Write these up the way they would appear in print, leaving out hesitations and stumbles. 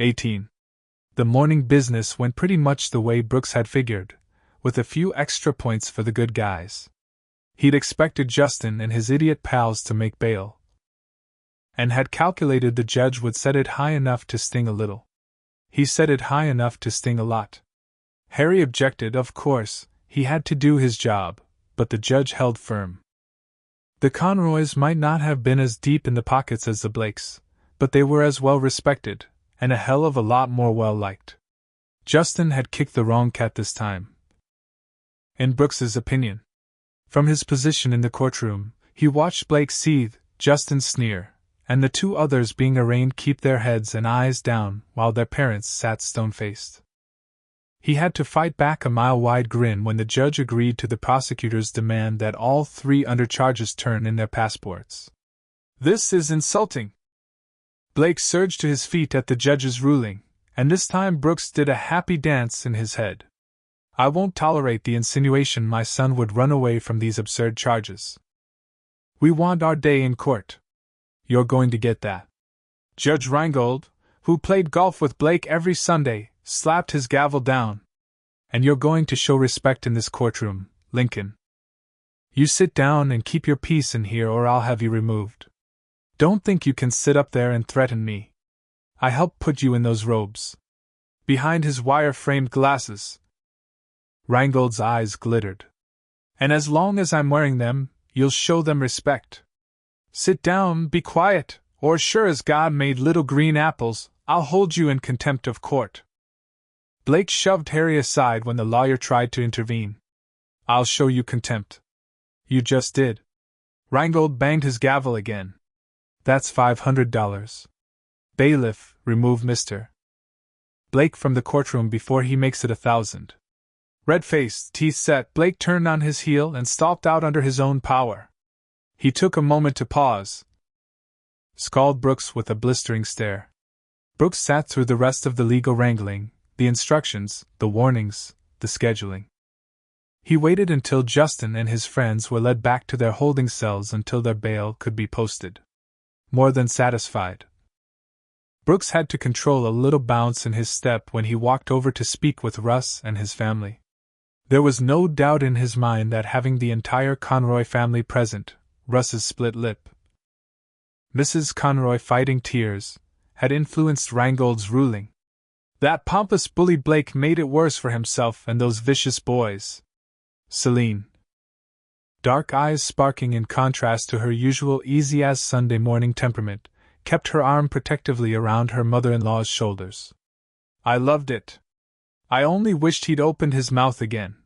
18. The morning business went pretty much the way Brooks had figured, with a few extra points for the good guys. He'd expected Justin and his idiot pals to make bail, and had calculated the judge would set it high enough to sting a little. He set it high enough to sting a lot. Harry objected, of course, he had to do his job, but the judge held firm. The Conroys might not have been as deep in the pockets as the Blakes, but they were as well respected, and a hell of a lot more well liked. Justin had kicked the wrong cat this time, in Brooks's opinion. From his position in the courtroom, he watched Blake seethe, Justin sneer, and the two others being arraigned keep their heads and eyes down while their parents sat stone-faced. He had to fight back a mile-wide grin when the judge agreed to the prosecutor's demand that all three under charges turn in their passports. "This is insulting!" Blake surged to his feet at the judge's ruling, and this time Brooks did a happy dance in his head. "I won't tolerate the insinuation my son would run away from these absurd charges. We want our day in court. You're going to get that." Judge Reingold, who played golf with Blake every Sunday, slapped his gavel down. "And you're going to show respect in this courtroom, Lincoln. You sit down and keep your peace in here or I'll have you removed. Don't think you can sit up there and threaten me. I helped put you in those robes." Behind his wire-framed glasses, Reingold's eyes glittered. "And as long as I'm wearing them, you'll show them respect. Sit down, be quiet, or sure as God made little green apples, I'll hold you in contempt of court." Blake shoved Harry aside when the lawyer tried to intervene. "I'll show you contempt." "You just did." Reingold banged his gavel again. "That's $500. Bailiff, remove Mr. Blake from the courtroom before he makes it 1,000. Red-faced, teeth set, Blake turned on his heel and stalked out under his own power. He took a moment to pause, scowled Brooks with a blistering stare. Brooks sat through the rest of the legal wrangling, the instructions, the warnings, the scheduling. He waited until Justin and his friends were led back to their holding cells until their bail could be posted. More than satisfied. Brooks had to control a little bounce in his step when he walked over to speak with Russ and his family. There was no doubt in his mind that having the entire Conroy family present, Russ's split lip, Mrs. Conroy fighting tears, had influenced Reingold's ruling. That pompous bully Blake made it worse for himself and those vicious boys. Celine, dark eyes sparking in contrast to her usual easy-as-Sunday morning temperament, kept her arm protectively around her mother-in-law's shoulders. "I loved it. I only wished he'd opened his mouth again.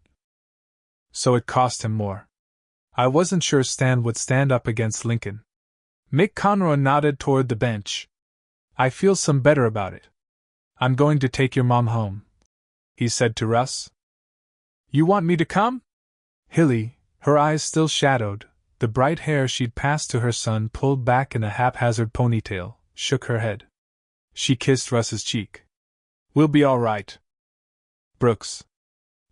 So it cost him more. I wasn't sure Stan would stand up against Lincoln." Mick Conroy nodded toward the bench. "I feel some better about it. I'm going to take your mom home," he said to Russ. "You want me to come?" Hilly, her eyes still shadowed, the bright hair she'd passed to her son pulled back in a haphazard ponytail, shook her head. She kissed Russ's cheek. "We'll be all right." "Brooks."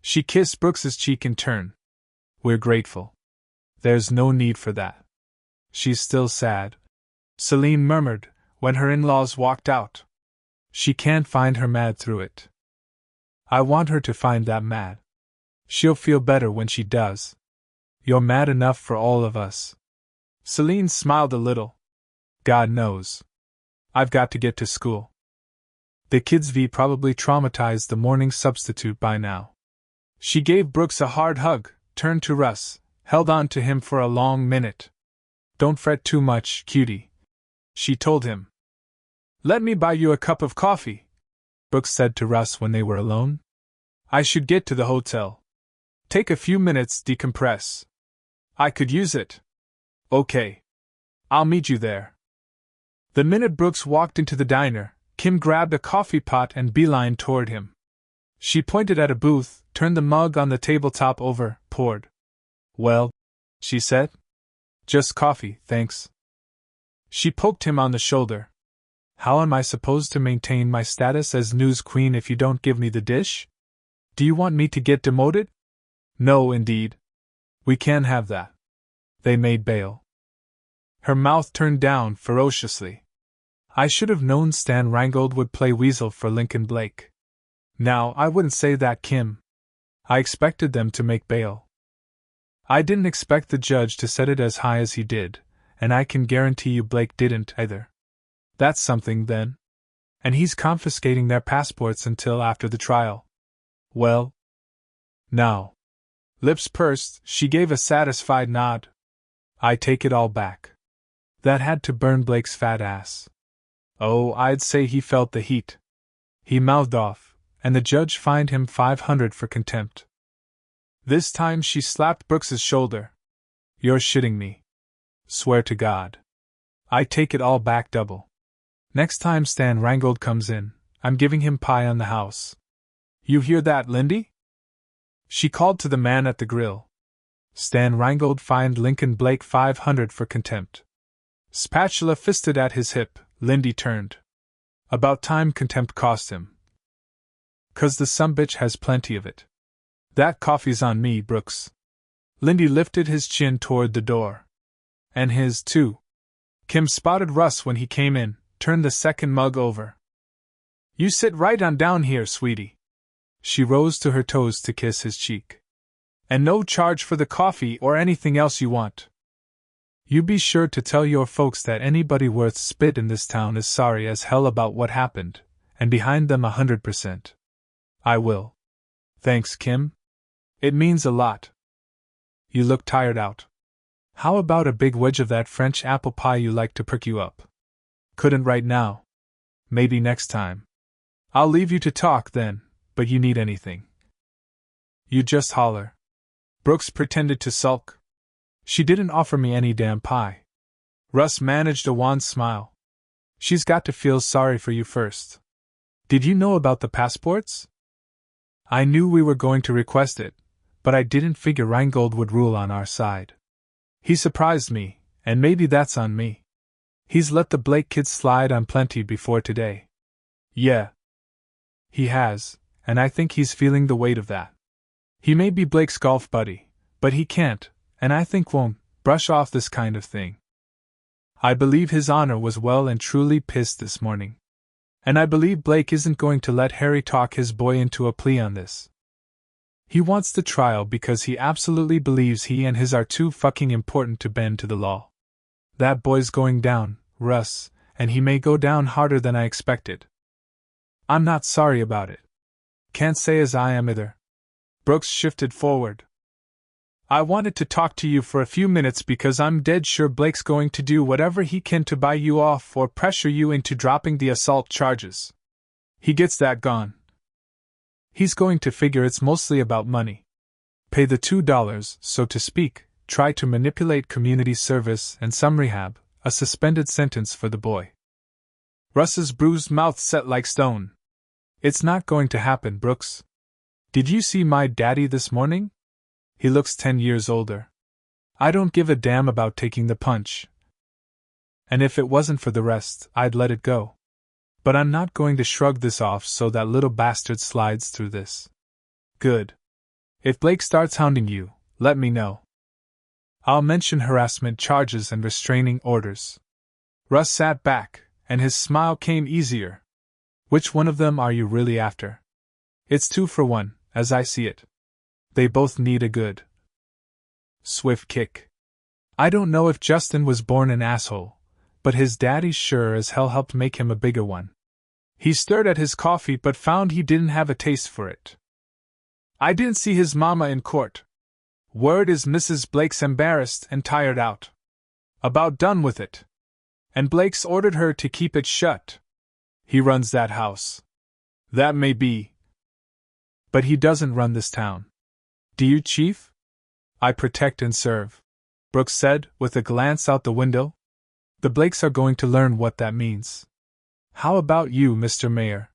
She kissed Brooks's cheek in turn. "We're grateful. There's no need for that. She's still sad," Celine murmured, when her in-laws walked out. "She can't find her mad through it. I want her to find that mad. She'll feel better when she does. You're mad enough for all of us." Celine smiled a little. "God knows. I've got to get to school. The kids V probably traumatized the morning substitute by now." She gave Brooks a hard hug, turned to Russ, held on to him for a long minute. "Don't fret too much, cutie," she told him. "Let me buy you a cup of coffee," Brooks said to Russ when they were alone. "I should get to the hotel. Take a few minutes, decompress. I could use it." "Okay. I'll meet you there." The minute Brooks walked into the diner, Kim grabbed a coffee pot and beelined toward him. She pointed at a booth, turned the mug on the tabletop over, poured. "Well," she said. "Just coffee, thanks." She poked him on the shoulder. "How am I supposed to maintain my status as news queen if you don't give me the dish? Do you want me to get demoted?" "No, indeed. We can't have that. They made bail." Her mouth turned down ferociously. I should have known Stan Rangold would play weasel for Lincoln Blake. Now, I wouldn't say that, Kim. I expected them to make bail. I didn't expect the judge to set it as high as he did, and I can guarantee you Blake didn't either. That's something, then. And he's confiscating their passports until after the trial. Well, now. Lips pursed, she gave a satisfied nod. I take it all back. That had to burn Blake's fat ass. Oh, I'd say he felt the heat. He mouthed off, and the judge fined him $500 for contempt. This time she slapped Brooks's shoulder. You're shitting me. Swear to God. I take it all back double. Next time Stan Rangold comes in, I'm giving him pie on the house. You hear that, Lindy? She called to the man at the grill. Stan Rangold fined Lincoln Blake $500 for contempt. Spatula fisted at his hip, Lindy turned. About time contempt cost him. 'Cause the sumbitch has plenty of it. That coffee's on me, Brooks. Lindy lifted his chin toward the door. And his, too. Kim spotted Russ when he came in, turned the second mug over. You sit right on down here, sweetie. She rose to her toes to kiss his cheek. And no charge for the coffee or anything else you want. You be sure to tell your folks that anybody worth spit in this town is sorry as hell about what happened, and behind them 100%. I will. Thanks, Kim. It means a lot. You look tired out. How about a big wedge of that French apple pie you like to perk you up? Couldn't right now. Maybe next time. I'll leave you to talk then, but you need anything. You just holler. Brooks pretended to sulk. She didn't offer me any damn pie. Russ managed a wan smile. She's got to feel sorry for you first. Did you know about the passports? I knew we were going to request it, but I didn't figure Rangold would rule on our side. He surprised me, and maybe that's on me. He's let the Blake kids slide on plenty before today. Yeah. He has, and I think he's feeling the weight of that. He may be Blake's golf buddy, but he can't, and I think won't, brush off this kind of thing. I believe His Honor was well and truly pissed this morning. And I believe Blake isn't going to let Harry talk his boy into a plea on this. He wants the trial because he absolutely believes he and his are too fucking important to bend to the law. That boy's going down, Russ, and he may go down harder than I expected. I'm not sorry about it. Can't say as I am either. Brooks shifted forward. I wanted to talk to you for a few minutes because I'm dead sure Blake's going to do whatever he can to buy you off or pressure you into dropping the assault charges. He gets that gone. He's going to figure it's mostly about money. Pay the $2, so to speak, try to manipulate community service and some rehab, a suspended sentence for the boy. Russ's bruised mouth set like stone. It's not going to happen, Brooks. Did you see my daddy this morning? He looks 10 years older. I don't give a damn about taking the punch. And if it wasn't for the rest, I'd let it go. But I'm not going to shrug this off so that little bastard slides through this. Good. If Blake starts hounding you, let me know. I'll mention harassment charges and restraining orders. Russ sat back, and his smile came easier. Which one of them are you really after? It's 2 for 1, as I see it. They both need a good, swift kick. I don't know if Justin was born an asshole, but his daddy sure as hell helped make him a bigger one. He stirred at his coffee but found he didn't have a taste for it. I didn't see his mama in court. Word is Mrs. Blake's embarrassed and tired out. About done with it. And Blake's ordered her to keep it shut. He runs that house. That may be. But he doesn't run this town. Do you, Chief? I protect and serve, Brooks said, with a glance out the window. The Blakes are going to learn what that means. How about you, Mr. Mayor?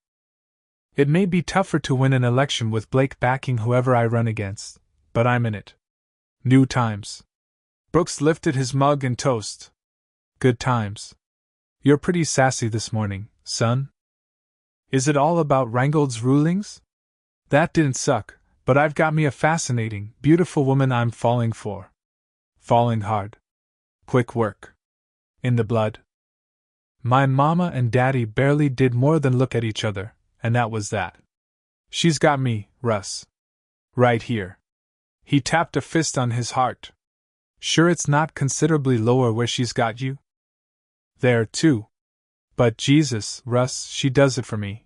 It may be tougher to win an election with Blake backing whoever I run against, but I'm in it. New times. Brooks lifted his mug and toast. Good times. You're pretty sassy this morning, son. Is it all about Rangold's rulings? That didn't suck. But I've got me a fascinating, beautiful woman I'm falling for. Falling hard. Quick work. In the blood. My mama and daddy barely did more than look at each other, and that was that. She's got me, Russ. Right here. He tapped a fist on his heart. Sure it's not considerably lower where she's got you? There, too. But Jesus, Russ, she does it for me.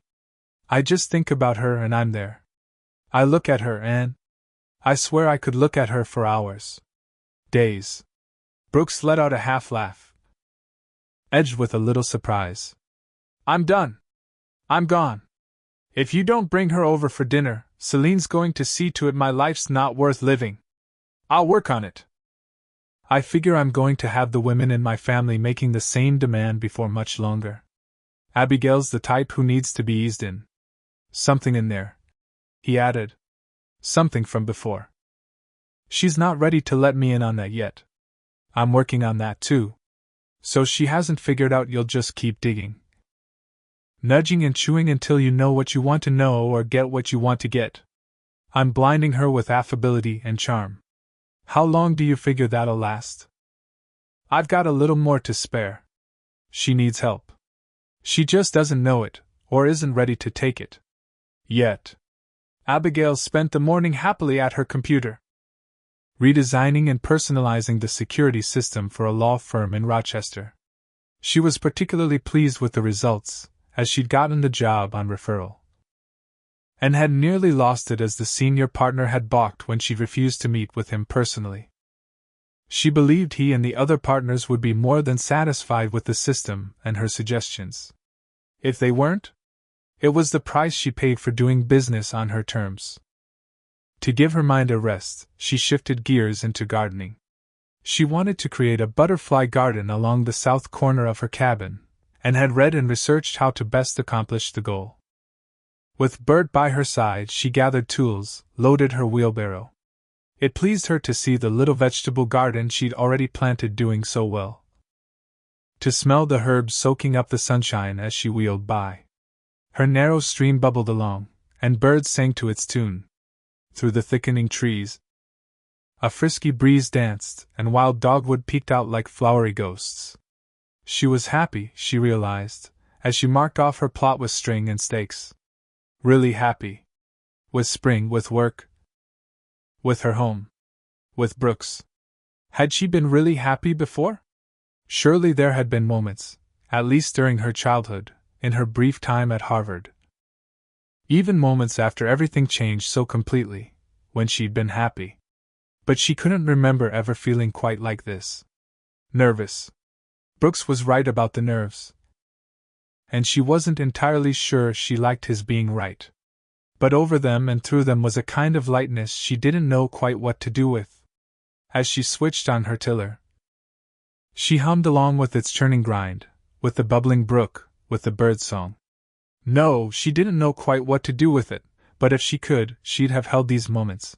I just think about her and I'm there. I look at her and I swear I could look at her for hours. Days. Brooks let out a half laugh, edged with a little surprise. I'm done. I'm gone. If you don't bring her over for dinner, Celine's going to see to it my life's not worth living. I'll work on it. I figure I'm going to have the women in my family making the same demand before much longer. Abigail's the type who needs to be eased in. Something in there, he added. Something from before. She's not ready to let me in on that yet. I'm working on that too. So she hasn't figured out you'll just keep digging. Nudging and chewing until you know what you want to know or get what you want to get. I'm blinding her with affability and charm. How long do you figure that'll last? I've got a little more to spare. She needs help. She just doesn't know it, or isn't ready to take it. Yet. Abigail spent the morning happily at her computer, redesigning and personalizing the security system for a law firm in Rochester. She was particularly pleased with the results, as she'd gotten the job on referral, and had nearly lost it as the senior partner had balked when she refused to meet with him personally. She believed he and the other partners would be more than satisfied with the system and her suggestions. If they weren't, it was the price she paid for doing business on her terms. To give her mind a rest, she shifted gears into gardening. She wanted to create a butterfly garden along the south corner of her cabin, and had read and researched how to best accomplish the goal. With Bert by her side, she gathered tools, loaded her wheelbarrow. It pleased her to see the little vegetable garden she'd already planted doing so well, to smell the herbs soaking up the sunshine as she wheeled by. Her narrow stream bubbled along, and birds sang to its tune. Through the thickening trees, a frisky breeze danced, and wild dogwood peeked out like flowery ghosts. She was happy, she realized, as she marked off her plot with string and stakes. Really happy. With spring, with work, with her home, with Brooks. Had she been really happy before? Surely there had been moments, at least during her childhood, in her brief time at Harvard. Even moments after everything changed so completely, when she'd been happy. But she couldn't remember ever feeling quite like this. Nervous. Brooks was right about the nerves. And she wasn't entirely sure she liked his being right. But over them and through them was a kind of lightness she didn't know quite what to do with. As she switched on her tiller, she hummed along with its churning grind, with the bubbling brook, with the birdsong. No, she didn't know quite what to do with it, but if she could, she'd have held these moments,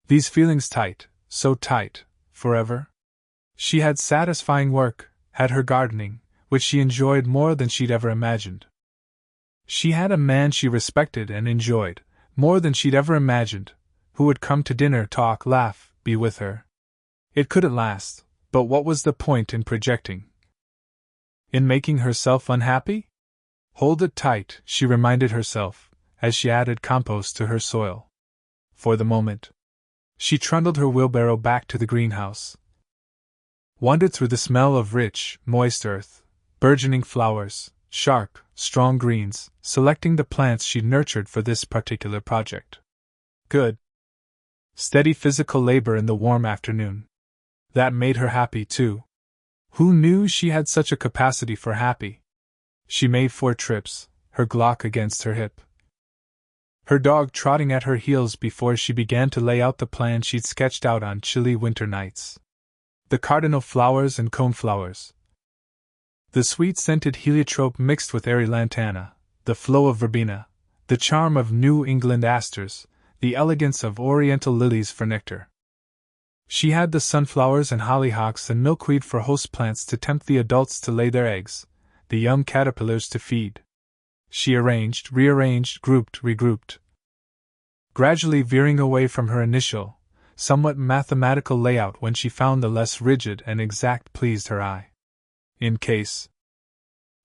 these feelings tight, so tight, forever. She had satisfying work, had her gardening, which she enjoyed more than she'd ever imagined. She had a man she respected and enjoyed, more than she'd ever imagined, who would come to dinner, talk, laugh, be with her. It couldn't last, but what was the point in projecting? In making herself unhappy? Hold it tight, she reminded herself, as she added compost to her soil. For the moment, she trundled her wheelbarrow back to the greenhouse, wandered through the smell of rich, moist earth, burgeoning flowers, sharp, strong greens, selecting the plants she'd nurtured for this particular project. Good, steady physical labor in the warm afternoon. That made her happy, too. Who knew she had such a capacity for happy? She made 4 trips, her Glock against her hip, her dog trotting at her heels before she began to lay out the plan she'd sketched out on chilly winter nights. The cardinal flowers and coneflowers, the sweet-scented heliotrope mixed with airy lantana, the flow of verbena, the charm of New England asters, the elegance of oriental lilies for nectar. She had the sunflowers and hollyhocks and milkweed for host plants to tempt the adults to lay their eggs, the young caterpillars to feed. She arranged, rearranged, grouped, regrouped, gradually veering away from her initial, somewhat mathematical layout when she found the less rigid and exact pleased her eye. In case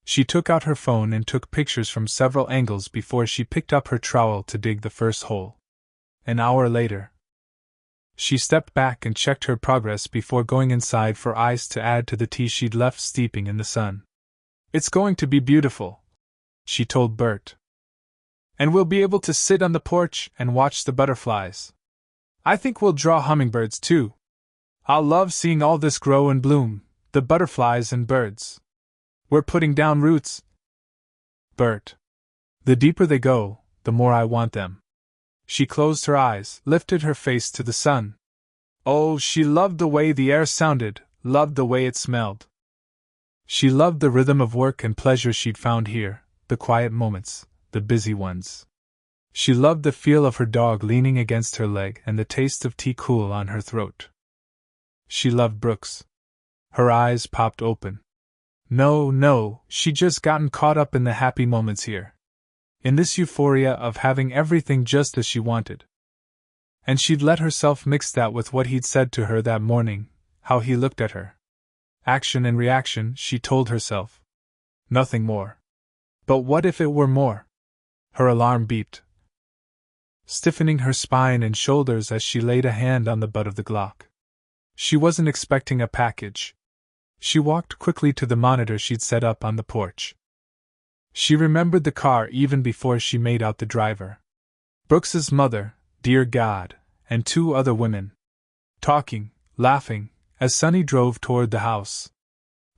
She took out her phone and took pictures from several angles before she picked up her trowel to dig the first hole. An hour later, she stepped back and checked her progress before going inside for ice to add to the tea she'd left steeping in the sun. "It's going to be beautiful," she told Bert. "And we'll be able to sit on the porch and watch the butterflies. I think we'll draw hummingbirds too. I'll love seeing all this grow and bloom, the butterflies and birds. We're putting down roots." "Bert, the deeper they go, the more I want them." She closed her eyes, lifted her face to the sun. Oh, she loved the way the air sounded, loved the way it smelled. She loved the rhythm of work and pleasure she'd found here, the quiet moments, the busy ones. She loved the feel of her dog leaning against her leg and the taste of tea cool on her throat. She loved Brooks. Her eyes popped open. No, she'd just gotten caught up in the happy moments here. In this euphoria of having everything just as she wanted. And she'd let herself mix that with what he'd said to her that morning, how he looked at her. Action and reaction, she told herself. Nothing more. But what if it were more? Her alarm beeped, stiffening her spine and shoulders as she laid a hand on the butt of the Glock. She wasn't expecting a package. She walked quickly to the monitor she'd set up on the porch. She remembered the car even before she made out the driver. Brooks's mother, dear God, and two other women. Talking, laughing, as Sonny drove toward the house.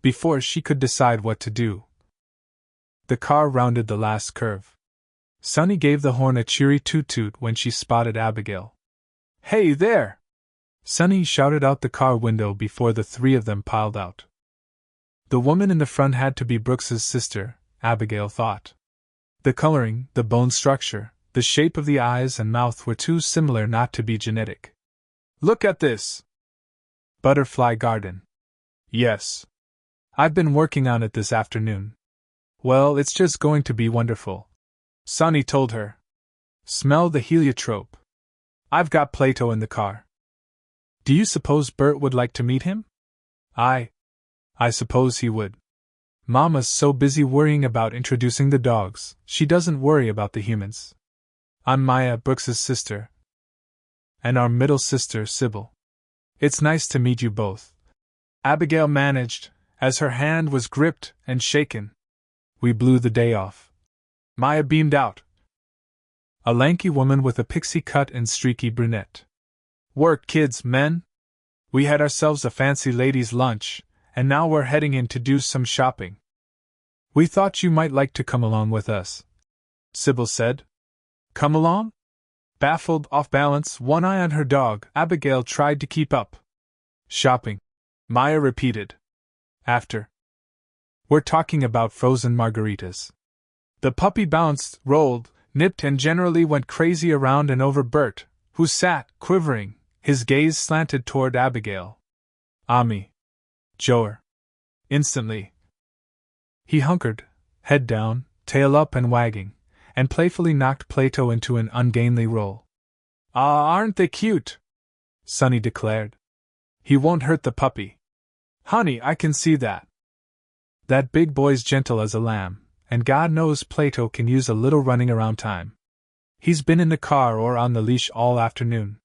Before she could decide what to do. The car rounded the last curve. Sonny gave the horn a cheery toot-toot when she spotted Abigail. "Hey there!" Sonny shouted out the car window before the three of them piled out. The woman in the front had to be Brooks's sister, Abigail thought. The coloring, the bone structure, the shape of the eyes and mouth were too similar not to be genetic. "Look at this! Butterfly garden." "Yes. I've been working on it this afternoon." "Well, it's just going to be wonderful," Sonny told her. "Smell the heliotrope. I've got Plato in the car. Do you suppose Bert would like to meet him?" I suppose he would. Mama's so busy worrying about introducing the dogs, she doesn't worry about the humans. I'm Maya, Brooks's sister. And our middle sister, Sybil. It's nice to meet you both," Abigail managed, as her hand was gripped and shaken. "We blew the day off." Maya beamed out. A lanky woman with a pixie cut and streaky brunette. "Work, kids, men. We had ourselves a fancy ladies' lunch, and now we're heading in to do some shopping. We thought you might like to come along with us," Sybil said. "Come along?" Baffled, off balance, one eye on her dog, Abigail tried to keep up. "Shopping," Maya repeated. "After. We're talking about frozen margaritas." The puppy bounced, rolled, nipped and generally went crazy around and over Bert, who sat, quivering, his gaze slanted toward Abigail. "Ami. Joer." Instantly. He hunkered, head down, tail up and wagging, and playfully knocked Plato into an ungainly roll. Aren't they cute?" Sonny declared. "He won't hurt the puppy." "Honey, I can see that. That big boy's gentle as a lamb, and God knows Plato can use a little running around time. He's been in the car or on the leash all afternoon.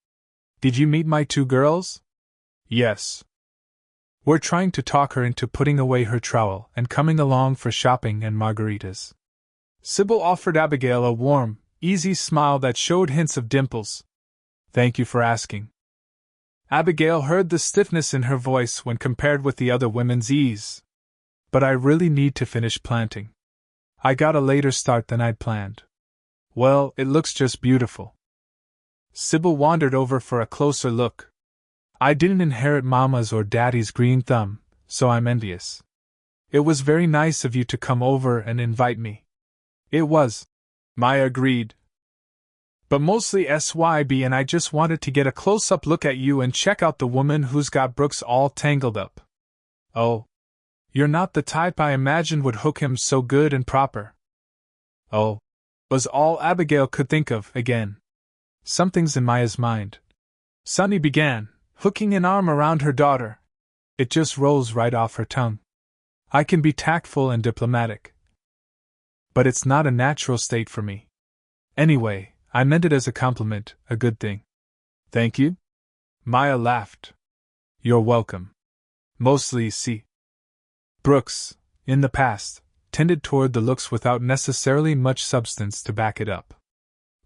Did you meet my two girls?" "Yes. We're trying to talk her into putting away her trowel and coming along for shopping and margaritas." Sybil offered Abigail a warm, easy smile that showed hints of dimples. "Thank you for asking." Abigail heard the stiffness in her voice when compared with the other women's ease. "But I really need to finish planting. I got a later start than I'd planned." "Well, it looks just beautiful." Sybil wandered over for a closer look. "I didn't inherit Mama's or Daddy's green thumb, so I'm envious. It was very nice of you to come over and invite me." "It was," Maya agreed. "But mostly SYB, and I just wanted to get a close-up look at you and check out the woman who's got Brooks all tangled up." "Oh. You're not the type I imagined would hook him so good and proper." "Oh," was all Abigail could think of again. "Something's in Maya's mind," Sonny began, hooking an arm around her daughter. "It just rolls right off her tongue. I can be tactful and diplomatic, But it's not a natural state for me. Anyway, I meant it as a compliment, a good thing. Thank you? Maya laughed. You're welcome. Mostly, see. Brooks, in the past, tended toward the looks without necessarily much substance to back it up.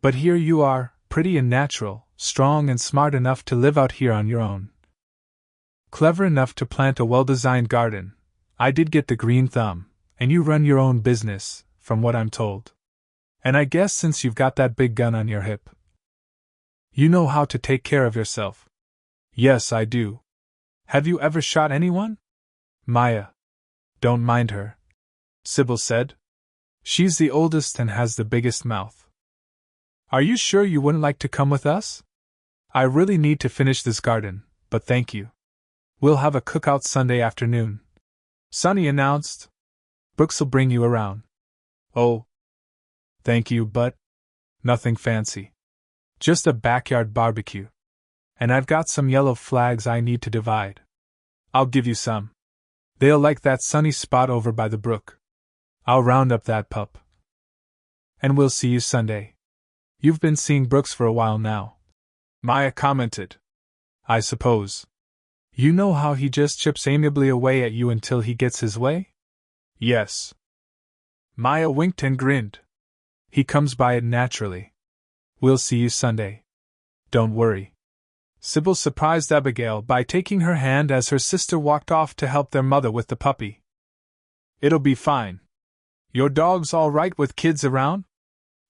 But here you are, pretty and natural, strong and smart enough to live out here on your own. Clever enough to plant a well-designed garden. I did get the green thumb, and you run your own business, from what I'm told. And I guess since you've got that big gun on your hip, you know how to take care of yourself. Yes, I do. Have you ever shot anyone? Maya. Don't mind her, Sybil said. She's the oldest and has the biggest mouth. Are you sure you wouldn't like to come with us? I really need to finish this garden, but thank you. We'll have a cookout Sunday afternoon, Sonny announced. Brooks'll bring you around. Oh. Thank you, but nothing fancy. Just a backyard barbecue. And I've got some yellow flags I need to divide. I'll give you some. They'll like that sunny spot over by the brook. I'll round up that pup. And we'll see you Sunday. You've been seeing Brooks for a while now, Maya commented. I suppose. You know how he just chips amiably away at you until he gets his way? Yes. Maya winked and grinned. He comes by it naturally. We'll see you Sunday. Don't worry. Sybil surprised Abigail by taking her hand as her sister walked off to help their mother with the puppy. It'll be fine. Your dog's all right with kids around?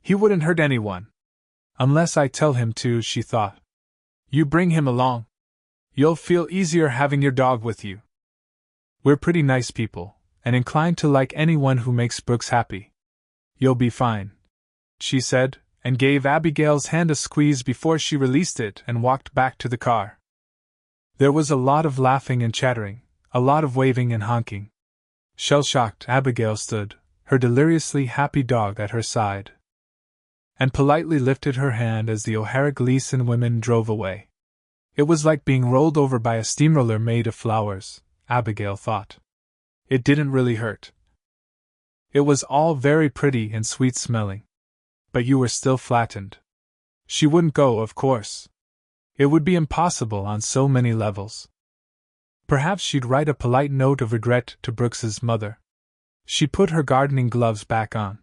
He wouldn't hurt anyone. Unless I tell him to, she thought. You bring him along. You'll feel easier having your dog with you. We're pretty nice people, and inclined to like anyone who makes Brooks happy. You'll be fine, she said, and gave Abigail's hand a squeeze before she released it and walked back to the car. There was a lot of laughing and chattering, a lot of waving and honking. Shell-shocked, Abigail stood, her deliriously happy dog at her side, and politely lifted her hand as the O'Hara Gleason women drove away. It was like being rolled over by a steamroller made of flowers, Abigail thought. It didn't really hurt. It was all very pretty and sweet-smelling. But you were still flattened. She wouldn't go, of course. It would be impossible on so many levels. Perhaps she'd write a polite note of regret to Brooks's mother. She put her gardening gloves back on.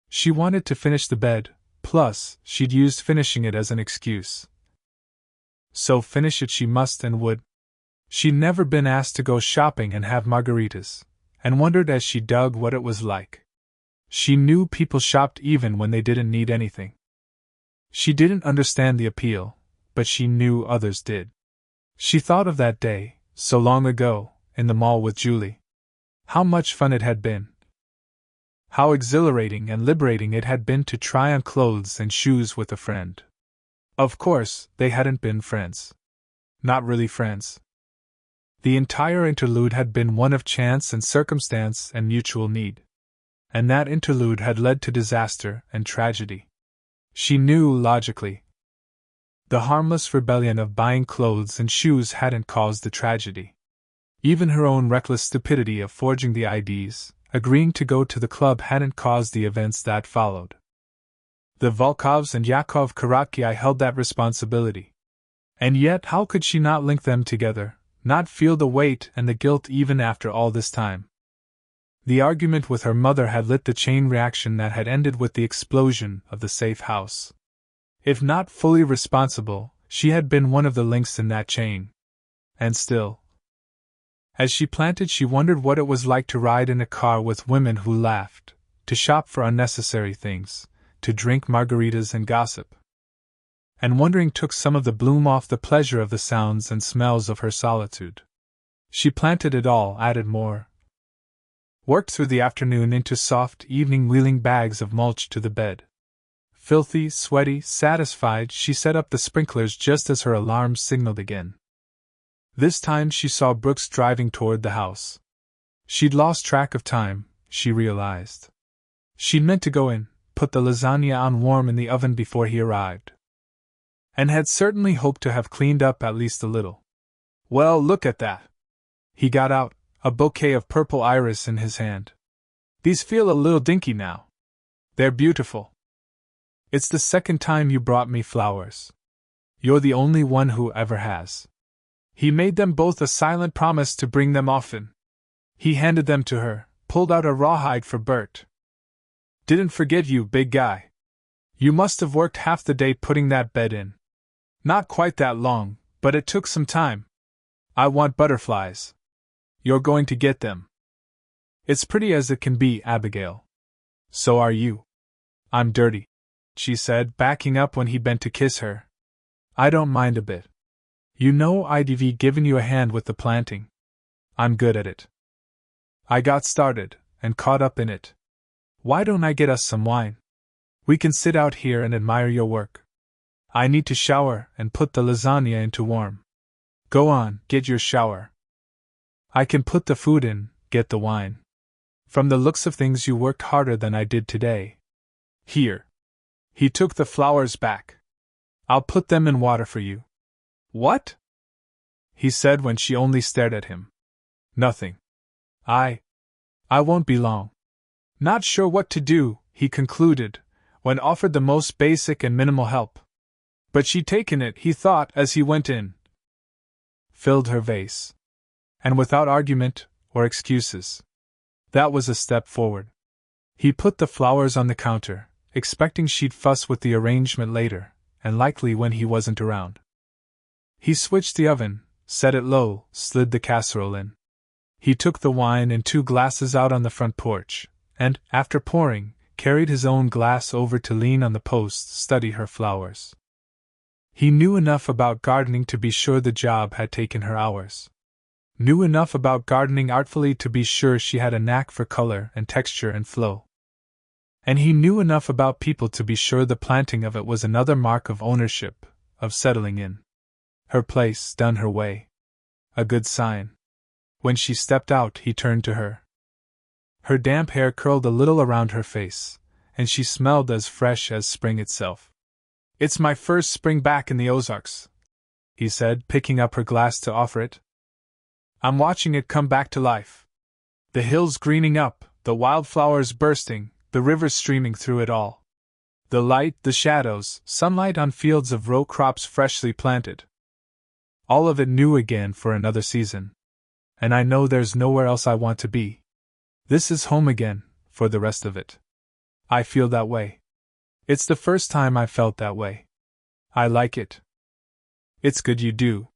She wanted to finish the bed, plus, she'd used finishing it as an excuse. So finish it she must and would. She'd never been asked to go shopping and have margaritas, and wondered as she dug what it was like. She knew people shopped even when they didn't need anything. She didn't understand the appeal, but she knew others did. She thought of that day, so long ago, in the mall with Julie. How much fun it had been. How exhilarating and liberating it had been to try on clothes and shoes with a friend. Of course, they hadn't been friends. Not really friends. The entire interlude had been one of chance and circumstance and mutual need. And that interlude had led to disaster and tragedy. She knew logically. The harmless rebellion of buying clothes and shoes hadn't caused the tragedy. Even her own reckless stupidity of forging the IDs, agreeing to go to the club hadn't caused the events that followed. The Volkovs and Yakov Karatkii held that responsibility. And yet how could she not link them together, not feel the weight and the guilt even after all this time? The argument with her mother had lit the chain reaction that had ended with the explosion of the safe house. If not fully responsible, she had been one of the links in that chain. And still. As she planted, she wondered what it was like to ride in a car with women who laughed, to shop for unnecessary things, to drink margaritas and gossip. And wondering took some of the bloom off the pleasure of the sounds and smells of her solitude. She planted it all, added more. Worked through the afternoon into soft evening wheeling bags of mulch to the bed. Filthy, sweaty, satisfied, she set up the sprinklers just as her alarm signaled again. This time she saw Brooks driving toward the house. She'd lost track of time, she realized. She'd meant to go in, put the lasagna on warm in the oven before he arrived. And had certainly hoped to have cleaned up at least a little. Well, look at that. He got out, a bouquet of purple iris in his hand. These feel a little dinky now. They're beautiful. It's the second time you brought me flowers. You're the only one who ever has. He made them both a silent promise to bring them often. He handed them to her, pulled out a rawhide for Bert. Didn't forget you, big guy. You must have worked half the day putting that bed in. Not quite that long, but it took some time. I want butterflies. You're going to get them. It's pretty as it can be, Abigail. So are you. I'm dirty, she said, backing up when he bent to kiss her. I don't mind a bit. You know I've given you a hand with the planting. I'm good at it. I got started, and caught up in it. Why don't I get us some wine? We can sit out here and admire your work. I need to shower and put the lasagna into warm. Go on, get your shower. I can put the food in, get the wine. From the looks of things you worked harder than I did today. Here. He took the flowers back. I'll put them in water for you. What? He said when she only stared at him. Nothing. I won't be long. Not sure what to do, he concluded, when offered the most basic and minimal help. But she'd taken it, he thought, as he went in. Filled her vase. And without argument or excuses. That was a step forward. He put the flowers on the counter, expecting she'd fuss with the arrangement later, and likely when he wasn't around. He switched the oven, set it low, slid the casserole in. He took the wine and 2 glasses out on the front porch, and, after pouring, carried his own glass over to lean on the post, study her flowers. He knew enough about gardening to be sure the job had taken her hours. Knew enough about gardening artfully to be sure she had a knack for color and texture and flow. And he knew enough about people to be sure the planting of it was another mark of ownership, of settling in. Her place, done her way. A good sign. When she stepped out, he turned to her. Her damp hair curled a little around her face, and she smelled as fresh as spring itself. It's my first spring back in the Ozarks, he said, picking up her glass to offer it. I'm watching it come back to life. The hills greening up, the wildflowers bursting, the river streaming through it all. The light, the shadows, sunlight on fields of row crops freshly planted. All of it new again for another season. And I know there's nowhere else I want to be. This is home again, for the rest of it. I feel that way. It's the first time I felt that way. I like it. It's good you do.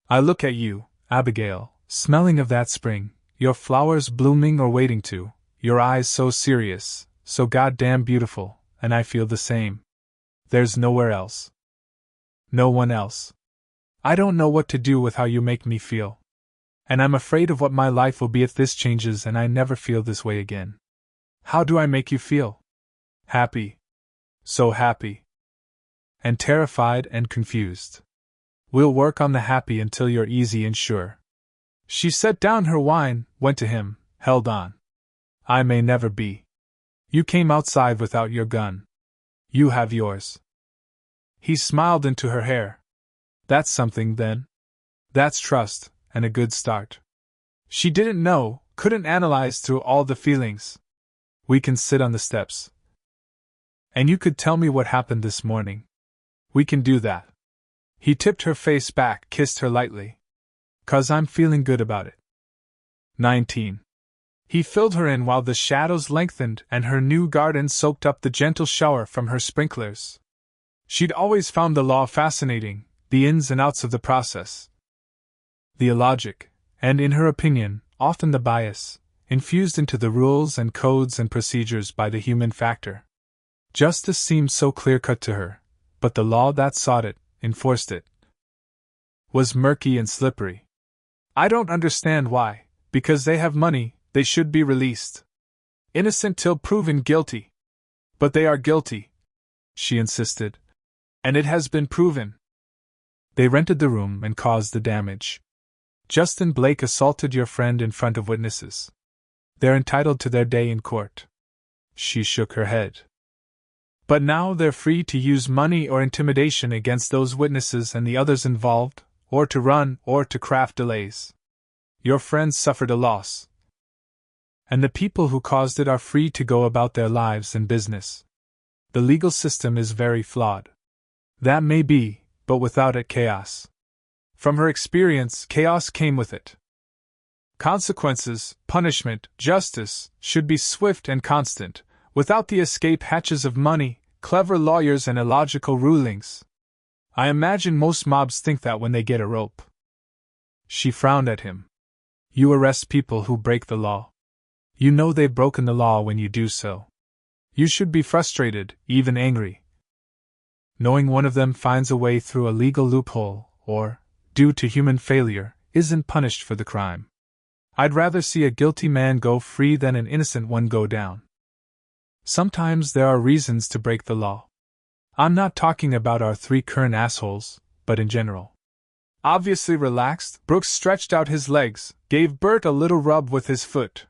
I look at you, Abigail, smelling of that spring, your flowers blooming or waiting to, your eyes so serious, so goddamn beautiful, and I feel the same. There's nowhere else. No one else. I don't know what to do with how you make me feel. And I'm afraid of what my life will be if this changes and I never feel this way again. How do I make you feel? Happy. So happy. And terrified and confused. We'll work on the happy until you're easy and sure. She set down her wine, went to him, held on. I may never be. You came outside without your gun. You have yours. He smiled into her hair. That's something, then. That's trust, and a good start. She didn't know, couldn't analyze through all the feelings. We can sit on the steps. And you could tell me what happened this morning. We can do that. He tipped her face back, kissed her lightly. 'Cause I'm feeling good about it. 19. He filled her in while the shadows lengthened and her new garden soaked up the gentle shower from her sprinklers. She'd always found the law fascinating, the ins and outs of the process. The illogic, and in her opinion, often the bias, infused into the rules and codes and procedures by the human factor. Justice seemed so clear-cut to her, but the law that sought it, enforced it, was murky and slippery. I don't understand why, because they have money, they should be released. Innocent till proven guilty. But they are guilty, she insisted. And it has been proven. They rented the room and caused the damage. Justin Blake assaulted your friend in front of witnesses. They're entitled to their day in court. She shook her head. But now they're free to use money or intimidation against those witnesses and the others involved, or to run, or to craft delays. Your friend suffered a loss. And the people who caused it are free to go about their lives and business. The legal system is very flawed. That may be, but without it, chaos. From her experience, chaos came with it. Consequences, punishment, justice, should be swift and constant, without the escape hatches of money, clever lawyers, and illogical rulings. I imagine most mobs think that when they get a rope. She frowned at him. You arrest people who break the law. You know they've broken the law when you do so. You should be frustrated, even angry. Knowing one of them finds a way through a legal loophole, or, due to human failure, isn't punished for the crime. I'd rather see a guilty man go free than an innocent one go down. Sometimes there are reasons to break the law. I'm not talking about our 3 current assholes, but in general. Obviously relaxed, Brooks stretched out his legs, gave Bert a little rub with his foot.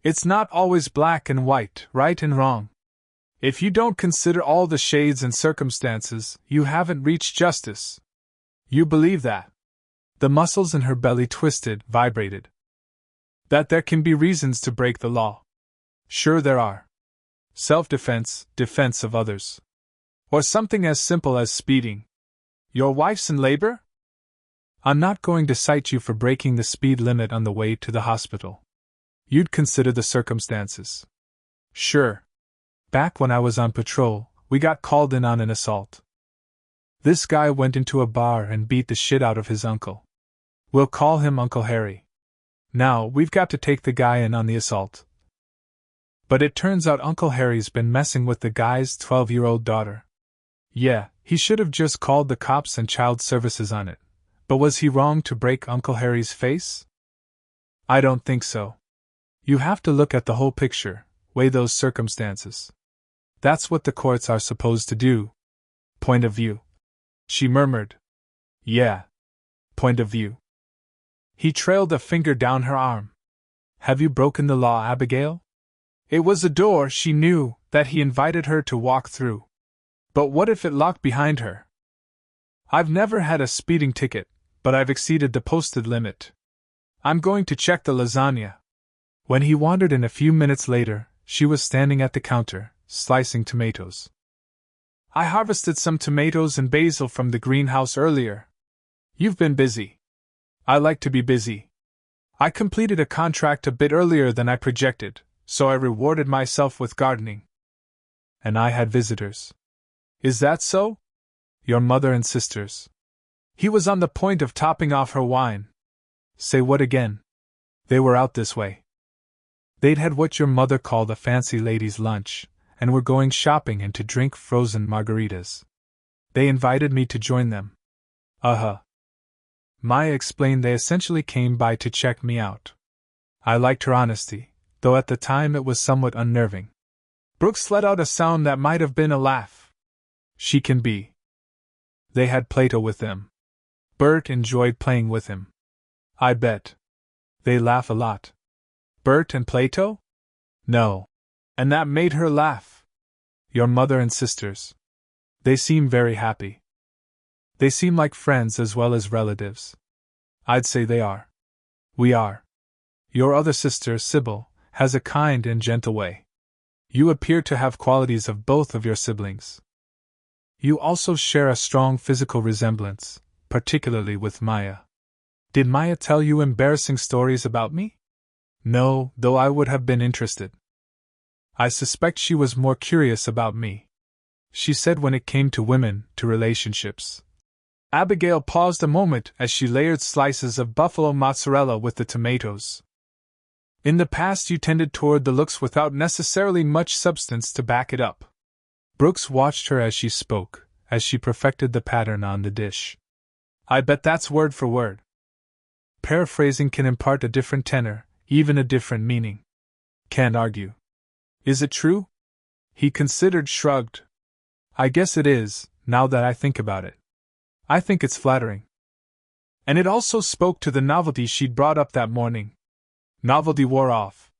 It's not always black and white, right and wrong. If you don't consider all the shades and circumstances, you haven't reached justice. You believe that? The muscles in her belly twisted, vibrated. That there can be reasons to break the law. Sure there are. Self-defense, defense of others. Or something as simple as speeding. Your wife's in labor? I'm not going to cite you for breaking the speed limit on the way to the hospital. You'd consider the circumstances. Sure. Back when I was on patrol, we got called in on an assault. This guy went into a bar and beat the shit out of his uncle. We'll call him Uncle Harry. Now, we've got to take the guy in on the assault. But it turns out Uncle Harry's been messing with the guy's 12-year-old daughter. Yeah, he should have just called the cops and child services on it. But was he wrong to break Uncle Harry's face? I don't think so. You have to look at the whole picture, weigh those circumstances. That's what the courts are supposed to do. Point of view. She murmured. Yeah. Point of view. He trailed a finger down her arm. Have you broken the law, Abigail? It was a door, she knew, that he invited her to walk through. But what if it locked behind her? I've never had a speeding ticket, but I've exceeded the posted limit. I'm going to check the lasagna. When he wandered in a few minutes later, she was standing at the counter, slicing tomatoes. I harvested some tomatoes and basil from the greenhouse earlier. You've been busy. I like to be busy. I completed a contract a bit earlier than I projected, so I rewarded myself with gardening. And I had visitors. Is that so? Your mother and sisters. He was on the point of topping off her wine. Say what again? They were out this way. They'd had what your mother called a fancy ladies' lunch, and were going shopping and to drink frozen margaritas. They invited me to join them. Uh-huh. Maya explained they essentially came by to check me out. I liked her honesty, though at the time it was somewhat unnerving. Brooks let out a sound that might have been a laugh. She can be. They had Plato with them. Bert enjoyed playing with him. I bet. They laugh a lot. Bert and Plato? No. And that made her laugh. Your mother and sisters. They seem very happy. They seem like friends as well as relatives. I'd say they are. We are. Your other sister, Sybil, has a kind and gentle way. You appear to have qualities of both of your siblings. You also share a strong physical resemblance, particularly with Maya. Did Maya tell you embarrassing stories about me? No, though I would have been interested. I suspect she was more curious about me. She said when it came to women, to relationships. Abigail paused a moment as she layered slices of buffalo mozzarella with the tomatoes. In the past you tended toward the looks without necessarily much substance to back it up. Brooks watched her as she spoke, as she perfected the pattern on the dish. I bet that's word for word. Paraphrasing can impart a different tenor, even a different meaning. Can't argue. Is it true? He considered, shrugged. I guess it is, now that I think about it. I think it's flattering. And it also spoke to the novelty she'd brought up that morning. Novelty wore off.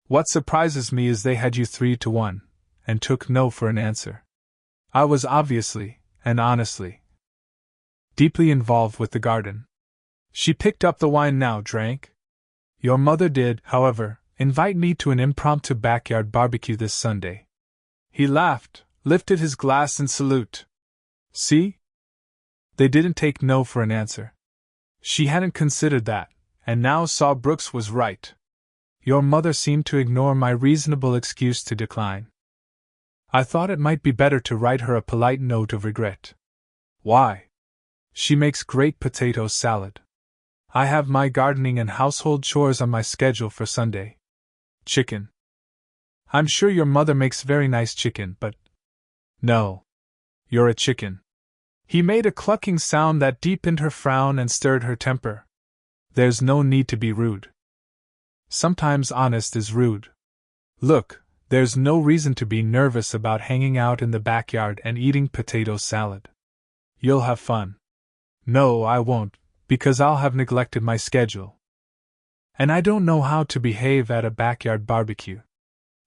What surprises me is they had you 3-1, and took no for an answer. I was obviously, and honestly, deeply involved with the garden. She picked up the wine now, drank. Your mother did, however, invite me to an impromptu backyard barbecue this Sunday." He laughed, lifted his glass in salute. See? They didn't take no for an answer. She hadn't considered that, and now saw Brooks was right. Your mother seemed to ignore my reasonable excuse to decline. I thought it might be better to write her a polite note of regret. Why? She makes great potato salad. I have my gardening and household chores on my schedule for Sunday. Chicken. I'm sure your mother makes very nice chicken, but... No. You're a chicken. He made a clucking sound that deepened her frown and stirred her temper. There's no need to be rude. Sometimes honest is rude. Look, there's no reason to be nervous about hanging out in the backyard and eating potato salad. You'll have fun. No, I won't, because I'll have neglected my schedule. And I don't know how to behave at a backyard barbecue.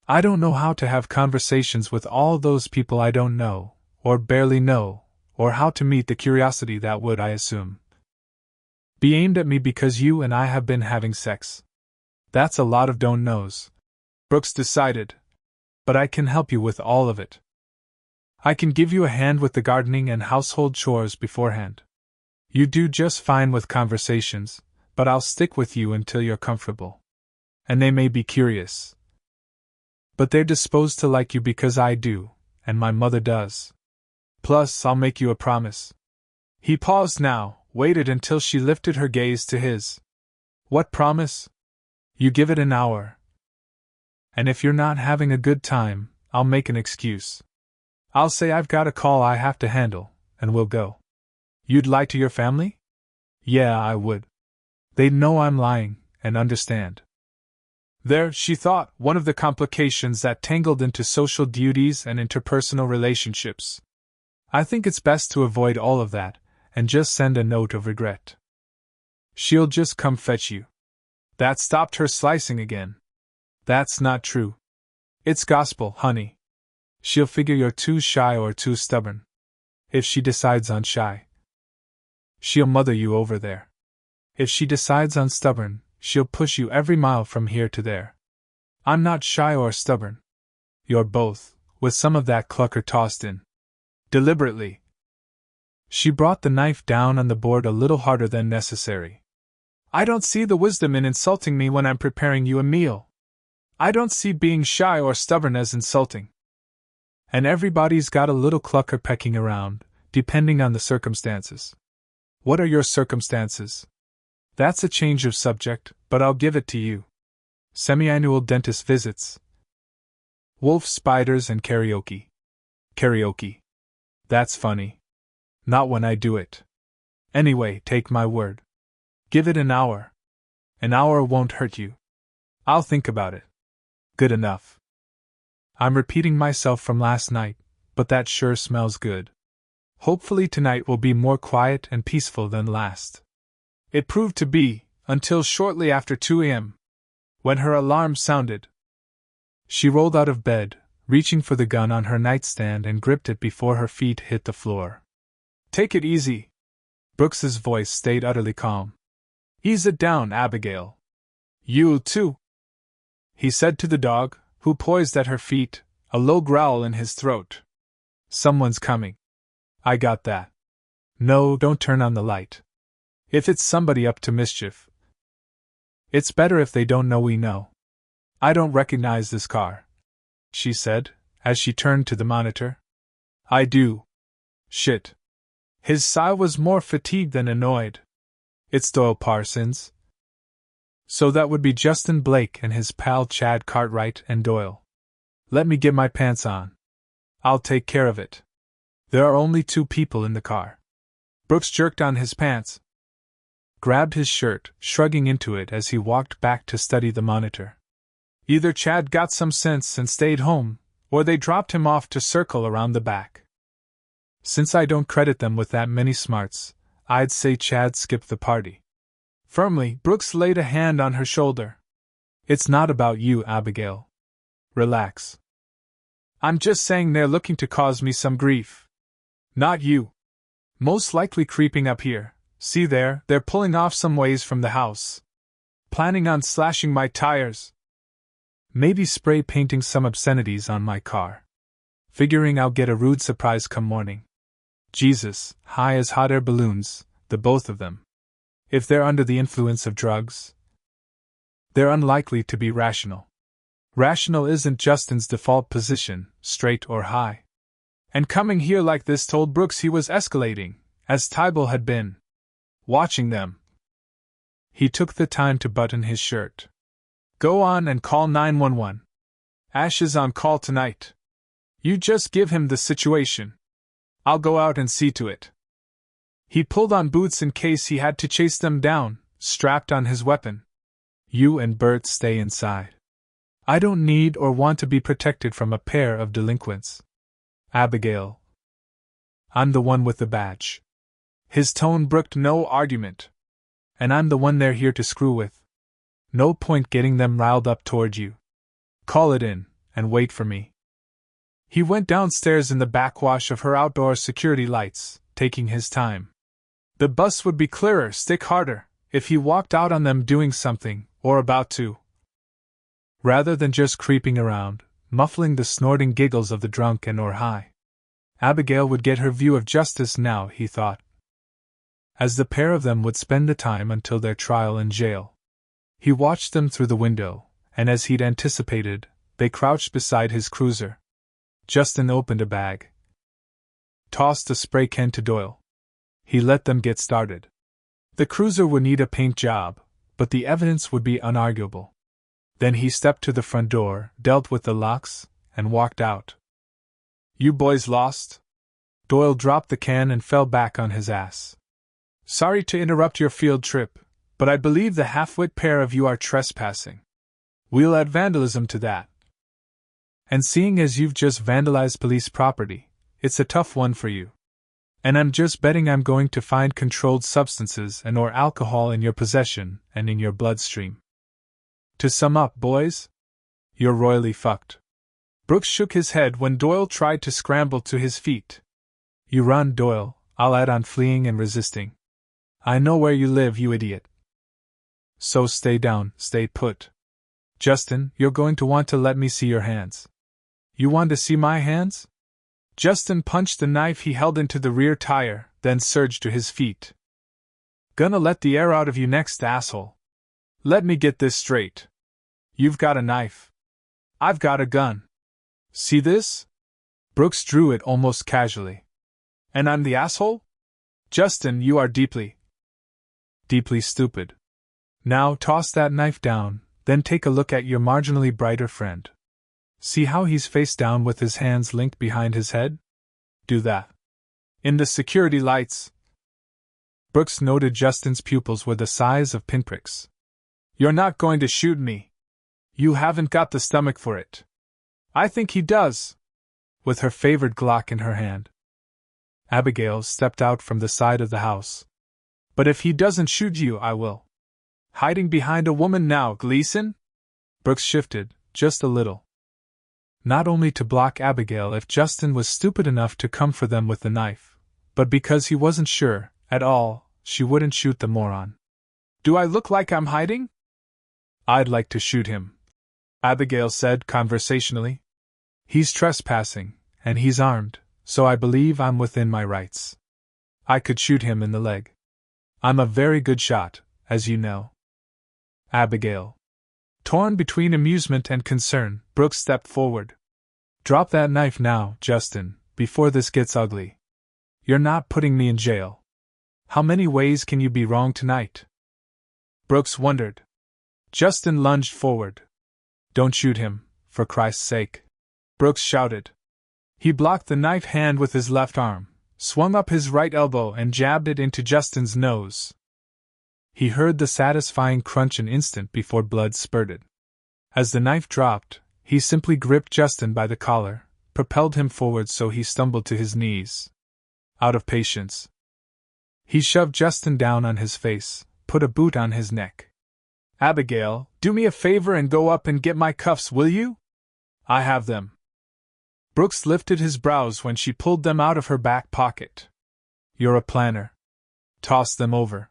I don't know how to have conversations with all those people I don't know, or barely know, or how to meet the curiosity that would, I assume, be aimed at me because you and I have been having sex. That's a lot of don't knows, Brooks decided, but I can help you with all of it. I can give you a hand with the gardening and household chores beforehand. You do just fine with conversations, but I'll stick with you until you're comfortable. And they may be curious, but they're disposed to like you because I do, and my mother does. Plus, I'll make you a promise. He paused now, waited until she lifted her gaze to his. What promise? You give it an hour. And if you're not having a good time, I'll make an excuse. I'll say I've got a call I have to handle, and we'll go. You'd lie to your family? Yeah, I would. They'd know I'm lying, and understand. There, she thought, one of the complications that tangled into social duties and interpersonal relationships. I think it's best to avoid all of that, and just send a note of regret. She'll just come fetch you. That stopped her slicing again. That's not true. It's gospel, honey. She'll figure you're too shy or too stubborn. If she decides on shy, she'll mother you over there. If she decides on stubborn, she'll push you every mile from here to there. I'm not shy or stubborn. You're both, with some of that clucker tossed in. Deliberately. She brought the knife down on the board a little harder than necessary. I don't see the wisdom in insulting me when I'm preparing you a meal. I don't see being shy or stubborn as insulting. And everybody's got a little clucker pecking around, depending on the circumstances. What are your circumstances? That's a change of subject, but I'll give it to you. Semi-annual dentist visits. Wolf spiders and karaoke. Karaoke. That's funny. Not when I do it. Anyway, take my word. Give it an hour. An hour won't hurt you. I'll think about it. Good enough. I'm repeating myself from last night, but that sure smells good. Hopefully tonight will be more quiet and peaceful than last. It proved to be, until shortly after 2 a.m., when her alarm sounded. She rolled out of bed, reaching for the gun on her nightstand and gripped it before her feet hit the floor. Take it easy. Brooks's voice stayed utterly calm. Ease it down, Abigail. You, too, he said to the dog, who poised at her feet, a low growl in his throat. Someone's coming. I got that. No, don't turn on the light. If it's somebody up to mischief, it's better if they don't know we know. I don't recognize this car, she said, as she turned to the monitor. I do. Shit. His sigh was more fatigued than annoyed. It's Doyle Parsons. So that would be Justin Blake and his pal Chad Cartwright and Doyle. Let me get my pants on. I'll take care of it. There are only 2 people in the car. Brooks jerked on his pants, grabbed his shirt, shrugging into it as he walked back to study the monitor. Either Chad got some sense and stayed home, or they dropped him off to circle around the back. Since I don't credit them with that many smarts, I'd say Chad skipped the party. Firmly, Brooks laid a hand on her shoulder. It's not about you, Abigail. Relax. I'm just saying they're looking to cause me some grief. Not you. Most likely creeping up here. See there, they're pulling off some ways from the house. Planning on slashing my tires. Maybe spray painting some obscenities on my car. Figuring I'll get a rude surprise come morning. Jesus, high as hot air balloons, the both of them. If they're under the influence of drugs, they're unlikely to be rational. Rational isn't Justin's default position, straight or high. And coming here like this told Brooks he was escalating, as Tybal had been. Watching them. He took the time to button his shirt. Go on and call 911. Ash is on call tonight. You just give him the situation. I'll go out and see to it. He pulled on boots in case he had to chase them down, strapped on his weapon. You and Bert stay inside. I don't need or want to be protected from a pair of delinquents. Abigail. I'm the one with the badge. His tone brooked no argument. And I'm the one they're here to screw with. No point getting them riled up toward you. Call it in, and wait for me. He went downstairs in the backwash of her outdoor security lights, taking his time. The bus would be clearer, stick harder, if he walked out on them doing something, or about to. Rather than just creeping around, muffling the snorting giggles of the drunk and or high. Abigail would get her view of justice now, he thought. As the pair of them would spend the time until their trial in jail. He watched them through the window, and as he'd anticipated, they crouched beside his cruiser. Justin opened a bag. Tossed a spray can to Doyle. He let them get started. The cruiser would need a paint job, but the evidence would be unarguable. Then he stepped to the front door, dealt with the locks, and walked out. You boys lost? Doyle dropped the can and fell back on his ass. Sorry to interrupt your field trip, but I believe the half-wit pair of you are trespassing. We'll add vandalism to that. And seeing as you've just vandalized police property, it's a tough one for you. And I'm just betting I'm going to find controlled substances and or alcohol in your possession and in your bloodstream. To sum up, boys, you're royally fucked. Brooks shook his head when Doyle tried to scramble to his feet. You run, Doyle, I'll add on fleeing and resisting. I know where you live, you idiot. So stay down, stay put. Justin, you're going to want to let me see your hands. You want to see my hands? Justin punched the knife he held into the rear tire, then surged to his feet. Gonna let the air out of you next, asshole. Let me get this straight. You've got a knife. I've got a gun. See this? Brooks drew it almost casually. And I'm the asshole? Justin, you are deeply stupid. Now toss that knife down, then take a look at your marginally brighter friend. See how he's face down with his hands linked behind his head? Do that. In the security lights. Brooks noted Justin's pupils were the size of pinpricks. You're not going to shoot me. You haven't got the stomach for it. I think he does. With her favorite Glock in her hand. Abigail stepped out from the side of the house. But if he doesn't shoot you, I will. Hiding behind a woman now, Gleason? Brooks shifted, just a little. Not only to block Abigail if Justin was stupid enough to come for them with the knife, but because he wasn't sure, at all, she wouldn't shoot the moron. Do I look like I'm hiding? I'd like to shoot him, Abigail said conversationally. He's trespassing, and he's armed, so I believe I'm within my rights. I could shoot him in the leg. I'm a very good shot, as you know. Abigail. Torn between amusement and concern, Brooks stepped forward. Drop that knife now, Justin, before this gets ugly. You're not putting me in jail. How many ways can you be wrong tonight? Brooks wondered. Justin lunged forward. Don't shoot him, for Christ's sake. Brooks shouted. He blocked the knife hand with his left arm, swung up his right elbow and jabbed it into Justin's nose. He heard the satisfying crunch an instant before blood spurted. As the knife dropped, he simply gripped Justin by the collar, propelled him forward so he stumbled to his knees. Out of patience. He shoved Justin down on his face, put a boot on his neck. Abigail, do me a favor and go up and get my cuffs, will you? I have them. Brooks lifted his brows when she pulled them out of her back pocket. You're a planner. Toss them over.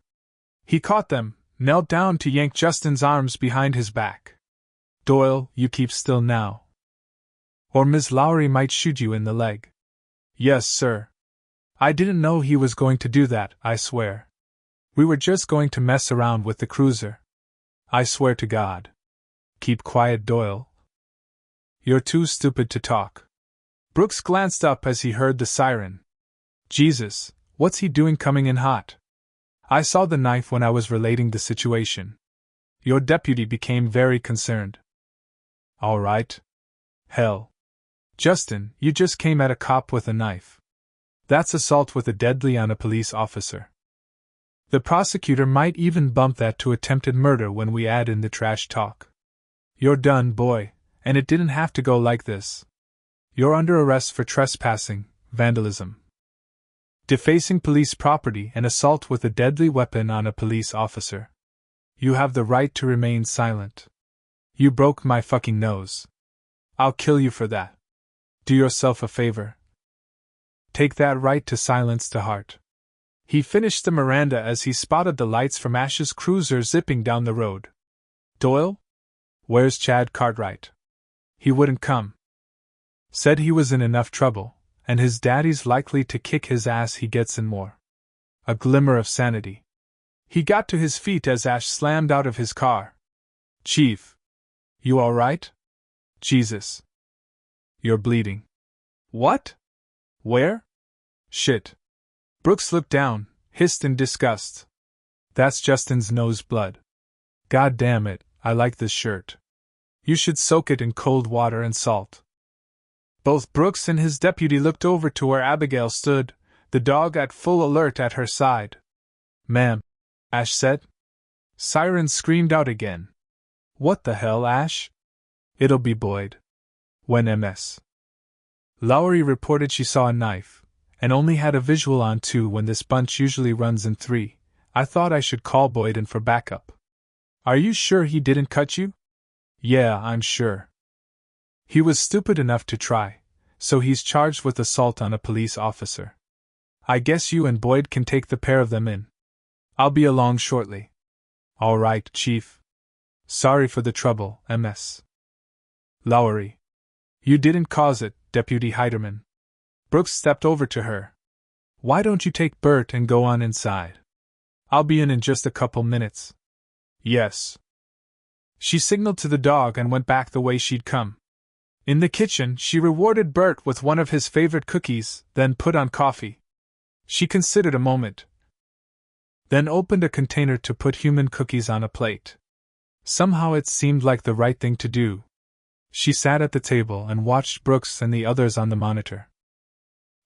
He caught them, knelt down to yank Justin's arms behind his back. Doyle, you keep still now. Or Miss Lowry might shoot you in the leg. Yes, sir. I didn't know he was going to do that, I swear. We were just going to mess around with the cruiser. I swear to God. Keep quiet, Doyle. You're too stupid to talk. Brooks glanced up as he heard the siren. Jesus, what's he doing coming in hot? I saw the knife when I was relating the situation. Your deputy became very concerned. All right. Hell. Justin, you just came at a cop with a knife. That's assault with a deadly on a police officer. The prosecutor might even bump that to attempted murder when we add in the trash talk. You're done, boy, and it didn't have to go like this. You're under arrest for trespassing, vandalism, defacing police property, and assault with a deadly weapon on a police officer. You have the right to remain silent. You broke my fucking nose. I'll kill you for that. Do yourself a favor. Take that right to silence to heart. He finished the Miranda as he spotted the lights from Ash's cruiser zipping down the road. Doyle? Where's Chad Cartwright? He wouldn't come. Said he was in enough trouble, and his daddy's likely to kick his ass he gets in more. A glimmer of sanity. He got to his feet as Ash slammed out of his car. Chief. You all right? Jesus. You're bleeding. What? Where? Shit. Brooks looked down, hissed in disgust. That's Justin's nose blood. God damn it, I like this shirt. You should soak it in cold water and salt. Both Brooks and his deputy looked over to where Abigail stood, the dog at full alert at her side. Ma'am, Ash said. Siren screamed out again. What the hell, Ash? It'll be Boyd. When MS. Lowry reported she saw a knife, and only had a visual on 2 when this bunch usually runs in 3. I thought I should call Boyd in for backup. Are you sure he didn't cut you? Yeah, I'm sure. He was stupid enough to try, so he's charged with assault on a police officer. I guess you and Boyd can take the pair of them in. I'll be along shortly. All right, Chief. Sorry for the trouble, MS. Lowry. You didn't cause it, Deputy Heiderman. Brooks stepped over to her. Why don't you take Bert and go on inside? I'll be in just a couple minutes. Yes. She signaled to the dog and went back the way she'd come. In the kitchen, she rewarded Bert with one of his favorite cookies, then put on coffee. She considered a moment, then opened a container to put human cookies on a plate. Somehow it seemed like the right thing to do. She sat at the table and watched Brooks and the others on the monitor.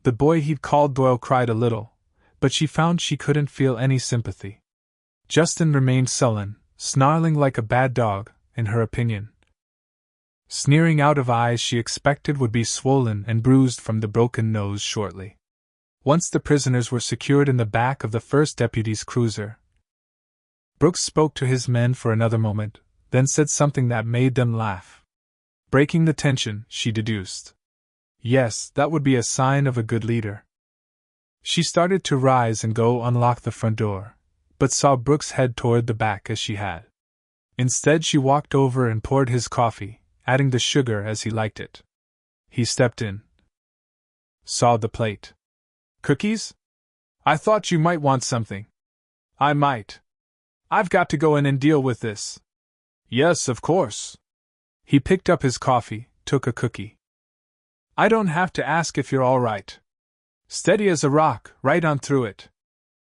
The boy he'd called Doyle cried a little, but she found she couldn't feel any sympathy. Justin remained sullen, snarling like a bad dog, in her opinion. Sneering out of eyes she expected would be swollen and bruised from the broken nose shortly. Once the prisoners were secured in the back of the first deputy's cruiser, Brooks spoke to his men for another moment, then said something that made them laugh. Breaking the tension, she deduced. Yes, that would be a sign of a good leader. She started to rise and go unlock the front door, but saw Brooks head toward the back as she had. Instead, she walked over and poured his coffee, adding the sugar as he liked it. He stepped in. Saw the plate. Cookies? I thought you might want something. I might. I've got to go in and deal with this. Yes, of course. He picked up his coffee, took a cookie. I don't have to ask if you're all right. Steady as a rock, right on through it.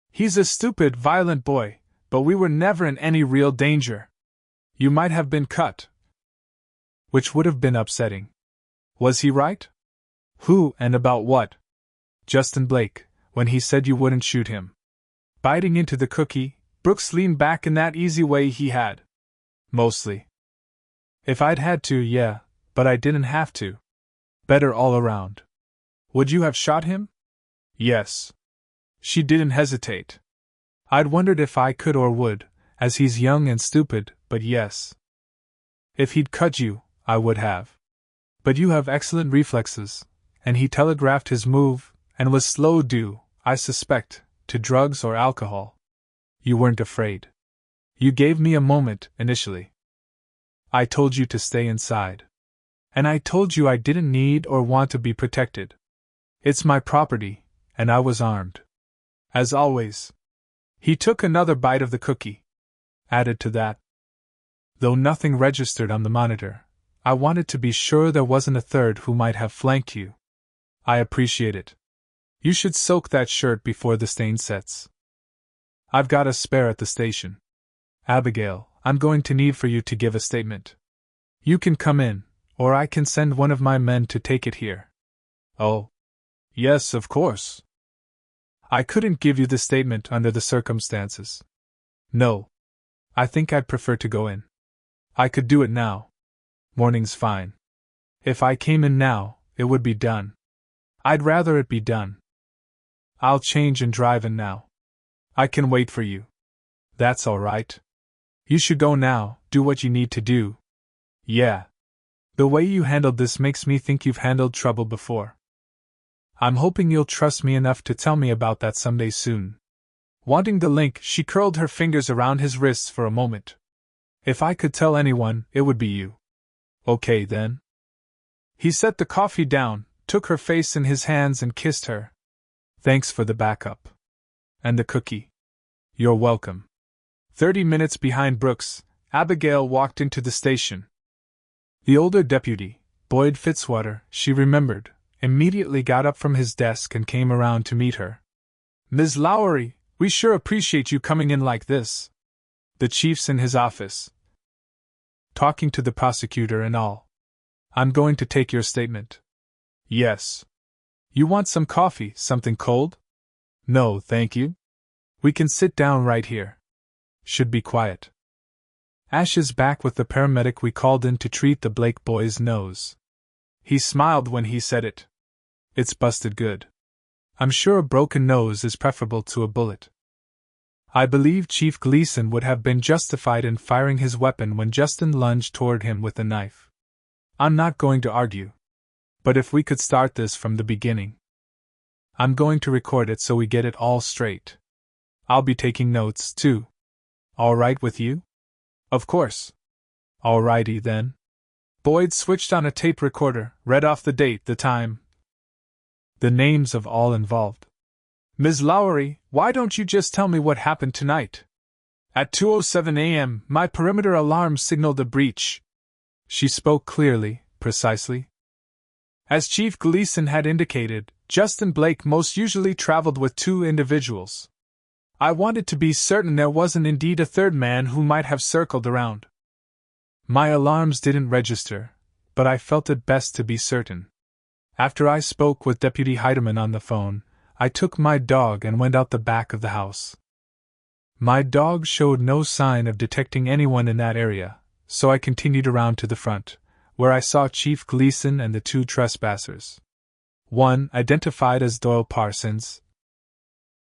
He's a stupid, violent boy, but we were never in any real danger. You might have been cut. Which would have been upsetting. Was he right? Who and about what? Justin Blake, when he said you wouldn't shoot him. Biting into the cookie, Brooks leaned back in that easy way he had. Mostly. If I'd had to, yeah, but I didn't have to. Better all around. Would you have shot him? Yes. She didn't hesitate. I'd wondered if I could or would, as he's young and stupid, but yes. If he'd cut you, I would have. But you have excellent reflexes, and he telegraphed his move, and was slow due, I suspect, to drugs or alcohol. You weren't afraid. You gave me a moment, initially. I told you to stay inside. And I told you I didn't need or want to be protected. It's my property, and I was armed. As always. He took another bite of the cookie. Added to that, though nothing registered on the monitor, I wanted to be sure there wasn't a third who might have flanked you. I appreciate it. You should soak that shirt before the stain sets. I've got a spare at the station. Abigail, I'm going to need for you to give a statement. You can come in, or I can send one of my men to take it here. Oh. Yes, of course. I couldn't give you the statement under the circumstances. No. I think I'd prefer to go in. I could do it now. Morning's fine. If I came in now, it would be done. I'd rather it be done. I'll change and drive in now. I can wait for you. That's all right. You should go now, do what you need to do. Yeah. The way you handled this makes me think you've handled trouble before. I'm hoping you'll trust me enough to tell me about that someday soon. Wanting the link, she curled her fingers around his wrists for a moment. If I could tell anyone, it would be you. Okay then. He set the coffee down, took her face in his hands and kissed her. Thanks for the backup. And the cookie. You're welcome. 30 minutes behind Brooks, Abigail walked into the station. The older deputy, Boyd Fitzwater, she remembered, immediately got up from his desk and came around to meet her. Ms. Lowry, we sure appreciate you coming in like this. The chief's in his office, talking to the prosecutor and all. I'm going to take your statement. Yes. You want some coffee, something cold? No, thank you. We can sit down right here. Should be quiet. Ash is back with the paramedic we called in to treat the Blake boy's nose. He smiled when he said it. It's busted good. I'm sure a broken nose is preferable to a bullet. I believe Chief Gleason would have been justified in firing his weapon when Justin lunged toward him with a knife. I'm not going to argue. But if we could start this from the beginning. I'm going to record it so we get it all straight. I'll be taking notes, too. All right with you? Of course. All righty then. Boyd switched on a tape recorder, read off the date, the time, the names of all involved. Ms. Lowry, why don't you just tell me what happened tonight? At 2:07 a.m., my perimeter alarm signaled a breach. She spoke clearly, precisely. As Chief Gleason had indicated, Justin Blake most usually traveled with two individuals. I wanted to be certain there wasn't indeed a third man who might have circled around. My alarms didn't register, but I felt it best to be certain. After I spoke with Deputy Heidemann on the phone, I took my dog and went out the back of the house. My dog showed no sign of detecting anyone in that area, so I continued around to the front, where I saw Chief Gleason and the two trespassers. One, identified as Doyle Parsons,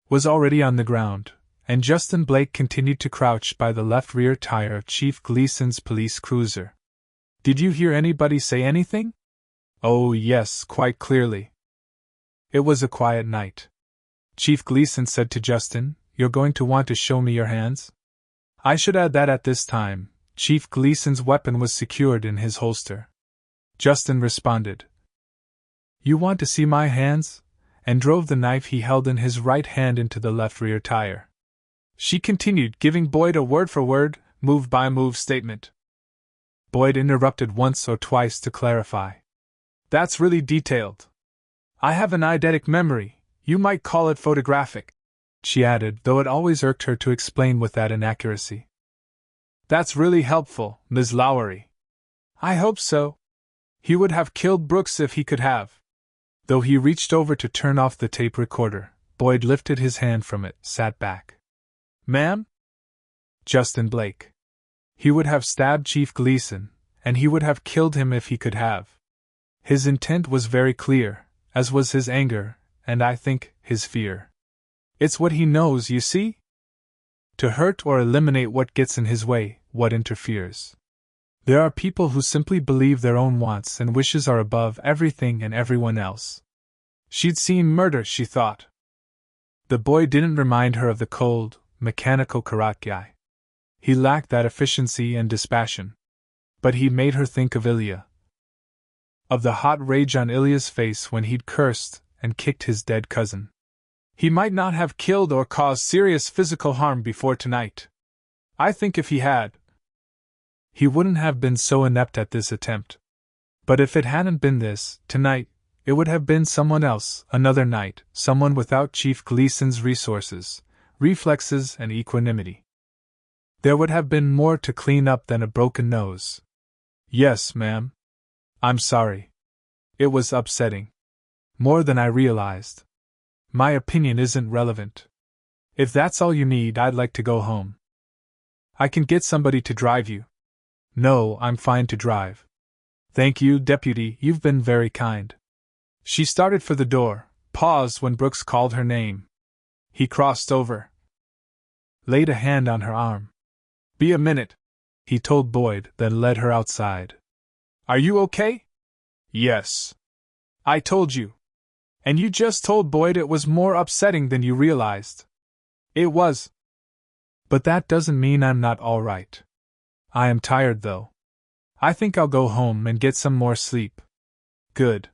was already on the ground, and Justin Blake continued to crouch by the left rear tire of Chief Gleason's police cruiser. Did you hear anybody say anything? Oh, yes, quite clearly. It was a quiet night. Chief Gleason said to Justin, "You're going to want to show me your hands?" I should add that at this time, Chief Gleason's weapon was secured in his holster. Justin responded, "You want to see my hands?" and drove the knife he held in his right hand into the left rear tire. She continued, giving Boyd a word-for-word, move-by-move statement. Boyd interrupted once or twice to clarify. "That's really detailed. I have an eidetic memory, you might call it photographic," she added, though it always irked her to explain with that inaccuracy. "That's really helpful, Ms. Lowry." "I hope so. He would have killed Brooks if he could have." Though he reached over to turn off the tape recorder, Boyd lifted his hand from it, sat back. "Ma'am?" "Justin Blake. He would have stabbed Chief Gleason, and he would have killed him if he could have. His intent was very clear, as was his anger, and I think, his fear. It's what he knows, you see? To hurt or eliminate what gets in his way, what interferes. There are people who simply believe their own wants and wishes are above everything and everyone else. She'd seen murder, she thought. The boy didn't remind her of the cold, mechanical karate guy. He lacked that efficiency and dispassion. But he made her think of Ilya. Of the hot rage on Ilya's face when he'd cursed and kicked his dead cousin. He might not have killed or caused serious physical harm before tonight. I think if he had, he wouldn't have been so inept at this attempt. But if it hadn't been this, tonight, it would have been someone else, another night, someone without Chief Gleason's resources, reflexes, and equanimity. There would have been more to clean up than a broken nose. Yes, ma'am. I'm sorry. It was upsetting. More than I realized. My opinion isn't relevant. If that's all you need, I'd like to go home. I can get somebody to drive you. No, I'm fine to drive. Thank you, Deputy, you've been very kind. She started for the door, paused when Brooks called her name. He crossed over, laid a hand on her arm. Be a minute, he told Boyd, then led her outside. Are you okay? Yes. I told you. And you just told Boyd it was more upsetting than you realized. It was. But that doesn't mean I'm not all right. I am tired, though. I think I'll go home and get some more sleep. Good.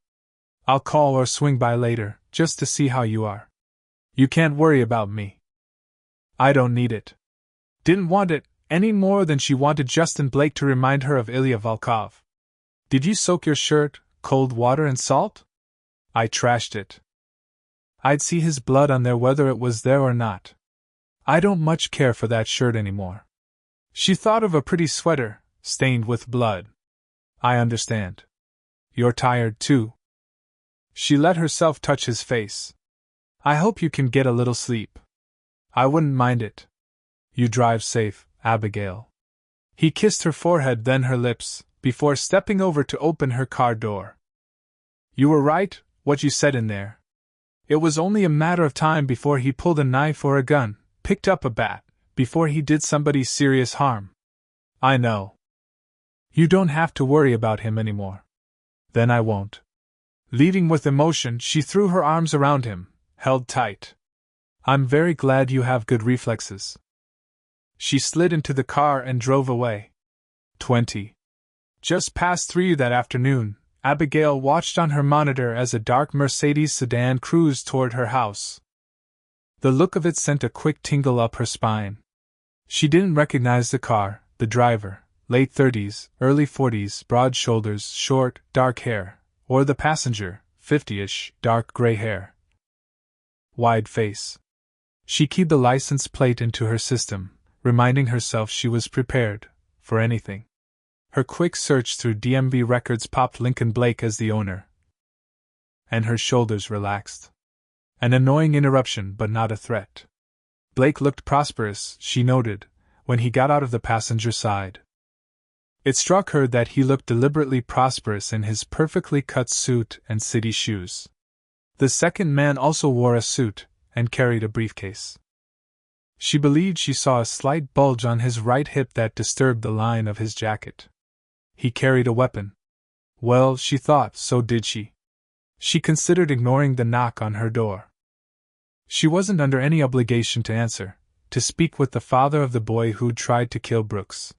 I'll call or swing by later, just to see how you are. You can't worry about me. I don't need it. Didn't want it, any more than she wanted Justin Blake to remind her of Ilya Volkov. Did you soak your shirt, cold water and salt? I trashed it. I'd see his blood on there whether it was there or not. I don't much care for that shirt anymore. She thought of a pretty sweater, stained with blood. I understand. You're tired too. She let herself touch his face. I hope you can get a little sleep. I wouldn't mind it. You drive safe, Abigail. He kissed her forehead, then her lips, before stepping over to open her car door. You were right, what you said in there. It was only a matter of time before he pulled a knife or a gun, picked up a bat, before he did somebody serious harm. I know. You don't have to worry about him anymore. Then I won't. Leading with emotion, she threw her arms around him, held tight. I'm very glad you have good reflexes. She slid into the car and drove away. 20. Just past 3 that afternoon, Abigail watched on her monitor as a dark Mercedes sedan cruised toward her house. The look of it sent a quick tingle up her spine. She didn't recognize the car, the driver, late 30s, early 40s, broad shoulders, short, dark hair, or the passenger, 50-ish, dark gray hair. Wide face. She keyed the license plate into her system, reminding herself she was prepared for anything. Her quick search through DMV records popped Lincoln Blake as the owner. And her shoulders relaxed. An annoying interruption, but not a threat. Blake looked prosperous, she noted, when he got out of the passenger side. It struck her that he looked deliberately prosperous in his perfectly cut suit and city shoes. The second man also wore a suit and carried a briefcase. She believed she saw a slight bulge on his right hip that disturbed the line of his jacket. He carried a weapon. Well, she thought, so did she. She considered ignoring the knock on her door. She wasn't under any obligation to answer, to speak with the father of the boy who'd tried to kill Brooks.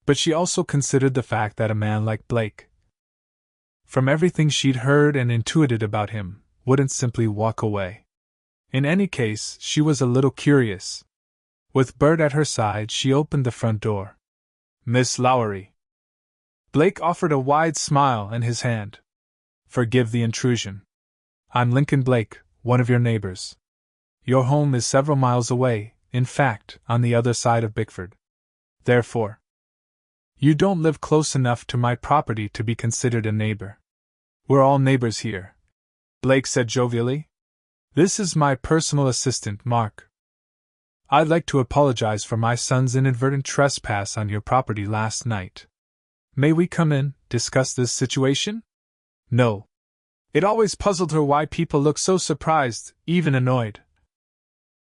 But she also considered the fact that a man like Blake, from everything she'd heard and intuited about him, wouldn't simply walk away. In any case, she was a little curious. With Bert at her side, she opened the front door. Miss Lowry. Blake offered a wide smile and his hand. Forgive the intrusion. I'm Lincoln Blake, one of your neighbors. Your home is several miles away, in fact, on the other side of Bickford. Therefore, you don't live close enough to my property to be considered a neighbor. We're all neighbors here, Blake said jovially. This is my personal assistant, Mark. I'd like to apologize for my son's inadvertent trespass on your property last night. May we come in, discuss this situation? No. It always puzzled her why people look so surprised, even annoyed,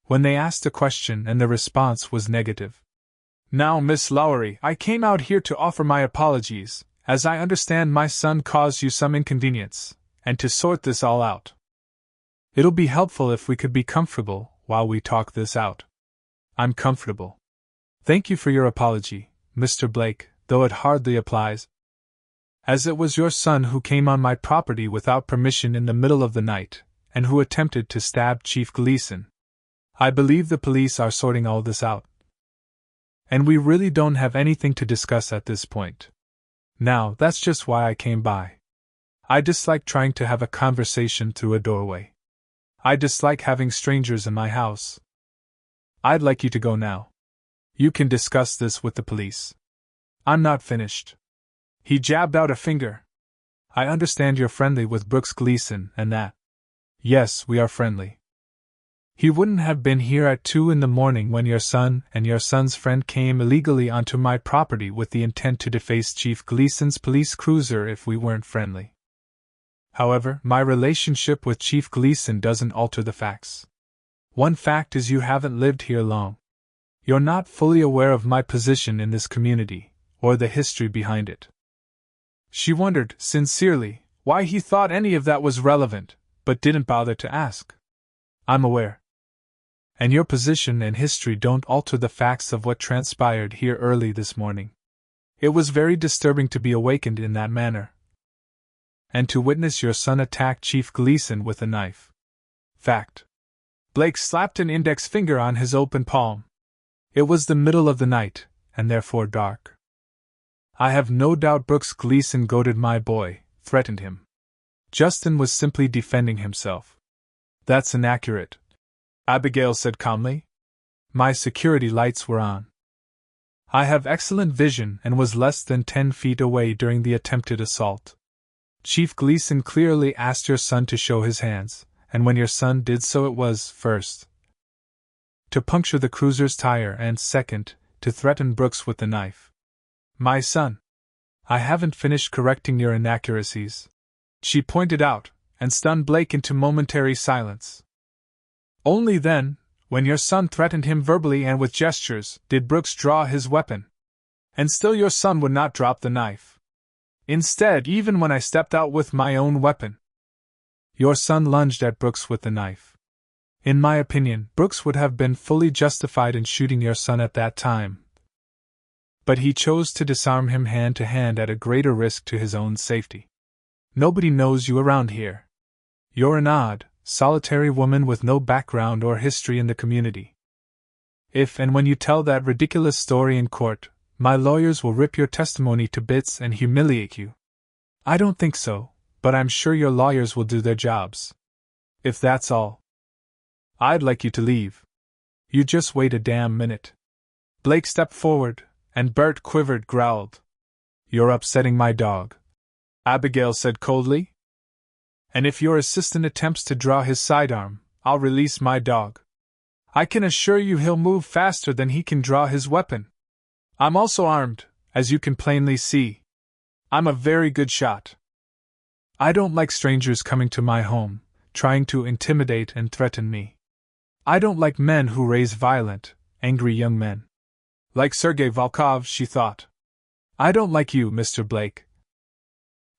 when they asked a question and the response was negative. Now, Miss Lowry, I came out here to offer my apologies, as I understand my son caused you some inconvenience, and to sort this all out. It'll be helpful if we could be comfortable while we talk this out. I'm comfortable. Thank you for your apology, Mr. Blake, though it hardly applies, as it was your son who came on my property without permission in the middle of the night, and who attempted to stab Chief Gleason. I believe the police are sorting all this out. And we really don't have anything to discuss at this point. Now, that's just why I came by. I dislike trying to have a conversation through a doorway. I dislike having strangers in my house. I'd like you to go now. You can discuss this with the police. I'm not finished. He jabbed out a finger. I understand you're friendly with Brooks Gleason and that. Yes, we are friendly. He wouldn't have been here at 2 in the morning when your son and your son's friend came illegally onto my property with the intent to deface Chief Gleason's police cruiser if we weren't friendly. However, my relationship with Chief Gleason doesn't alter the facts. One fact is you haven't lived here long. You're not fully aware of my position in this community, or the history behind it. She wondered, sincerely, why he thought any of that was relevant, but didn't bother to ask. I'm aware. And your position and history don't alter the facts of what transpired here early this morning. It was very disturbing to be awakened in that manner. And to witness your son attack Chief Gleason with a knife. Fact. Blake slapped an index finger on his open palm. It was the middle of the night, and therefore dark. I have no doubt Brooks Gleason goaded my boy, threatened him. Justin was simply defending himself. That's inaccurate, Abigail said calmly. My security lights were on. I have excellent vision and was less than 10 feet away during the attempted assault. Chief Gleason clearly asked your son to show his hands, and when your son did so it was, first, to puncture the cruiser's tire and, second, to threaten Brooks with the knife. My son. I haven't finished correcting your inaccuracies, she pointed out, and stunned Blake into momentary silence. Only then, when your son threatened him verbally and with gestures, did Brooks draw his weapon. And still your son would not drop the knife. Instead, even when I stepped out with my own weapon, your son lunged at Brooks with the knife. In my opinion, Brooks would have been fully justified in shooting your son at that time. But he chose to disarm him hand to hand at a greater risk to his own safety. Nobody knows you around here. You're an odd, solitary woman with no background or history in the community. If and when you tell that ridiculous story in court, my lawyers will rip your testimony to bits and humiliate you. I don't think so, but I'm sure your lawyers will do their jobs. If that's all, I'd like you to leave. You just wait a damn minute. Blake stepped forward, and Bert quivered, growled. You're upsetting my dog, Abigail said coldly. And if your assistant attempts to draw his sidearm, I'll release my dog. I can assure you he'll move faster than he can draw his weapon. I'm also armed, as you can plainly see. I'm a very good shot. I don't like strangers coming to my home, trying to intimidate and threaten me. I don't like men who raise violent, angry young men. Like Sergei Volkov, she thought. I don't like you, Mr. Blake.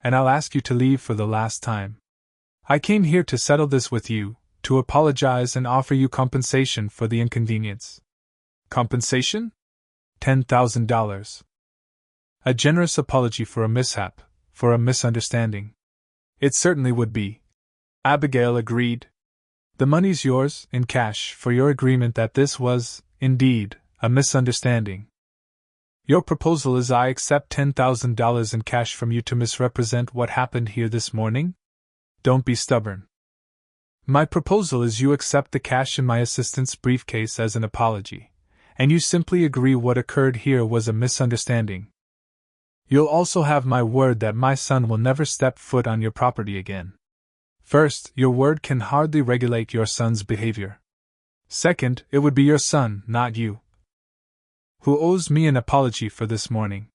And I'll ask you to leave for the last time. I came here to settle this with you, to apologize and offer you compensation for the inconvenience. Compensation? $10,000. A generous apology for a mishap, for a misunderstanding. It certainly would be. Abigail agreed. The money's yours, in cash, for your agreement that this was, indeed, a misunderstanding. Your proposal is I accept $10,000 in cash from you to misrepresent what happened here this morning? Don't be stubborn. My proposal is you accept the cash in my assistant's briefcase as an apology, and you simply agree what occurred here was a misunderstanding. You'll also have my word that my son will never step foot on your property again. First, your word can hardly regulate your son's behavior. Second, it would be your son, not you, who owes me an apology for this morning.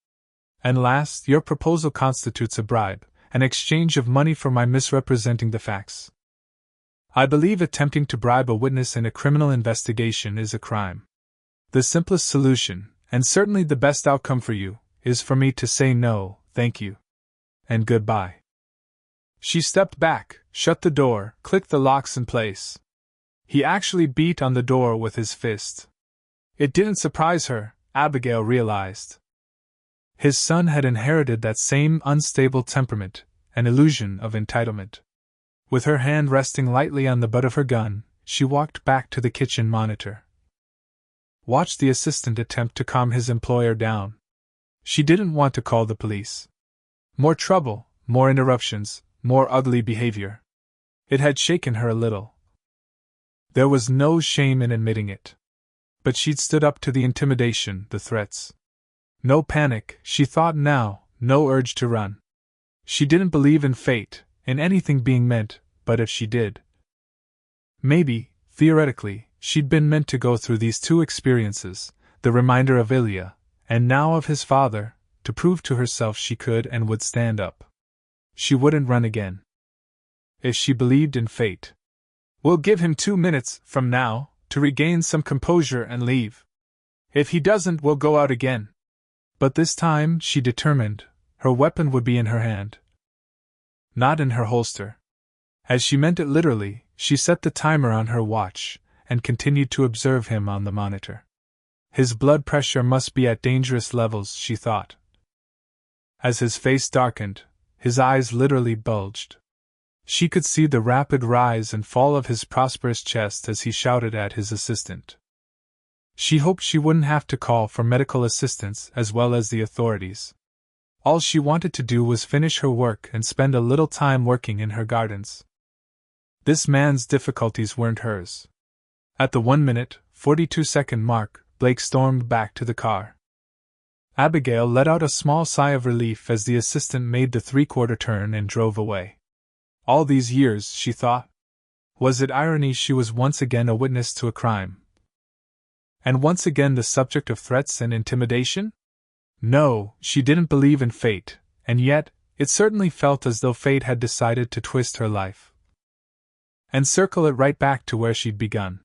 And last, your proposal constitutes a bribe, an exchange of money for my misrepresenting the facts. I believe attempting to bribe a witness in a criminal investigation is a crime. The simplest solution, and certainly the best outcome for you, is for me to say no, thank you, and goodbye. She stepped back, shut the door, clicked the locks in place. He actually beat on the door with his fist. It didn't surprise her, Abigail realized. His son had inherited that same unstable temperament, an illusion of entitlement. With her hand resting lightly on the butt of her gun, she walked back to the kitchen monitor. Watched the assistant attempt to calm his employer down. She didn't want to call the police. More trouble, more interruptions, more ugly behavior. It had shaken her a little. There was no shame in admitting it. But she'd stood up to the intimidation, the threats. No panic, she thought now, no urge to run. She didn't believe in fate, in anything being meant, but if she did. Maybe, theoretically, she'd been meant to go through these two experiences, the reminder of Ilya, and now of his father, to prove to herself she could and would stand up. She wouldn't run again. If she believed in fate. We'll give him 2 minutes, from now, to regain some composure and leave. If he doesn't, we'll go out again. But this time, she determined, her weapon would be in her hand. Not in her holster. As she meant it literally, she set the timer on her watch, and continued to observe him on the monitor. His blood pressure must be at dangerous levels, she thought. As his face darkened, his eyes literally bulged. She could see the rapid rise and fall of his prosperous chest as he shouted at his assistant. She hoped she wouldn't have to call for medical assistance as well as the authorities. All she wanted to do was finish her work and spend a little time working in her gardens. This man's difficulties weren't hers. At the 1-minute, 42-second mark, Blake stormed back to the car. Abigail let out a small sigh of relief as the assistant made the 3/4 turn and drove away. All these years, she thought. Was it irony she was once again a witness to a crime? And once again the subject of threats and intimidation? No, she didn't believe in fate, and yet, it certainly felt as though fate had decided to twist her life. And circle it right back to where she'd begun.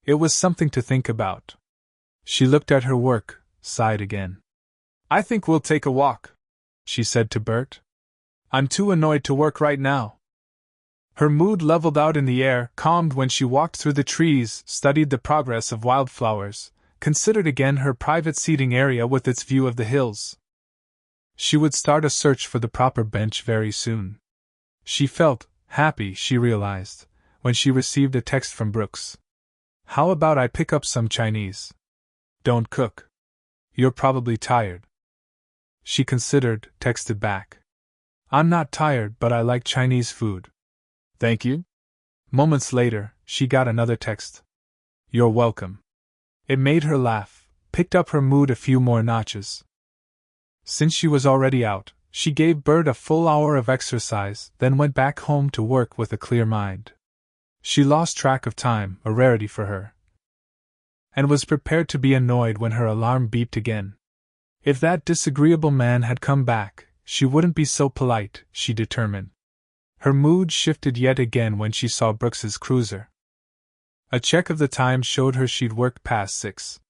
It was something to think about. She looked at her work, sighed again. I think we'll take a walk, she said to Bert. I'm too annoyed to work right now. Her mood leveled out in the air, calmed when she walked through the trees, studied the progress of wildflowers, considered again her private seating area with its view of the hills. She would start a search for the proper bench very soon. She felt happy, she realized, when she received a text from Brooks. How about I pick up some Chinese? Don't cook. You're probably tired. She considered, texted back. I'm not tired, but I like Chinese food. Thank you. Moments later, she got another text. You're welcome. It made her laugh, picked up her mood a few more notches. Since she was already out, she gave Bert a full hour of exercise, then went back home to work with a clear mind. She lost track of time, a rarity for her, and was prepared to be annoyed when her alarm beeped again. If that disagreeable man had come back, she wouldn't be so polite, she determined. Her mood shifted yet again when she saw Brooks's cruiser. A check of the time showed her she'd worked past 6.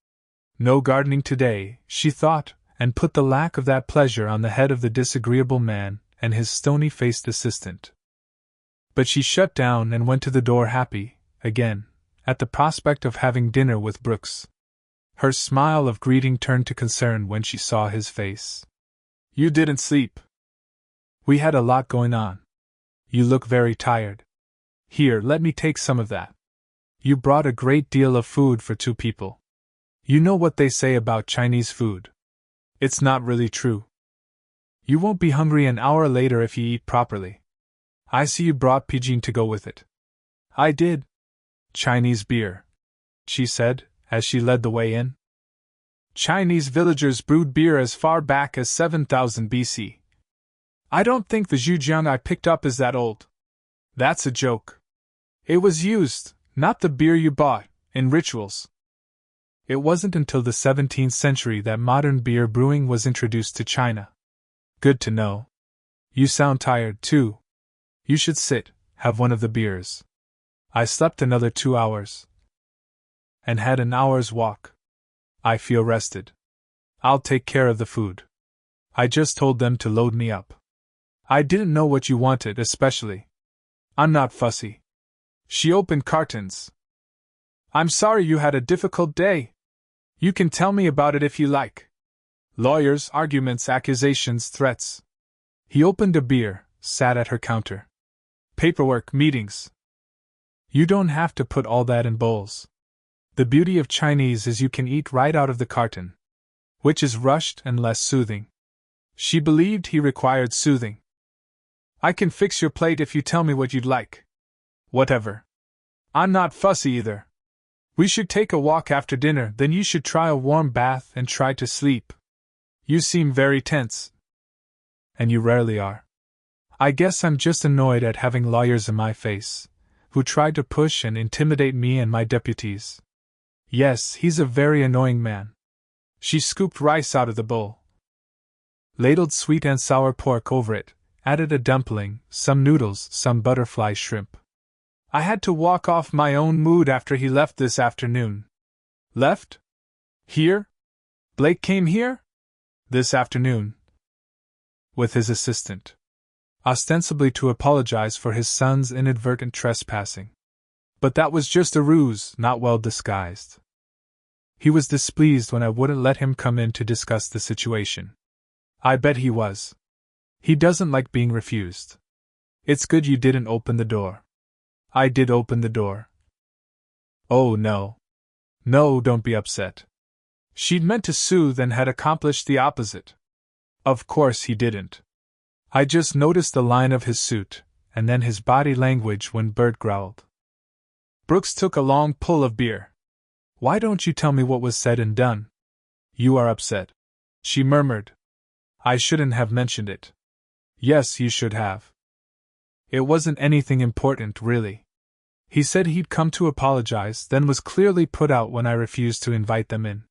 No gardening today, she thought, and put the lack of that pleasure on the head of the disagreeable man and his stony-faced assistant. But she shut down and went to the door happy, again, at the prospect of having dinner with Brooks. Her smile of greeting turned to concern when she saw his face. You didn't sleep. We had a lot going on. You look very tired. Here, let me take some of that. You brought a great deal of food for 2 people. You know what they say about Chinese food. It's not really true. You won't be hungry an hour later if you eat properly. I see you brought Pigeon to go with it. I did. Chinese beer, she said, as she led the way in. Chinese villagers brewed beer as far back as 7000 BC. I don't think the Zhujiang I picked up is that old. That's a joke. It was used, not the beer you bought, in rituals. It wasn't until the 17th century that modern beer brewing was introduced to China. Good to know. You sound tired, too. You should sit, have one of the beers. I slept another 2 hours. And had an hour's walk. I feel rested. I'll take care of the food. I just told them to load me up. I didn't know what you wanted, especially. I'm not fussy. She opened cartons. I'm sorry you had a difficult day. You can tell me about it if you like. Lawyers, arguments, accusations, threats. He opened a beer, sat at her counter. Paperwork, meetings. You don't have to put all that in bowls. The beauty of Chinese is you can eat right out of the carton, which is rushed and less soothing. She believed he required soothing. I can fix your plate if you tell me what you'd like. Whatever. I'm not fussy either. We should take a walk after dinner, then you should try a warm bath and try to sleep. You seem very tense. And you rarely are. I guess I'm just annoyed at having lawyers in my face, who try to push and intimidate me and my deputies. Yes, he's a very annoying man. She scooped rice out of the bowl, ladled sweet and sour pork over it, added a dumpling, some noodles, some butterfly shrimp. I had to walk off my own mood after he left this afternoon. Left? Here? Blake came here? This afternoon. With his assistant. Ostensibly to apologize for his son's inadvertent trespassing. But that was just a ruse, not well disguised. He was displeased when I wouldn't let him come in to discuss the situation. I bet he was. He doesn't like being refused. It's good you didn't open the door. I did open the door. Oh no. No, don't be upset. She'd meant to soothe and had accomplished the opposite. Of course he didn't. I just noticed the line of his suit, and then his body language when Bert growled. Brooks took a long pull of beer. Why don't you tell me what was said and done? You are upset, she murmured. I shouldn't have mentioned it. Yes, you should have. It wasn't anything important, really. He said he'd come to apologize, then was clearly put out when I refused to invite them in.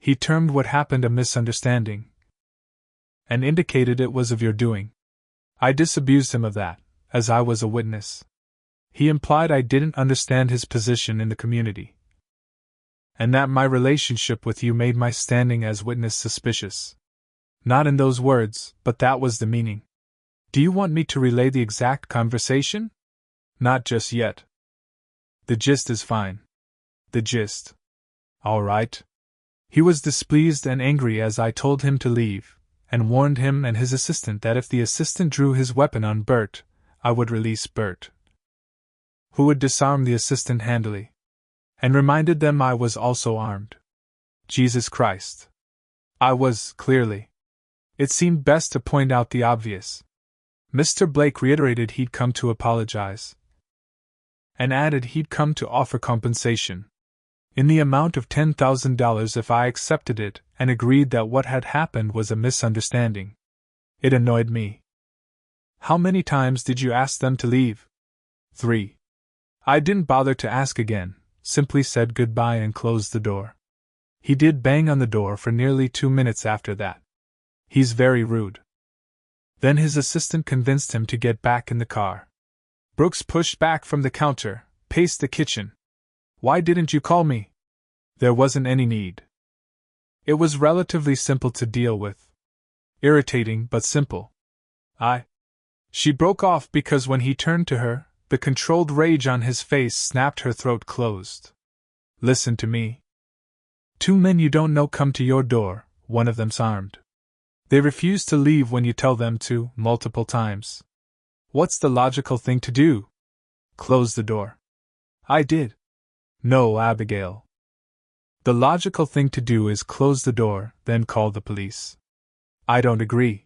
He termed what happened a misunderstanding, and indicated it was of your doing. I disabused him of that, as I was a witness. He implied I didn't understand his position in the community, and that my relationship with you made my standing as witness suspicious. Not in those words, but that was the meaning. Do you want me to relay the exact conversation? Not just yet. The gist is fine. The gist. All right. He was displeased and angry as I told him to leave, and warned him and his assistant that if the assistant drew his weapon on Bert, I would release Bert, who would disarm the assistant handily, and reminded them I was also armed. Jesus Christ. I was, clearly. It seemed best to point out the obvious. Mr. Blake reiterated he'd come to apologize, and added he'd come to offer compensation, in the amount of $10,000 if I accepted it, and agreed that what had happened was a misunderstanding. It annoyed me. How many times did you ask them to leave? 3. I didn't bother to ask again, simply said goodbye and closed the door. He did bang on the door for nearly 2 minutes after that. He's very rude. Then his assistant convinced him to get back in the car. Brooks pushed back from the counter, paced the kitchen. Why didn't you call me? There wasn't any need. It was relatively simple to deal with. Irritating, but simple. She broke off because when he turned to her, the controlled rage on his face snapped her throat closed. Listen to me. 2 men you don't know come to your door, one of them's armed. They refuse to leave when you tell them to, multiple times. What's the logical thing to do? Close the door. I did. No, Abigail. The logical thing to do is close the door, then call the police. I don't agree.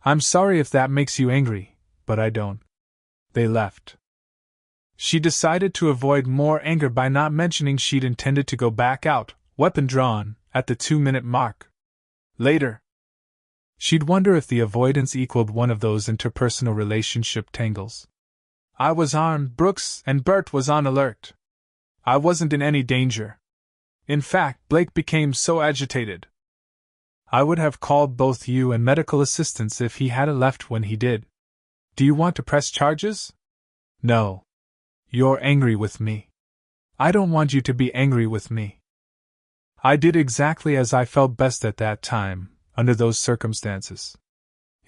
I'm sorry if that makes you angry, but I don't. They left. She decided to avoid more anger by not mentioning she'd intended to go back out, weapon drawn, at the 2-minute mark. Later, she'd wonder if the avoidance equaled one of those interpersonal relationship tangles. I was armed, Brooks, and Bert was on alert. I wasn't in any danger. In fact, Blake became so agitated. I would have called both you and medical assistance if he hadn't left when he did. Do you want to press charges? No. You're angry with me. I don't want you to be angry with me. I did exactly as I felt best at that time, under those circumstances.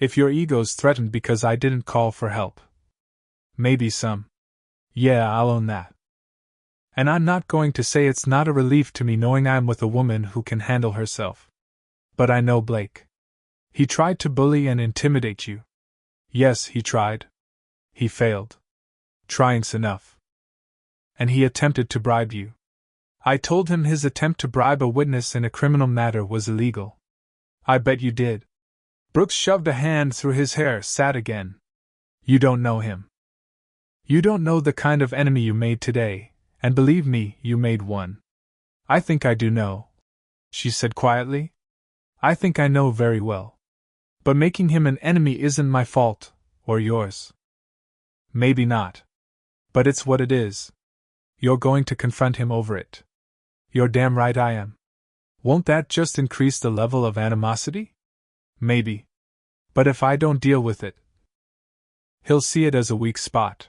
If your ego's threatened because I didn't call for help. Maybe some. Yeah, I'll own that. And I'm not going to say it's not a relief to me knowing I'm with a woman who can handle herself. But I know Blake. He tried to bully and intimidate you. Yes, he tried. He failed. Trying's enough. And he attempted to bribe you. I told him his attempt to bribe a witness in a criminal matter was illegal. I bet you did. Brooks shoved a hand through his hair, sat again. You don't know him. You don't know the kind of enemy you made today, and believe me, you made one. I think I do know, she said quietly. I think I know very well. But making him an enemy isn't my fault, or yours. Maybe not. But it's what it is. You're going to confront him over it. You're damn right I am. Won't that just increase the level of animosity? Maybe. But if I don't deal with it, he'll see it as a weak spot.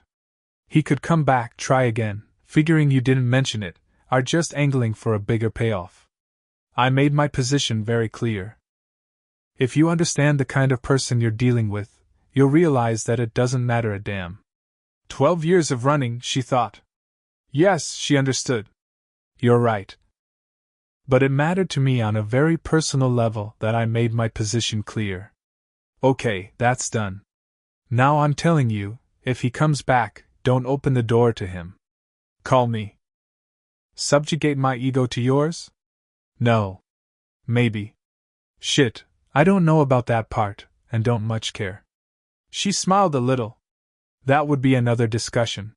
He could come back, try again, figuring you didn't mention it, are just angling for a bigger payoff. I made my position very clear. If you understand the kind of person you're dealing with, you'll realize that it doesn't matter a damn. 12 years of running, she thought. Yes, she understood. You're right. But it mattered to me on a very personal level that I made my position clear. Okay, that's done. Now I'm telling you, if he comes back, don't open the door to him. Call me. Subjugate my ego to yours? No. Maybe. Shit, I don't know about that part, and don't much care. She smiled a little. That would be another discussion.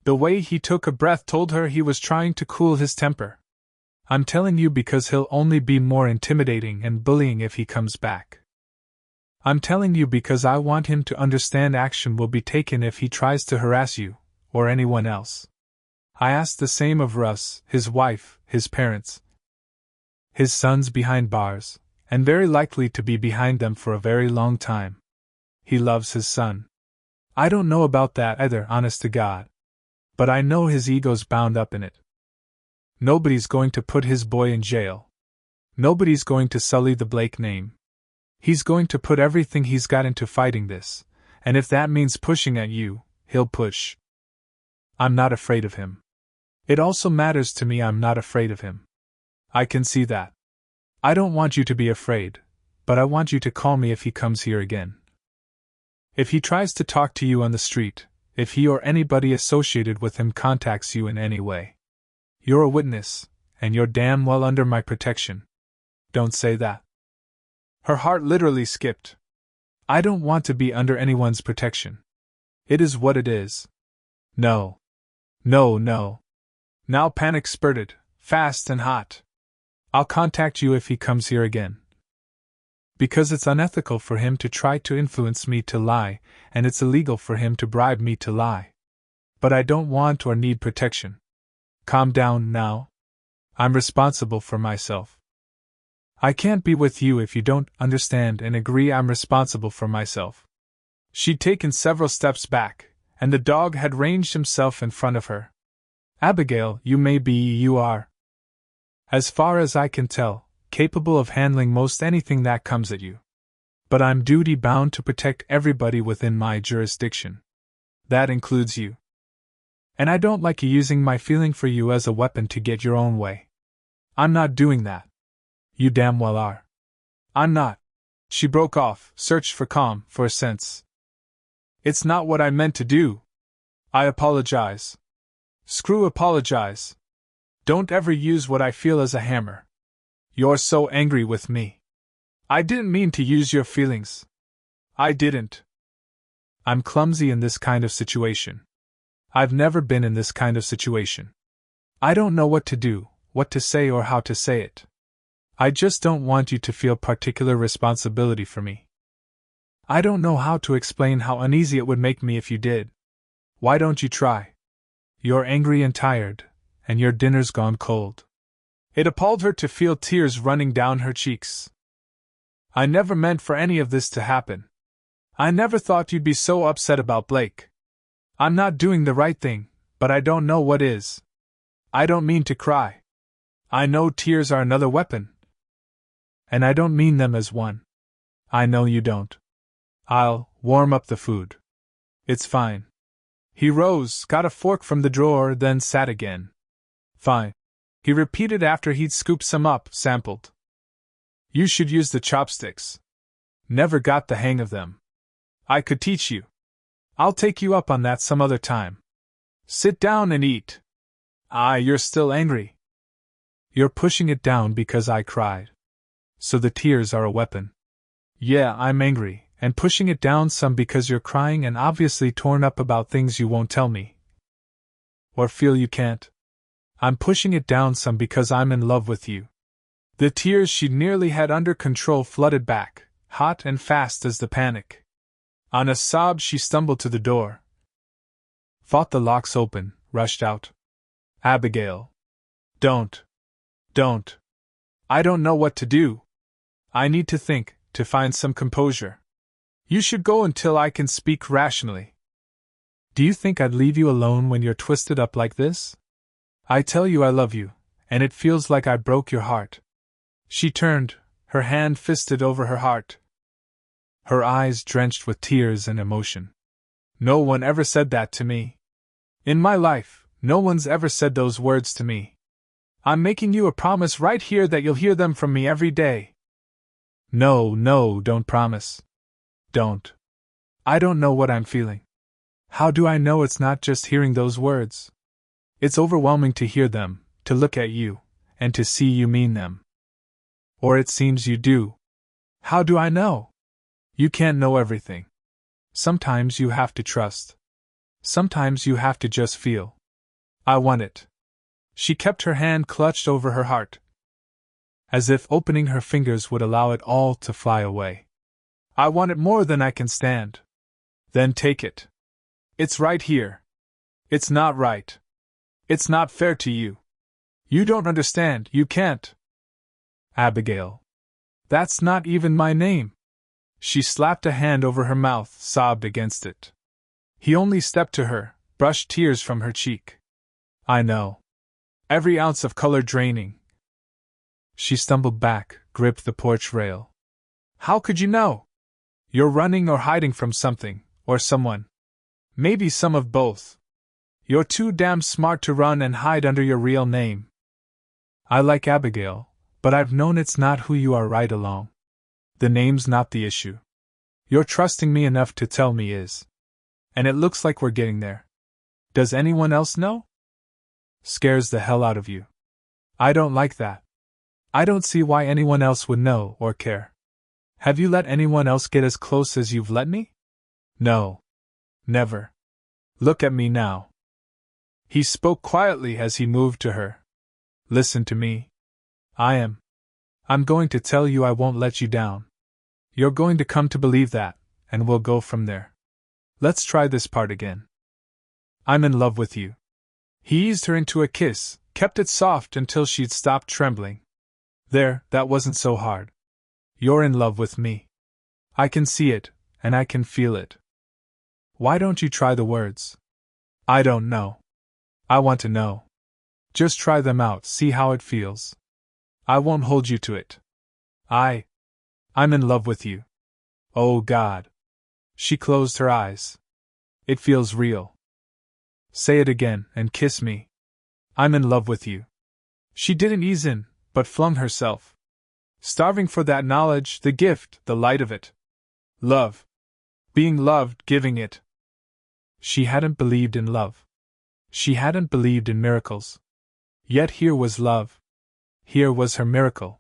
The way he took a breath told her he was trying to cool his temper. I'm telling you because he'll only be more intimidating and bullying if he comes back. I'm telling you because I want him to understand action will be taken if he tries to harass you, or anyone else. I asked the same of Russ, his wife, his parents. His son's behind bars, and very likely to be behind them for a very long time. He loves his son. I don't know about that either, honest to God. But I know his ego's bound up in it. Nobody's going to put his boy in jail. Nobody's going to sully the Blake name. He's going to put everything he's got into fighting this, and if that means pushing at you, he'll push. I'm not afraid of him. It also matters to me I'm not afraid of him. I can see that. I don't want you to be afraid, but I want you to call me if he comes here again. If he tries to talk to you on the street, if he or anybody associated with him contacts you in any way. You're a witness, and you're damn well under my protection. Don't say that. Her heart literally skipped. I don't want to be under anyone's protection. It is what it is. No. No, no. Now panic spurted, fast and hot. I'll contact you if he comes here again. Because it's unethical for him to try to influence me to lie, and it's illegal for him to bribe me to lie. But I don't want or need protection. Calm down now. I'm responsible for myself. I can't be with you if you don't understand and agree I'm responsible for myself. She'd taken several steps back, and the dog had ranged himself in front of her. Abigail, you are, as far as I can tell, capable of handling most anything that comes at you. But I'm duty-bound to protect everybody within my jurisdiction. That includes you. And I don't like you using my feeling for you as a weapon to get your own way. I'm not doing that. You damn well are. I'm not. She broke off, searched for calm, for a sense. It's not what I meant to do. I apologize. Screw apologize. Don't ever use what I feel as a hammer. You're so angry with me. I didn't mean to use your feelings. I didn't. I'm clumsy in this kind of situation. I've never been in this kind of situation. I don't know what to do, what to say or how to say it. I just don't want you to feel particular responsibility for me. I don't know how to explain how uneasy it would make me if you did. Why don't you try? You're angry and tired, and your dinner's gone cold. It appalled her to feel tears running down her cheeks. I never meant for any of this to happen. I never thought you'd be so upset about Blake. I'm not doing the right thing, but I don't know what is. I don't mean to cry. I know tears are another weapon. And I don't mean them as one. I know you don't. I'll warm up the food. It's fine. He rose, got a fork from the drawer, then sat again. Fine. He repeated after he'd scooped some up, sampled. You should use the chopsticks. Never got the hang of them. I could teach you. I'll take you up on that some other time. Sit down and eat. Ah, you're still angry. You're pushing it down because I cried. So the tears are a weapon. Yeah, I'm angry, and pushing it down some because you're crying and obviously torn up about things you won't tell me. Or feel you can't. I'm pushing it down some because I'm in love with you. The tears she nearly had under control flooded back, hot and fast as the panic. On a sob she stumbled to the door. Fought the locks open, rushed out. Abigail. Don't. I don't know what to do. I need to think, to find some composure. You should go until I can speak rationally. Do you think I'd leave you alone when you're twisted up like this? I tell you I love you, and it feels like I broke your heart. She turned, her hand fisted over her heart. Her eyes drenched with tears and emotion. No one ever said that to me. In my life, no one's ever said those words to me. I'm making you a promise right here that you'll hear them from me every day. No, don't promise. Don't. I don't know what I'm feeling. How do I know it's not just hearing those words? It's overwhelming to hear them, to look at you, and to see you mean them. Or it seems you do. How do I know? You can't know everything. Sometimes you have to trust. Sometimes you have to just feel. I want it. She kept her hand clutched over her heart, as if opening her fingers would allow it all to fly away. I want it more than I can stand. Then take it. It's right here. It's not right. It's not fair to you. You don't understand, you can't. Abigail. That's not even my name. She slapped a hand over her mouth, sobbed against it. He only stepped to her, brushed tears from her cheek. I know. Every ounce of color draining. She stumbled back, gripped the porch rail. How could you know? You're running or hiding from something, or someone. Maybe some of both. You're too damn smart to run and hide under your real name. I like Abigail, but I've known it's not who you are right along. The name's not the issue. You're trusting me enough to tell me is. And it looks like we're getting there. Does anyone else know? Scares the hell out of you. I don't like that. I don't see why anyone else would know or care. Have you let anyone else get as close as you've let me? No. Never. Look at me now. He spoke quietly as he moved to her. Listen to me. I'm going to tell you I won't let you down. You're going to come to believe that, and we'll go from there. Let's try this part again. I'm in love with you. He eased her into a kiss, kept it soft until she'd stopped trembling. There, that wasn't so hard. You're in love with me. I can see it, and I can feel it. Why don't you try the words? I don't know. I want to know. Just try them out, see how it feels. I won't hold you to it. I'm in love with you. Oh God. She closed her eyes. It feels real. Say it again and kiss me. I'm in love with you. She didn't ease in, but flung herself. Starving for that knowledge, the gift, the light of it. Love. Being loved, giving it. She hadn't believed in love. She hadn't believed in miracles. Yet here was love. Here was her miracle.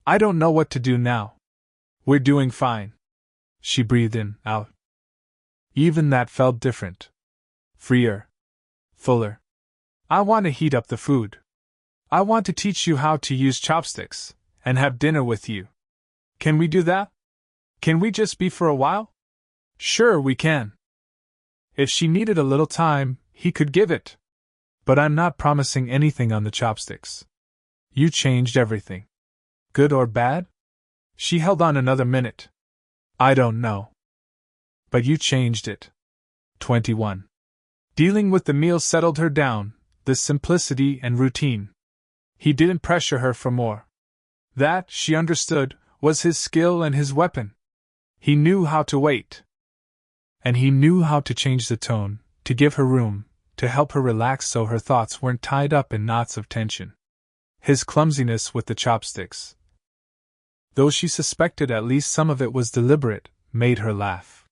I don't know what to do now. We're doing fine. She breathed in, out. Even that felt different. Freer. Fuller. I want to heat up the food. I want to teach you how to use chopsticks, and have dinner with you. Can we do that? Can we just be for a while? Sure we can. If she needed a little time, he could give it. But I'm not promising anything on the chopsticks. You changed everything. Good or bad? She held on another minute. I don't know. But you changed it. 21. Dealing with the meal settled her down, the simplicity and routine. He didn't pressure her for more. That, she understood, was his skill and his weapon. He knew how to wait. And he knew how to change the tone, to give her room, to help her relax so her thoughts weren't tied up in knots of tension. His clumsiness with the chopsticks. though she suspected at least some of it was deliberate, made her laugh.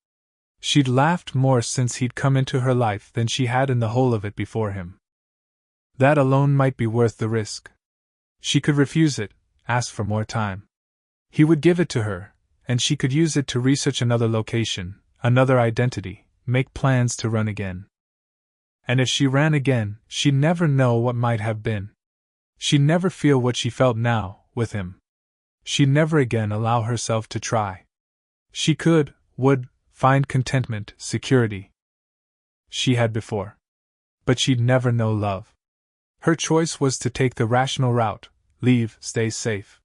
She'd laughed more since he'd come into her life than she had in the whole of it before him. That alone might be worth the risk. She could refuse it, ask for more time. He would give it to her, and she could use it to research another location, another identity, make plans to run again. And if she ran again, she'd never know what might have been. She'd never feel what she felt now, with him. She'd never again allow herself to try. She would, find contentment, security. She had before. But she'd never know love. Her choice was to take the rational route, leave, stay safe.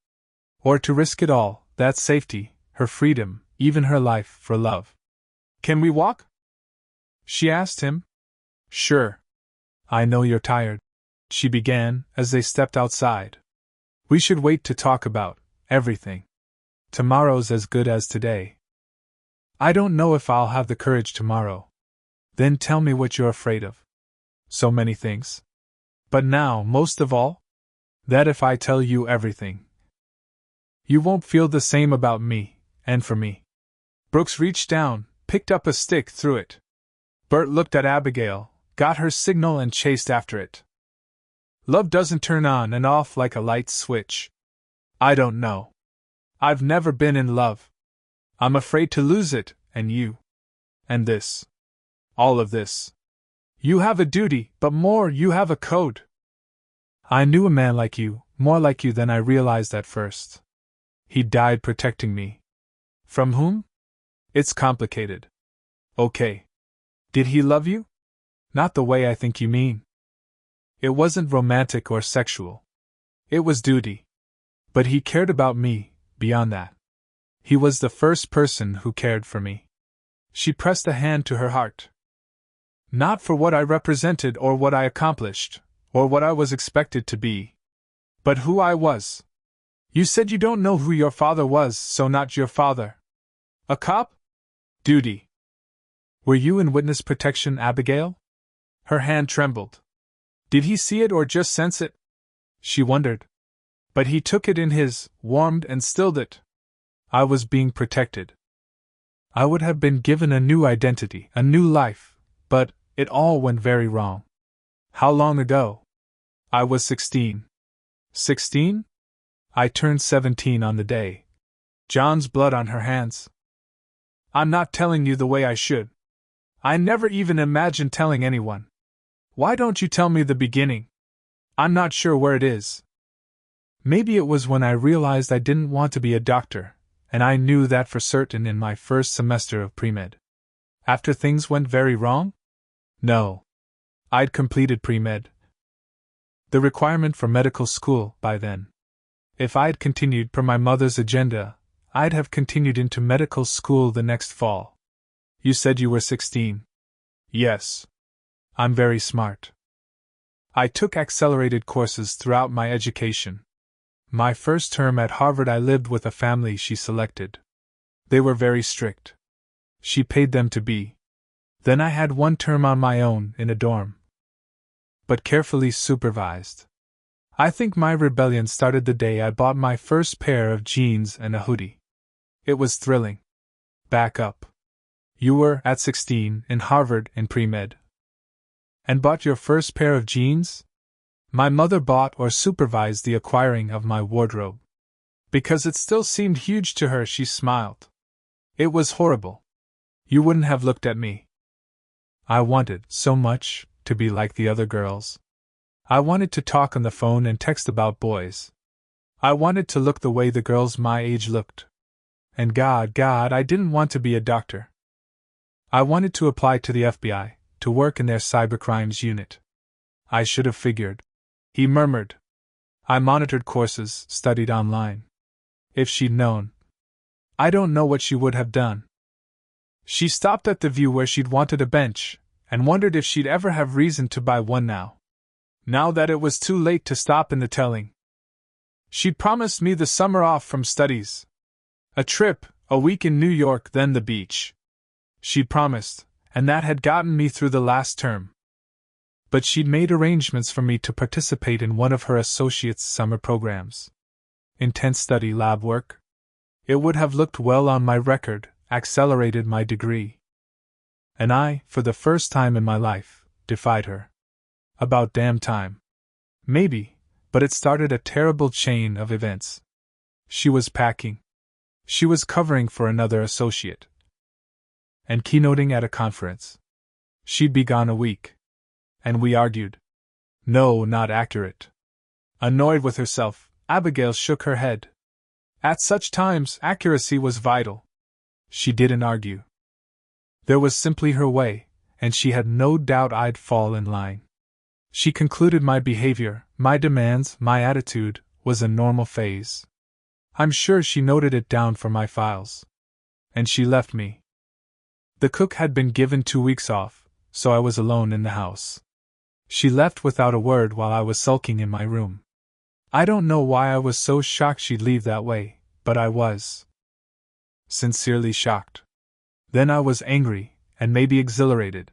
Or to risk it all, that safety, her freedom, even her life, for love. "Can we walk?" she asked him. "Sure. I know you're tired," she began, as they stepped outside. "We should wait to talk about everything. Tomorrow's as good as today." "I don't know if I'll have the courage tomorrow." "Then tell me what you're afraid of." "So many things. But now, most of all, that if I tell you everything, you won't feel the same about me, and for me." Brooks reached down, picked up a stick, threw it. Bert looked at Abigail, got her signal and chased after it. Love doesn't turn on and off like a light switch. I don't know. I've never been in love. I'm afraid to lose it, and you. And this. All of this. You have a duty, but more, you have a code. I knew a man like you, more like you than I realized at first. He died protecting me. From whom? It's complicated. Okay. Did he love you? Not the way I think you mean. It wasn't romantic or sexual. It was duty. But he cared about me, beyond that. He was the first person who cared for me. She pressed a hand to her heart. Not for what I represented or what I accomplished, or what I was expected to be, but who I was. You said you don't know who your father was, so not your father. A cop? Duty. Were you in witness protection, Abigail? Her hand trembled. Did he see it or just sense it? She wondered. But he took it in his, warmed and stilled it. I was being protected. I would have been given a new identity, a new life, but it all went very wrong. How long ago? I was 16. 16? I turned 17 on the day. John's blood on her hands. I'm not telling you the way I should. I never even imagined telling anyone. Why don't you tell me the beginning? I'm not sure where it is. Maybe it was when I realized I didn't want to be a doctor, and I knew that for certain in my first semester of pre-med. After things went very wrong? No. I'd completed pre-med. The requirement for medical school by then. If I'd continued per my mother's agenda, I'd have continued into medical school the next fall. You said you were 16. Yes. I'm very smart. I took accelerated courses throughout my education. My first term at Harvard I lived with a family she selected. They were very strict. She paid them to be. Then I had one term on my own in a dorm. But carefully supervised. I think my rebellion started the day I bought my first pair of jeans and a hoodie. It was thrilling. Back up. You were, at 16, in Harvard in pre-med. And bought your first pair of jeans? My mother bought or supervised the acquiring of my wardrobe. Because it still seemed huge to her, she smiled. It was horrible. You wouldn't have looked at me. I wanted, so much, to be like the other girls. I wanted to talk on the phone and text about boys. I wanted to look the way the girls my age looked. And God, I didn't want to be a doctor. I wanted to apply to the FBI, to work in their cybercrimes unit. I should have figured. He murmured. I monitored courses, studied online. If she'd known. I don't know what she would have done. She stopped at the view where she'd wanted a bench, and wondered if she'd ever have reason to buy one now. Now that it was too late to stop in the telling. She'd promised me the summer off from studies. A trip, a week in New York, then the beach. She'd promised, and that had gotten me through the last term. But she'd made arrangements for me to participate in one of her associate's summer programs. Intense study lab work. It would have looked well on my record, accelerated my degree. And I, for the first time in my life, defied her. About damn time. Maybe, but it started a terrible chain of events. She was packing. She was covering for another associate. And keynoting at a conference. She'd be gone a week. And we argued. No, not accurate. Annoyed with herself, Abigail shook her head. At such times, accuracy was vital. She didn't argue. There was simply her way, and she had no doubt I'd fall in line. She concluded my behavior, my demands, my attitude, was a normal phase. I'm sure she noted it down for my files. And she left me. The cook had been given 2 weeks off, so I was alone in the house. She left without a word while I was sulking in my room. I don't know why I was so shocked she'd leave that way, but I was. Sincerely shocked. Then I was angry, and maybe exhilarated.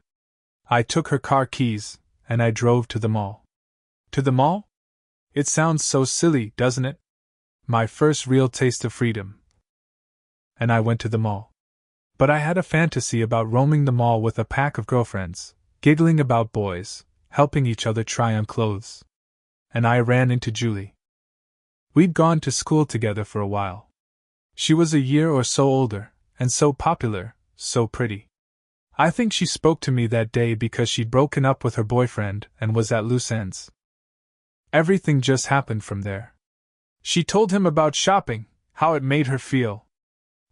I took her car keys, and I drove to the mall. To the mall? It sounds so silly, doesn't it? My first real taste of freedom. And I went to the mall. But I had a fantasy about roaming the mall with a pack of girlfriends, giggling about boys, helping each other try on clothes. And I ran into Julie. We'd gone to school together for a while. She was a year or so older, and so popular, so pretty. I think she spoke to me that day because she'd broken up with her boyfriend and was at loose ends. Everything just happened from there. She told him about shopping, how it made her feel.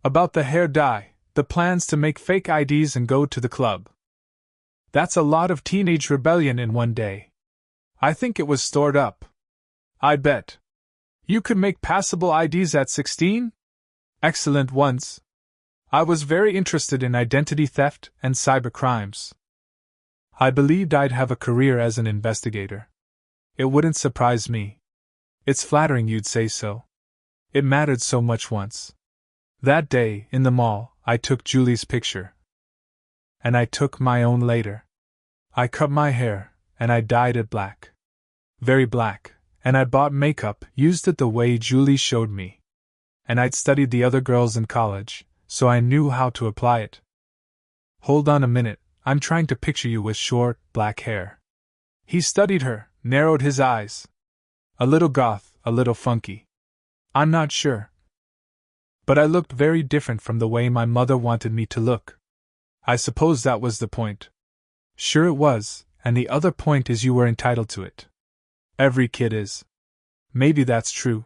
About the hair dye, the plans to make fake IDs and go to the club. That's a lot of teenage rebellion in one day. I think it was stored up. I bet. You could make passable IDs at 16? Excellent ones. I was very interested in identity theft and cybercrimes. I believed I'd have a career as an investigator. It wouldn't surprise me. It's flattering you'd say so. It mattered so much once. That day, in the mall, I took Julie's picture. And I took my own later. I cut my hair, and I dyed it black. Very black, and I bought makeup, used it the way Julie showed me. And I'd studied the other girls in college, so I knew how to apply it. Hold on a minute, I'm trying to picture you with short, black hair. He studied her, narrowed his eyes. A little goth, a little funky. I'm not sure. But I looked very different from the way my mother wanted me to look. I suppose that was the point. Sure it was, and the other point is you were entitled to it. Every kid is. Maybe that's true.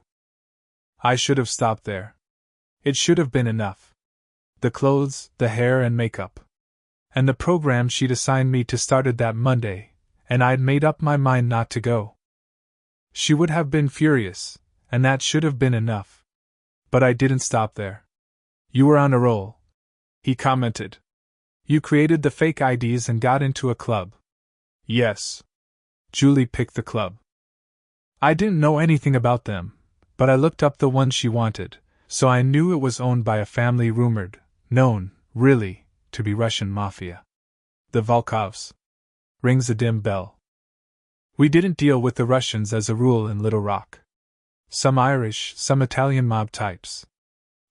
I should have stopped there. It should have been enough. The clothes, the hair and makeup. And the program she'd assigned me to started that Monday, and I'd made up my mind not to go. She would have been furious, and that should have been enough. But I didn't stop there. You were on a roll, he commented. You created the fake IDs and got into a club. Yes. Julie picked the club. I didn't know anything about them, but I looked up the one she wanted, so I knew it was owned by a family known, really, to be Russian mafia. The Volkovs. Rings a dim bell. We didn't deal with the Russians as a rule in Little Rock. Some Irish, some Italian mob types.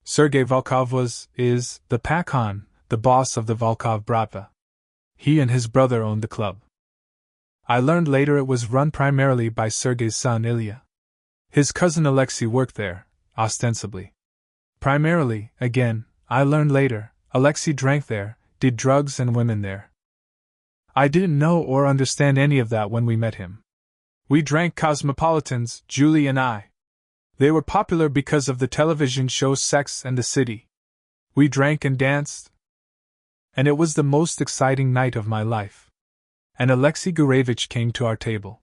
Sergei Volkov is, the Pakhan, the boss of the Volkov Bratva. He and his brother owned the club. I learned later it was run primarily by Sergei's son Ilya. His cousin Alexei worked there, ostensibly. Primarily, again, I learned later, Alexei drank there, did drugs and women there. I didn't know or understand any of that when we met him. We drank Cosmopolitans, Julie and I. They were popular because of the television show Sex and the City. We drank and danced. And it was the most exciting night of my life. And Alexei Gurevich came to our table.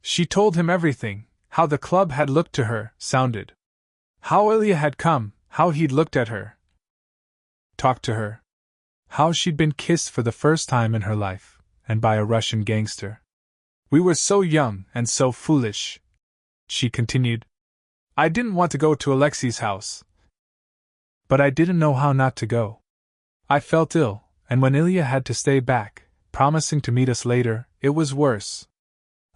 She told him everything, how the club had looked to her, sounded. How Ilya had come, how he'd looked at her. Talked to her. How she'd been kissed for the first time in her life, and by a Russian gangster. We were so young and so foolish, she continued. I didn't want to go to Alexei's house. But I didn't know how not to go. I felt ill, and when Ilya had to stay back, promising to meet us later, it was worse.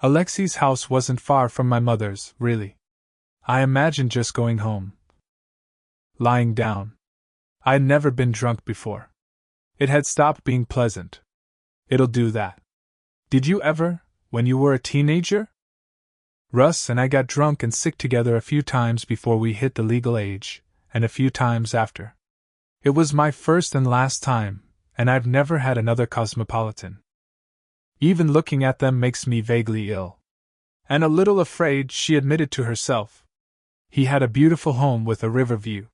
Alexei's house wasn't far from my mother's, really. I imagined just going home. lying down. I'd never been drunk before. It had stopped being pleasant. It'll do that. Did you ever, when you were a teenager? Russ and I got drunk and sick together a few times before we hit the legal age, and a few times after. It was my first and last time, and I've never had another cosmopolitan. Even looking at them makes me vaguely ill. And a little afraid, she admitted to herself. He had a beautiful home with a river view.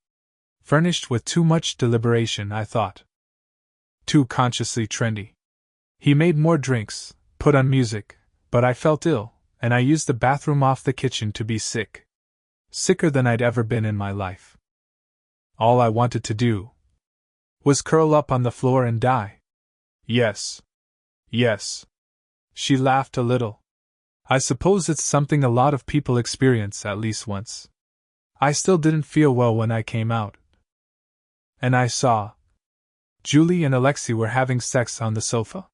Furnished with too much deliberation, I thought. Too consciously trendy. He made more drinks, put on music, but I felt ill, and I used the bathroom off the kitchen to be sick. Sicker than I'd ever been in my life. All I wanted to do was curl up on the floor and die. Yes. Yes. She laughed a little. I suppose it's something a lot of people experience at least once. I still didn't feel well when I came out. And I saw Julie and Alexei were having sex on the sofa.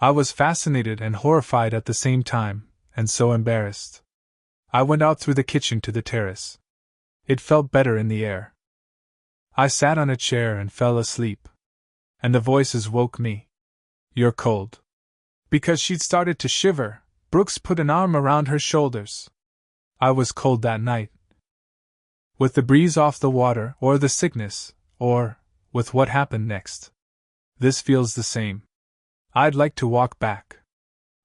I was fascinated and horrified at the same time, and so embarrassed. I went out through the kitchen to the terrace. It felt better in the air. I sat on a chair and fell asleep. And the voices woke me. You're cold. Because she'd started to shiver, Brooks put an arm around her shoulders. I was cold that night. With the breeze off the water, or the sickness, or with what happened next. This feels the same. I'd like to walk back.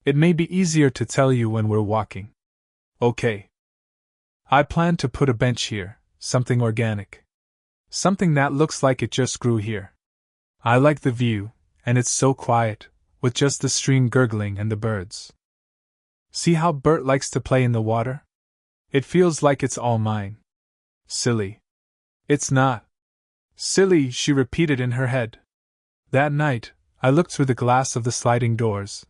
It may be easier to tell you when we're walking. Okay. I plan to put a bench here, something organic. Something that looks like it just grew here. I like the view, and it's so quiet, with just the stream gurgling and the birds. See how Bert likes to play in the water? It feels like it's all mine. Silly. It's not. Silly, she repeated in her head. That night, I looked through the glass of the sliding doors.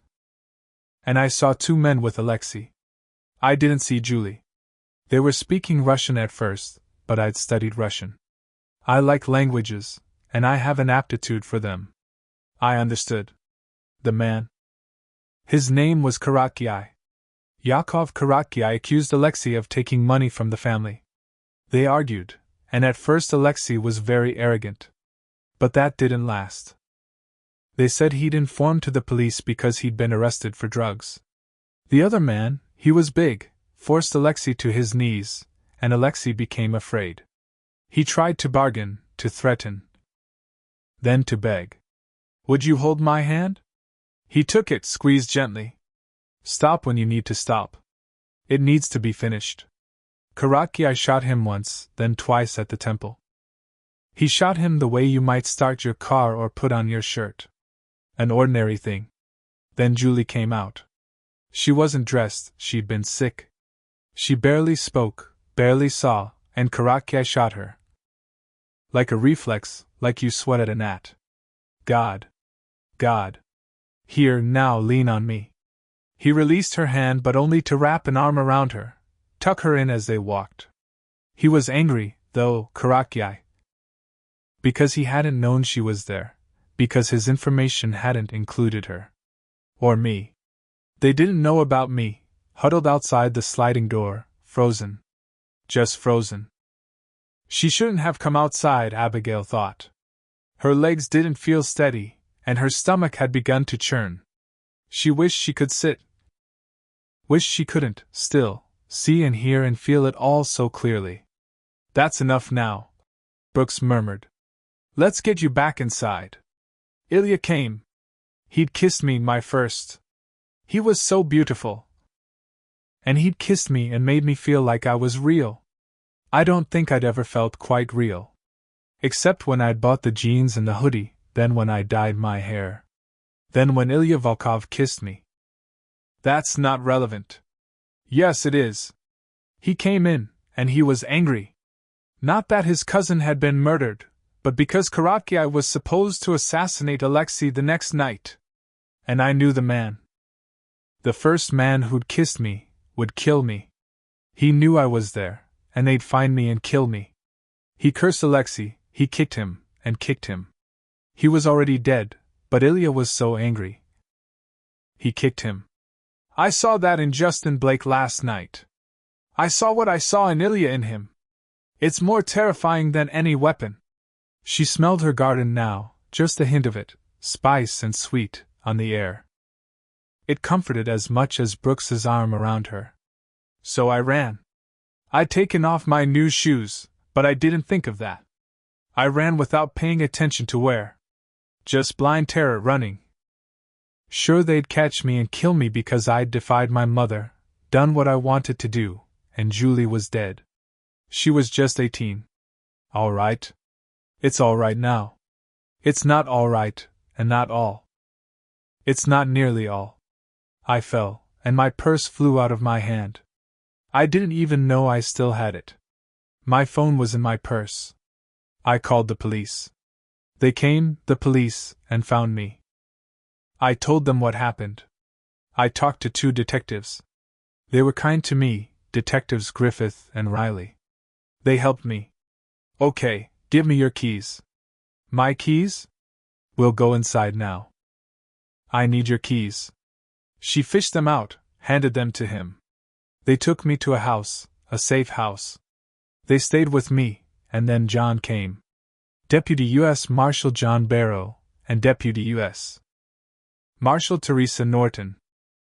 And I saw two men with Alexei. I didn't see Julie. They were speaking Russian at first, but I'd studied Russian. I like languages, and I have an aptitude for them. I understood. The man. His name was Karakiai. Yakov Karakiai accused Alexei of taking money from the family. They argued, and at first Alexei was very arrogant. But that didn't last. They said he'd informed to the police because he'd been arrested for drugs. The other man, he was big, forced Alexei to his knees, and Alexei became afraid. He tried to bargain, to threaten. Then to beg. Would you hold my hand? He took it, squeezed gently. Stop when you need to stop. It needs to be finished. Karakiai shot him once, then twice at the temple. He shot him the way you might start your car or put on your shirt. An ordinary thing. Then Julie came out. She wasn't dressed, she'd been sick. She barely spoke, barely saw, and Karakiai shot her. Like a reflex, like you sweat at a gnat. God. God. Here, now, lean on me. He released her hand, but only to wrap an arm around her, tuck her in as they walked. He was angry, though, Karakiai. Because he hadn't known she was there. Because his information hadn't included her. Or me. They didn't know about me, huddled outside the sliding door, frozen. Just frozen. She shouldn't have come outside, Abigail thought. Her legs didn't feel steady, and her stomach had begun to churn. She wished she could sit. Wished she couldn't, still, see and hear and feel it all so clearly. That's enough now, Brooks murmured. Let's get you back inside. Ilya came. He'd kissed me, my first. He was so beautiful. And he'd kissed me and made me feel like I was real. I don't think I'd ever felt quite real. Except when I'd bought the jeans and the hoodie, then when I dyed my hair. Then when Ilya Volkov kissed me. That's not relevant. Yes, it is. He came in, and he was angry. Not that his cousin had been murdered, but because Karakiai was supposed to assassinate Alexei the next night. And I knew the man. The first man who'd kissed me would kill me. He knew I was there, and they'd find me and kill me. He cursed Alexei, he kicked him, and kicked him. He was already dead, but Ilya was so angry. He kicked him. I saw that in Justin Blake last night. I saw what I saw in Ilya in him. It's more terrifying than any weapon. She smelled her garden now, just a hint of it, spice and sweet, on the air. It comforted as much as Brooks's arm around her. So I ran. I'd taken off my new shoes, but I didn't think of that. I ran without paying attention to where. Just blind terror running. Sure they'd catch me and kill me because I'd defied my mother, done what I wanted to do, and Julie was dead. She was just 18. All right. It's all right now. It's not all right, and not all. It's not nearly all. I fell, and my purse flew out of my hand. I didn't even know I still had it. My phone was in my purse. I called the police. They came, the police, and found me. I told them what happened. I talked to 2 detectives. They were kind to me, Detectives Griffith and Riley. They helped me. Okay, give me your keys. My keys? We'll go inside now. I need your keys. She fished them out, handed them to him. They took me to a house, a safe house. They stayed with me, and then John came. Deputy U.S. Marshal John Barrow, and Deputy U.S. Marshal Teresa Norton.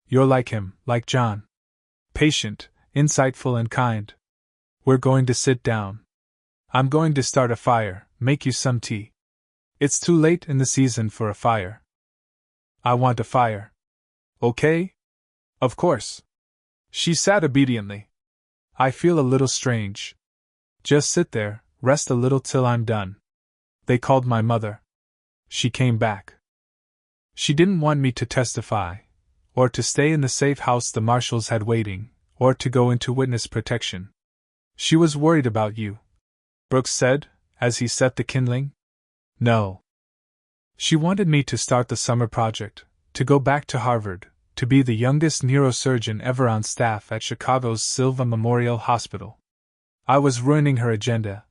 You're like him, like John. Patient, insightful and kind. We're going to sit down. I'm going to start a fire, make you some tea. It's too late in the season for a fire. I want a fire. Okay? Of course. She sat obediently. I feel a little strange. Just sit there, rest a little till I'm done. They called my mother. She came back. She didn't want me to testify, or to stay in the safe house the marshals had waiting, or to go into witness protection. She was worried about you, Brooks said, as he set the kindling. No. She wanted me to start the summer project, to go back to Harvard, to be the youngest neurosurgeon ever on staff at Chicago's Silva Memorial Hospital. I was ruining her agenda,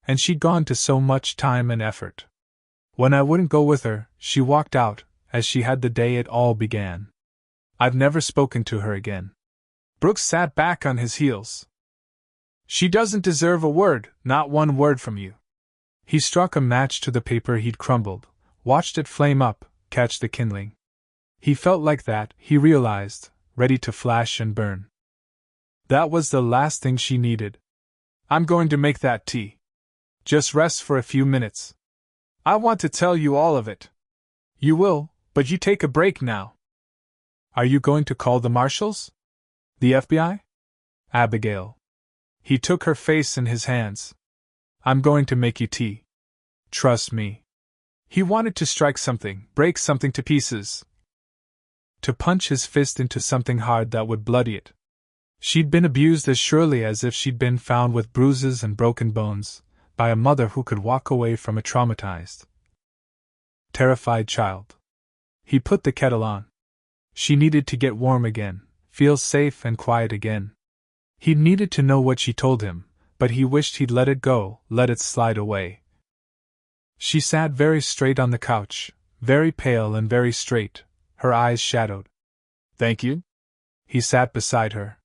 and she'd gone to so much time and effort. When I wouldn't go with her, she walked out, as she had the day it all began. I've never spoken to her again. Brooks sat back on his heels. She doesn't deserve a word, not one word from you. He struck a match to the paper he'd crumbled, watched it flame up, catch the kindling. He felt like that, he realized, ready to flash and burn. That was the last thing she needed. I'm going to make that tea. Just rest for a few minutes. I want to tell you all of it. You will, but you take a break now. Are you going to call the marshals? The FBI? Abigail. He took her face in his hands. I'm going to make you tea. Trust me. He wanted to strike something, break something to pieces. To punch his fist into something hard that would bloody it. She'd been abused as surely as if she'd been found with bruises and broken bones, by a mother who could walk away from a traumatized, terrified child. He put the kettle on. She needed to get warm again, feel safe and quiet again. He needed to know what she told him, but he wished he'd let it go, let it slide away. She sat very straight on the couch, very pale and very straight, her eyes shadowed. Thank you? He sat beside her.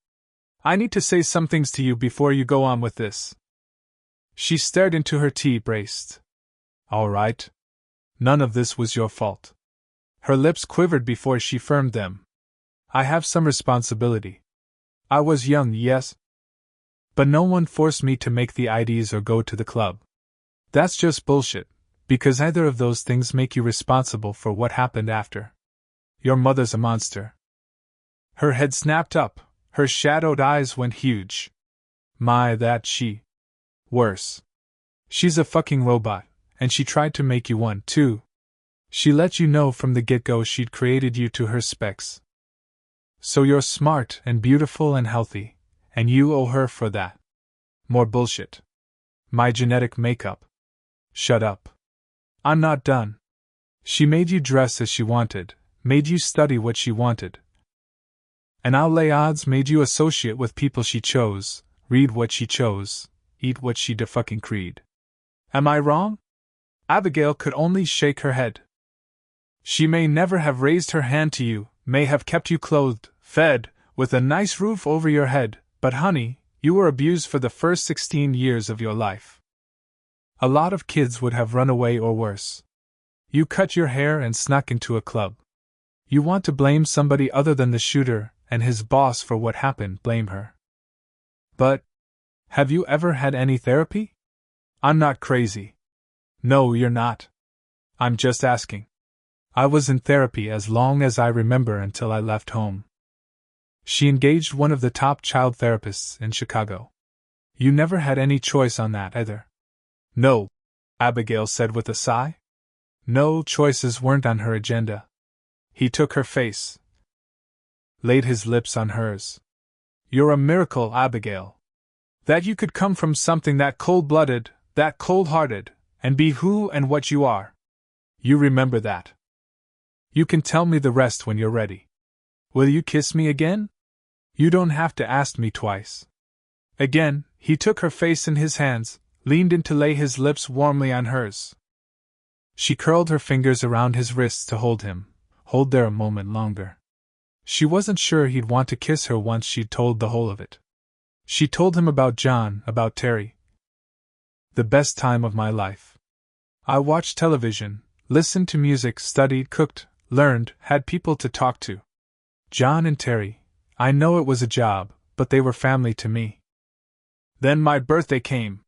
I need to say some things to you before you go on with this. She stared into her tea braced. All right. None of this was your fault. Her lips quivered before she firmed them. I have some responsibility. I was young, yes. But no one forced me to make the IDs or go to the club. That's just bullshit, because either of those things make you responsible for what happened after. Your mother's a monster. Her head snapped up, her shadowed eyes went huge. My, that she. Worse. She's a fucking robot, and she tried to make you one, too. She let you know from the get-go she'd created you to her specs. So you're smart and beautiful and healthy, and you owe her for that. More bullshit. My genetic makeup. Shut up. I'm not done. She made you dress as she wanted, made you study what she wanted. And I'll lay odds made you associate with people she chose, read what she chose, eat what she de-fucking creed. Am I wrong? Abigail could only shake her head. She may never have raised her hand to you, may have kept you clothed, fed, with a nice roof over your head, but honey, You were abused for the first 16 years of your life. A lot of kids would have run away or worse. You cut your hair and snuck into a club. You want to blame somebody other than the shooter and his boss for what happened, blame her. But, have you ever had any therapy? I'm not crazy. No, you're not. I'm just asking. I was in therapy as long as I remember until I left home. She engaged one of the top child therapists in Chicago. You never had any choice on that either. No, Abigail said with a sigh. No, choices weren't on her agenda. He took her face, laid his lips on hers. You're a miracle, Abigail. That you could come from something that cold-blooded, that cold-hearted, and be who and what you are. You remember that. You can tell me the rest when you're ready. Will you kiss me again? You don't have to ask me twice. Again, he took her face in his hands, leaned in to lay his lips warmly on hers. She curled her fingers around his wrists to hold there a moment longer. She wasn't sure he'd want to kiss her once she'd told the whole of it. She told him about John, about Terry. The best time of my life. I watched television, listened to music, studied, cooked, learned, had people to talk to. John and Terry, I know it was a job, but they were family to me. Then my birthday came.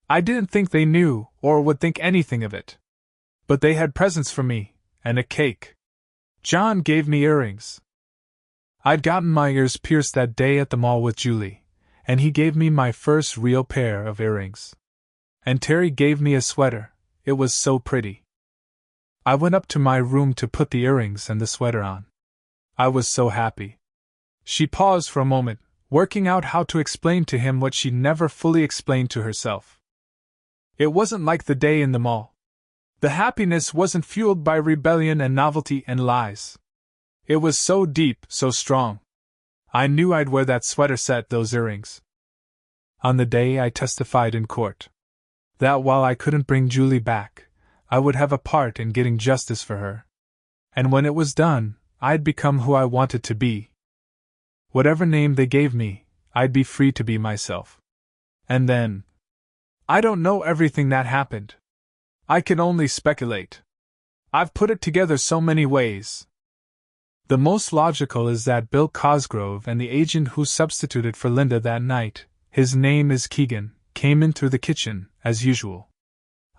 I didn't think they knew, or would think anything of it. But they had presents for me, and a cake. John gave me earrings. I'd gotten my ears pierced that day at the mall with Julie, and he gave me my first real pair of earrings. And Terry gave me a sweater. It was so pretty. I went up to my room to put the earrings and the sweater on. I was so happy. She paused for a moment, working out how to explain to him what she never fully explained to herself. It wasn't like the day in the mall. The happiness wasn't fueled by rebellion and novelty and lies. It was so deep, so strong. I knew I'd wear that sweater set, those earrings. On the day I testified in court, that while I couldn't bring Julie back, I would have a part in getting justice for her. And when it was done, I'd become who I wanted to be. Whatever name they gave me, I'd be free to be myself. And then, I don't know everything that happened. I can only speculate. I've put it together so many ways. The most logical is that Bill Cosgrove and the agent who substituted for Linda that night, his name is Keegan, came in through the kitchen, as usual.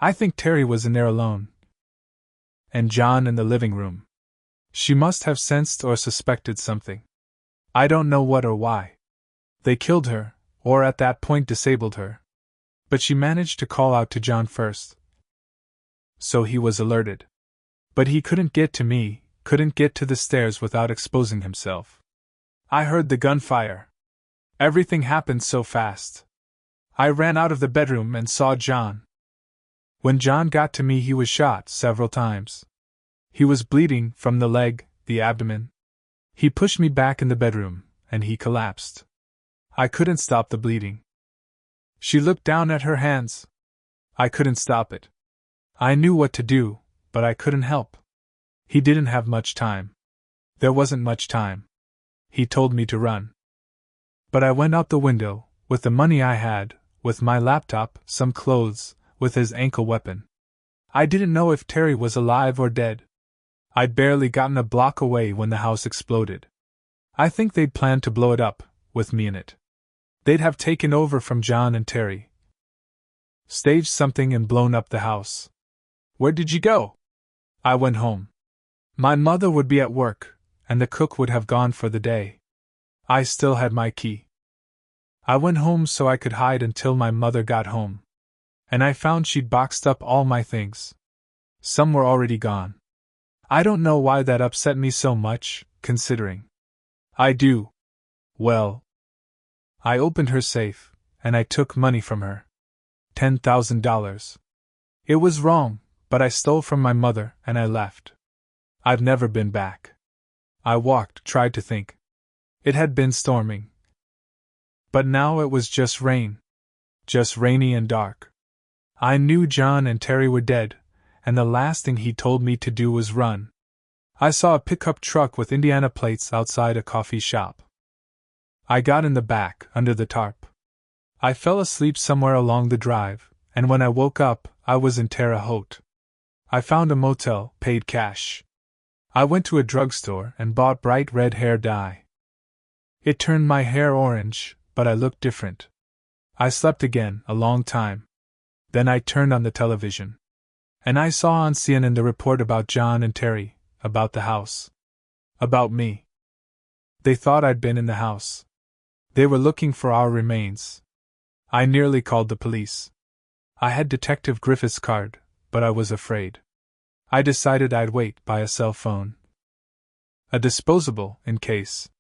I think Terry was in there alone. And John in the living room. She must have sensed or suspected something. I don't know what or why. They killed her, or at that point disabled her. But she managed to call out to John first. So he was alerted. But he couldn't get to me, couldn't get to the stairs without exposing himself. I heard the gunfire. Everything happened so fast. I ran out of the bedroom and saw John. When John got to me, he was shot several times. He was bleeding from the leg, the abdomen. He pushed me back in the bedroom, and he collapsed. I couldn't stop the bleeding. She looked down at her hands. I couldn't stop it. I knew what to do, but I couldn't help. He didn't have much time. There wasn't much time. He told me to run. But I went out the window, with the money I had, with my laptop, some clothes, with his ankle weapon. I didn't know if Terry was alive or dead. I'd barely gotten a block away when the house exploded. I think they'd planned to blow it up, with me in it. They'd have taken over from John and Terry. Staged something and blown up the house. Where did you go? I went home. My mother would be at work, and the cook would have gone for the day. I still had my key. I went home so I could hide until my mother got home. And I found she'd boxed up all my things. Some were already gone. I don't know why that upset me so much, considering. I do. Well, I opened her safe, and I took money from her. $10,000. It was wrong, but I stole from my mother, and I left. I've never been back. I walked, tried to think. It had been storming. But now it was just rain. Just rainy and dark. I knew John and Terry were dead, and the last thing he told me to do was run. I saw a pickup truck with Indiana plates outside a coffee shop. I got in the back, under the tarp. I fell asleep somewhere along the drive, and when I woke up, I was in Terre Haute. I found a motel, paid cash. I went to a drugstore and bought bright red hair dye. It turned my hair orange, but I looked different. I slept again, a long time. Then I turned on the television. And I saw on CNN the report about John and Terry, about the house. About me. They thought I'd been in the house. They were looking for our remains. I nearly called the police. I had Detective Griffith's card, but I was afraid. I decided I'd wait by a cell phone. A disposable, in case.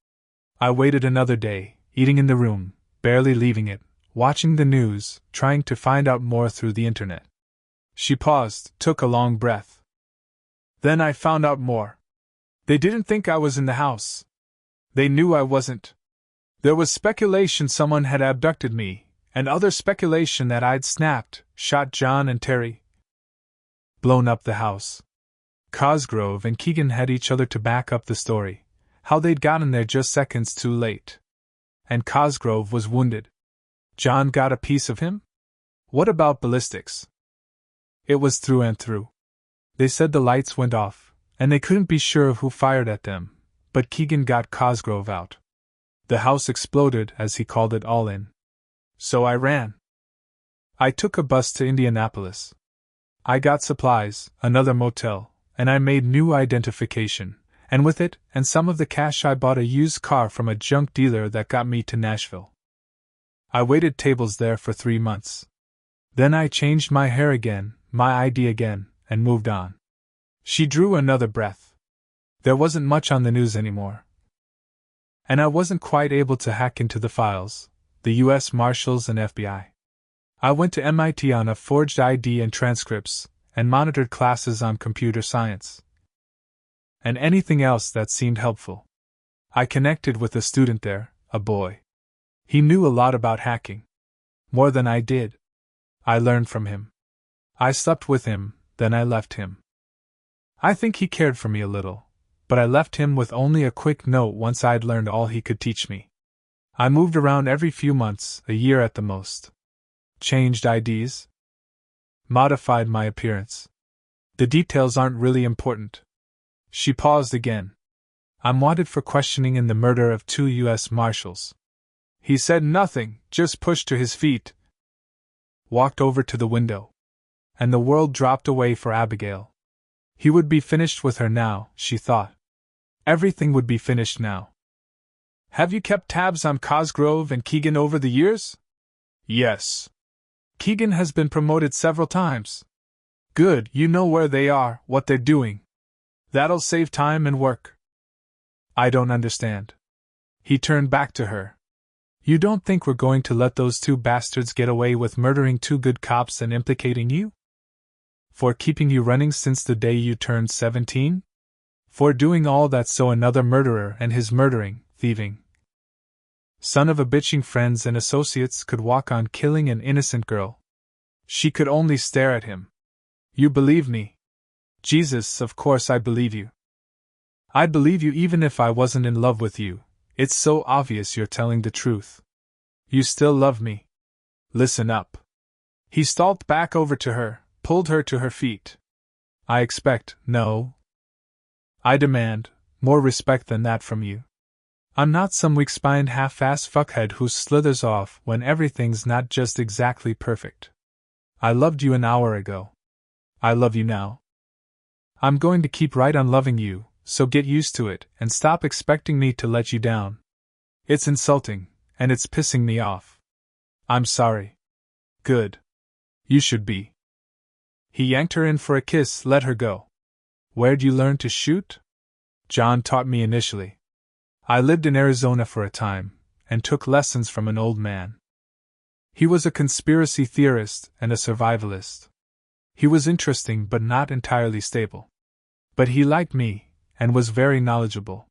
I waited another day, eating in the room, barely leaving it, watching the news, trying to find out more through the internet. She paused, took a long breath. Then I found out more. They didn't think I was in the house. They knew I wasn't. There was speculation someone had abducted me, and other speculation that I'd snapped, shot John and Terry. Blown up the house. Cosgrove and Keegan had each other to back up the story, how they'd gotten there just seconds too late. And Cosgrove was wounded. John got a piece of him? What about ballistics? It was through and through. They said the lights went off, and they couldn't be sure of who fired at them, but Keegan got Cosgrove out. The house exploded, as he called it, all in. So I ran. I took a bus to Indianapolis. I got supplies, another motel, and I made new identification, and with it, and some of the cash, I bought a used car from a junk dealer that got me to Nashville. I waited tables there for 3 months. Then I changed my hair again, my ID again, and moved on. She drew another breath. There wasn't much on the news anymore. And I wasn't quite able to hack into the files, the U.S. Marshals and FBI. I went to MIT on a forged ID and transcripts, and monitored classes on computer science. And anything else that seemed helpful. I connected with a student there, a boy. He knew a lot about hacking. More than I did. I learned from him. I slept with him, then I left him. I think he cared for me a little, but I left him with only a quick note once I'd learned all he could teach me. I moved around every few months, a year at the most. Changed IDs. Modified my appearance. The details aren't really important. She paused again. I'm wanted for questioning in the murder of 2 U.S. Marshals. He said nothing, just pushed to his feet. Walked over to the window. And the world dropped away for Abigail. He would be finished with her now, she thought. Everything would be finished now. Have you kept tabs on Cosgrove and Keegan over the years? Yes. Keegan has been promoted several times. Good, you know where they are, what they're doing. That'll save time and work. I don't understand. He turned back to her. You don't think we're going to let those 2 bastards get away with murdering 2 good cops and implicating you? For keeping you running since the day you turned 17? For doing all that so another murderer and his murdering, thieving son of a bitching friends and associates could walk on killing an innocent girl? She could only stare at him. You believe me? Jesus, of course I believe you. I'd believe you even if I wasn't in love with you. It's so obvious you're telling the truth. You still love me. Listen up. He stalked back over to her, pulled her to her feet. I expect, no. I demand, more respect than that from you. I'm not some weak-spined half-ass fuckhead who slithers off when everything's not just exactly perfect. I loved you an hour ago. I love you now. I'm going to keep right on loving you, so get used to it and stop expecting me to let you down. It's insulting, and it's pissing me off. I'm sorry. Good. You should be. He yanked her in for a kiss, let her go. Where'd you learn to shoot? John taught me initially. I lived in Arizona for a time, and took lessons from an old man. He was a conspiracy theorist and a survivalist. He was interesting but not entirely stable. But he liked me, and was very knowledgeable.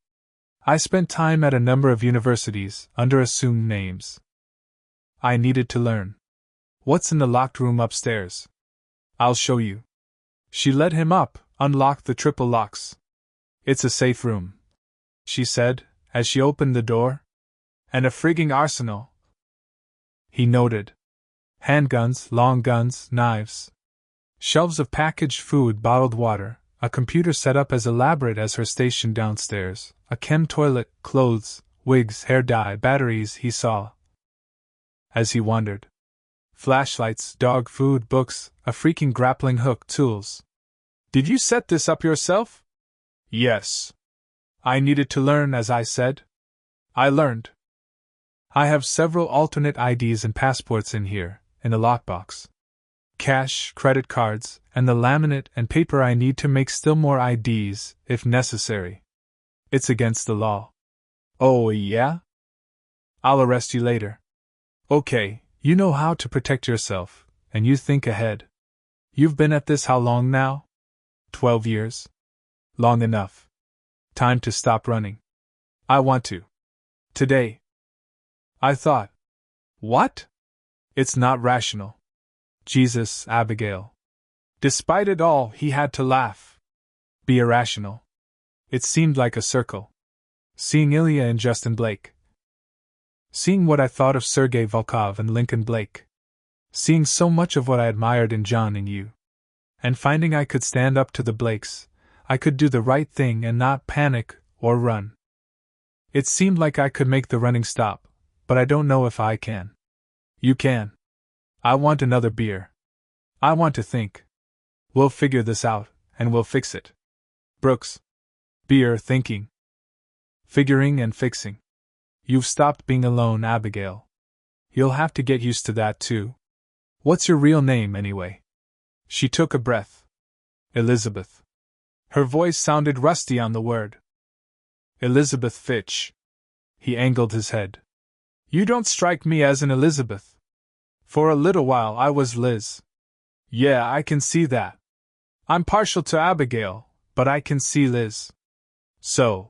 I spent time at a number of universities, under assumed names. I needed to learn. What's in the locked room upstairs? I'll show you. She led him up, unlocked the triple locks. It's a safe room, she said, as she opened the door. And a frigging arsenal. he noted. Handguns, long guns, knives. Shelves of packaged food, bottled water, a computer set up as elaborate as her station downstairs, a chem toilet, clothes, wigs, hair dye, batteries he saw as he wandered. Flashlights, dog food, books, a freaking grappling hook, tools. Did you set this up yourself? Yes. I needed to learn, as I said. I learned. I have several alternate IDs and passports in here, in a lockbox. Cash, credit cards, and the laminate and paper I need to make still more IDs, if necessary. It's against the law. Oh, yeah? I'll arrest you later. Okay, you know how to protect yourself, and you think ahead. You've been at this how long now? 12 years? Long enough. Time to stop running. I want to. Today. I thought. What? It's not rational. Jesus, Abigail. Despite it all, he had to laugh. Be irrational. It seemed like a circle. Seeing Ilya and Justin Blake. Seeing what I thought of Sergei Volkov and Lincoln Blake. Seeing so much of what I admired in John and you. And finding I could stand up to the Blakes, I could do the right thing and not panic or run. It seemed like I could make the running stop, but I don't know if I can. You can. I want another beer. I want to think. We'll figure this out, and we'll fix it. Brooks. Beer, thinking. Figuring and fixing. You've stopped being alone, Abigail. You'll have to get used to that, too. What's your real name, anyway? She took a breath. Elizabeth. Her voice sounded rusty on the word. Elizabeth Fitch. He angled his head. You don't strike me as an Elizabeth. For a little while I was Liz. Yeah, I can see that. I'm partial to Abigail, but I can see Liz. So.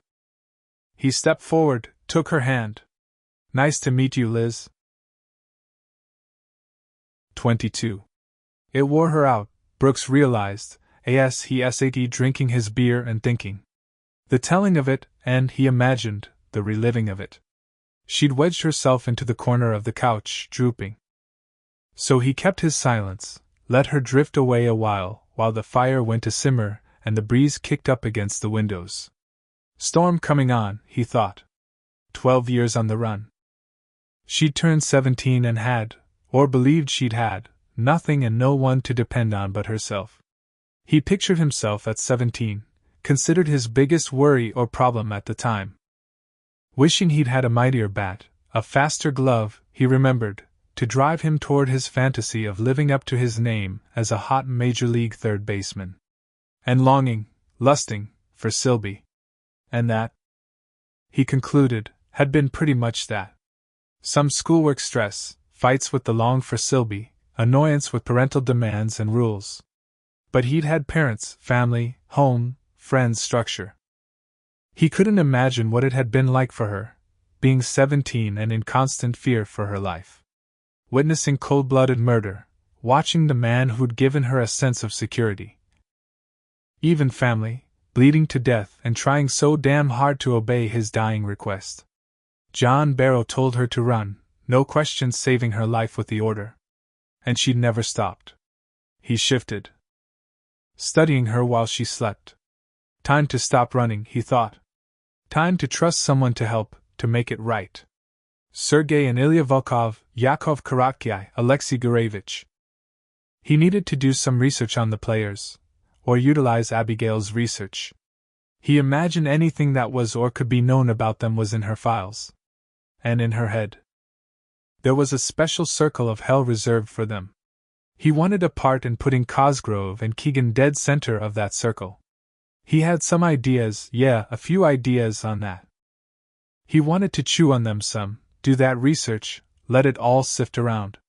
He stepped forward, took her hand. Nice to meet you, Liz. 22. It wore her out, Brooks realized, as he sat drinking his beer and thinking. The telling of it, and, he imagined, the reliving of it. She'd wedged herself into the corner of the couch, drooping. So he kept his silence, let her drift away a while the fire went to simmer and the breeze kicked up against the windows. Storm coming on, he thought. 12 years on the run. She'd turned 17 and had, or believed she'd had, nothing and no one to depend on but herself. He pictured himself at 17, considered his biggest worry or problem at the time. Wishing he'd had a mightier bat, a faster glove, he remembered, to drive him toward his fantasy of living up to his name as a hot major league third baseman. And longing, lusting, for Sylvie. And that, he concluded, had been pretty much that. Some schoolwork stress, fights with the long for Sylvie, annoyance with parental demands and rules. But he'd had parents, family, home, friends, structure. He couldn't imagine what it had been like for her, being 17 and in constant fear for her life. Witnessing cold-blooded murder, watching the man who'd given her a sense of security. Even family, bleeding to death and trying so damn hard to obey his dying request. John Barrow told her to run, no questions, saving her life with the order. And she'd never stopped. He shifted. Studying her while she slept. Time to stop running, he thought. Time to trust someone to help, to make it right. Sergei and Ilya Volkov, Yakov Karatkei, Alexei Gurevich. He needed to do some research on the players, or utilize Abigail's research. He imagined anything that was or could be known about them was in her files. And in her head. There was a special circle of hell reserved for them. He wanted a part in putting Cosgrove and Keegan dead center of that circle. He had some ideas, a few ideas on that. He wanted to chew on them some, do that research, let it all sift around.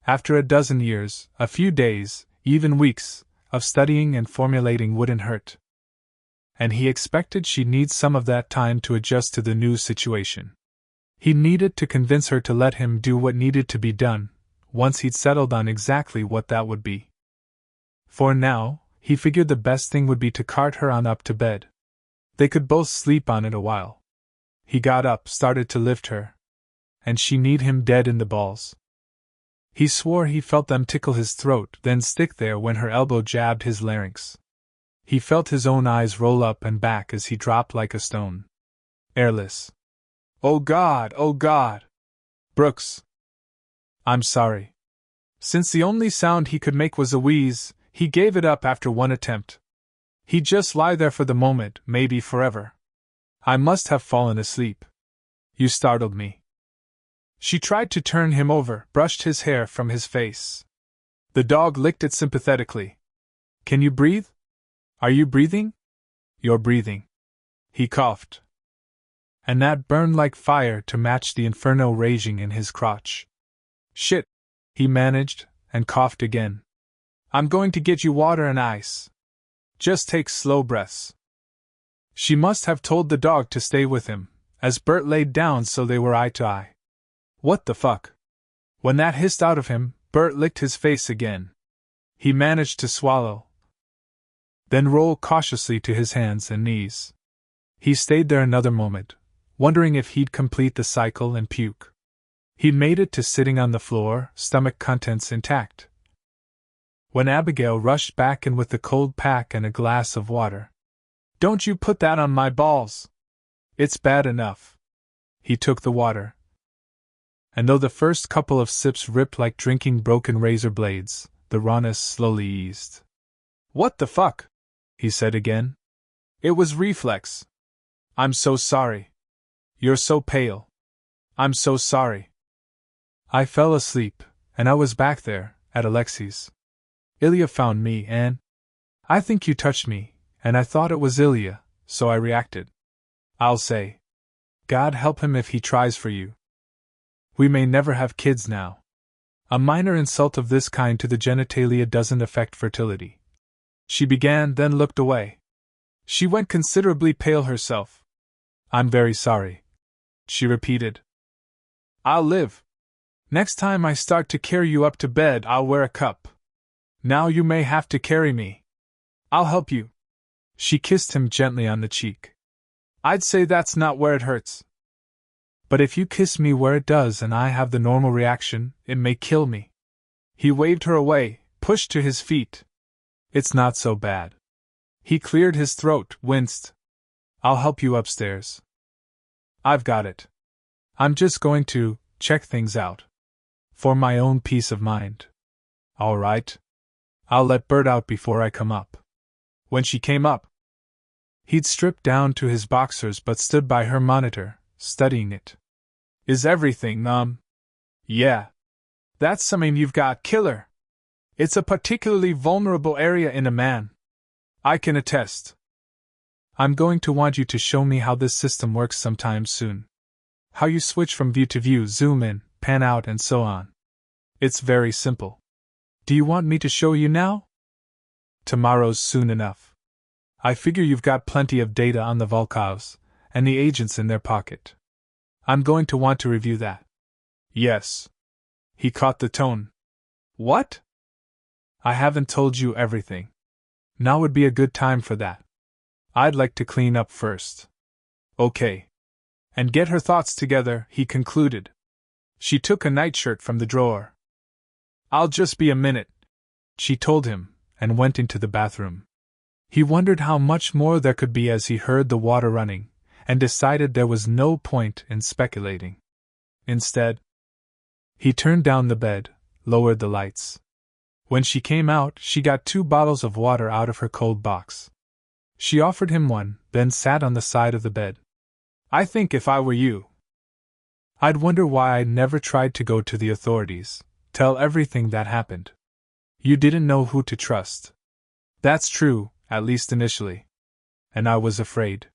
After a dozen years, a few days, even weeks, of studying and formulating wouldn't hurt. And he expected she'd need some of that time to adjust to the new situation. He needed to convince her to let him do what needed to be done, once he'd settled on exactly what that would be. For now, he figured the best thing would be to cart her on up to bed. They could both sleep on it a while. He got up, started to lift her. And she kneed him dead in the balls. He swore he felt them tickle his throat, then stick there when her elbow jabbed his larynx. He felt his own eyes roll up and back as he dropped like a stone. Airless. Oh God, oh God! Brooks! I'm sorry. Since the only sound he could make was a wheeze, he gave it up after one attempt. He'd just lie there for the moment, maybe forever. I must have fallen asleep. You startled me. She tried to turn him over, brushed his hair from his face. The dog licked it sympathetically. Can you breathe? Are you breathing? You're breathing. He coughed. And that burned like fire to match the inferno raging in his crotch. Shit, he managed, and coughed again. I'm going to get you water and ice. Just take slow breaths. She must have told the dog to stay with him, as Bert laid down so they were eye to eye. What the fuck? When that hissed out of him, Bert licked his face again. He managed to swallow, then roll cautiously to his hands and knees. He stayed there another moment, wondering if he'd complete the cycle and puke. He made it to sitting on the floor, stomach contents intact, when Abigail rushed back in with the cold pack and a glass of water. Don't you put that on my balls! It's bad enough. He took the water, and though the first couple of sips ripped like drinking broken razor blades, the rawness slowly eased. What the fuck? He said again. It was reflex. I'm so sorry. You're so pale. I'm so sorry. I fell asleep, and I was back there, at Alexi's. Ilya found me and I think you touched me, and I thought it was Ilya, so I reacted. I'll say, God help him if he tries for you. We may never have kids now. A minor insult of this kind to the genitalia doesn't affect fertility. She began, then looked away. She went considerably pale herself. I'm very sorry, she repeated. I'll live. Next time I start to carry you up to bed, I'll wear a cup. Now you may have to carry me. I'll help you. She kissed him gently on the cheek. I'd say that's not where it hurts. But if you kiss me where it does and I have the normal reaction, it may kill me. He waved her away, pushed to his feet. It's not so bad. He cleared his throat, winced. I'll help you upstairs. I've got it. I'm just going to check things out. For my own peace of mind. All right. I'll let Bert out before I come up. When she came up, he'd stripped down to his boxers but stood by her monitor, studying it. Is everything numb? Yeah. That's something you've got, killer. It's a particularly vulnerable area in a man. I can attest. I'm going to want you to show me how this system works sometime soon. How you switch from view to view, zoom in, pan out, and so on. It's very simple. Do you want me to show you now? Tomorrow's soon enough. I figure you've got plenty of data on the Volkovs and the agents in their pocket. I'm going to want to review that. Yes. He caught the tone. What? I haven't told you everything. Now would be a good time for that. I'd like to clean up first. Okay. And get her thoughts together, he concluded. She took a nightshirt from the drawer. I'll just be a minute, she told him, and went into the bathroom. He wondered how much more there could be as he heard the water running, and decided there was no point in speculating. Instead, he turned down the bed, lowered the lights. When she came out, she got 2 bottles of water out of her cold box. She offered him one, then sat on the side of the bed. I think if I were you, I'd wonder why I never tried to go to the authorities, tell everything that happened. You didn't know who to trust. That's true, at least initially. And I was afraid.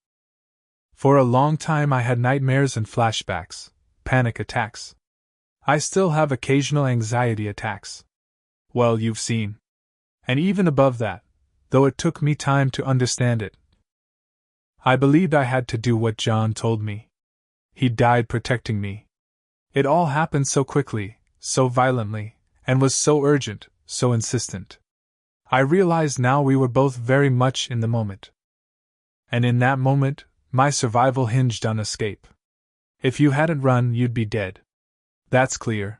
For a long time I had nightmares and flashbacks, panic attacks. I still have occasional anxiety attacks. Well, you've seen. And even above that, though it took me time to understand it, I believed I had to do what John told me. He died protecting me. It all happened so quickly, so violently, and was so urgent, so insistent. I realized now we were both very much in the moment. And in that moment, my survival hinged on escape. If you hadn't run, you'd be dead. That's clear.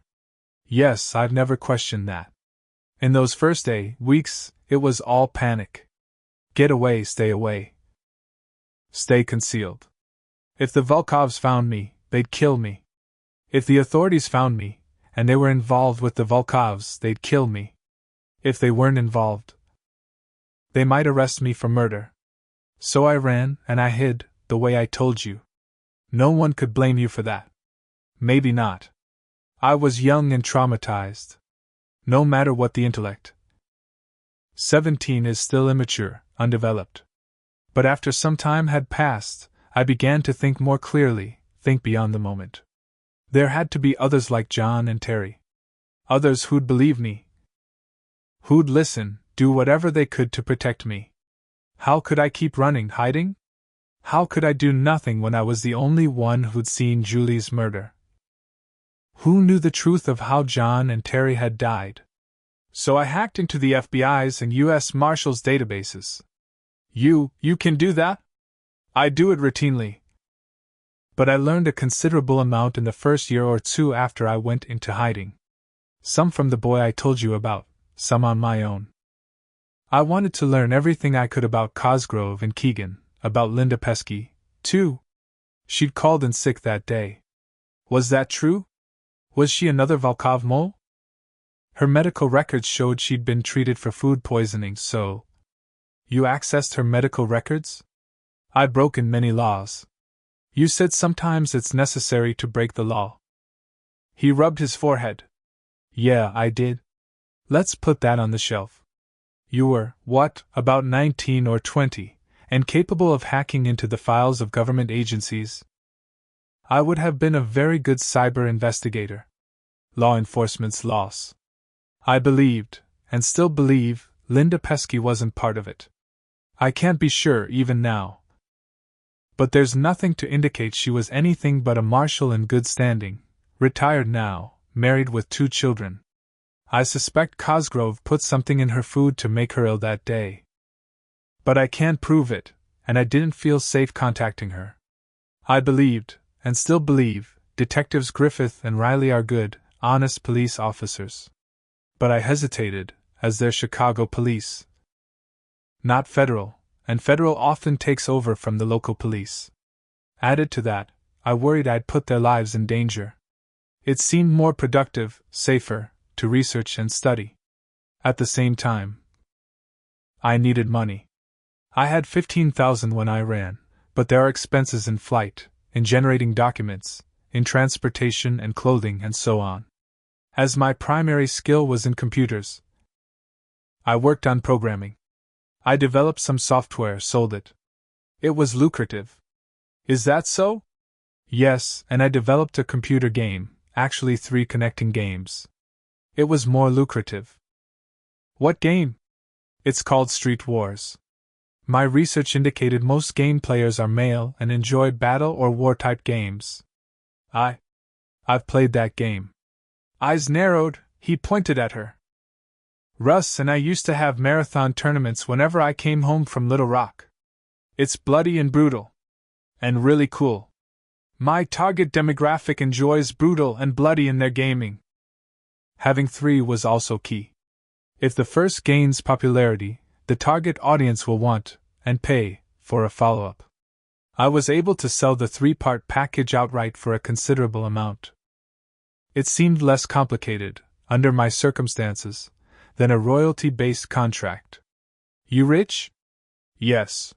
Yes, I've never questioned that. In those first weeks, it was all panic. Get away, stay away. Stay concealed. If the Volkovs found me, they'd kill me. If the authorities found me, and they were involved with the Volkovs, they'd kill me. If they weren't involved, they might arrest me for murder. So I ran, and I hid, the way I told you. No one could blame you for that. Maybe not. I was young and traumatized. No matter what the intellect. 17 is still immature, undeveloped. But after some time had passed, I began to think more clearly, think beyond the moment. There had to be others like John and Terry. Others who'd believe me. Who'd listen, do whatever they could to protect me. How could I keep running, hiding? How could I do nothing when I was the only one who'd seen Julie's murder? Who knew the truth of how John and Terry had died? So I hacked into the FBI's and U.S. Marshals databases. You can do that? I do it routinely. But I learned a considerable amount in the first year or two after I went into hiding. Some from the boy I told you about, some on my own. I wanted to learn everything I could about Cosgrove and Keegan, about Linda Pesky, too. She'd called in sick that day. Was that true? Was she another Volkov mole? Her medical records showed she'd been treated for food poisoning, so... You accessed her medical records? I'd broken many laws. You said sometimes it's necessary to break the law. He rubbed his forehead. Yeah, I did. Let's put that on the shelf. You were, what, about 19 or 20, and capable of hacking into the files of government agencies? I would have been a very good cyber investigator. Law enforcement's loss. I believed, and still believe, Linda Pesky wasn't part of it. I can't be sure even now. But there's nothing to indicate she was anything but a marshal in good standing, retired now, married with 2 children. I suspect Cosgrove put something in her food to make her ill that day. But I can't prove it, and I didn't feel safe contacting her. I believed, and still believe, Detectives Griffith and Riley are good, honest police officers. But I hesitated, as they're Chicago police. Not federal, and federal often takes over from the local police. Added to that, I worried I'd put their lives in danger. It seemed more productive, safer, to research and study. At the same time, I needed money. I had $15,000 when I ran, but there are expenses in flight, in generating documents, in transportation and clothing and so on. As my primary skill was in computers, I worked on programming. I developed some software, sold it. It was lucrative. Is that so? Yes, and I developed a computer game, actually 3 connecting games. It was more lucrative. What game? It's called Street Wars. My research indicated most game players are male and enjoy battle or war-type games. I've played that game. Eyes narrowed, he pointed at her. Russ and I used to have marathon tournaments whenever I came home from Little Rock. It's bloody and brutal. And really cool. My target demographic enjoys brutal and bloody in their gaming. Having 3 was also key. If the first gains popularity, the target audience will want, and pay, for a follow-up. I was able to sell the 3-part package outright for a considerable amount. It seemed less complicated, under my circumstances, than a royalty-based contract. You rich? Yes.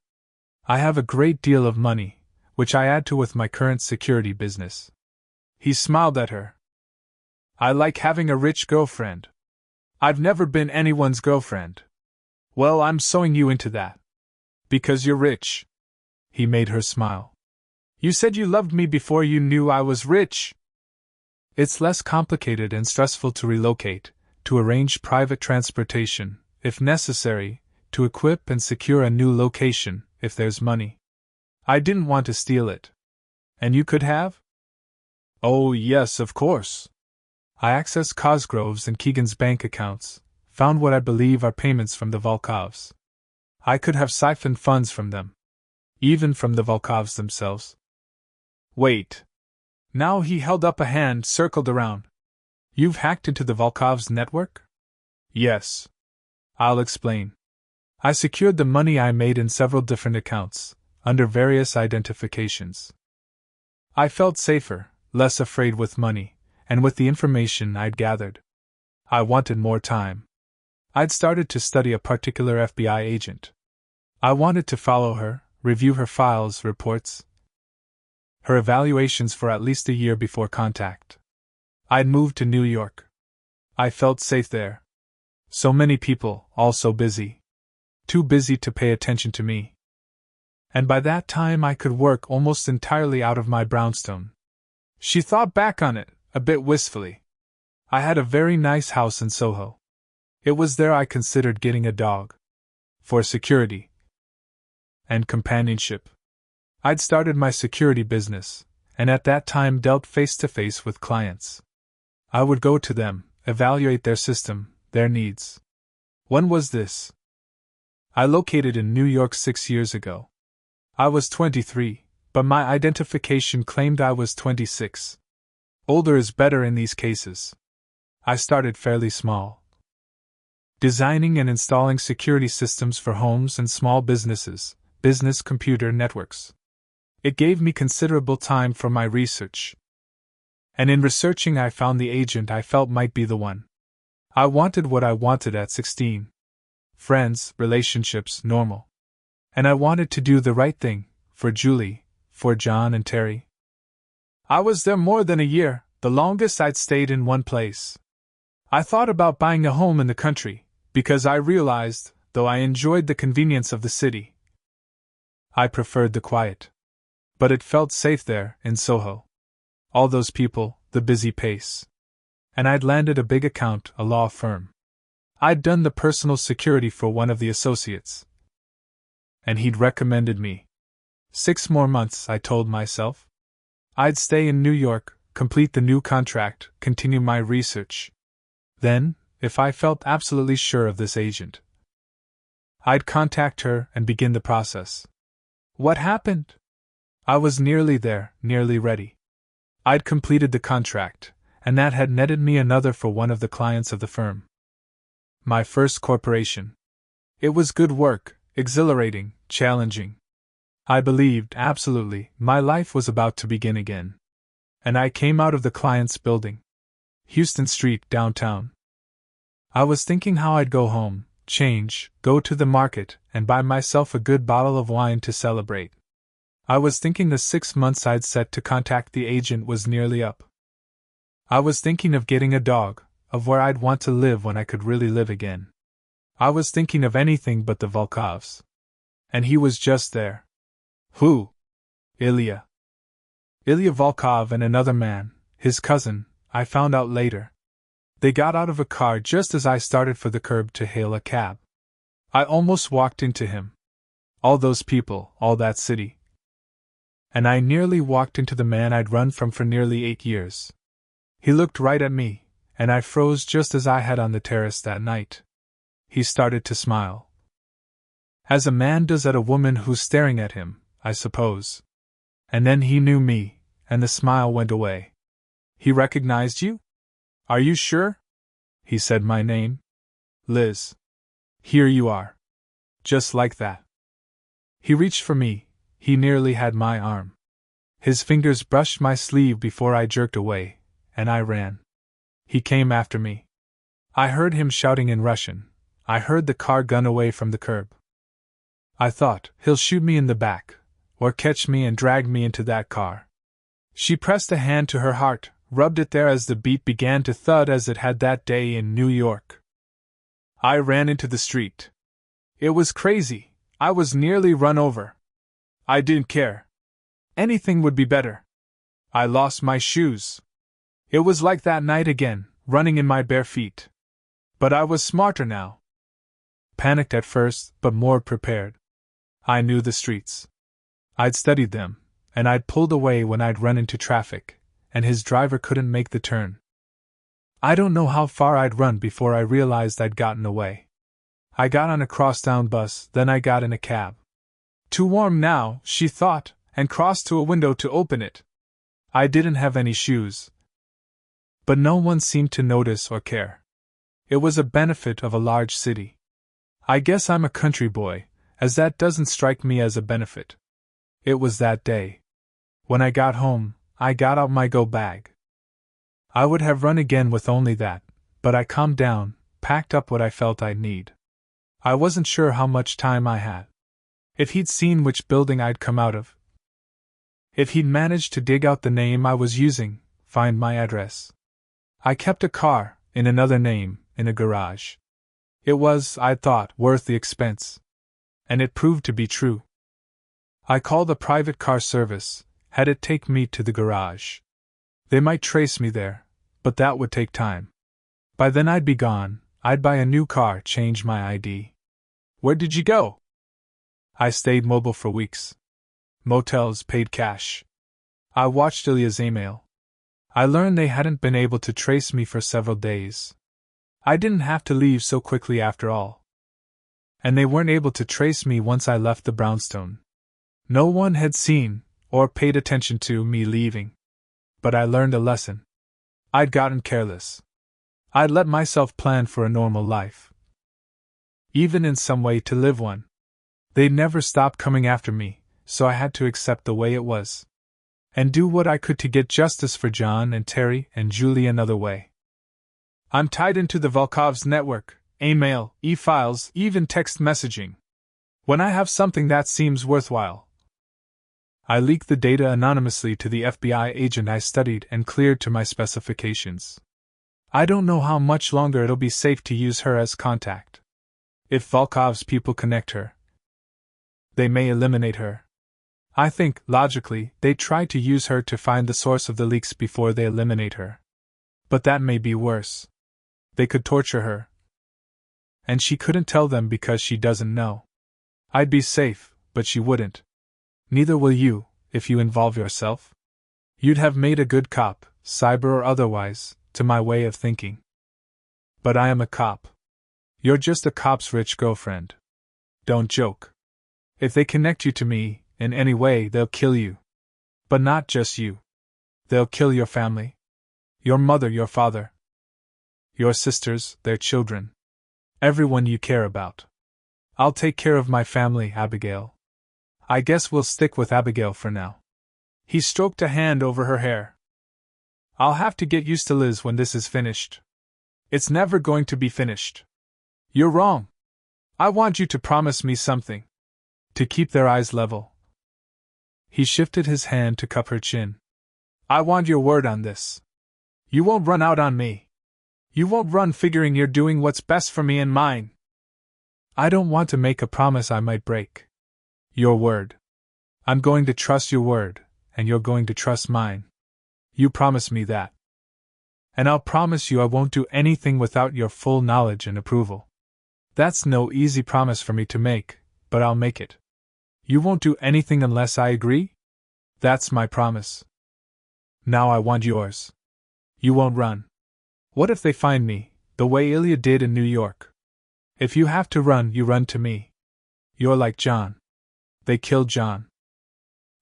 I have a great deal of money, which I add to with my current security business. He smiled at her. I like having a rich girlfriend. I've never been anyone's girlfriend. Well, I'm sewing you into that. Because you're rich. He made her smile. You said you loved me before you knew I was rich. It's less complicated and stressful to relocate, to arrange private transportation, if necessary, to equip and secure a new location, if there's money. I didn't want to steal it. And you could have? Oh, yes, of course. I accessed Cosgrove's and Keegan's bank accounts, found what I believe are payments from the Volkovs. I could have siphoned funds from them. Even from the Volkovs themselves. Wait. Now he held up a hand circled around. You've hacked into the Volkov's network? Yes. I'll explain. I secured the money I made in several different accounts, under various identifications. I felt safer, less afraid with money, and with the information I'd gathered. I wanted more time. I'd started to study a particular FBI agent. I wanted to follow her, review her files, reports, her evaluations for at least a year before contact. I'd moved to New York. I felt safe there. So many people, all so busy. Too busy to pay attention to me. And by that time I could work almost entirely out of my brownstone. She thought back on it, a bit wistfully. I had a very nice house in Soho. It was there I considered getting a dog. For security. And companionship. I'd started my security business, and at that time dealt face-to-face with clients. I would go to them, evaluate their system, their needs. When was this? I located in New York 6 years ago. I was 23, but my identification claimed I was 26. Older is better in these cases. I started fairly small. Designing and installing security systems for homes and small businesses, business computer networks. It gave me considerable time for my research. And in researching I found the agent I felt might be the one. I wanted what I wanted at 16. Friends, relationships, normal. And I wanted to do the right thing, for Julie, for John and Terry. I was there more than a year, the longest I'd stayed in one place. I thought about buying a home in the country, because I realized, though I enjoyed the convenience of the city, I preferred the quiet. But it felt safe there, in Soho. All those people, the busy pace. And I'd landed a big account, a law firm. I'd done the personal security for one of the associates. And he'd recommended me. 6 more months, I told myself. I'd stay in New York, complete the new contract, continue my research. Then, if I felt absolutely sure of this agent, I'd contact her and begin the process. What happened? I was nearly there, nearly ready. I'd completed the contract, and that had netted me another for one of the clients of the firm. My first corporation. It was good work, exhilarating, challenging. I believed, absolutely, my life was about to begin again. And I came out of the client's building. Houston Street, downtown. I was thinking how I'd go home, change, go to the market, and buy myself a good bottle of wine to celebrate. I was thinking the 6 months I'd set to contact the agent was nearly up. I was thinking of getting a dog, of where I'd want to live when I could really live again. I was thinking of anything but the Volkovs. And he was just there. Who? Ilya. Ilya Volkov and another man, his cousin, I found out later. They got out of a car just as I started for the curb to hail a cab. I almost walked into him. All those people, all that city. And I nearly walked into the man I'd run from for nearly 8 years. He looked right at me, and I froze just as I had on the terrace that night. He started to smile. As a man does at a woman who's staring at him, I suppose. And then he knew me, and the smile went away. He recognized you? Are you sure? He said my name. Liz. Here you are. Just like that. He reached for me. He nearly had my arm. His fingers brushed my sleeve before I jerked away, and I ran. He came after me. I heard him shouting in Russian. I heard the car gun away from the curb. I thought, he'll shoot me in the back, or catch me and drag me into that car. She pressed a hand to her heart, rubbed it there as the beat began to thud as it had that day in New York. I ran into the street. It was crazy. I was nearly run over. I didn't care. Anything would be better. I lost my shoes. It was like that night again, running in my bare feet. But I was smarter now. Panicked at first, but more prepared. I knew the streets. I'd studied them, and I'd pulled away when I'd run into traffic, and his driver couldn't make the turn. I don't know how far I'd run before I realized I'd gotten away. I got on a crosstown bus, then I got in a cab. Too warm now, she thought, and crossed to a window to open it. I didn't have any shoes. But no one seemed to notice or care. It was a benefit of a large city. I guess I'm a country boy, as that doesn't strike me as a benefit. It was that day. When I got home, I got out my go bag. I would have run again with only that, but I calmed down, packed up what I felt I'd need. I wasn't sure how much time I had. If he'd seen which building I'd come out of. If he'd managed to dig out the name I was using, find my address. I kept a car, in another name, in a garage. It was, I thought, worth the expense. And it proved to be true. I called a private car service, had it take me to the garage. They might trace me there, but that would take time. By then I'd be gone, I'd buy a new car, change my ID. Where did you go? I stayed mobile for weeks. Motels, paid cash. I watched Ilya's email. I learned they hadn't been able to trace me for several days. I didn't have to leave so quickly after all. And they weren't able to trace me once I left the brownstone. No one had seen, or paid attention to, me leaving. But I learned a lesson. I'd gotten careless. I'd let myself plan for a normal life. Even in some way to live one. They'd never stopped coming after me, so I had to accept the way it was. And do what I could to get justice for John and Terry and Julie another way. I'm tied into the Volkov's network, email, e-files, even text messaging. When I have something that seems worthwhile, I leak the data anonymously to the FBI agent I studied and cleared to my specifications. I don't know how much longer it'll be safe to use her as contact. If Volkov's people connect her, they may eliminate her. I think, logically, they try to use her to find the source of the leaks before they eliminate her. But that may be worse. They could torture her. And she couldn't tell them because she doesn't know. I'd be safe, but she wouldn't. Neither will you, if you involve yourself. You'd have made a good cop, cyber or otherwise, to my way of thinking. But I am a cop. You're just a cop's rich girlfriend. Don't joke. If they connect you to me, in any way, they'll kill you. But not just you. They'll kill your family. Your mother, your father. Your sisters, their children. Everyone you care about. I'll take care of my family, Abigail. I guess we'll stick with Abigail for now. He stroked a hand over her hair. I'll have to get used to Liz when this is finished. It's never going to be finished. You're wrong. I want you to promise me something. To keep their eyes level. He shifted his hand to cup her chin. I want your word on this. You won't run out on me. You won't run figuring you're doing what's best for me and mine. I don't want to make a promise I might break. Your word. I'm going to trust your word, and you're going to trust mine. You promise me that. And I'll promise you I won't do anything without your full knowledge and approval. That's no easy promise for me to make, but I'll make it. You won't do anything unless I agree? That's my promise. Now I want yours. You won't run. What if they find me, the way Ilya did in New York? If you have to run, you run to me. You're like John. They killed John.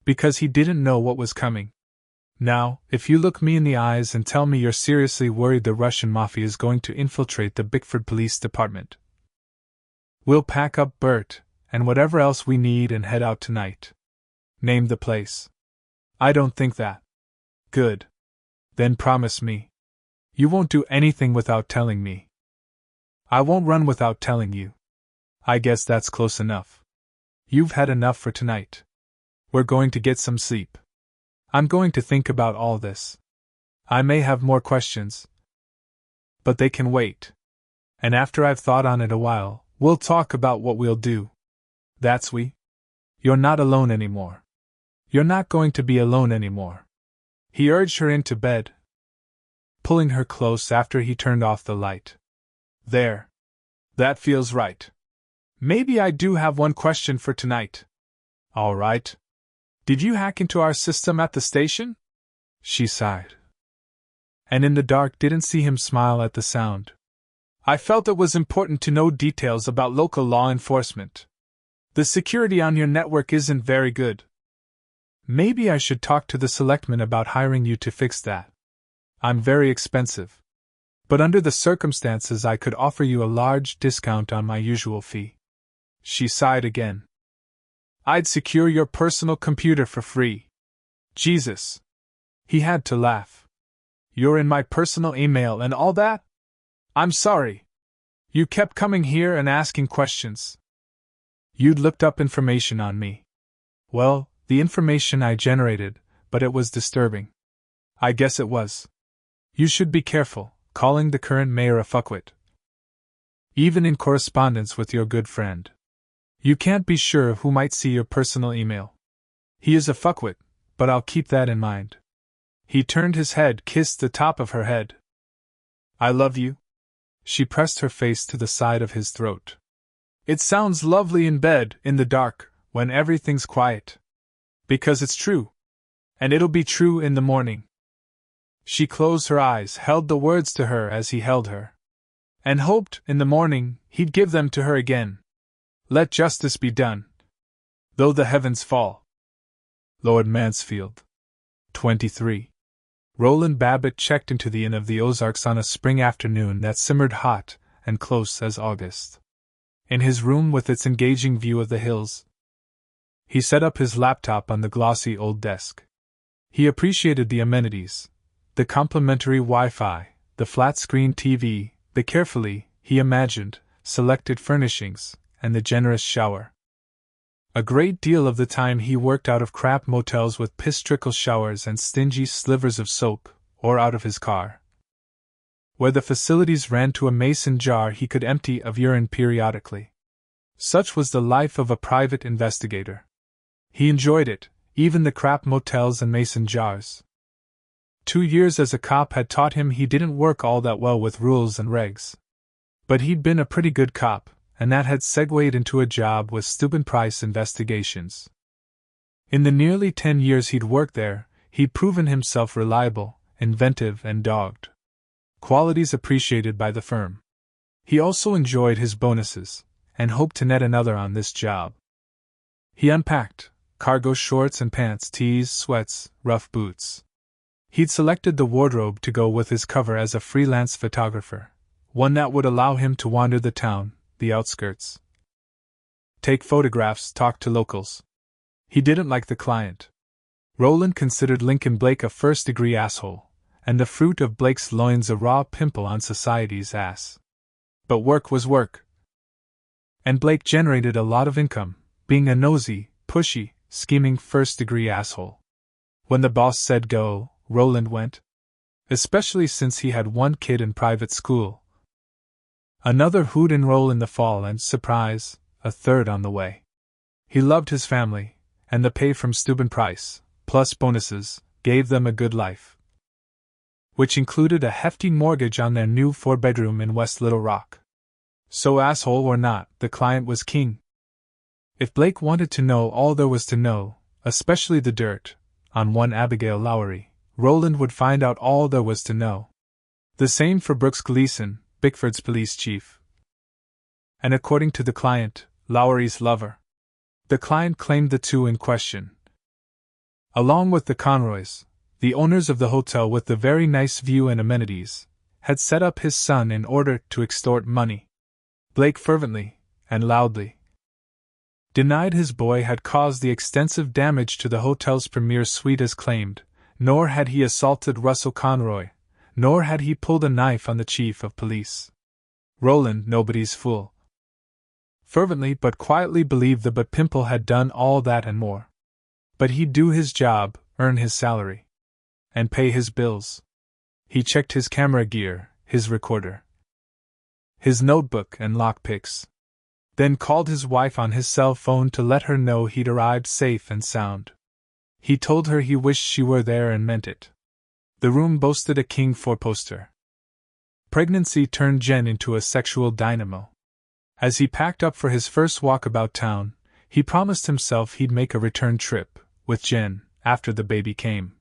Because he didn't know what was coming. Now, if you look me in the eyes and tell me you're seriously worried the Russian mafia is going to infiltrate the Bickford Police Department, we'll pack up Bert and whatever else we need and head out tonight. Name the place. I don't think that. Good. Then promise me. You won't do anything without telling me. I won't run without telling you. I guess that's close enough. You've had enough for tonight. We're going to get some sleep. I'm going to think about all this. I may have more questions, but they can wait. And after I've thought on it a while, we'll talk about what we'll do. That's we. You're not alone anymore. You're not going to be alone anymore. He urged her into bed, pulling her close after he turned off the light. There. That feels right. Maybe I do have one question for tonight. All right. Did you hack into our system at the station? She sighed. And in the dark didn't see him smile at the sound. I felt it was important to know details about local law enforcement. The security on your network isn't very good. Maybe I should talk to the selectmen about hiring you to fix that. I'm very expensive. But under the circumstances, I could offer you a large discount on my usual fee. She sighed again. I'd secure your personal computer for free. Jesus! He had to laugh. You're in my personal email and all that? I'm sorry. You kept coming here and asking questions. You'd looked up information on me. Well, the information I generated, but it was disturbing. I guess it was. You should be careful, calling the current mayor a fuckwit. Even in correspondence with your good friend. You can't be sure who might see your personal email. He is a fuckwit, but I'll keep that in mind. He turned his head, kissed the top of her head. I love you. She pressed her face to the side of his throat. It sounds lovely in bed, in the dark, when everything's quiet. Because it's true. And it'll be true in the morning. She closed her eyes, held the words to her as he held her. And hoped, in the morning, he'd give them to her again. Let justice be done. Though the heavens fall. Lord Mansfield. 23. Roland Babbitt checked into the Inn of the Ozarks on a spring afternoon that simmered hot and close as August. In his room with its engaging view of the hills, he set up his laptop on the glossy old desk. He appreciated the amenities, the complimentary Wi-Fi, the flat-screen TV, the carefully, he imagined, selected furnishings, and the generous shower. A great deal of the time he worked out of crap motels with piss-trickle showers and stingy slivers of soap, or out of his car, where the facilities ran to a mason jar he could empty of urine periodically. Such was the life of a private investigator. He enjoyed it, even the crap motels and mason jars. 2 years as a cop had taught him he didn't work all that well with rules and regs. But he'd been a pretty good cop, and that had segued into a job with Steuben Price Investigations. In the nearly 10 years he'd worked there, he'd proven himself reliable, inventive, and dogged. Qualities appreciated by the firm. He also enjoyed his bonuses, and hoped to net another on this job. He unpacked cargo shorts and pants, tees, sweats, rough boots. He'd selected the wardrobe to go with his cover as a freelance photographer, one that would allow him to wander the town, the outskirts. Take photographs, talk to locals. He didn't like the client. Roland considered Lincoln Blake a first-degree asshole, and the fruit of Blake's loins a raw pimple on society's ass. But work was work. And Blake generated a lot of income, being a nosy, pushy, scheming first-degree asshole. When the boss said go, Roland went. Especially since he had one kid in private school. Another who'd enroll in the fall and, surprise, a third on the way. He loved his family, and the pay from Steuben Price, plus bonuses, gave them a good life. Which included a hefty mortgage on their new 4-bedroom in West Little Rock. So asshole or not, the client was king. If Blake wanted to know all there was to know, especially the dirt, on one Abigail Lowry, Roland would find out all there was to know. The same for Brooks Gleason, Bickford's police chief. And according to the client, Lowry's lover. The client claimed the two in question. Along with the Conroys, the owners of the hotel with the very nice view and amenities, had set up his son in order to extort money. Blake fervently, and loudly, denied his boy had caused the extensive damage to the hotel's premier suite as claimed, nor had he assaulted Russell Conroy, nor had he pulled a knife on the chief of police. Roland, nobody's fool, fervently but quietly believed the But Pimple had done all that and more. But he'd do his job, earn his salary, and pay his bills. He checked his camera gear, his recorder, his notebook and lockpicks. Then called his wife on his cell phone to let her know he'd arrived safe and sound. He told her he wished she were there and meant it. The room boasted a King 4-poster. Pregnancy turned Jen into a sexual dynamo. As he packed up for his first walk about town, he promised himself he'd make a return trip, with Jen, after the baby came.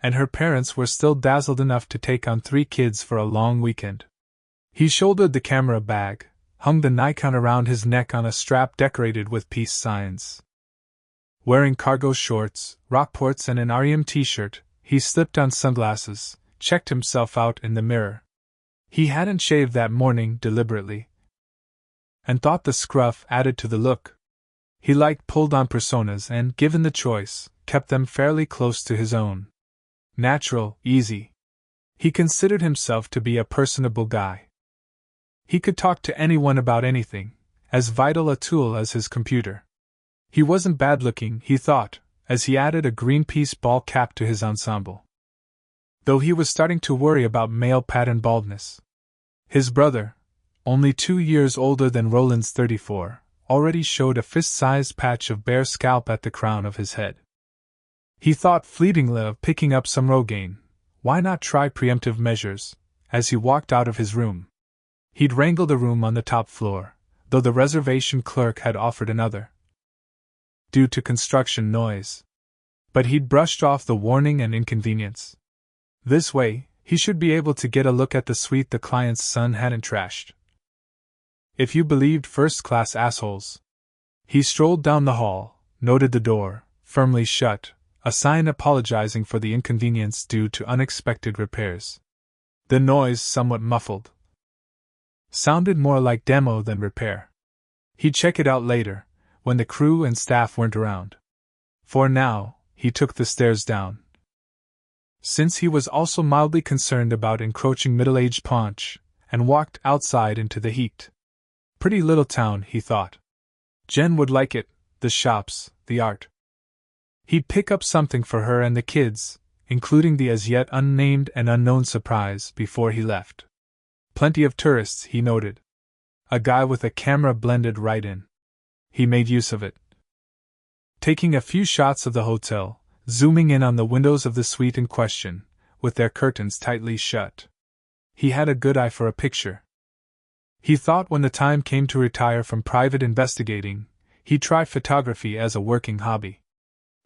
And her parents were still dazzled enough to take on 3 kids for a long weekend. He shouldered the camera bag, hung the Nikon around his neck on a strap decorated with peace signs. Wearing cargo shorts, Rockports and an REM t-shirt, he slipped on sunglasses, checked himself out in the mirror. He hadn't shaved that morning deliberately, and thought the scruff added to the look. He liked pulled-on personas and, given the choice, kept them fairly close to his own. Natural, easy. He considered himself to be a personable guy. He could talk to anyone about anything, as vital a tool as his computer. He wasn't bad-looking, he thought, as he added a green-piece ball cap to his ensemble. Though he was starting to worry about male pattern baldness. His brother, only 2 years older than Roland's 34, already showed a fist-sized patch of bare scalp at the crown of his head. He thought fleetingly of picking up some Rogaine. Why not try preemptive measures? As he walked out of his room, he'd wrangled a room on the top floor, though the reservation clerk had offered another, due to construction noise. But he'd brushed off the warning and inconvenience. This way, he should be able to get a look at the suite the client's son hadn't trashed. If you believed first-class assholes. He strolled down the hall, noted the door, firmly shut, a sign apologizing for the inconvenience due to unexpected repairs. The noise, somewhat muffled, sounded more like demo than repair. He'd check it out later, when the crew and staff weren't around. For now, he took the stairs down. Since he was also mildly concerned about encroaching middle-aged paunch, and walked outside into the heat. Pretty little town, he thought. Jen would like it, the shops, the art. He'd pick up something for her and the kids, including the as yet unnamed and unknown surprise, before he left. Plenty of tourists, he noted. A guy with a camera blended right in. He made use of it. Taking a few shots of the hotel, zooming in on the windows of the suite in question, with their curtains tightly shut. He had a good eye for a picture. He thought when the time came to retire from private investigating, he'd try photography as a working hobby.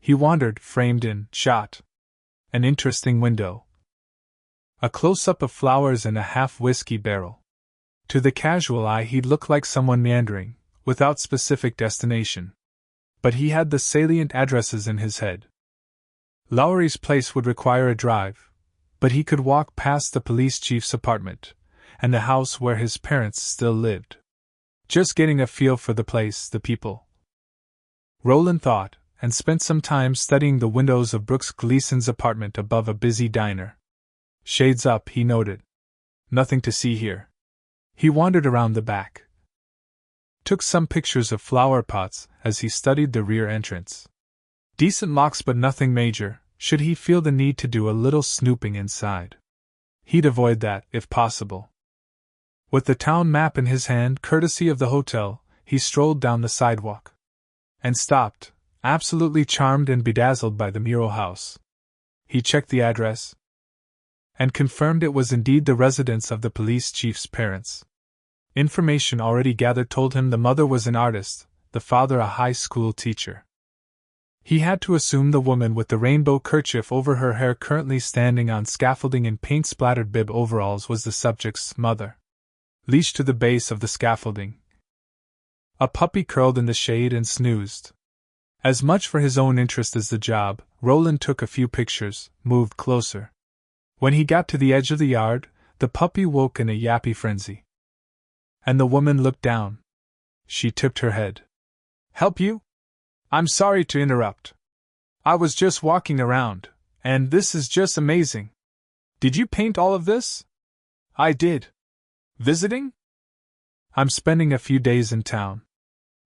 He wandered, framed in, shot. An interesting window. A close-up of flowers in a half-whiskey barrel. To the casual eye he'd look like someone meandering, without specific destination. But he had the salient addresses in his head. Lowry's place would require a drive, but he could walk past the police chief's apartment, and the house where his parents still lived. Just getting a feel for the place, the people. Roland thought, and spent some time studying the windows of Brooks Gleason's apartment above a busy diner. Shades up, he noted. Nothing to see here. He wandered around the back. Took some pictures of flower pots as he studied the rear entrance. Decent locks but nothing major, should he feel the need to do a little snooping inside. He'd avoid that, if possible. With the town map in his hand, courtesy of the hotel, he strolled down the sidewalk. And stopped, absolutely charmed and bedazzled by the mural house. He checked the address, and confirmed it was indeed the residence of the police chief's parents. Information already gathered told him the mother was an artist, the father a high school teacher. He had to assume the woman with the rainbow kerchief over her hair currently standing on scaffolding in paint-splattered bib overalls was the subject's mother. Leashed to the base of the scaffolding, a puppy curled in the shade and snoozed. As much for his own interest as the job, Roland took a few pictures, moved closer. When he got to the edge of the yard, the puppy woke in a yappy frenzy. And the woman looked down. She tipped her head. "Help you? I'm sorry to interrupt. I was just walking around, and this is just amazing. Did you paint all of this?" "I did." "Visiting?" "I'm spending a few days in town.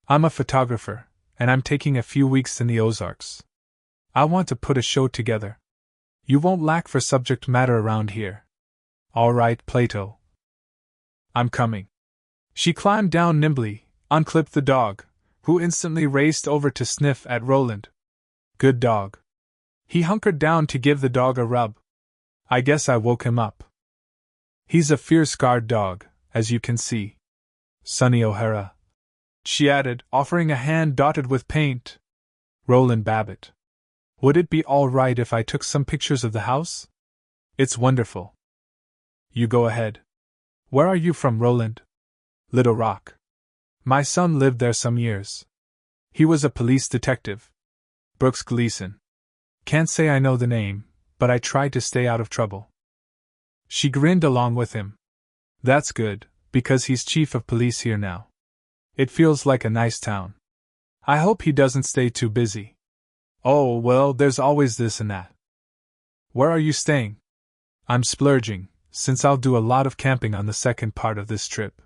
I'm a photographer, and I'm taking a few weeks in the Ozarks. I want to put a show together. You won't lack for subject matter around here." "All right, Plato. I'm coming." She climbed down nimbly, unclipped the dog, who instantly raced over to sniff at Roland. Good dog. He hunkered down to give the dog a rub. "I guess I woke him up. He's a fear-scarred dog, as you can see. Sonny O'Hara," she added, offering a hand dotted with paint. Roland Babbitt. "Would it be all right if I took some pictures of the house?" "It's wonderful." "You go ahead." "Where are you from, Roland?" "Little Rock. My son lived there some years. He was a police detective." "Brooks Gleason. Can't say I know the name, but I try to stay out of trouble." She grinned along with him. That's good, because he's chief of police here now. It feels like a nice town. I hope he doesn't stay too busy. Oh, well, there's always this and that. Where are you staying? I'm splurging, since I'll do a lot of camping on the second part of this trip.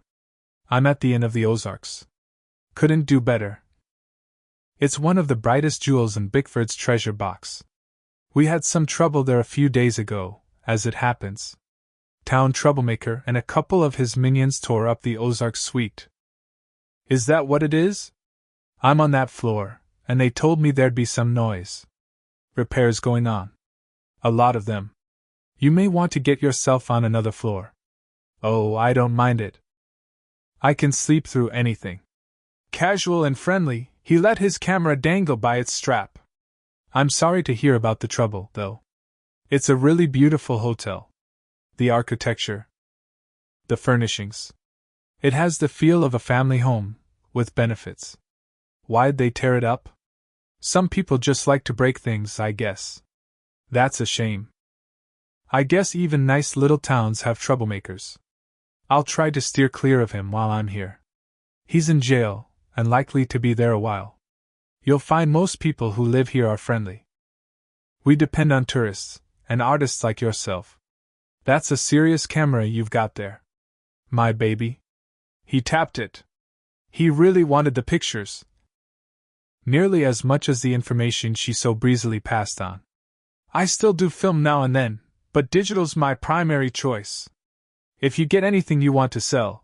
I'm at the Inn of the Ozarks. Couldn't do better. It's one of the brightest jewels in Bickford's treasure box. We had some trouble there a few days ago, as it happens. Town troublemaker and a couple of his minions tore up the Ozarks suite. Is that what it is? I'm on that floor, and they told me there'd be some noise. Repairs going on. A lot of them. You may want to get yourself on another floor. Oh, I don't mind it. I can sleep through anything. Casual and friendly, he let his camera dangle by its strap. I'm sorry to hear about the trouble, though. It's a really beautiful hotel. The architecture. The furnishings. It has the feel of a family home, with benefits. Why'd they tear it up? Some people just like to break things, I guess. That's a shame. I guess even nice little towns have troublemakers. I'll try to steer clear of him while I'm here. He's in jail, and likely to be there a while. You'll find most people who live here are friendly. We depend on tourists, and artists like yourself. That's a serious camera you've got there. My baby. He tapped it. He really wanted the pictures. Nearly as much as the information she so breezily passed on. I still do film now and then, but digital's my primary choice. If you get anything you want to sell,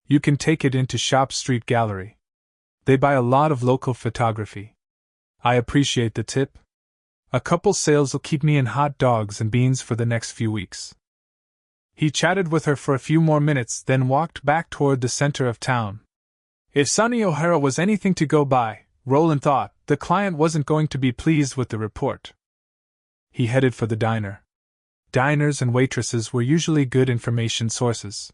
you can take it into Shop Street Gallery. They buy a lot of local photography. I appreciate the tip. A couple sales will keep me in hot dogs and beans for the next few weeks. He chatted with her for a few more minutes, then walked back toward the center of town. If Sonny O'Hara was anything to go by, Roland thought, the client wasn't going to be pleased with the report. He headed for the diner. Diners and waitresses were usually good information sources.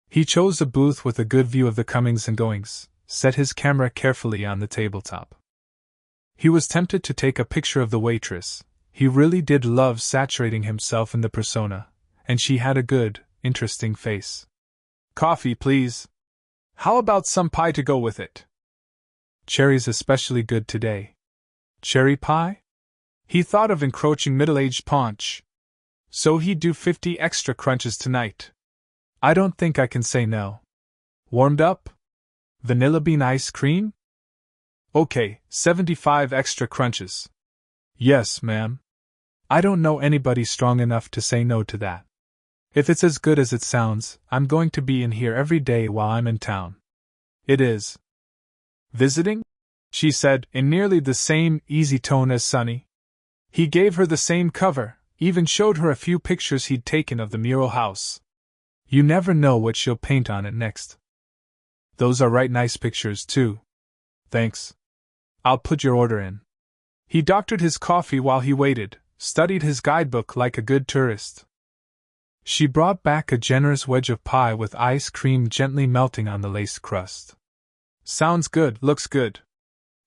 He chose a booth with a good view of the comings and goings, set his camera carefully on the tabletop. He was tempted to take a picture of the waitress. He really did love saturating himself in the persona, and she had a good, interesting face. Coffee, please. How about some pie to go with it? Cherry's especially good today. Cherry pie? He thought of encroaching middle-aged paunch. So he'd do 50 extra crunches tonight. I don't think I can say no. Warmed up? Vanilla bean ice cream? Okay, 75 extra crunches. Yes, ma'am. I don't know anybody strong enough to say no to that. If it's as good as it sounds, I'm going to be in here every day while I'm in town. It is. Visiting? She said, in nearly the same easy tone as Sonny. He gave her the same cover, even showed her a few pictures he'd taken of the mural house. You never know what she'll paint on it next. Those are right nice pictures, too. Thanks. I'll put your order in. He doctored his coffee while he waited, studied his guidebook like a good tourist. She brought back a generous wedge of pie with ice cream gently melting on the lace crust. Sounds good, looks good.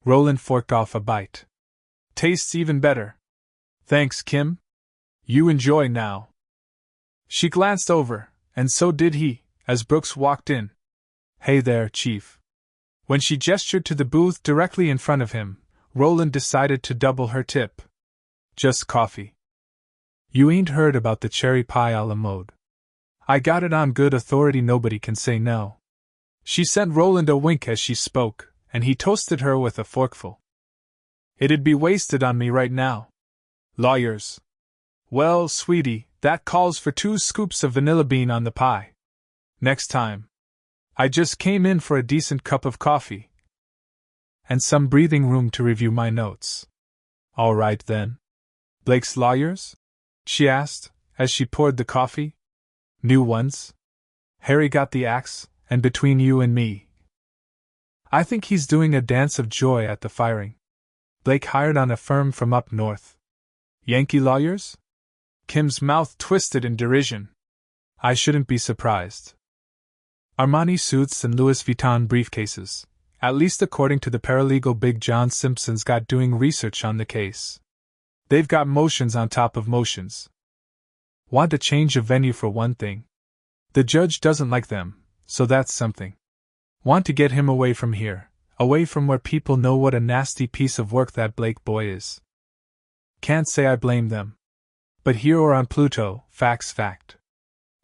Roland forked off a bite. Tastes even better. Thanks, Kim. You enjoy now. She glanced over, and so did he, as Brooks walked in. Hey there, Chief. When she gestured to the booth directly in front of him, Roland decided to double her tip. Just coffee. You ain't heard about the cherry pie a la mode. I got it on good authority, nobody can say no. She sent Roland a wink as she spoke, and he toasted her with a forkful. It'd be wasted on me right now. Lawyers. Well, sweetie, that calls for 2 scoops of vanilla bean on the pie. Next time. I just came in for a decent cup of coffee. And some breathing room to review my notes. All right then. Blake's lawyers? She asked, as she poured the coffee. New ones? Harry got the axe, and between you and me, I think he's doing a dance of joy at the firing. Blake hired on a firm from up north. Yankee lawyers? Kim's mouth twisted in derision. I shouldn't be surprised. Armani suits and Louis Vuitton briefcases, at least according to the paralegal Big John Simpson's got doing research on the case. They've got motions on top of motions. Want a change of venue for one thing. The judge doesn't like them, so that's something. Want to get him away from here, away from where people know what a nasty piece of work that Blake boy is. Can't say I blame them. But here or on Pluto, facts fact.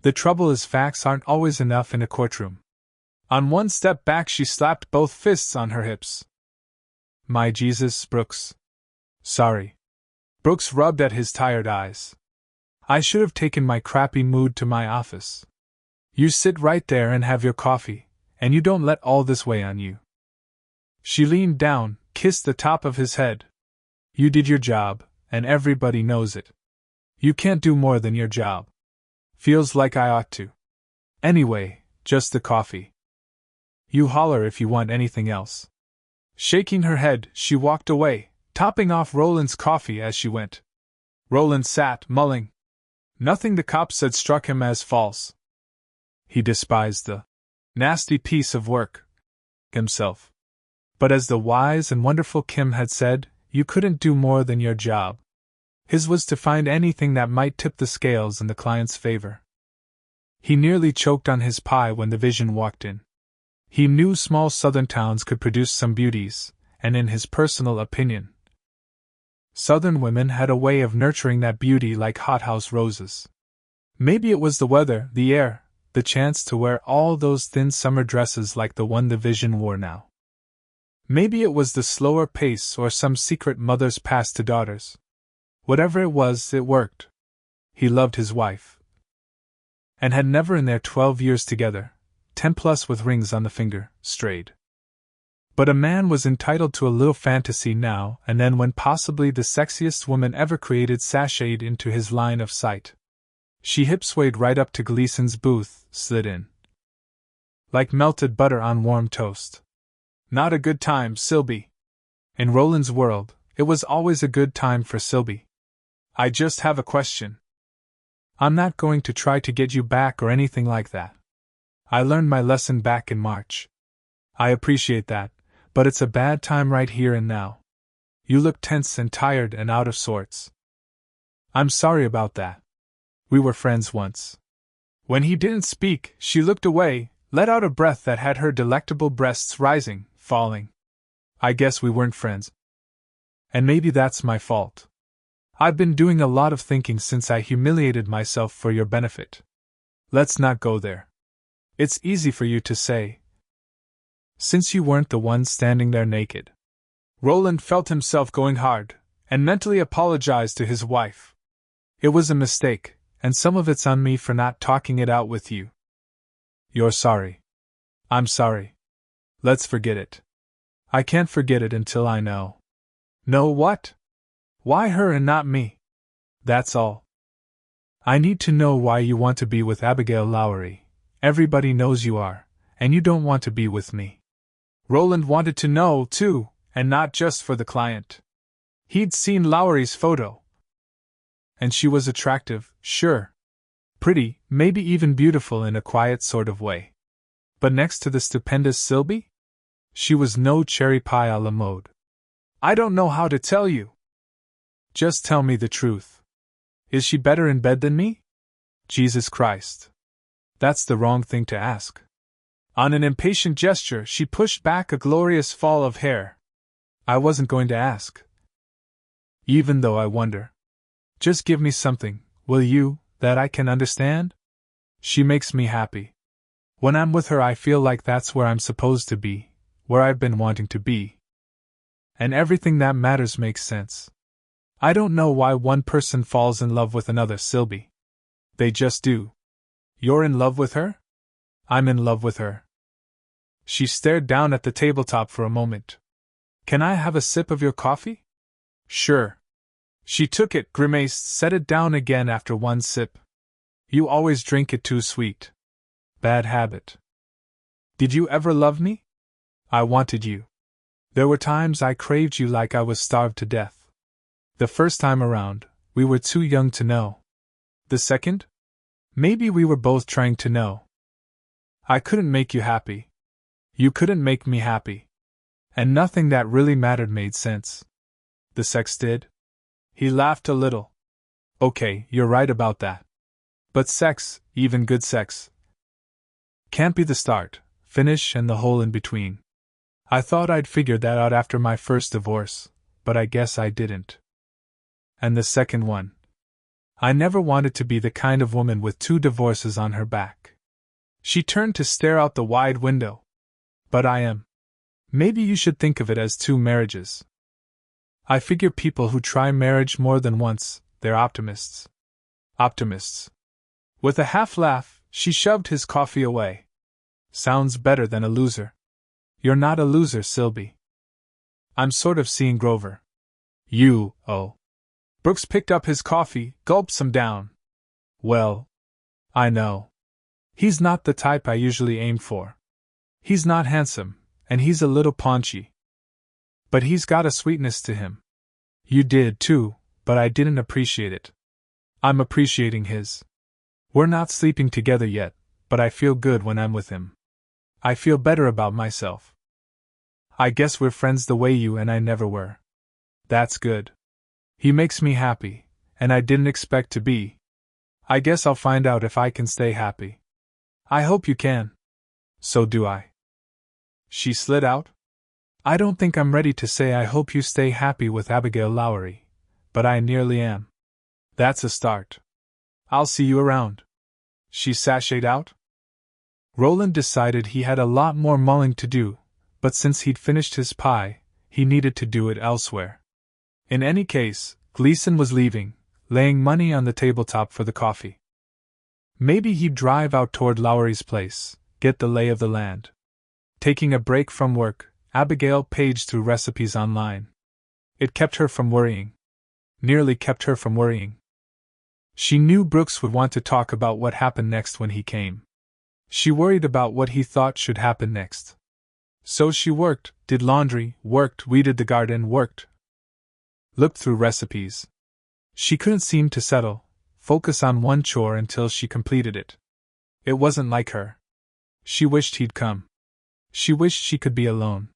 The trouble is facts aren't always enough in a courtroom. On one step back she slapped both fists on her hips. My Jesus, Brooks. Sorry. Brooks rubbed at his tired eyes. I should have taken my crappy mood to my office. You sit right there and have your coffee, and you don't let all this weigh on you. She leaned down, kissed the top of his head. You did your job, and everybody knows it. You can't do more than your job. Feels like I ought to. Anyway, just the coffee. You holler if you want anything else. Shaking her head, she walked away, topping off Roland's coffee as she went. Roland sat, mulling. Nothing the cop said struck him as false. He despised the nasty piece of work himself. But as the wise and wonderful Kim had said, you couldn't do more than your job. His was to find anything that might tip the scales in the client's favor. He nearly choked on his pie when the vision walked in. He knew small southern towns could produce some beauties, and in his personal opinion, southern women had a way of nurturing that beauty like hothouse roses. Maybe it was the weather, the air, the chance to wear all those thin summer dresses like the one the vision wore now. Maybe it was the slower pace or some secret mother's pass to daughters. Whatever it was, it worked. He loved his wife. And had never in their 12 years together, 10+ with rings on the finger, strayed. But a man was entitled to a little fantasy now and then when possibly the sexiest woman ever created sashayed into his line of sight. She hip-swayed right up to Gleason's booth, slid in. Like melted butter on warm toast. Not a good time, Sylvie. In Roland's world, it was always a good time for Sylvie. I just have a question. I'm not going to try to get you back or anything like that. I learned my lesson back in March. I appreciate that, but it's a bad time right here and now. You look tense and tired and out of sorts. I'm sorry about that. We were friends once. When he didn't speak, she looked away, let out a breath that had her delectable breasts rising, falling. I guess we weren't friends. And maybe that's my fault. I've been doing a lot of thinking since I humiliated myself for your benefit. Let's not go there. It's easy for you to say, since you weren't the one standing there naked. Roland felt himself going hard, and mentally apologized to his wife. It was a mistake, and some of it's on me for not talking it out with you. You're sorry. I'm sorry. Let's forget it. I can't forget it until I know. Know what? Why her and not me? That's all. I need to know why you want to be with Abigail Lowry. Everybody knows you are, and you don't want to be with me. Roland wanted to know, too, and not just for the client. He'd seen Lowry's photo. And she was attractive, sure. Pretty, maybe even beautiful in a quiet sort of way. But next to the stupendous Sylvie? She was no cherry pie a la mode. I don't know how to tell you. Just tell me the truth. Is she better in bed than me? Jesus Christ. That's the wrong thing to ask. On an impatient gesture, she pushed back a glorious fall of hair. I wasn't going to ask. Even though I wonder. Just give me something, will you, that I can understand? She makes me happy. When I'm with her, I feel like that's where I'm supposed to be, where I've been wanting to be. And everything that matters makes sense. I don't know why one person falls in love with another, Sylvie. They just do. You're in love with her? I'm in love with her. She stared down at the tabletop for a moment. Can I have a sip of your coffee? Sure. She took it, grimaced, set it down again after one sip. You always drink it too sweet. Bad habit. Did you ever love me? I wanted you. There were times I craved you like I was starved to death. The first time around, we were too young to know. The second? Maybe we were both trying to know. I couldn't make you happy. You couldn't make me happy. And nothing that really mattered made sense. The sex did? He laughed a little. Okay, you're right about that. But sex, even good sex, can't be the start, finish, and the whole in between. I thought I'd figured that out after my first divorce, but I guess I didn't. And the second one. I never wanted to be the kind of woman with 2 divorces on her back. She turned to stare out the wide window. But I am. Maybe you should think of it as 2 marriages. I figure people who try marriage more than once, they're optimists. Optimists. With a half laugh, she shoved his coffee away. Sounds better than a loser. You're not a loser, Sylvie. I'm sort of seeing Grover. You, oh. Brooks picked up his coffee, gulped some down. Well, I know. He's not the type I usually aim for. He's not handsome, and he's a little paunchy. But he's got a sweetness to him. You did too, but I didn't appreciate it. I'm appreciating his. We're not sleeping together yet, but I feel good when I'm with him. I feel better about myself. I guess we're friends the way you and I never were. That's good. He makes me happy, and I didn't expect to be. I guess I'll find out if I can stay happy. I hope you can. So do I. She slid out. I don't think I'm ready to say I hope you stay happy with Abigail Lowry, but I nearly am. That's a start. I'll see you around. She sashayed out. Roland decided he had a lot more mulling to do, but since he'd finished his pie, he needed to do it elsewhere. In any case, Gleason was leaving, laying money on the tabletop for the coffee. Maybe he'd drive out toward Lowry's place, get the lay of the land. Taking a break from work, Abigail paged through recipes online. It kept her from worrying. Nearly kept her from worrying. She knew Brooks would want to talk about what happened next when he came. She worried about what he thought should happen next. So she worked, did laundry, worked, weeded the garden, worked. Looked through recipes. She couldn't seem to settle, focus on one chore until she completed it. It wasn't like her. She wished he'd come. She wished she could be alone.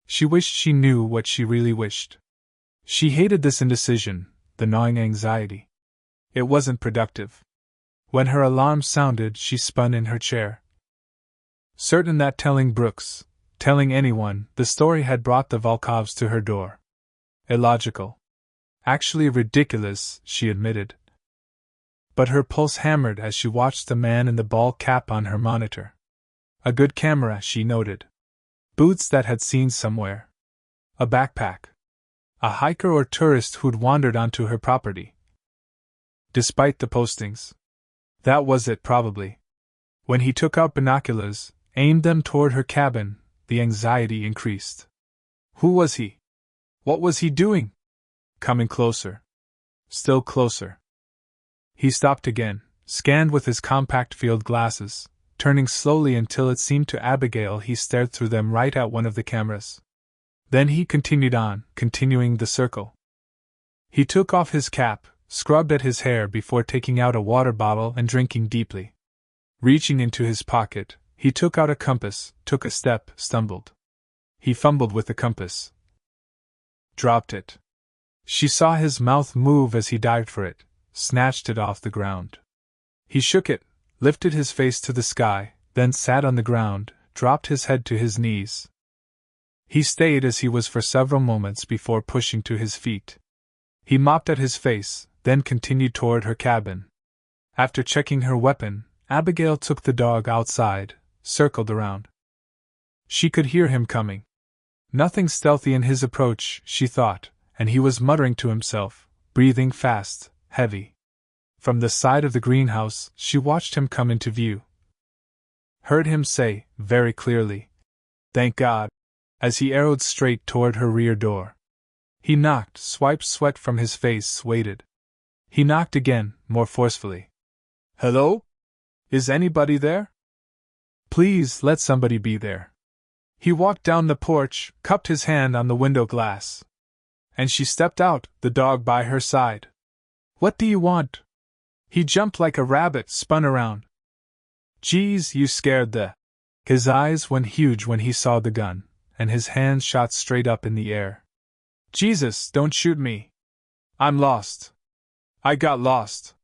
She wished she knew what she really wished. She hated this indecision, the gnawing anxiety. It wasn't productive. When her alarm sounded, she spun in her chair. Certain that telling Brooks, telling anyone, the story had brought the Volkovs to her door. Illogical. Actually ridiculous, she admitted. But her pulse hammered as she watched the man in the ball cap on her monitor. A good camera, she noted. Boots that had seen somewhere. A backpack. A hiker or tourist who'd wandered onto her property. Despite the postings. That was it, probably. When he took out binoculars, aimed them toward her cabin, the anxiety increased. Who was he? What was he doing? Coming closer. Still closer. He stopped again, scanned with his compact field glasses, turning slowly until it seemed to Abigail he stared through them right at one of the cameras. Then he continued on, continuing the circle. He took off his cap, scrubbed at his hair before taking out a water bottle and drinking deeply. Reaching into his pocket, he took out a compass, took a step, stumbled. He fumbled with the compass. Dropped it. She saw his mouth move as he dived for it, snatched it off the ground. He shook it, lifted his face to the sky, then sat on the ground, dropped his head to his knees. He stayed as he was for several moments before pushing to his feet. He mopped at his face, then continued toward her cabin. After checking her weapon, Abigail took the dog outside, circled around. She could hear him coming. Nothing stealthy in his approach, she thought, and he was muttering to himself, breathing fast, heavy. From the side of the greenhouse, she watched him come into view. Heard him say, very clearly, "Thank God," as he arrowed straight toward her rear door. He knocked, swiped sweat from his face, waited. He knocked again, more forcefully. "Hello? Is anybody there? Please let somebody be there." He walked down the porch, cupped his hand on the window glass. And she stepped out, the dog by her side. "What do you want?" He jumped like a rabbit, spun around. "Geez, you scared the..." His eyes went huge when he saw the gun, and his hands shot straight up in the air. "Jesus, don't shoot me. I'm lost. I got lost.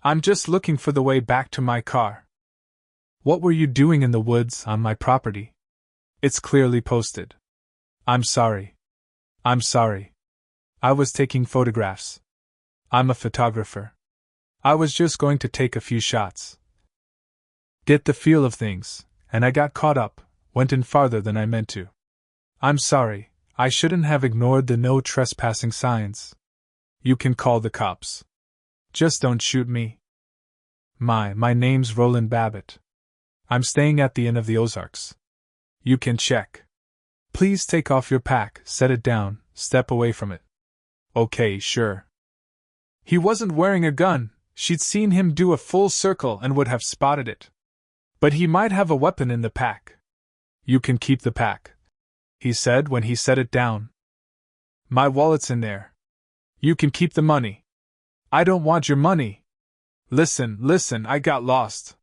I'm just looking for the way back to my car. What were you doing in the woods on my property? It's clearly posted. I'm sorry. I'm sorry. I was taking photographs. I'm a photographer. I was just going to take a few shots. Get the feel of things, and I got caught up, went in farther than I meant to. I'm sorry, I shouldn't have ignored the no trespassing signs. You can call the cops. Just don't shoot me. My name's Roland Babbitt. I'm staying at the Inn of the Ozarks. You can check. Please take off your pack, set it down, step away from it. Okay, sure. He wasn't wearing a gun. She'd seen him do a full circle and would have spotted it. But he might have a weapon in the pack. You can keep the pack, he said when he set it down. My wallet's in there. You can keep the money. I don't want your money. Listen, I got lost.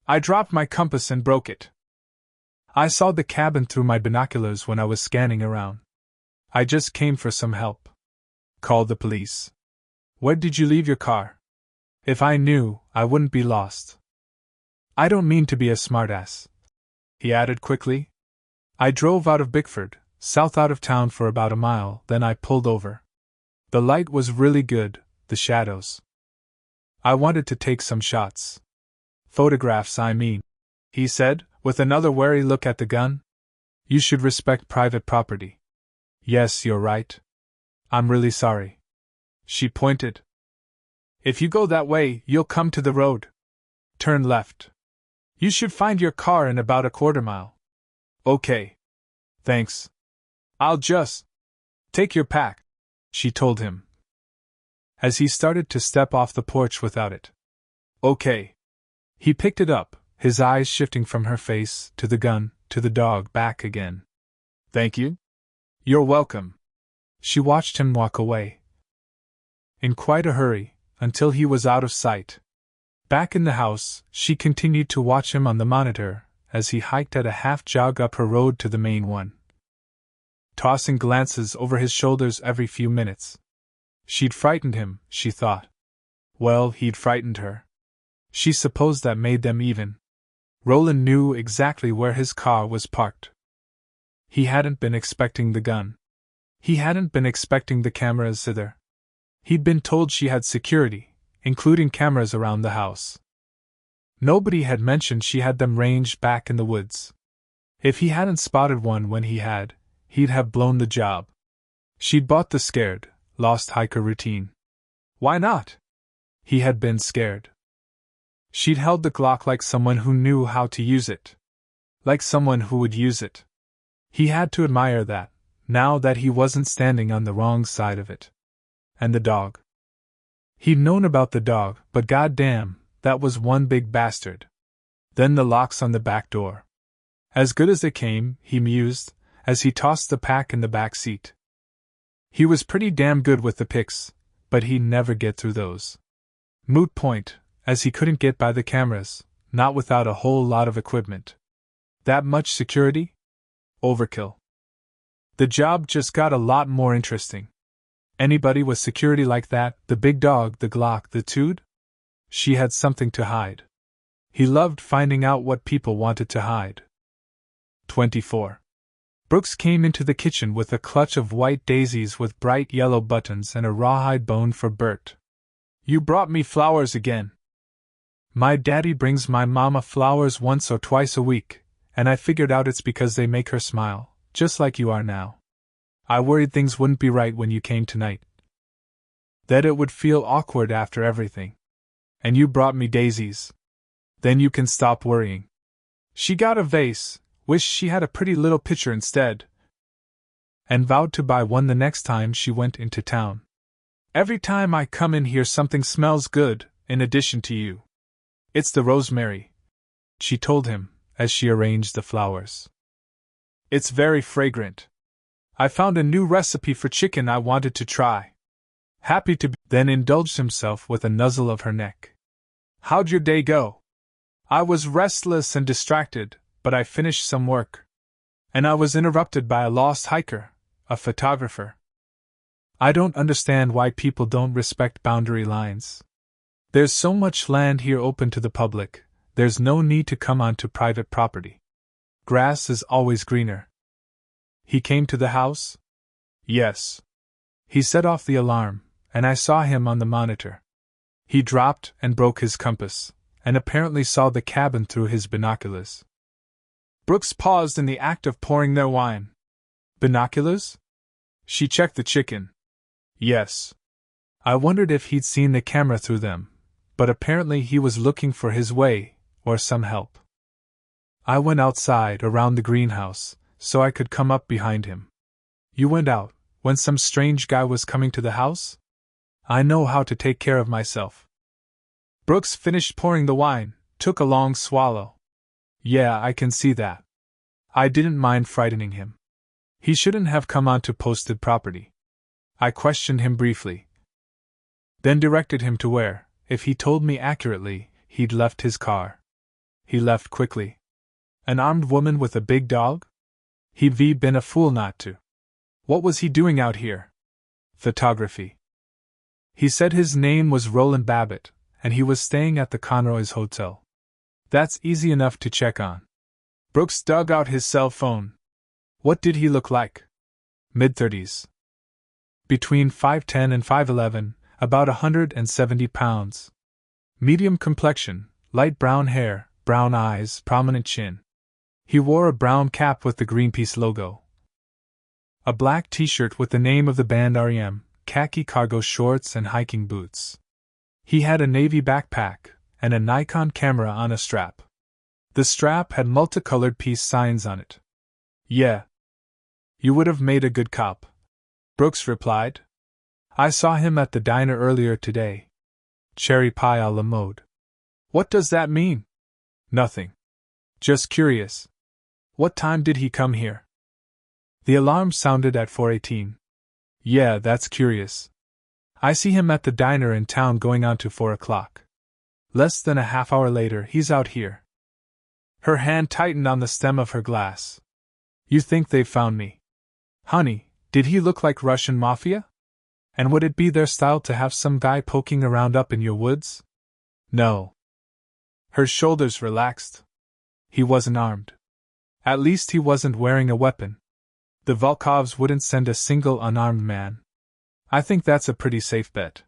I dropped my compass and broke it. I saw the cabin through my binoculars when I was scanning around. I just came for some help. Call the police. Where did you leave your car? If I knew, I wouldn't be lost. I don't mean to be a smartass, he added quickly. I drove out of Bickford, south out of town for about a mile, then I pulled over. The light was really good, the shadows. I wanted to take some shots. Photographs, I mean, he said, with another wary look at the gun. You should respect private property. Yes, you're right. I'm really sorry. She pointed. If you go that way, you'll come to the road. Turn left. You should find your car in about a quarter mile. Okay. Thanks. I'll just take your pack, she told him, as he started to step off the porch without it. Okay. He picked it up, his eyes shifting from her face to the gun, to the dog, back again. Thank you. You're welcome. She watched him walk away, in quite a hurry, until he was out of sight. Back in the house, she continued to watch him on the monitor as he hiked at a half jog up her road to the main one, tossing glances over his shoulders every few minutes. She'd frightened him, she thought. Well, he'd frightened her. She supposed that made them even. Roland knew exactly where his car was parked. He hadn't been expecting the gun. He hadn't been expecting the cameras either. He'd been told she had security, including cameras around the house. Nobody had mentioned she had them ranged back in the woods. If he hadn't spotted one when he had, he'd have blown the job. She'd bought the scared, lost hiker routine. Why not? He had been scared. She'd held the Glock like someone who knew how to use it. Like someone who would use it. He had to admire that, now that he wasn't standing on the wrong side of it. And the dog. He'd known about the dog, but goddamn, that was one big bastard. Then the locks on the back door. As good as it came, he mused, as he tossed the pack in the back seat. He was pretty damn good with the picks, but he'd never get through those. Moot point, as he couldn't get by the cameras, not without a whole lot of equipment. That much security? Overkill. The job just got a lot more interesting. Anybody with security like that, the big dog, the Glock, the Tude? She had something to hide. He loved finding out what people wanted to hide. 24. Brooks came into the kitchen with a clutch of white daisies with bright yellow buttons and a rawhide bone for Bert. You brought me flowers again. My daddy brings my mama flowers once or twice a week, and I figured out it's because they make her smile, just like you are now. I worried things wouldn't be right when you came tonight. That it would feel awkward after everything. And you brought me daisies. Then you can stop worrying. She got a vase, wished she had a pretty little picture instead, and vowed to buy one the next time she went into town. Every time I come in here something smells good, in addition to you. It's the rosemary, she told him, as she arranged the flowers. It's very fragrant. I found a new recipe for chicken I wanted to try. Happy to be, then indulged himself with a nuzzle of her neck. How'd your day go? I was restless and distracted, but I finished some work. And I was interrupted by a lost hiker, a photographer. I don't understand why people don't respect boundary lines. There's so much land here open to the public, there's no need to come onto private property. Grass is always greener. He came to the house? Yes. He set off the alarm, and I saw him on the monitor. He dropped and broke his compass, and apparently saw the cabin through his binoculars. Brooks paused in the act of pouring their wine. Binoculars? She checked the chicken. Yes. I wondered if he'd seen the camera through them, but apparently he was looking for his way, or some help. I went outside around the greenhouse, so I could come up behind him. You went out when some strange guy was coming to the house? I know how to take care of myself. Brooks finished pouring the wine, took a long swallow. Yeah, I can see that. I didn't mind frightening him. He shouldn't have come onto posted property. I questioned him briefly, then directed him to where, if he told me accurately, he'd left his car. He left quickly. An armed woman with a big dog? He'd been a fool not to. What was he doing out here? Photography. He said his name was Roland Babbitt, and he was staying at the Conroy's Hotel. That's easy enough to check on. Brooks dug out his cell phone. What did he look like? Mid-30s. Between 5'10" and 5'11", about 170 pounds. Medium complexion, light brown hair, brown eyes, prominent chin. He wore a brown cap with the Greenpeace logo. A black t-shirt with the name of the band REM, khaki cargo shorts and hiking boots. He had a navy backpack, and a Nikon camera on a strap. The strap had multicolored peace signs on it. Yeah. You would have made a good cop, Brooks replied. I saw him at the diner earlier today. Cherry pie a la mode. What does that mean? Nothing. Just curious. What time did he come here? The alarm sounded at 4:18. Yeah, that's curious. I see him at the diner in town going on to 4 o'clock. Less than a half hour later, he's out here. Her hand tightened on the stem of her glass. You think they've found me? Honey, did he look like Russian mafia? And would it be their style to have some guy poking around up in your woods? No. Her shoulders relaxed. He wasn't armed. At least he wasn't wearing a weapon. The Volkovs wouldn't send a single unarmed man. I think that's a pretty safe bet.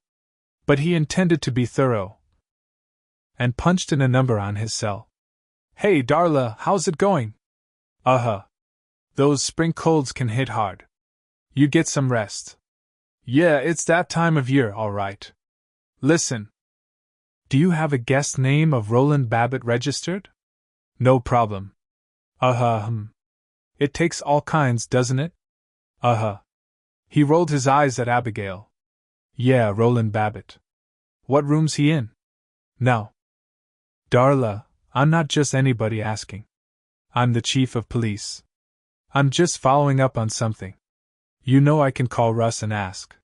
But he intended to be thorough, and punched in a number on his cell. Hey Darla, how's it going? Those spring colds can hit hard. You get some rest. Yeah, it's that time of year, all right. Listen. Do you have a guest name of Roland Babbitt registered? No problem. It takes all kinds, doesn't it? He rolled his eyes at Abigail. Yeah, Roland Babbitt. What room's he in? Now. Darla, I'm not just anybody asking. I'm the chief of police. I'm just following up on something. You know I can call Russ and ask.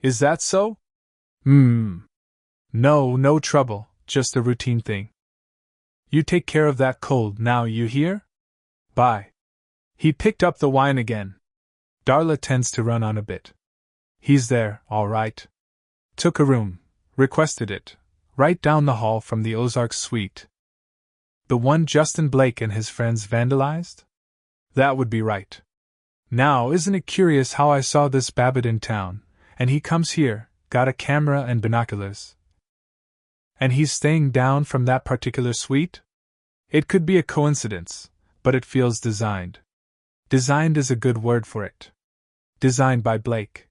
Is that so? No, no trouble, just a routine thing. You take care of that cold now, you hear? Bye. He picked up the wine again. Darla tends to run on a bit. He's there, all right. Took a room, requested it, right down the hall from the Ozarks suite. The one Justin Blake and his friends vandalized? That would be right. Now, isn't it curious how I saw this Babbitt in town, and he comes here, got a camera and binoculars. And he's staying down from that particular suite? It could be a coincidence, but it feels designed. Designed is a good word for it. Designed by Blake.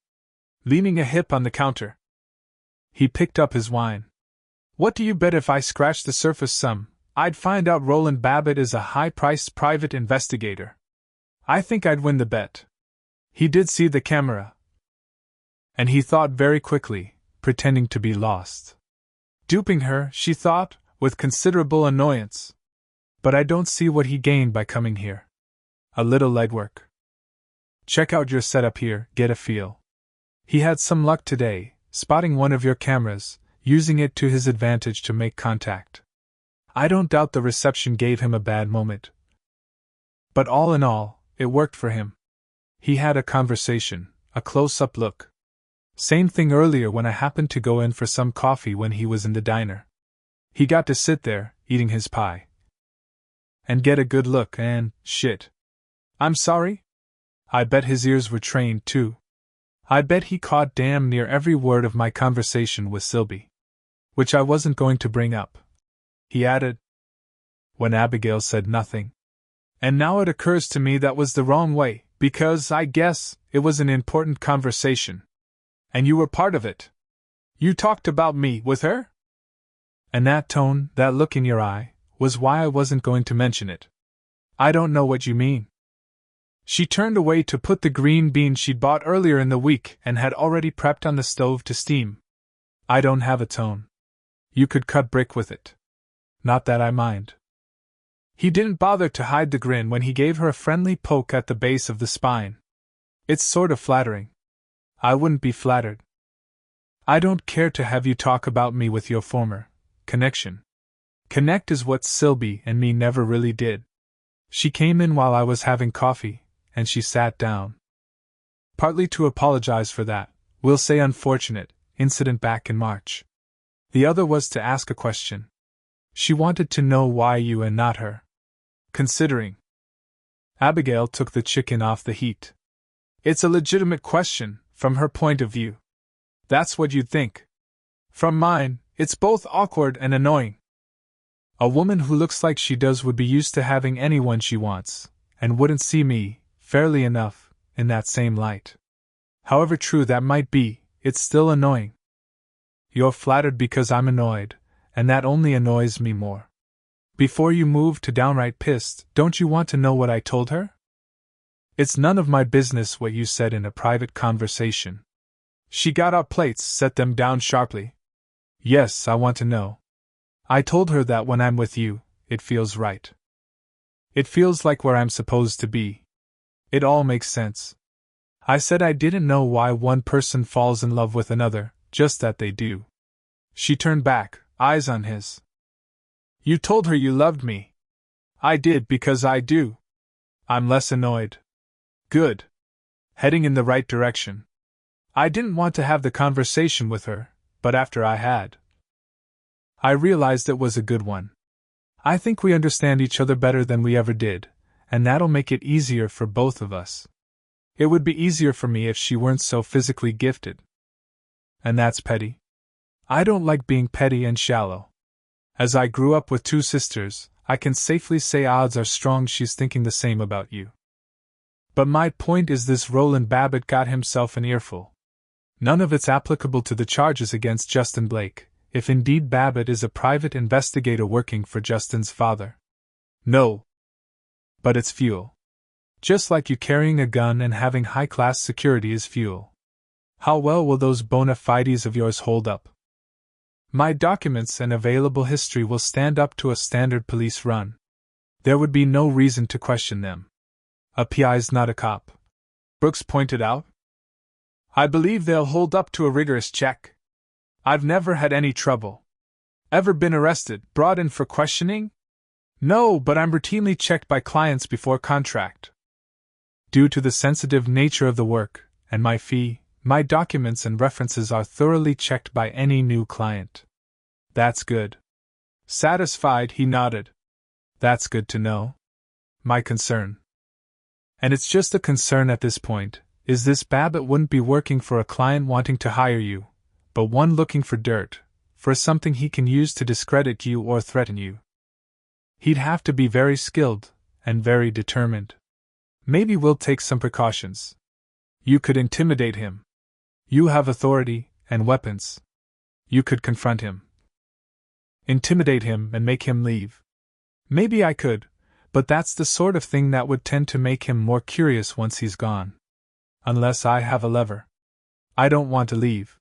Leaning a hip on the counter, he picked up his wine. What do you bet if I scratched the surface some, I'd find out Roland Babbitt is a high-priced private investigator? I think I'd win the bet. He did see the camera. And he thought very quickly, pretending to be lost. Duping her, she thought, with considerable annoyance. But I don't see what he gained by coming here. A little legwork. Check out your setup here, get a feel. He had some luck today, spotting one of your cameras, using it to his advantage to make contact. I don't doubt the reception gave him a bad moment. But all in all, it worked for him. He had a conversation, a close-up look. Same thing earlier when I happened to go in for some coffee when he was in the diner. He got to sit there, eating his pie. And get a good look and, shit. I'm sorry? I bet his ears were trained too. I bet he caught damn near every word of my conversation with Sylvie. Which I wasn't going to bring up. He added. When Abigail said nothing. And now it occurs to me that was the wrong way, because, I guess, it was an important conversation. And you were part of it. You talked about me with her? And that tone, that look in your eye, was why I wasn't going to mention it. I don't know what you mean. She turned away to put the green bean she'd bought earlier in the week and had already prepped on the stove to steam. I don't have a tone. You could cut brick with it. Not that I mind. He didn't bother to hide the grin when he gave her a friendly poke at the base of the spine. It's sort of flattering. I wouldn't be flattered. I don't care to have you talk about me with your former connection. Connect is what Sylvie and me never really did. She came in while I was having coffee, and she sat down. Partly to apologize for that, we'll say unfortunate, incident back in March. The other was to ask a question. She wanted to know why you and not her. Considering. Abigail took the chicken off the heat. It's a legitimate question, from her point of view. That's what you'd think. From mine, it's both awkward and annoying. A woman who looks like she does would be used to having anyone she wants, and wouldn't see me, fairly enough, in that same light. However true that might be, it's still annoying. You're flattered because I'm annoyed, and that only annoys me more. Before you move to downright pissed, don't you want to know what I told her? It's none of my business what you said in a private conversation. She got out plates, set them down sharply. Yes, I want to know. I told her that when I'm with you, it feels right. It feels like where I'm supposed to be. It all makes sense. I said I didn't know why one person falls in love with another, just that they do. She turned back, eyes on his. You told her you loved me. I did because I do. I'm less annoyed. Good. Heading in the right direction. I didn't want to have the conversation with her, but after I had, I realized it was a good one. I think we understand each other better than we ever did, and that'll make it easier for both of us. It would be easier for me if she weren't so physically gifted. And that's petty. I don't like being petty and shallow. As I grew up with two sisters, I can safely say odds are strong she's thinking the same about you. But my point is this: Roland Babbitt got himself an earful. None of it's applicable to the charges against Justin Blake, if indeed Babbitt is a private investigator working for Justin's father. No. But it's fuel. Just like you carrying a gun and having high-class security is fuel. How well will those bona fides of yours hold up? My documents and available history will stand up to a standard police run. There would be no reason to question them. A PI's not a cop, Brooks pointed out. I believe they'll hold up to a rigorous check. I've never had any trouble. Ever been arrested, brought in for questioning? No, but I'm routinely checked by clients before contract. Due to the sensitive nature of the work, and my fee, my documents and references are thoroughly checked by any new client. That's good. Satisfied, he nodded. That's good to know. My concern. And it's just a concern at this point, is this: Babbitt wouldn't be working for a client wanting to hire you, but one looking for dirt, for something he can use to discredit you or threaten you. He'd have to be very skilled, and very determined. Maybe we'll take some precautions. You could intimidate him. You have authority, and weapons. You could confront him. Intimidate him and make him leave. Maybe I could, but that's the sort of thing that would tend to make him more curious once he's gone. Unless I have a lever. I don't want to leave.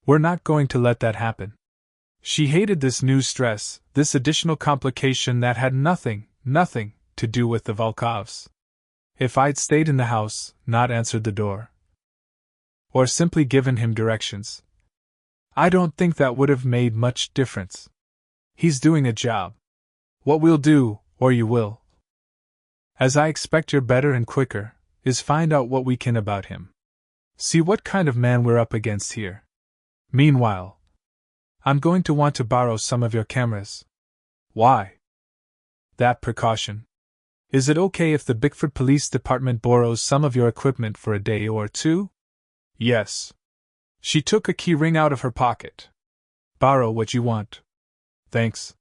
We're not going to let that happen. She hated this new stress, this additional complication that had nothing to do with the Volkovs. If I'd stayed in the house, not answered the door, or simply given him directions, I don't think that would have made much difference. He's doing a job. What we'll do, or you will, as I expect you're better and quicker, is find out what we can about him. See what kind of man we're up against here. Meanwhile, I'm going to want to borrow some of your cameras. Why? That precaution. Is it okay if the Bickford Police Department borrows some of your equipment for a day or two? Yes. She took a key ring out of her pocket. Borrow what you want. Thanks.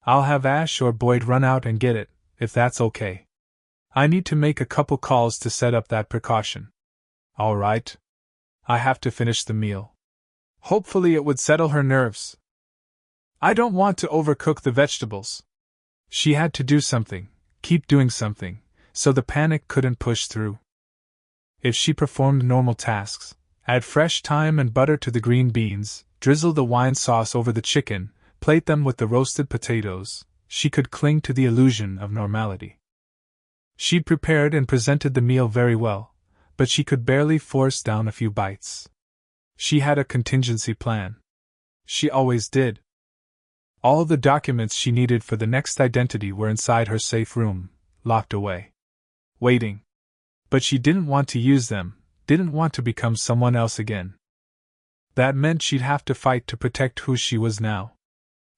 I'll have Ash or Boyd run out and get it, if that's okay. I need to make a couple calls to set up that precaution. All right. I have to finish the meal. Hopefully it would settle her nerves. I don't want to overcook the vegetables. She had to do something, keep doing something, so the panic couldn't push through. If she performed normal tasks, add fresh thyme and butter to the green beans, drizzle the wine sauce over the chicken, plate them with the roasted potatoes, she could cling to the illusion of normality. She'd prepared and presented the meal very well, but she could barely force down a few bites. She had a contingency plan. She always did. All the documents she needed for the next identity were inside her safe room, locked away. Waiting. But she didn't want to use them, didn't want to become someone else again. That meant she'd have to fight to protect who she was now.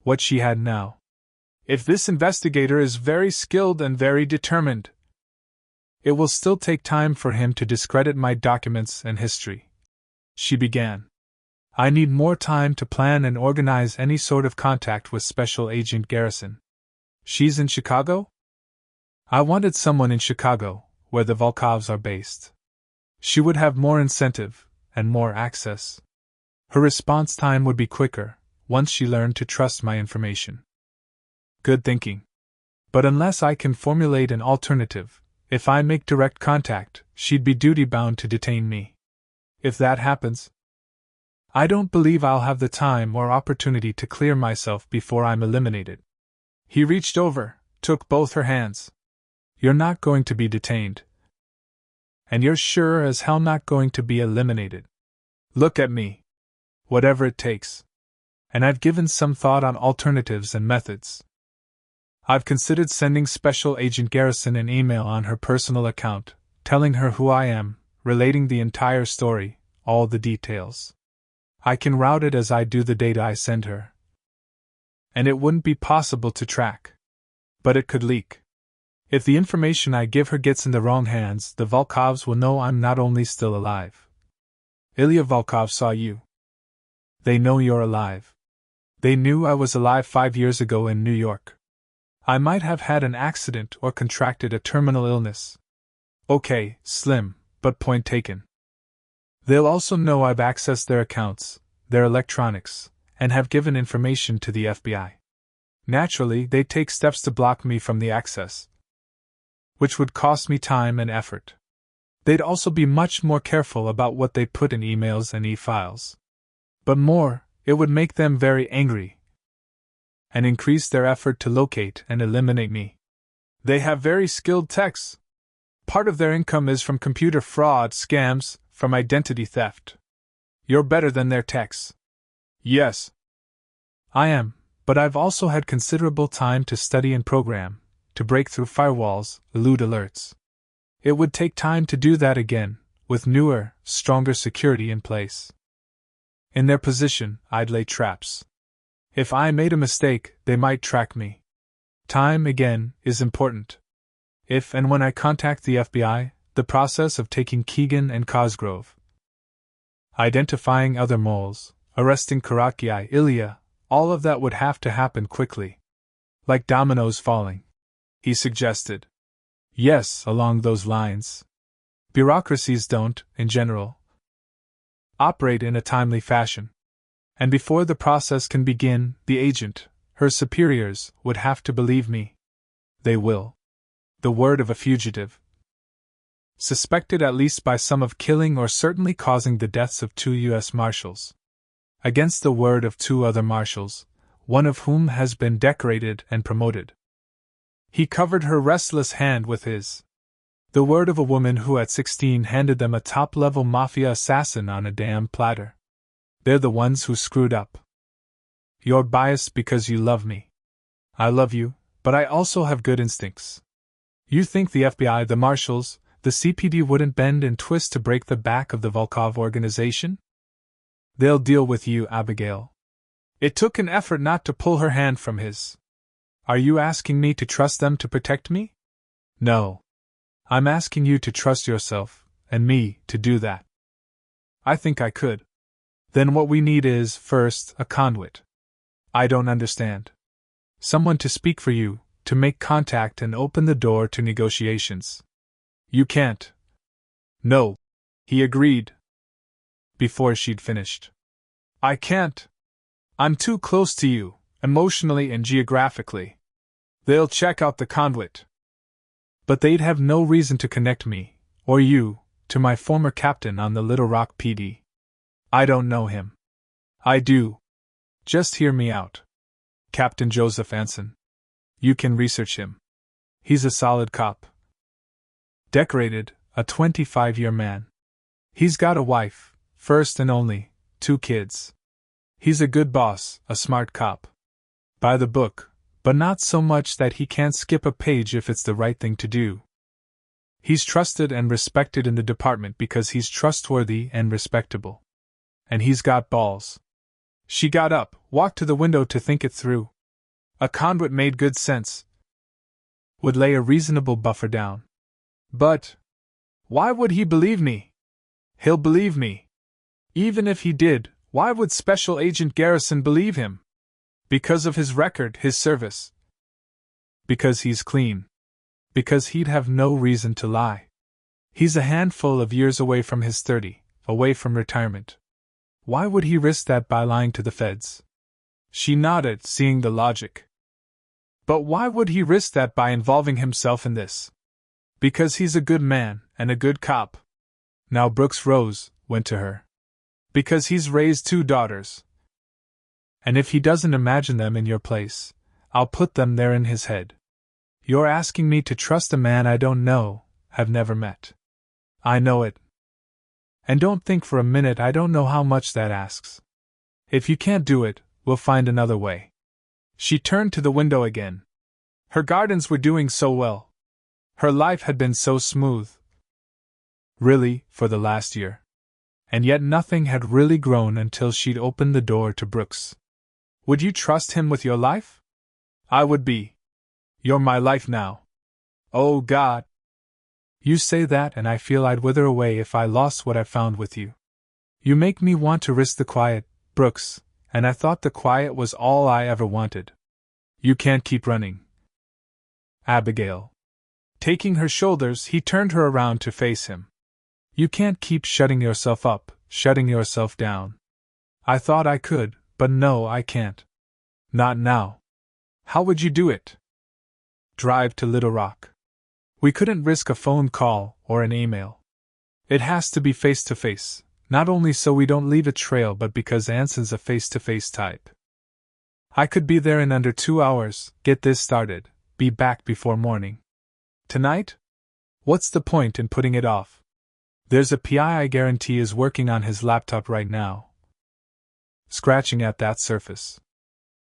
What she had now. If this investigator is very skilled and very determined, it will still take time for him to discredit my documents and history. She began. I need more time to plan and organize any sort of contact with Special Agent Garrison. She's in Chicago? I wanted someone in Chicago, where the Volkovs are based. She would have more incentive, and more access. Her response time would be quicker, once she learned to trust my information. Good thinking. But unless I can formulate an alternative, if I make direct contact, she'd be duty-bound to detain me. If that happens, I don't believe I'll have the time or opportunity to clear myself before I'm eliminated. He reached over, took both her hands. You're not going to be detained. And you're sure as hell not going to be eliminated. Look at me. Whatever it takes. And I've given some thought on alternatives and methods. I've considered sending Special Agent Garrison an email on her personal account, telling her who I am, relating the entire story, all the details. I can route it as I do the data I send her. And it wouldn't be possible to track. But it could leak. If the information I give her gets in the wrong hands, the Volkovs will know I'm not only still alive. Ilya Volkov saw you. They know you're alive. They knew I was alive 5 years ago in New York. I might have had an accident or contracted a terminal illness. Okay, Slim, but point taken. They'll also know I've accessed their accounts, their electronics, and have given information to the FBI. Naturally, they'd take steps to block me from the access, which would cost me time and effort. They'd also be much more careful about what they put in emails and e-files. But more, it would make them very angry and increase their effort to locate and eliminate me. They have very skilled techs. Part of their income is from computer fraud, scams, from identity theft. You're better than their techs. Yes. I am, but I've also had considerable time to study and program, to break through firewalls, elude alerts. It would take time to do that again, with newer, stronger security in place. In their position, I'd lay traps. If I made a mistake, they might track me. Time, again, is important. If and when I contact the FBI, the process of taking Keegan and Cosgrove, identifying other moles, arresting Karakiai, Ilya, all of that would have to happen quickly. Like dominoes falling. He suggested. Yes, along those lines. Bureaucracies don't, in general, operate in a timely fashion. And before the process can begin, the agent, her superiors, would have to believe me. They will. The word of a fugitive, suspected at least by some of killing or certainly causing the deaths of 2 U.S. Marshals, against the word of 2 other marshals, one of whom has been decorated and promoted. He covered her restless hand with his. The word of a woman who at 16 handed them a top-level mafia assassin on a damn platter. They're the ones who screwed up. You're biased because you love me. I love you, but I also have good instincts. You think the FBI, the marshals, The CPD wouldn't bend and twist to break the back of the Volkov organization? They'll deal with you, Abigail. It took an effort not to pull her hand from his. Are you asking me to trust them to protect me? No. I'm asking you to trust yourself, and me, to do that. I think I could. Then what we need is, first, a conduit. I don't understand. Someone to speak for you, to make contact and open the door to negotiations. You can't. No. He agreed. Before she'd finished. I can't. I'm too close to you, emotionally and geographically. They'll check out the conduit. But they'd have no reason to connect me, or you, to my former captain on the Little Rock PD. I don't know him. I do. Just hear me out. Captain Joseph Anson. You can research him. He's a solid cop. Decorated, a 25-year man. He's got a wife, first and only, 2 kids. He's a good boss, a smart cop. By the book, but not so much that he can't skip a page if it's the right thing to do. He's trusted and respected in the department because he's trustworthy and respectable. And he's got balls. She got up, walked to the window to think it through. A conduit made good sense. Would lay a reasonable buffer down. But why would he believe me? He'll believe me. Even if he did, why would Special Agent Garrison believe him? Because of his record, his service. Because he's clean. Because he'd have no reason to lie. He's a handful of years away from his 30, away from retirement. Why would he risk that by lying to the feds? She nodded, seeing the logic. But why would he risk that by involving himself in this? Because he's a good man, and a good cop. Now Brooks rose, went to her. Because he's raised 2 daughters. And if he doesn't imagine them in your place, I'll put them there in his head. You're asking me to trust a man I don't know, have never met. I know it. And don't think for a minute I don't know how much that asks. If you can't do it, we'll find another way. She turned to the window again. Her gardens were doing so well. Her life had been so smooth. Really, for the last year. And yet nothing had really grown until she'd opened the door to Brooks. Would you trust him with your life? I would be. You're my life now. Oh God. You say that and I feel I'd wither away if I lost what I found with you. You make me want to risk the quiet, Brooks, and I thought the quiet was all I ever wanted. You can't keep running. Abigail. Taking her shoulders, he turned her around to face him. You can't keep shutting yourself up, shutting yourself down. I thought I could, but no, I can't. Not now. How would you do it? Drive to Little Rock. We couldn't risk a phone call or an email. It has to be face-to-face, not only so we don't leave a trail but because Anson's a face-to-face type. I could be there in under 2 hours, get this started, be back before morning. Tonight? What's the point in putting it off? There's a PI I guarantee is working on his laptop right now. Scratching at that surface.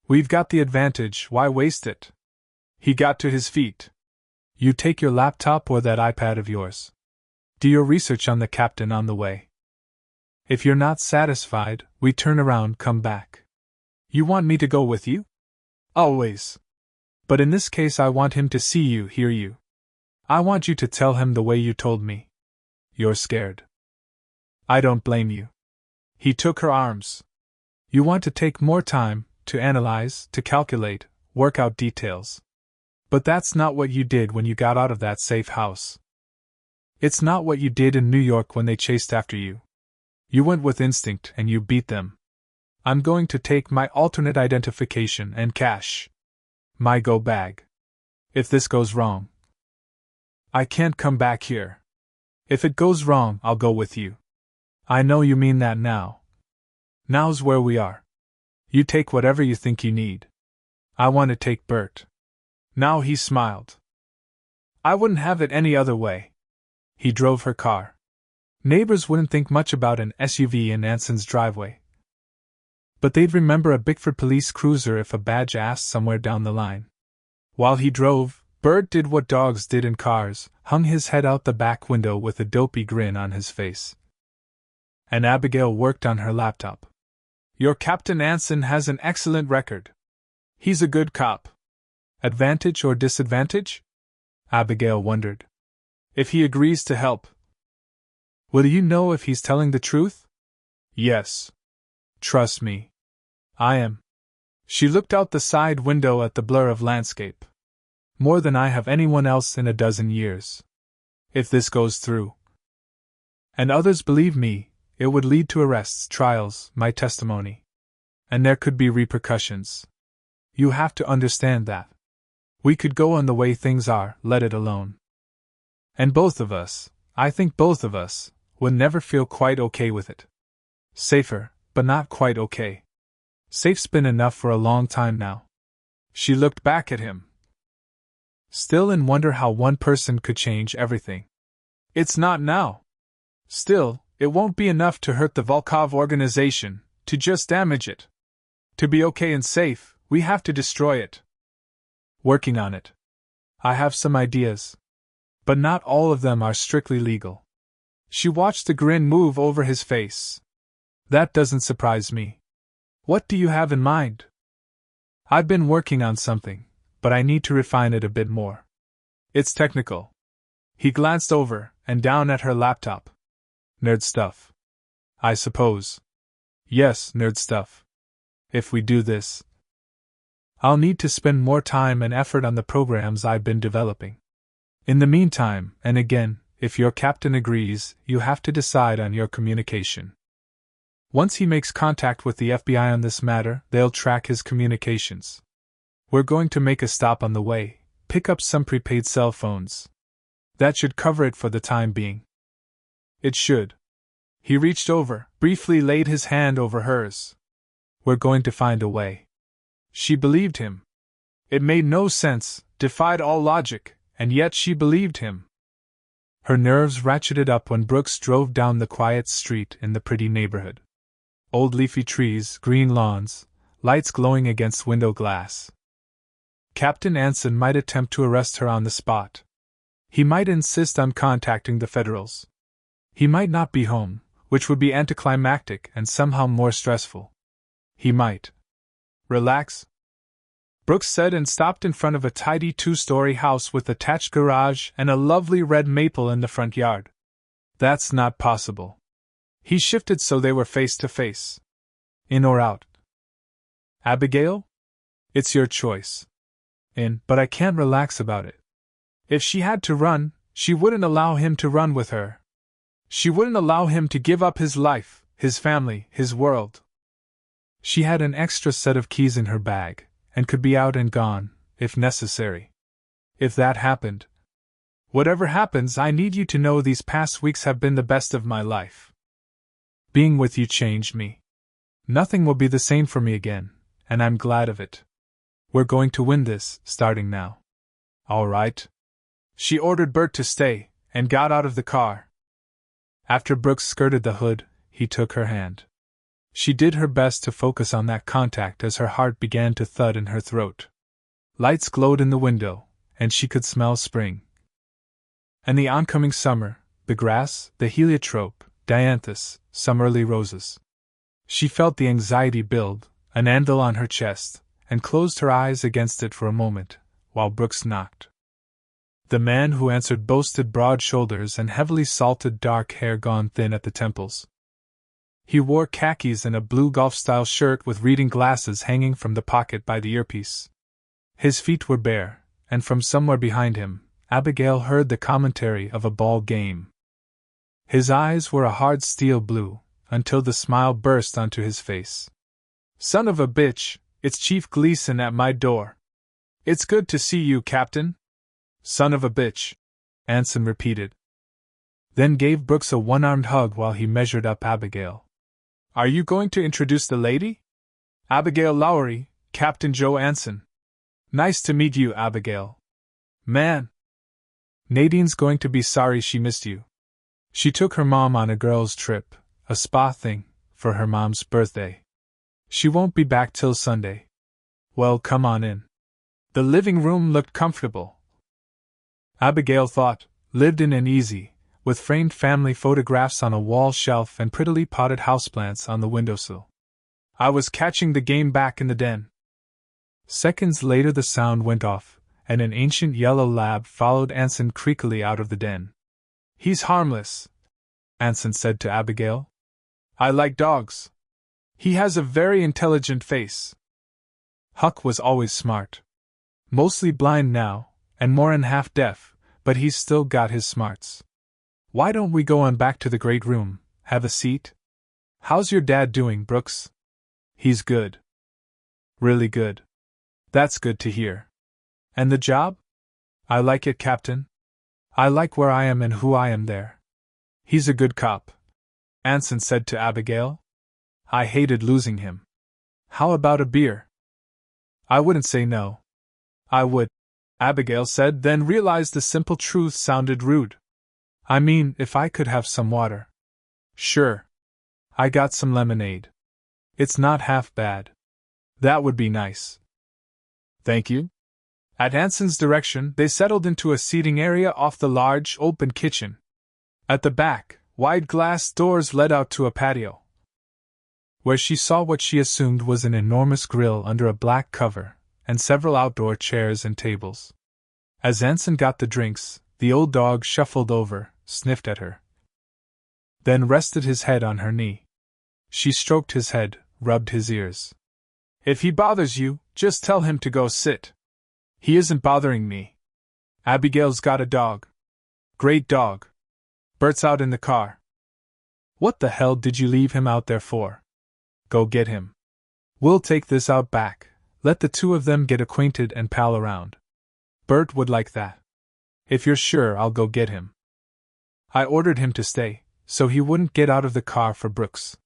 We've got the advantage, why waste it? He got to his feet. You take your laptop or that iPad of yours. Do your research on the captain on the way. If you're not satisfied, we turn around, come back. You want me to go with you? Always. But in this case I want him to see you, hear you. I want you to tell him the way you told me. You're scared. I don't blame you. He took her arms. You want to take more time, to analyze, to calculate, work out details. But that's not what you did when you got out of that safe house. It's not what you did in New York when they chased after you. You went with instinct and you beat them. I'm going to take my alternate identification and cash. My go bag. If this goes wrong, I can't come back here. If it goes wrong, I'll go with you. I know you mean that now. Now's where we are. You take whatever you think you need. I want to take Bert. Now he smiled. I wouldn't have it any other way. He drove her car. Neighbors wouldn't think much about an SUV in Anson's driveway. But they'd remember a Bickford police cruiser if a badge asked somewhere down the line. While he drove, Bert did what dogs did in cars, hung his head out the back window with a dopey grin on his face. And Abigail worked on her laptop. Your Captain Anson has an excellent record. He's a good cop. Advantage or disadvantage? Abigail wondered. If he agrees to help. Will you know if he's telling the truth? Yes. Trust me. I am. She looked out the side window at the blur of landscape. More than I have anyone else in a dozen years. If this goes through, and others believe me, it would lead to arrests, trials, my testimony. And there could be repercussions. You have to understand that. We could go on the way things are, let it alone. And both of us, I think both of us, would never feel quite okay with it. Safer, but not quite okay. Safe's been enough for a long time now. She looked back at him, still in wonder how one person could change everything. It's not now. Still, it won't be enough to hurt the Volkov organization, to just damage it. To be okay and safe, we have to destroy it. Working on it. I have some ideas. But not all of them are strictly legal. She watched the grin move over his face. That doesn't surprise me. What do you have in mind? I've been working on something, but I need to refine it a bit more. It's technical. He glanced over and down at her laptop. Nerd stuff. I suppose. Yes, nerd stuff. If we do this, I'll need to spend more time and effort on the programs I've been developing. In the meantime, and again, if your captain agrees, you have to decide on your communication. Once he makes contact with the FBI on this matter, they'll track his communications. We're going to make a stop on the way, pick up some prepaid cell phones. That should cover it for the time being. It should. He reached over, briefly laid his hand over hers. We're going to find a way. She believed him. It made no sense, defied all logic, and yet she believed him. Her nerves ratcheted up when Brooks drove down the quiet street in the pretty neighborhood. Old leafy trees, green lawns, lights glowing against window glass. Captain Anson might attempt to arrest her on the spot. He might insist on contacting the Federals. He might not be home, which would be anticlimactic and somehow more stressful. He might relax, Brooks said, and stopped in front of a tidy 2-story house with attached garage and a lovely red maple in the front yard. That's not possible. He shifted so they were face to face. In or out? Abigail? It's your choice. In, but I can't relax about it. If she had to run, she wouldn't allow him to run with her. She wouldn't allow him to give up his life, his family, his world. She had an extra set of keys in her bag, and could be out and gone, if necessary. If that happened. Whatever happens, I need you to know these past weeks have been the best of my life. Being with you changed me. Nothing will be the same for me again, and I'm glad of it. We're going to win this, starting now. All right. She ordered Bert to stay, and got out of the car. After Brooks skirted the hood, he took her hand. She did her best to focus on that contact as her heart began to thud in her throat. Lights glowed in the window, and she could smell spring. And the oncoming summer, the grass, the heliotrope, dianthus, some early roses. She felt the anxiety build, an anvil on her chest, and closed her eyes against it for a moment, while Brooks knocked. The man who answered boasted broad shoulders and heavily salted dark hair gone thin at the temples. He wore khakis and a blue golf-style shirt with reading glasses hanging from the pocket by the earpiece. His feet were bare, and from somewhere behind him, Abigail heard the commentary of a ball game. His eyes were a hard steel blue, until the smile burst onto his face. Son of a bitch, it's Chief Gleason at my door. It's good to see you, Captain. Son of a bitch, Anson repeated. Then gave Brooks a one-armed hug while he measured up Abigail. Are you going to introduce the lady? Abigail Lowry, Captain Joe Anson. Nice to meet you, Abigail. Man. Nadine's going to be sorry she missed you. She took her mom on a girls' trip, a spa thing, for her mom's birthday. She won't be back till Sunday. Well, come on in. The living room looked comfortable. Abigail thought, lived in and easy, with framed family photographs on a wall shelf and prettily potted houseplants on the windowsill. I was catching the game back in the den. Seconds later the sound went off, and an ancient yellow lab followed Anson creakily out of the den. He's harmless, Anson said to Abigail. I like dogs. He has a very intelligent face. Huck was always smart. Mostly blind now, and more'n half deaf, but he's still got his smarts. Why don't we go on back to the great room, have a seat? How's your dad doing, Brooks? He's good. Really good. That's good to hear. And the job? I like it, Captain. I like where I am and who I am there. He's a good cop, Anson said to Abigail. I hated losing him. How about a beer? I wouldn't say no. I would, Abigail said, then realized the simple truth sounded rude. I mean, if I could have some water. Sure. I got some lemonade. It's not half bad. That would be nice. Thank you. At Anson's direction, they settled into a seating area off the large, open kitchen. At the back, wide glass doors led out to a patio, where she saw what she assumed was an enormous grill under a black cover, and several outdoor chairs and tables. As Anson got the drinks, the old dog shuffled over, sniffed at her, then rested his head on her knee. She stroked his head, rubbed his ears. If he bothers you, just tell him to go sit. He isn't bothering me. Abigail's got a dog. Great dog. Bert's out in the car. What the hell did you leave him out there for? Go get him. We'll take this out back, let the two of them get acquainted and pal around. Bert would like that. If you're sure, I'll go get him. I ordered him to stay, so he wouldn't get out of the car for Brooks.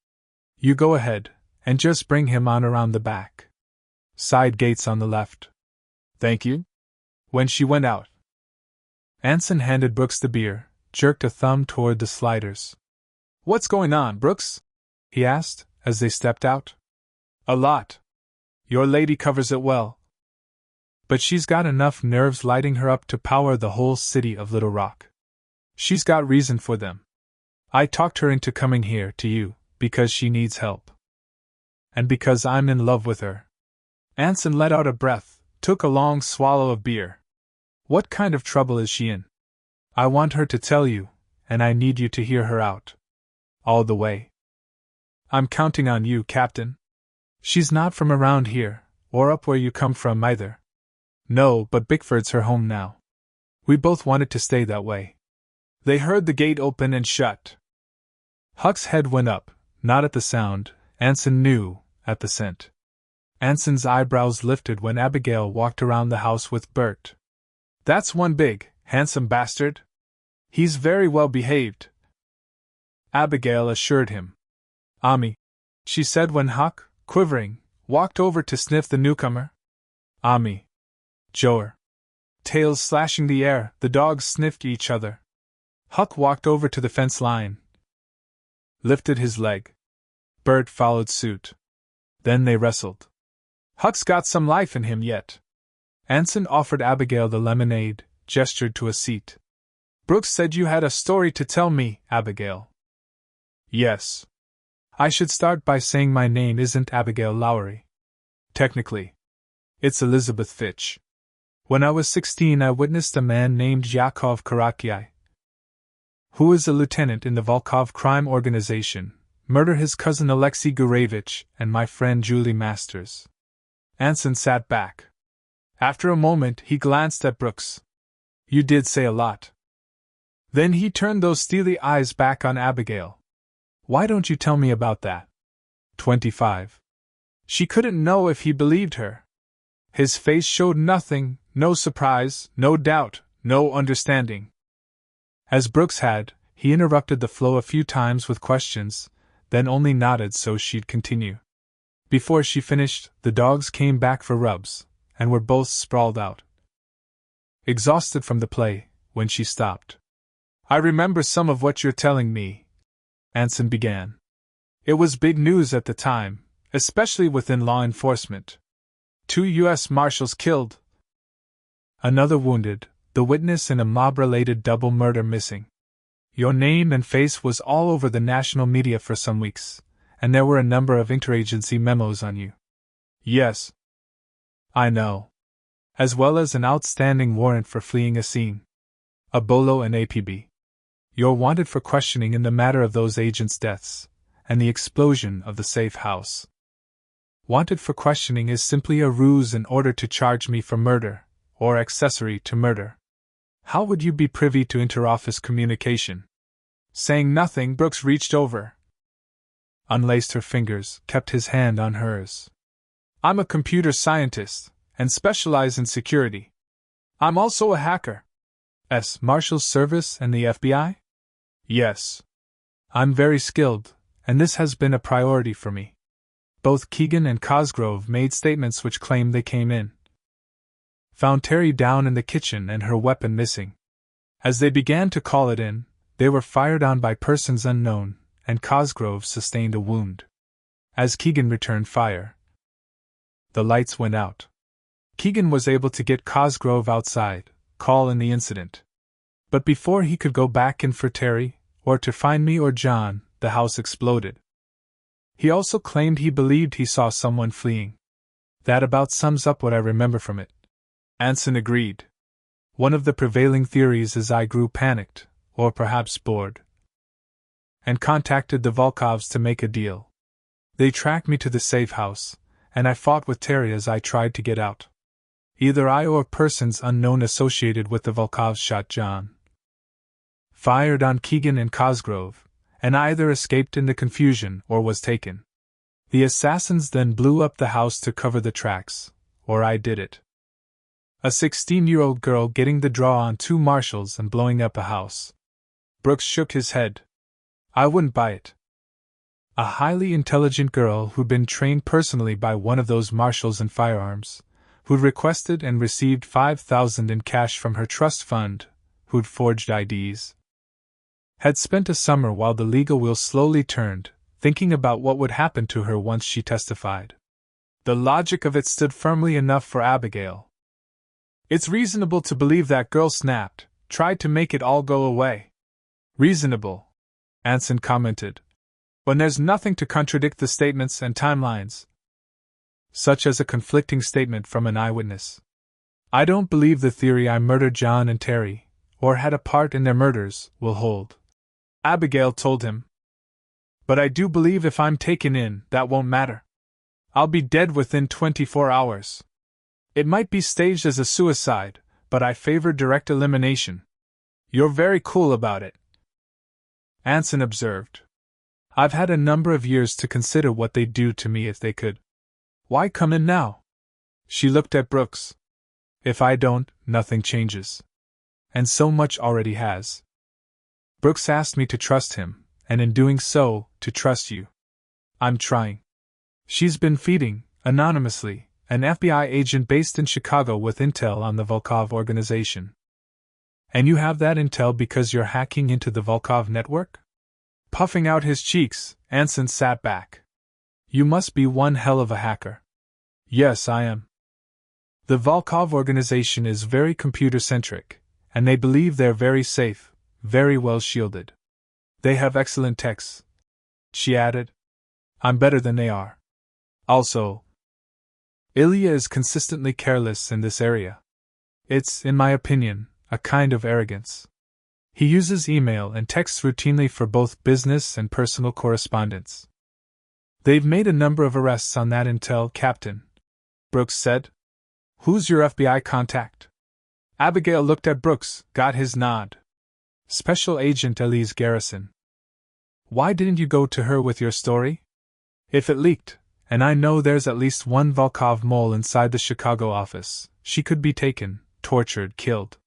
You go ahead, and just bring him on around the back. Side gates on the left. Thank you. When she went out, Anson handed Brooks the beer, jerked a thumb toward the sliders. What's going on, Brooks? He asked, as they stepped out. A lot. Your lady covers it well. But she's got enough nerves lighting her up to power the whole city of Little Rock. She's got reason for them. I talked her into coming here to you, because she needs help. And because I'm in love with her. Anson let out a breath, took a long swallow of beer. What kind of trouble is she in? I want her to tell you, and I need you to hear her out. All the way. I'm counting on you, Captain. She's not from around here, or up where you come from either. No, but Bickford's her home now. We both want it to stay that way. They heard the gate open and shut. Huck's head went up, not at the sound, Anson knew, at the scent. Anson's eyebrows lifted when Abigail walked around the house with Bert. That's one big, handsome bastard. He's very well behaved, Abigail assured him. Ami, she said when Huck, quivering, walked over to sniff the newcomer. Ami. Joer. Tails slashing the air, the dogs sniffed each other. Huck walked over to the fence line, lifted his leg. Bert followed suit. Then they wrestled. Huck's got some life in him yet. Anson offered Abigail the lemonade, gestured to a seat. Brooks said you had a story to tell me, Abigail. Yes. I should start by saying my name isn't Abigail Lowry. Technically, it's Elizabeth Fitch. When I was 16, I witnessed a man named Yakov Karakiai, who is a lieutenant in the Volkov crime organization, murder his cousin Alexei Gurevich and my friend Julie Masters. Anson sat back. After a moment, he glanced at Brooks. You did say a lot. Then he turned those steely eyes back on Abigail. Why don't you tell me about that? 25. She couldn't know if he believed her. His face showed nothing, no surprise, no doubt, no understanding. As Brooks had, he interrupted the flow a few times with questions, then only nodded so she'd continue. Before she finished, the dogs came back for rubs, and were both sprawled out, exhausted from the play, when she stopped. I remember some of what you're telling me, Anson began. It was big news at the time, especially within law enforcement. 2 U.S. Marshals killed, another wounded, The witness in a mob-related double murder missing. Your name and face was all over the national media for some weeks, and there were a number of interagency memos on you. Yes. I know. As well as an outstanding warrant for fleeing a scene. A bolo and APB. You're wanted for questioning in the matter of those agents' deaths, and the explosion of the safe house. Wanted for questioning is simply a ruse in order to charge me for murder, or accessory to murder. How would you be privy to interoffice communication? Saying nothing, Brooks reached over, unlaced her fingers, kept his hand on hers. I'm a computer scientist, and specialize in security. I'm also a hacker. Marshal Service and the FBI? Yes. I'm very skilled, and this has been a priority for me. Both Keegan and Cosgrove made statements which claim they came in. Found Terry down in the kitchen and her weapon missing. As they began to call it in, they were fired on by persons unknown, and Cosgrove sustained a wound. As Keegan returned fire, the lights went out. Keegan was able to get Cosgrove outside, call in the incident. But before he could go back in for Terry, or to find me or John, the house exploded. He also claimed he believed he saw someone fleeing. That about sums up what I remember from it. Anson agreed. One of the prevailing theories is I grew panicked, or perhaps bored, and contacted the Volkovs to make a deal. They tracked me to the safe house, and I fought with Terry as I tried to get out. Either I or persons unknown associated with the Volkovs shot John. Fired on Keegan and Cosgrove, and either escaped in the confusion or was taken. The assassins then blew up the house to cover the tracks, or I did it. A 16-year-old girl getting the draw on two marshals and blowing up a house. Brooks shook his head. I wouldn't buy it. A highly intelligent girl who'd been trained personally by one of those marshals in firearms, who'd requested and received $5,000 in cash from her trust fund, who'd forged IDs, had spent a summer while the legal wheel slowly turned, thinking about what would happen to her once she testified. The logic of it stood firmly enough for Abigail. It's reasonable to believe that girl snapped, tried to make it all go away. Reasonable, Anson commented. When there's nothing to contradict the statements and timelines, such as a conflicting statement from an eyewitness. I don't believe the theory I murdered John and Terry, or had a part in their murders, will hold. Abigail told him. But I do believe if I'm taken in, that won't matter. I'll be dead within 24 hours. It might be staged as a suicide, but I favor direct elimination. You're very cool about it, Anson observed. I've had a number of years to consider what they'd do to me if they could. Why come in now? She looked at Brooks. If I don't, nothing changes. And so much already has. Brooks asked me to trust him, and in doing so, to trust you. I'm trying. She's been feeding, anonymously, an FBI agent based in Chicago with intel on the Volkov organization. And you have that intel because you're hacking into the Volkov network? Puffing out his cheeks, Anson sat back. You must be one hell of a hacker. Yes, I am. The Volkov organization is very computer-centric, and they believe they're very safe, very well shielded. They have excellent techs, she added. I'm better than they are. Also, Ilya is consistently careless in this area. It's, in my opinion, a kind of arrogance. He uses email and texts routinely for both business and personal correspondence. They've made a number of arrests on that intel, Captain, Brooks said. Who's your FBI contact? Abigail looked at Brooks, got his nod. Special Agent Elise Garrison. Why didn't you go to her with your story? If it leaked, and I know there's at least one Volkov mole inside the Chicago office, she could be taken, tortured, killed.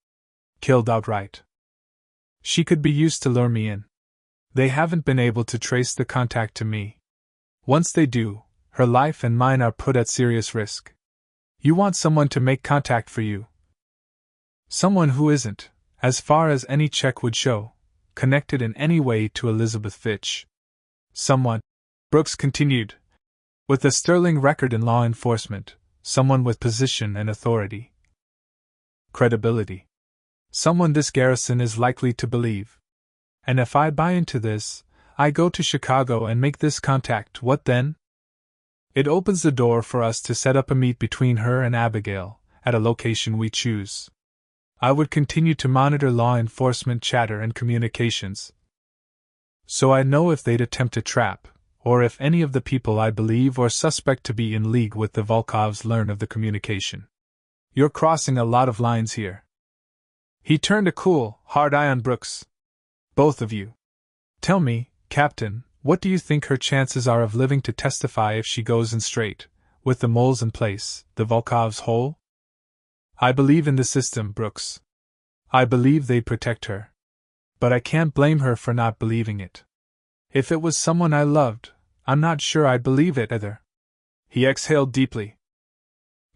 Killed outright. She could be used to lure me in. They haven't been able to trace the contact to me. Once they do, her life and mine are put at serious risk. You want someone to make contact for you. Someone who isn't, as far as any check would show, connected in any way to Elizabeth Fitch. Someone, Brooks continued, with a sterling record in law enforcement, someone with position and authority. Credibility. Someone this garrison is likely to believe. And if I buy into this, I go to Chicago and make this contact, what then? It opens the door for us to set up a meet between her and Abigail, at a location we choose. I would continue to monitor law enforcement chatter and communications, so I know if they'd attempt a trap, or if any of the people I believe or suspect to be in league with the Volkovs learn of the communication. You're crossing a lot of lines here. He turned a cool, hard eye on Brooks. Both of you. Tell me, Captain, what do you think her chances are of living to testify if she goes in straight, with the moles in place, the Volkovs whole? I believe in the system, Brooks. I believe they'd protect her. But I can't blame her for not believing it. If it was someone I loved, I'm not sure I'd believe it either. He exhaled deeply.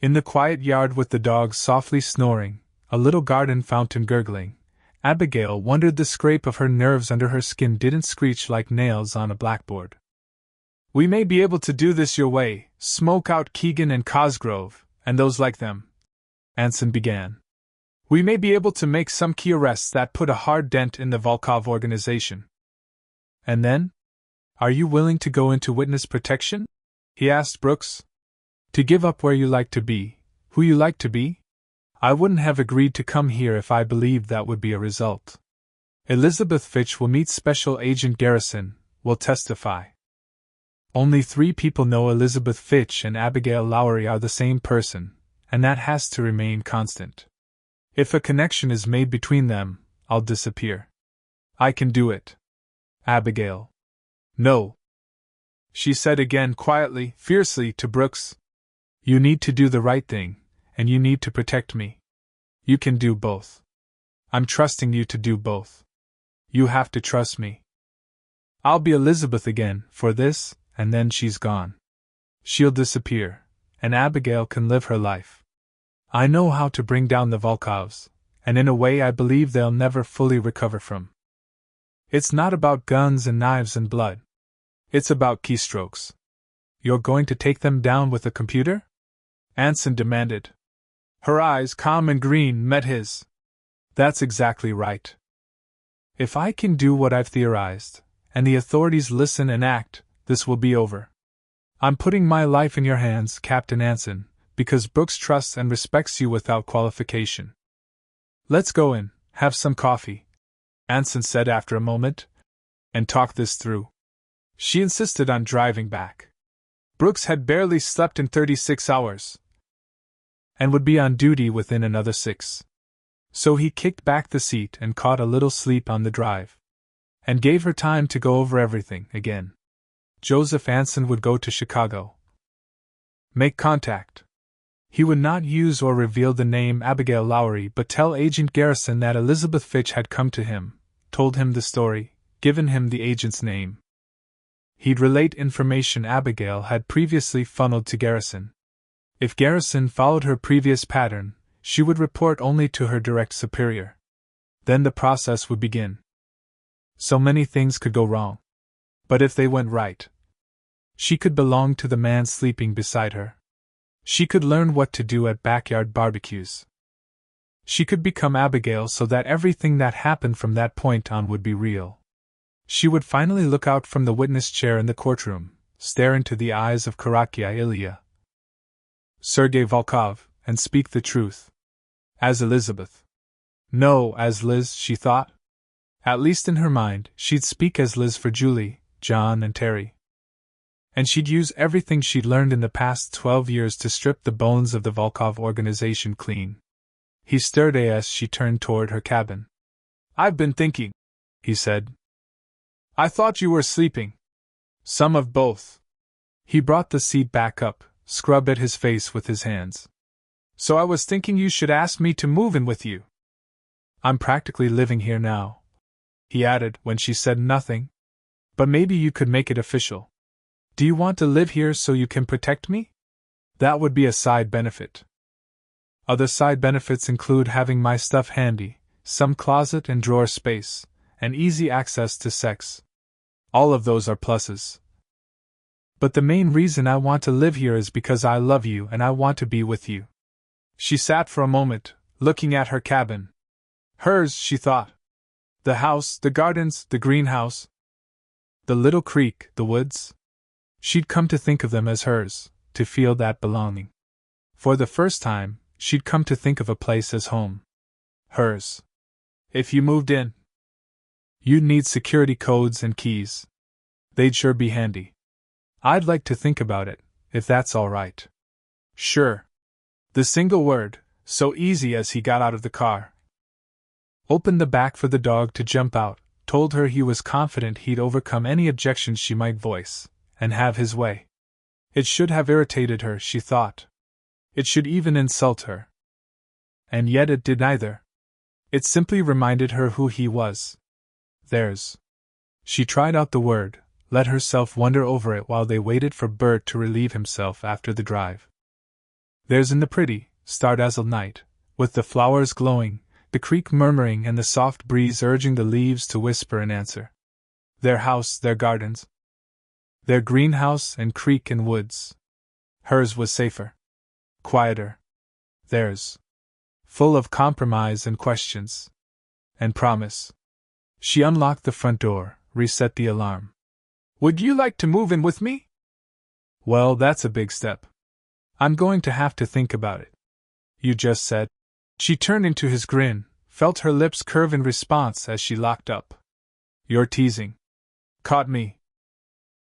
In the quiet yard with the dogs softly snoring, a little garden fountain gurgling, Abigail wondered the scrape of her nerves under her skin didn't screech like nails on a blackboard. We may be able to do this your way, smoke out Keegan and Cosgrove, and those like them, Anson began. We may be able to make some key arrests that put a hard dent in the Volkov organization. And then? Are you willing to go into witness protection? He asked Brooks. To give up where you like to be, who you like to be? I wouldn't have agreed to come here if I believed that would be a result. Elizabeth Fitch will meet Special Agent Garrison, will testify. Only 3 people know Elizabeth Fitch and Abigail Lowry are the same person, and that has to remain constant. If a connection is made between them, I'll disappear. I can do it. Abigail. No. She said again quietly, fiercely, to Brooks. You need to do the right thing, and you need to protect me. You can do both. I'm trusting you to do both. You have to trust me. I'll be Elizabeth again, for this, and then she's gone. She'll disappear, and Abigail can live her life. I know how to bring down the Volkovs, and in a way I believe they'll never fully recover from. It's not about guns and knives and blood. It's about keystrokes. You're going to take them down with a computer? Anson demanded. Her eyes, calm and green, met his. That's exactly right. If I can do what I've theorized, and the authorities listen and act, this will be over. I'm putting my life in your hands, Captain Anson, because Brooks trusts and respects you without qualification. Let's go in, have some coffee, Anson said after a moment, and talk this through. She insisted on driving back. Brooks had barely slept in 36 hours, and would be on duty within another 6. So he kicked back the seat and caught a little sleep on the drive, and gave her time to go over everything again. Joseph Anson would go to Chicago. Make contact. He would not use or reveal the name Abigail Lowry but tell Agent Garrison that Elizabeth Fitch had come to him, told him the story, given him the agent's name. He'd relate information Abigail had previously funneled to Garrison. If Garrison followed her previous pattern, she would report only to her direct superior. Then the process would begin. So many things could go wrong. But if they went right, she could belong to the man sleeping beside her. She could learn what to do at backyard barbecues. She could become Abigail so that everything that happened from that point on would be real. She would finally look out from the witness chair in the courtroom, stare into the eyes of Karakia Ilya, Sergei Volkov, and speak the truth. As Elizabeth. No, as Liz, she thought. At least in her mind, she'd speak as Liz for Julie, John, and Terry. And she'd use everything she'd learned in the past 12 years to strip the bones of the Volkov organization clean. He stirred as she turned toward her cabin. I've been thinking, he said. I thought you were sleeping. Some of both. He brought the seat back up, scrubbed at his face with his hands. So I was thinking you should ask me to move in with you. I'm practically living here now, he added when she said nothing. But maybe you could make it official. Do you want to live here so you can protect me? That would be a side benefit. Other side benefits include having my stuff handy, some closet and drawer space, and easy access to sex. All of those are pluses. But the main reason I want to live here is because I love you and I want to be with you. She sat for a moment, looking at her cabin. Hers, she thought. The house, the gardens, the greenhouse. The little creek, the woods. She'd come to think of them as hers, to feel that belonging. For the first time, she'd come to think of a place as home. Hers. If you moved in, you'd need security codes and keys. They'd sure be handy. I'd like to think about it, if that's all right. Sure. The single word, so easy as he got out of the car. Opened the back for the dog to jump out, told her he was confident he'd overcome any objections she might voice, and have his way. It should have irritated her, she thought. It should even insult her. And yet it did neither. It simply reminded her who he was. Theirs. She tried out the word, let herself wonder over it while they waited for Bert to relieve himself after the drive. Theirs in the pretty, star-dazzled night, with the flowers glowing, the creek murmuring and the soft breeze urging the leaves to whisper in answer. Their house, their gardens. Their greenhouse and creek and woods. Hers was safer. Quieter. Theirs. Full of compromise and questions. And promise. She unlocked the front door, reset the alarm. Would you like to move in with me? Well, that's a big step. I'm going to have to think about it. You just said. She turned into his grin, felt her lips curve in response as she locked up. You're teasing. Caught me.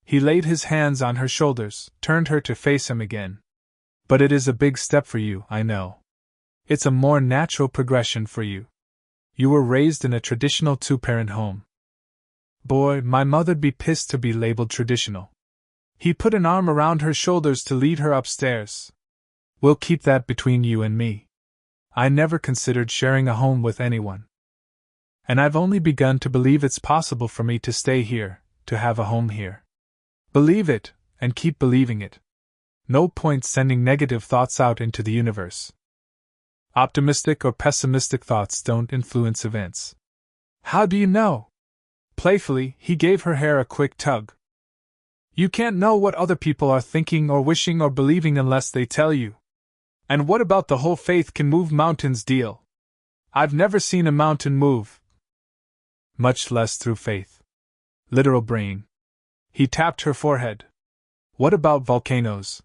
He laid his hands on her shoulders, turned her to face him again. But it is a big step for you, I know. It's a more natural progression for you. You were raised in a traditional two-parent home. Boy, my mother'd be pissed to be labeled traditional. He put an arm around her shoulders to lead her upstairs. We'll keep that between you and me. I never considered sharing a home with anyone. And I've only begun to believe it's possible for me to stay here, to have a home here. Believe it, and keep believing it. No point sending negative thoughts out into the universe. Optimistic or pessimistic thoughts don't influence events. How do you know? Playfully, he gave her hair a quick tug. You can't know what other people are thinking or wishing or believing unless they tell you. And what about the whole faith can move mountains deal? I've never seen a mountain move. Much less through faith. Literal brain. He tapped her forehead. What about volcanoes?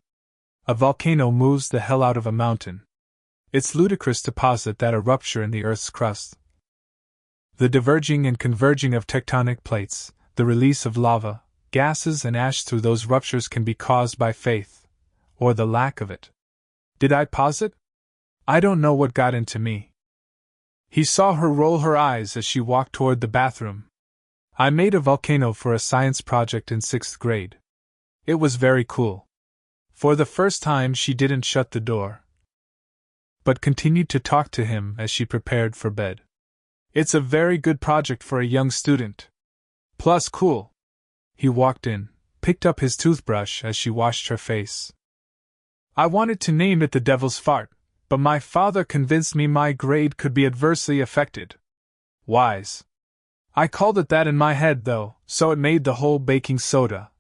A volcano moves the hell out of a mountain. It's ludicrous to posit that a rupture in the Earth's crust, the diverging and converging of tectonic plates, the release of lava, gases and ash through those ruptures can be caused by faith, or the lack of it. Did I posit? I don't know what got into me. He saw her roll her eyes as she walked toward the bathroom. I made a volcano for a science project in 6th grade. It was very cool. For the first time she didn't shut the door, but continued to talk to him as she prepared for bed. It's a very good project for a young student. Plus cool. He walked in, picked up his toothbrush as she washed her face. I wanted to name it the Devil's Fart, but my father convinced me my grade could be adversely affected. Wise. I called it that in my head though, so it made the whole baking soda,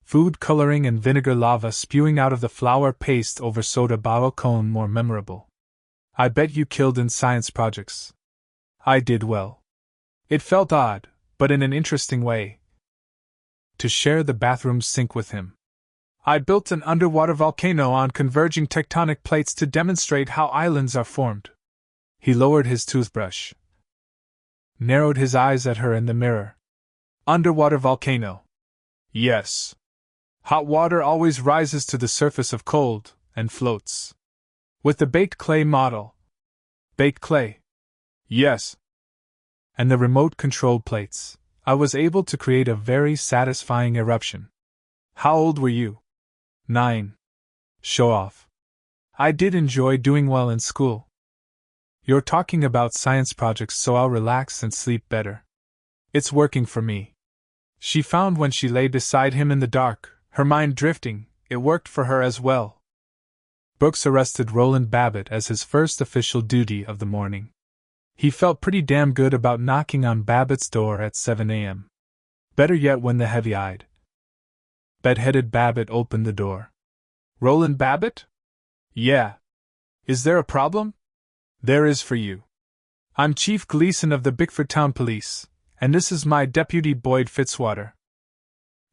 food coloring and vinegar lava spewing out of the flour paste over soda bottle cone more memorable. I bet you killed in science projects. I did well. It felt odd, but in an interesting way, to share the bathroom sink with him. I built an underwater volcano on converging tectonic plates to demonstrate how islands are formed. He lowered his toothbrush, narrowed his eyes at her in the mirror. Underwater volcano. Yes. Hot water always rises to the surface of cold, and floats. With the baked clay model. Baked clay. Yes. And the remote-controlled plates, I was able to create a very satisfying eruption. How old were you? 9. Show off. I did enjoy doing well in school. You're talking about science projects, so I'll relax and sleep better. It's working for me. She found when she lay beside him in the dark, her mind drifting, it worked for her as well. Brooks arrested Roland Babbitt as his first official duty of the morning. He felt pretty damn good about knocking on Babbitt's door at 7 a.m. Better yet when the heavy-eyed, bed-headed Babbitt opened the door. Roland Babbitt? Yeah. Is there a problem? There is for you. I'm Chief Gleason of the Bickford Town Police, and this is my deputy Boyd Fitzwater.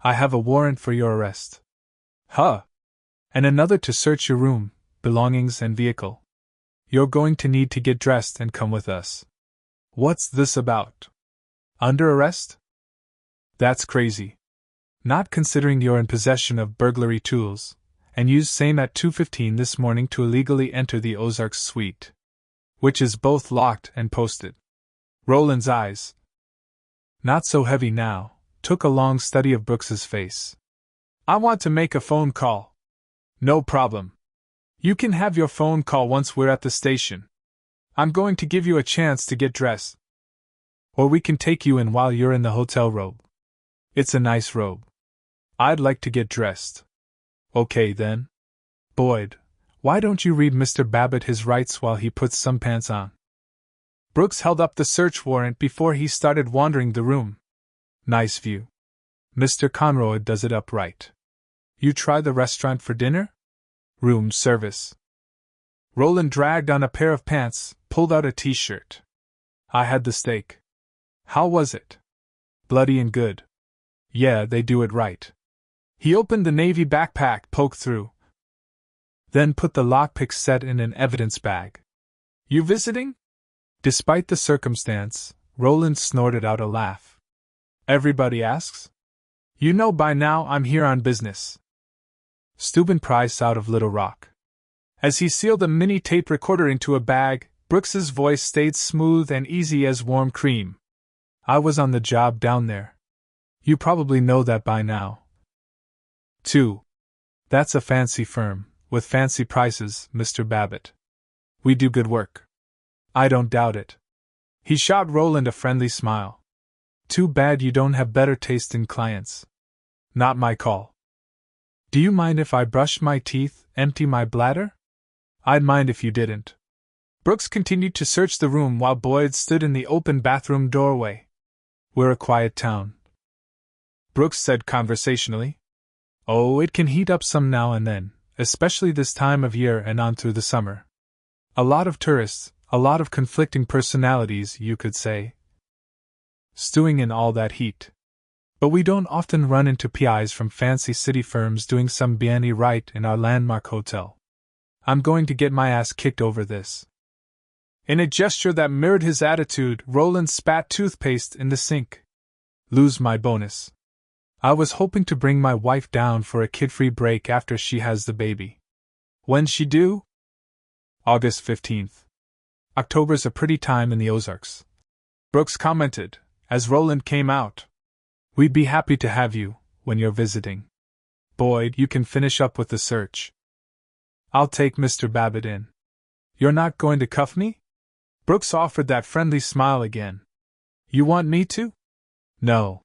I have a warrant for your arrest. Huh? And another to search your room, belongings and vehicle. You're going to need to get dressed and come with us. What's this about? Under arrest? That's crazy. Not considering you're in possession of burglary tools, and used same at 2:15 this morning to illegally enter the Ozarks suite, which is both locked and posted. Roland's eyes, not so heavy now, took a long study of Brooks's face. I want to make a phone call. No problem. You can have your phone call once we're at the station. I'm going to give you a chance to get dressed. Or we can take you in while you're in the hotel robe. It's a nice robe. I'd like to get dressed. Okay then. Boyd, why don't you read Mr. Babbitt his rights while he puts some pants on? Brooks held up the search warrant before he started wandering the room. Nice view. Mr. Conroy does it up right. You try the restaurant for dinner? Room service. Roland dragged on a pair of pants, pulled out a t-shirt. I had the steak. How was it? Bloody and good. Yeah, they do it right. He opened the navy backpack, poked through. Then put the lockpick set in an evidence bag. You visiting? Despite the circumstance, Roland snorted out a laugh. Everybody asks? You know by now I'm here on business. Steuben Price out of Little Rock. As he sealed a mini tape recorder into a bag, Brooks's voice stayed smooth and easy as warm cream. I was on the job down there. You probably know that by now. 2. That's a fancy firm, with fancy prices, Mr. Babbitt. We do good work. I don't doubt it. He shot Roland a friendly smile. Too bad you don't have better taste in clients. Not my call. Do you mind if I brush my teeth, empty my bladder? I'd mind if you didn't. Brooks continued to search the room while Boyd stood in the open bathroom doorway. We're a quiet town, Brooks said conversationally. Oh, it can heat up some now and then, especially this time of year and on through the summer. A lot of tourists, a lot of conflicting personalities, you could say, stewing in all that heat. But we don't often run into PIs from fancy city firms doing some biennale right in our landmark hotel. I'm going to get my ass kicked over this. In a gesture that mirrored his attitude, Roland spat toothpaste in the sink. Lose my bonus. I was hoping to bring my wife down for a kid-free break after she has the baby. When's she due? August 15th. October's a pretty time in the Ozarks, Brooks commented, as Roland came out. We'd be happy to have you, when you're visiting. Boyd, you can finish up with the search. I'll take Mr. Babbitt in. You're not going to cuff me? Brooks offered that friendly smile again. You want me to? No.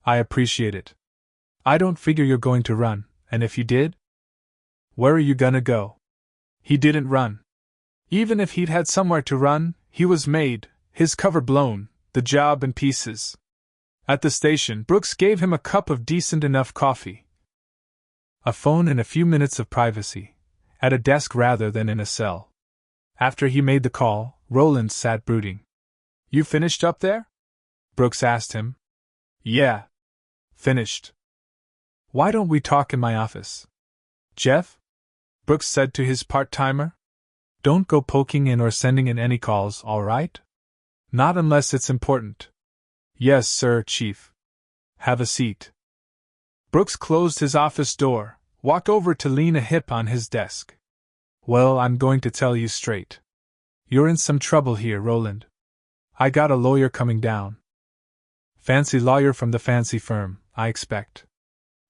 I appreciate it. I don't figure you're going to run, and if you did? Where are you gonna go? He didn't run. Even if he'd had somewhere to run, he was made, his cover blown, the job in pieces. At the station, Brooks gave him a cup of decent enough coffee, a phone and a few minutes of privacy, at a desk rather than in a cell. After he made the call, Roland sat brooding. You finished up there? Brooks asked him. Yeah. Finished. Why don't we talk in my office? Jeff? Brooks said to his part-timer. Don't go poking in or sending in any calls, all right? Not unless it's important. Yes, sir, Chief. Have a seat. Brooks closed his office door, walked over to lean a hip on his desk. Well, I'm going to tell you straight. You're in some trouble here, Roland. I got a lawyer coming down. Fancy lawyer from the fancy firm, I expect.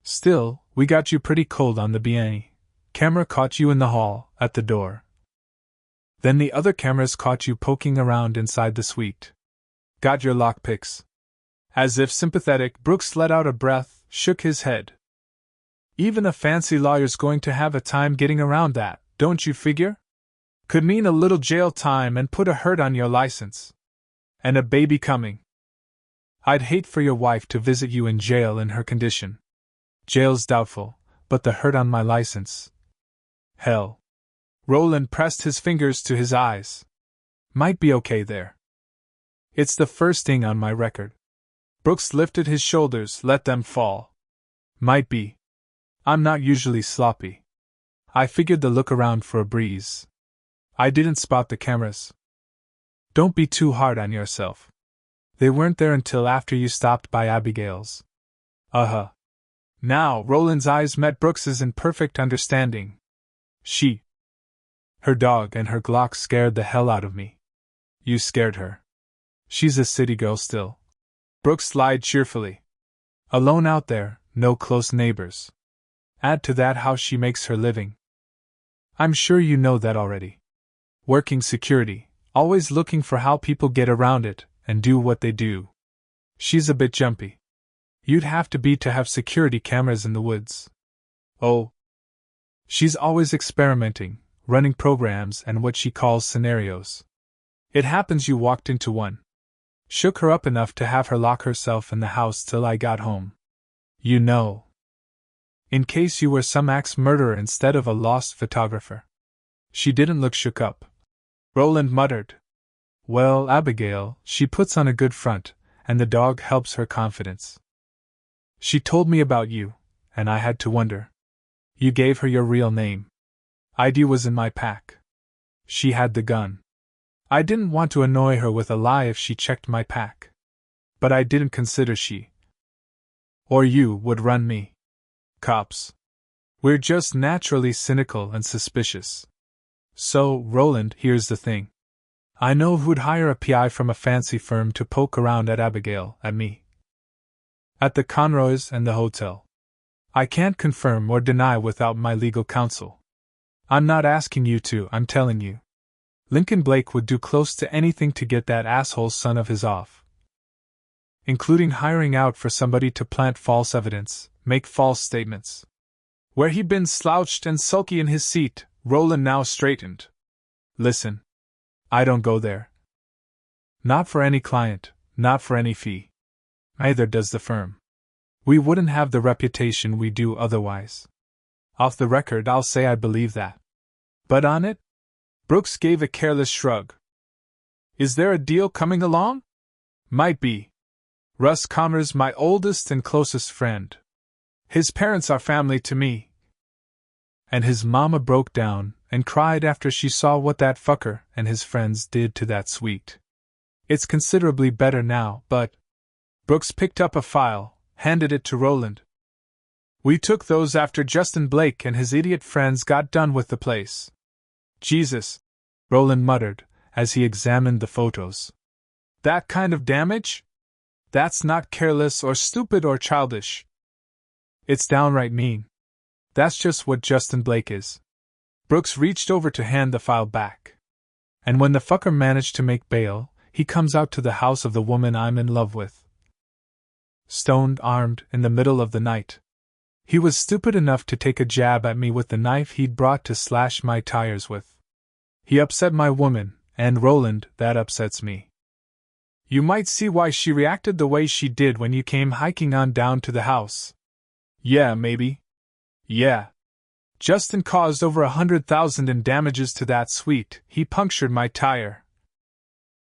Still, we got you pretty cold on the biennale. Camera caught you in the hall, at the door. Then the other cameras caught you poking around inside the suite. Got your lockpicks. As if sympathetic, Brooks let out a breath, shook his head. Even a fancy lawyer's going to have a time getting around that, don't you figure? Could mean a little jail time and put a hurt on your license. And a baby coming. I'd hate for your wife to visit you in jail in her condition. Jail's doubtful, but the hurt on my license. Hell. Roland pressed his fingers to his eyes. Might be okay there. It's the first thing on my record. Brooks lifted his shoulders, let them fall. Might be. I'm not usually sloppy. I figured the look around for a breeze. I didn't spot the cameras. Don't be too hard on yourself. They weren't there until after you stopped by Abigail's. Uh-huh. Now, Roland's eyes met Brooks's in perfect understanding. Her dog and her Glock scared the hell out of me. You scared her. She's a city girl still. Brooks lied cheerfully. Alone out there, no close neighbors. Add to that how she makes her living. I'm sure you know that already. Working security, always looking for how people get around it and do what they do. She's a bit jumpy. You'd have to be to have security cameras in the woods. Oh. She's always experimenting, running programs and what she calls scenarios. It happens you walked into one. Shook her up enough to have her lock herself in the house till I got home. You know. In case you were some axe murderer instead of a lost photographer. She didn't look shook up. Roland muttered. Well, Abigail, she puts on a good front, and the dog helps her confidence. She told me about you, and I had to wonder. You gave her your real name. ID was in my pack. She had the gun. I didn't want to annoy her with a lie if she checked my pack. But I didn't consider she or you would run me. Cops. We're just naturally cynical and suspicious. So, Roland, here's the thing. I know who'd hire a PI from a fancy firm to poke around at Abigail, at me. At the Conroys and the hotel. I can't confirm or deny without my legal counsel. I'm not asking you to, I'm telling you. Lincoln Blake would do close to anything to get that asshole son of his off. Including hiring out for somebody to plant false evidence, make false statements. Where he'd been slouched and sulky in his seat, Roland now straightened. Listen. I don't go there. Not for any client, not for any fee. Neither does the firm. We wouldn't have the reputation we do otherwise. Off the record, I'll say I believe that. But on it? Brooks gave a careless shrug. Is there a deal coming along? Might be. Russ Connor's my oldest and closest friend. His parents are family to me. And his mama broke down and cried after she saw what that fucker and his friends did to that suite. It's considerably better now, but... Brooks picked up a file, handed it to Roland. We took those after Justin Blake and his idiot friends got done with the place. Jesus, Roland muttered, as he examined the photos. That kind of damage? That's not careless or stupid or childish. It's downright mean. That's just what Justin Blake is. Brooks reached over to hand the file back. And when the fucker managed to make bail, he comes out to the house of the woman I'm in love with. Stoned, armed, in the middle of the night. He was stupid enough to take a jab at me with the knife he'd brought to slash my tires with. He upset my woman, and Roland, that upsets me. You might see why she reacted the way she did when you came hiking on down to the house. Yeah, maybe. Yeah. Justin caused over $100,000 in damages to that suite. He punctured my tire.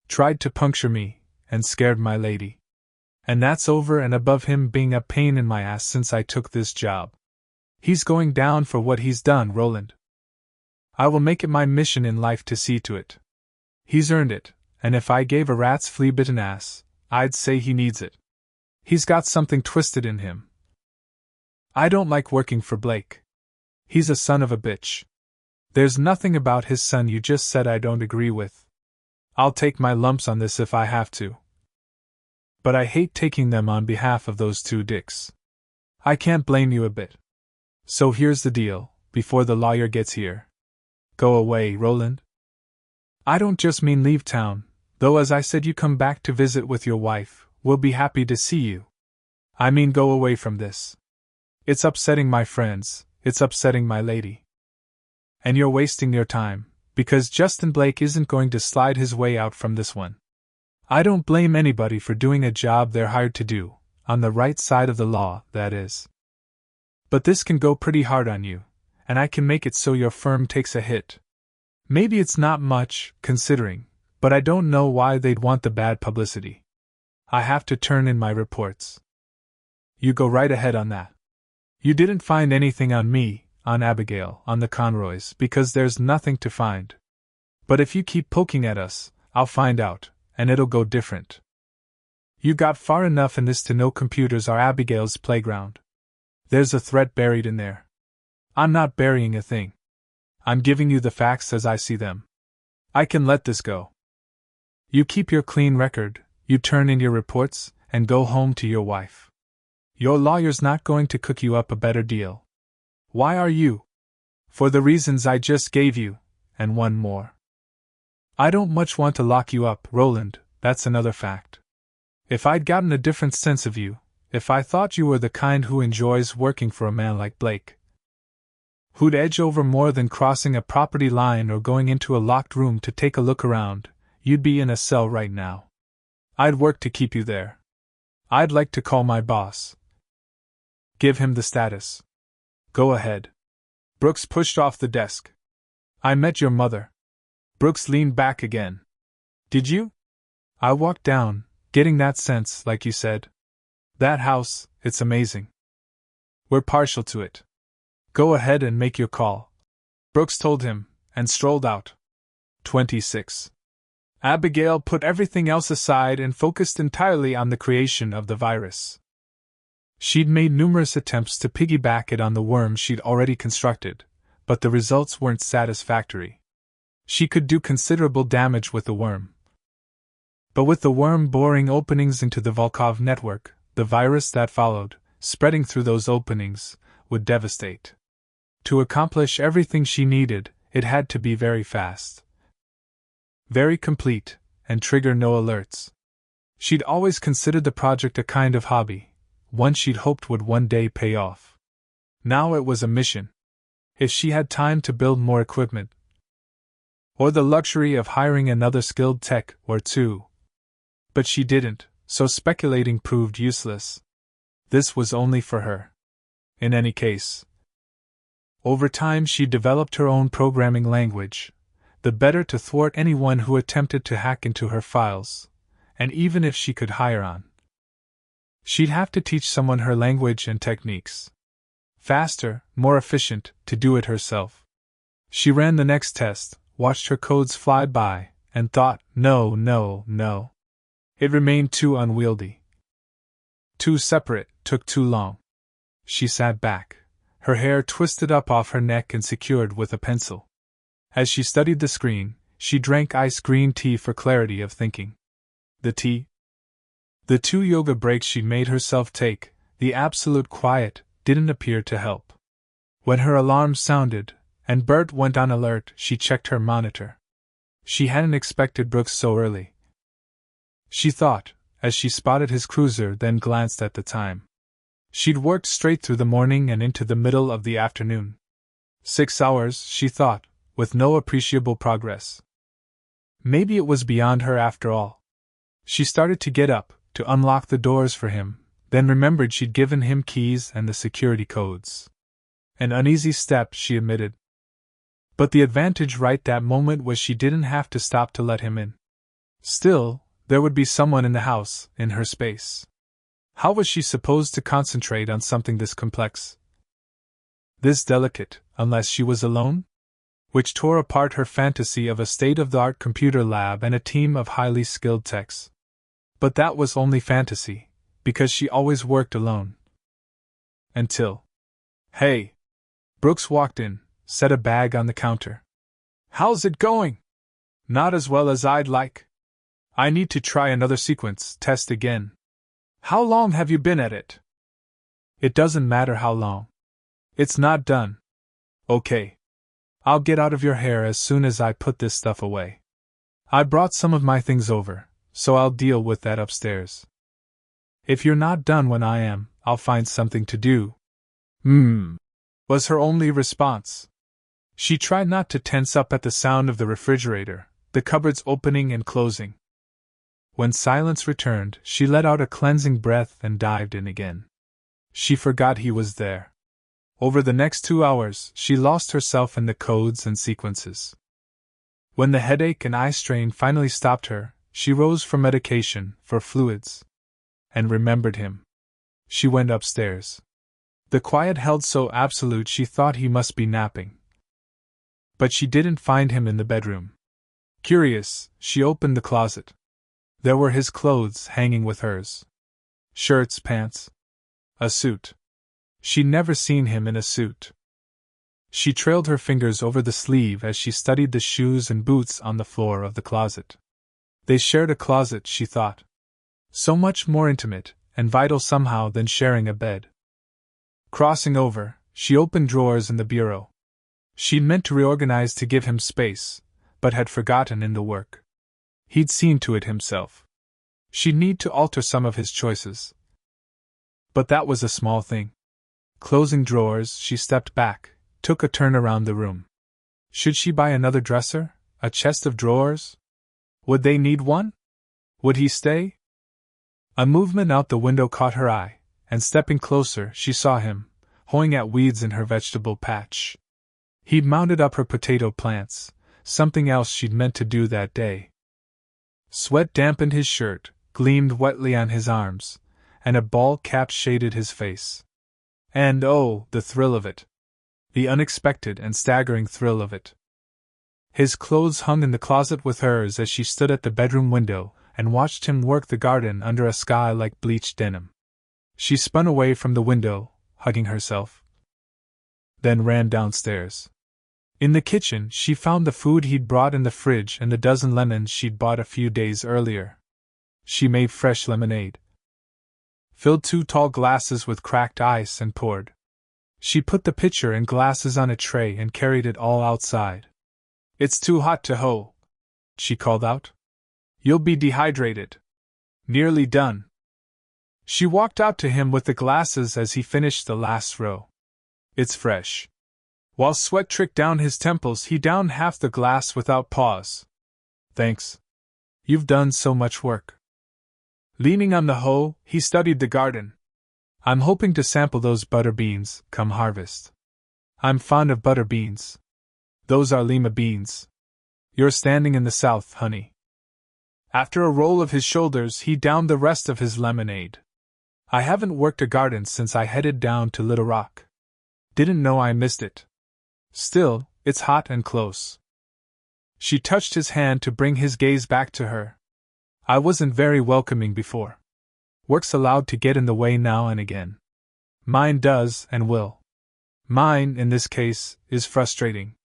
Tried to puncture me, and scared my lady. And that's over and above him being a pain in my ass since I took this job. He's going down for what he's done, Roland. I will make it my mission in life to see to it. He's earned it, and if I gave a rat's flea-bitten ass, I'd say he needs it. He's got something twisted in him. I don't like working for Blake. He's a son of a bitch. There's nothing about his son you just said I don't agree with. I'll take my lumps on this if I have to. But I hate taking them on behalf of those two dicks. I can't blame you a bit. So here's the deal, before the lawyer gets here. Go away, Roland. I don't just mean leave town, though as I said you come back to visit with your wife, we'll be happy to see you. I mean go away from this. It's upsetting my friends, it's upsetting my lady. And you're wasting your time, because Justin Blake isn't going to slide his way out from this one. I don't blame anybody for doing a job they're hired to do, on the right side of the law, that is. But this can go pretty hard on you, and I can make it so your firm takes a hit. Maybe it's not much, considering, But I don't know why they'd want the bad publicity. I have to turn in my reports. You go right ahead on that. You didn't find anything on me, on Abigail, on the Conroys, because there's nothing to find. But if you keep poking at us, I'll find out, and it'll go different. You got far enough in this to know computers are Abigail's playground. There's a threat buried in there. I'm not burying a thing. I'm giving you the facts as I see them. I can let this go. You keep your clean record, you turn in your reports, and go home to your wife. Your lawyer's not going to cook you up a better deal. Why are you? For the reasons I just gave you, and one more. I don't much want to lock you up, Roland, that's another fact. If I'd gotten a different sense of you, if I thought you were the kind who enjoys working for a man like Blake, who'd edge over more than crossing a property line or going into a locked room to take a look around, you'd be in a cell right now. I'd work to keep you there. I'd like to call my boss. Give him the status. Go ahead. Brooks pushed off the desk. I met your mother. Brooks leaned back again. Did you? I walked down, getting that sense, like you said. That house, it's amazing. We're partial to it. Go ahead and make your call. Brooks told him, and strolled out. 26. Abigail put everything else aside and focused entirely on the creation of the virus. She'd made numerous attempts to piggyback it on the worm she'd already constructed, but the results weren't satisfactory. She could do considerable damage with the worm. But with the worm boring openings into the Volkov network, the virus that followed, spreading through those openings, would devastate. To accomplish everything she needed, it had to be very fast, very complete, and trigger no alerts. She'd always considered the project a kind of hobby, one she'd hoped would one day pay off. Now it was a mission. If she had time to build more equipment, or the luxury of hiring another skilled tech or two. But she didn't, so speculating proved useless. This was only for her. In any case, over time she developed her own programming language, the better to thwart anyone who attempted to hack into her files, and even if she could hire on, she'd have to teach someone her language and techniques. Faster, more efficient, to do it herself. She ran the next test, watched her codes fly by, and thought, no. It remained too unwieldy. Too separate, took too long. She sat back, her hair twisted up off her neck and secured with a pencil. As she studied the screen, she drank ice green tea for clarity of thinking. The tea? The 2 yoga breaks she'd made herself take, the absolute quiet, didn't appear to help. When her alarm sounded, and Bert went on alert, she checked her monitor. She hadn't expected Brooks so early, she thought, as she spotted his cruiser, then glanced at the time. She'd worked straight through the morning and into the middle of the afternoon. 6 hours, she thought, with no appreciable progress. Maybe it was beyond her after all. She started to get up, to unlock the doors for him, then remembered she'd given him keys and the security codes. An uneasy step, she admitted. But the advantage right that moment was she didn't have to stop to let him in. Still, there would be someone in the house, in her space. How was she supposed to concentrate on something this complex, this delicate, unless she was alone? Which tore apart her fantasy of a state-of-the-art computer lab and a team of highly skilled techs. But that was only fantasy, because she always worked alone. Until... Hey! Brooks walked in, set a bag on the counter. How's it going? Not as well as I'd like. I need to try another sequence test again. How long have you been at it? It doesn't matter how long. It's not done. Okay. I'll get out of your hair as soon as I put this stuff away. I brought some of my things over, so I'll deal with that upstairs. If you're not done when I am, I'll find something to do. Was her only response. She tried not to tense up at the sound of the refrigerator, the cupboards opening and closing. When silence returned, she let out a cleansing breath and dived in again. She forgot he was there. Over the next 2 hours, she lost herself in the codes and sequences. When the headache and eye strain finally stopped her, she rose for medication, for fluids. And remembered him. She went upstairs. The quiet held so absolute she thought he must be napping. But she didn't find him in the bedroom. Curious, she opened the closet. There were his clothes hanging with hers. Shirts, pants. A suit. She'd never seen him in a suit. She trailed her fingers over the sleeve as she studied the shoes and boots on the floor of the closet. They shared a closet, she thought. So much more intimate and vital somehow than sharing a bed. Crossing over, she opened drawers in the bureau. She'd meant to reorganize to give him space, but had forgotten in the work. He'd seen to it himself. She'd need to alter some of his choices. But that was a small thing. Closing drawers, she stepped back, took a turn around the room. Should she buy another dresser? A chest of drawers? Would they need one? Would he stay? A movement out the window caught her eye, and stepping closer, she saw him, hoeing at weeds in her vegetable patch. He'd mounted up her potato plants, something else she'd meant to do that day. Sweat dampened his shirt, gleamed wetly on his arms, and a bald cap shaded his face. And oh, the thrill of it! The unexpected and staggering thrill of it! His clothes hung in the closet with hers as she stood at the bedroom window and watched him work the garden under a sky like bleached denim. She spun away from the window, hugging herself. Then ran downstairs. In the kitchen, she found the food he'd brought in the fridge and the dozen lemons she'd bought a few days earlier. She made fresh lemonade. Filled 2 tall glasses with cracked ice and poured. She put the pitcher and glasses on a tray and carried it all outside. "It's too hot to hoe," she called out. "You'll be dehydrated." "Nearly done." She walked out to him with the glasses as he finished the last row. "It's fresh." While sweat tricked down his temples, he downed half the glass without pause. "Thanks. You've done so much work." Leaning on the hoe, he studied the garden. "I'm hoping to sample those butter beans, come harvest. I'm fond of butter beans. Those are lima beans. You're standing in the south, honey." After a roll of his shoulders, he downed the rest of his lemonade. "I haven't worked a garden since I headed down to Little Rock. Didn't know I missed it. Still, it's hot and close." She touched his hand to bring his gaze back to her. "I wasn't very welcoming before. Work's allowed to get in the way now and again. Mine does and will. Mine, in this case, is frustrating.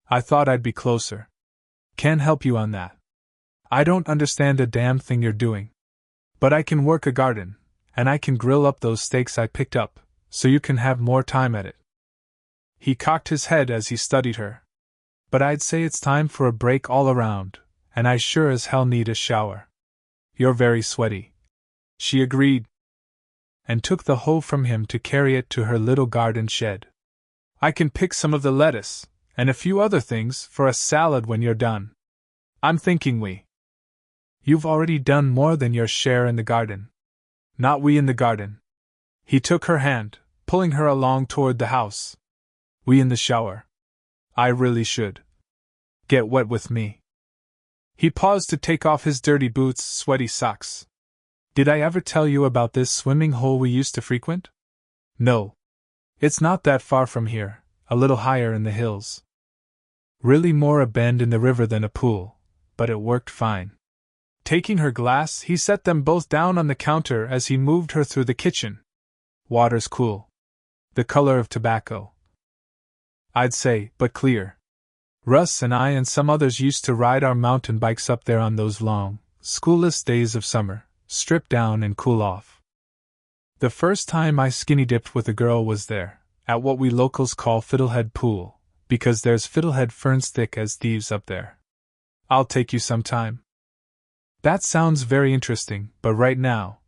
I thought I'd be closer. Can't help you on that. I don't understand a damn thing you're doing. But I can work a garden, and I can grill up those steaks I picked up, so you can have more time at it." He cocked his head as he studied her. "But I'd say it's time for a break all around, and I sure as hell need a shower." "You're very sweaty," she agreed, and took the hoe from him to carry it to her little garden shed. "I can pick some of the lettuce, and a few other things, for a salad when you're done. I'm thinking we." "You've already done more than your share in the garden." "Not we in the garden." He took her hand, pulling her along toward the house. "We in the shower. I really should. Get wet with me." He paused to take off his dirty boots, sweaty socks. "Did I ever tell you about this swimming hole we used to frequent?" "No. It's not that far from here, a little higher in the hills. Really more a bend in the river than a pool, but it worked fine." Taking her glass, he set them both down on the counter as he moved her through the kitchen. "Water's cool. The color of tobacco, I'd say, but clear. Russ and I and some others used to ride our mountain bikes up there on those long, schoolless days of summer, strip down and cool off. The first time I skinny dipped with a girl was there, at what we locals call Fiddlehead Pool, because there's fiddlehead ferns thick as thieves up there. I'll take you sometime." "That sounds very interesting, but right now—"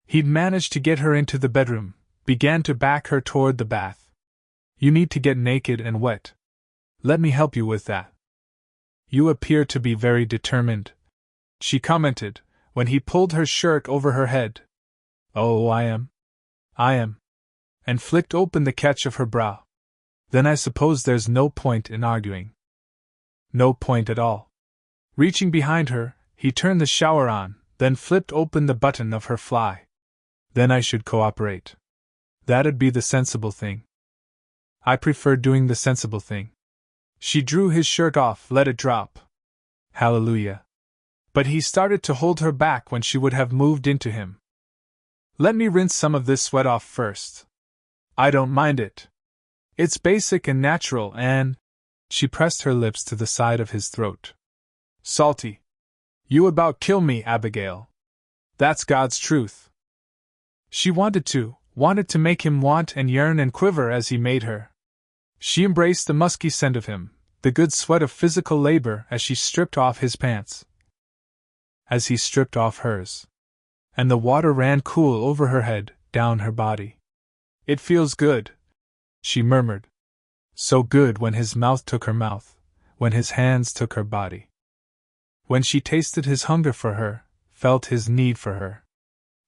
He'd managed to get her into the bedroom, began to back her toward the bath. "You need to get naked and wet. Let me help you with that." "You appear to be very determined," she commented, when he pulled her shirt over her head. "Oh, I am. And flicked open the catch of her brow. "Then I suppose there's no point in arguing." No point at all. Reaching behind her, he turned the shower on, then flipped open the button of her fly. Then I should cooperate. That'd be the sensible thing. I prefer doing the sensible thing. She drew his shirt off, let it drop. Hallelujah. But he started to hold her back when she would have moved into him. Let me rinse some of this sweat off first. I don't mind it. It's basic and natural and… She pressed her lips to the side of his throat. Salty. You about kill me, Abigail. That's God's truth. She wanted to make him want and yearn and quiver as he made her. She embraced the musky scent of him, the good sweat of physical labor as she stripped off his pants. As he stripped off hers. And the water ran cool over her head, down her body. It feels good, she murmured. So good when his mouth took her mouth, when his hands took her body. When she tasted his hunger for her, felt his need for her.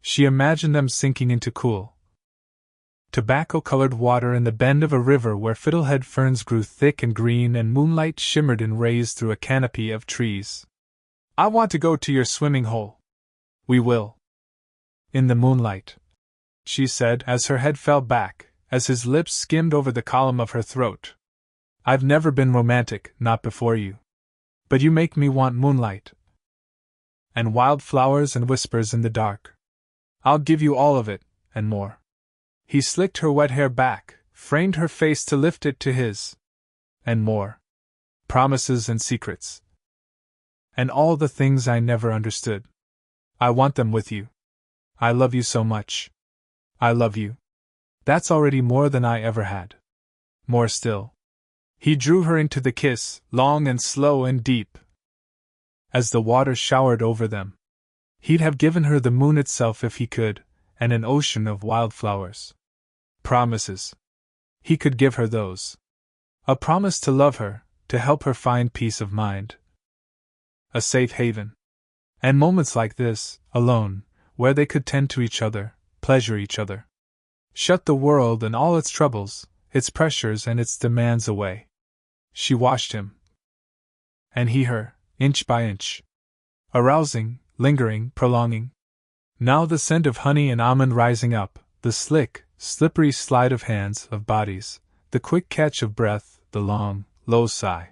She imagined them sinking into cool, tobacco-colored water in the bend of a river where fiddlehead ferns grew thick and green and moonlight shimmered and raised through a canopy of trees. I want to go to your swimming hole. We will. In the moonlight, she said as her head fell back, as his lips skimmed over the column of her throat. I've never been romantic, not before you. But you make me want moonlight. And wildflowers and whispers in the dark. I'll give you all of it, and more. He slicked her wet hair back, framed her face to lift it to his. And more. Promises and secrets. And all the things I never understood. I want them with you. I love you so much. I love you. That's already more than I ever had. More still. He drew her into the kiss, long and slow and deep. As the water showered over them. He'd have given her the moon itself if he could, and an ocean of wildflowers. Promises. He could give her those. A promise to love her, to help her find peace of mind. A safe haven. And moments like this, alone, where they could tend to each other, pleasure each other. Shut the world and all its troubles, its pressures and its demands away. She watched him. And he her, inch by inch. Arousing, lingering, prolonging. Now the scent of honey and almond rising up, the slick, slippery slide of hands, of bodies, the quick catch of breath, the long, low sigh.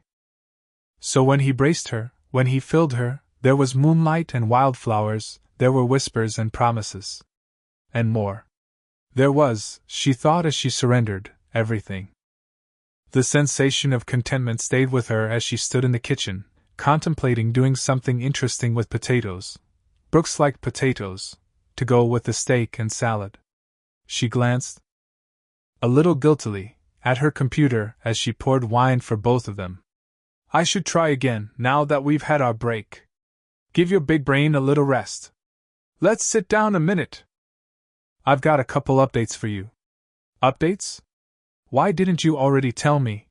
So when he braced her, when he filled her, there was moonlight and wildflowers, there were whispers and promises. And more. There was, she thought as she surrendered, everything. The sensation of contentment stayed with her as she stood in the kitchen, contemplating doing something interesting with potatoes. Brooks liked potatoes, to go with the steak and salad. She glanced, a little guiltily, at her computer as she poured wine for both of them. I should try again, now that we've had our break. Give your big brain a little rest. Let's sit down a minute. I've got a couple updates for you. Updates? Why didn't you already tell me?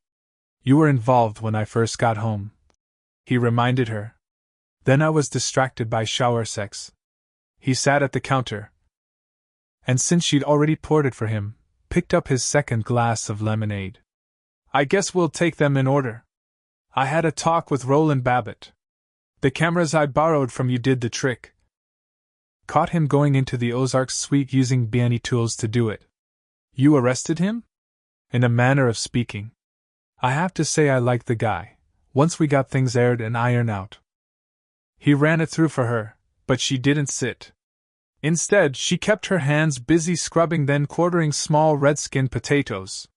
You were involved when I first got home. He reminded her. Then I was distracted by shower sex. He sat at the counter. And since she'd already poured it for him, picked up his second glass of lemonade. I guess we'll take them in order. I had a talk with Roland Babbitt. The cameras I borrowed from you did the trick. Caught him going into the Ozarks suite using BNE tools to do it. You arrested him? In a manner of speaking. I have to say I liked the guy, once we got things aired and ironed out. He ran it through for her, but she didn't sit. Instead, she kept her hands busy scrubbing then quartering small red-skinned potatoes.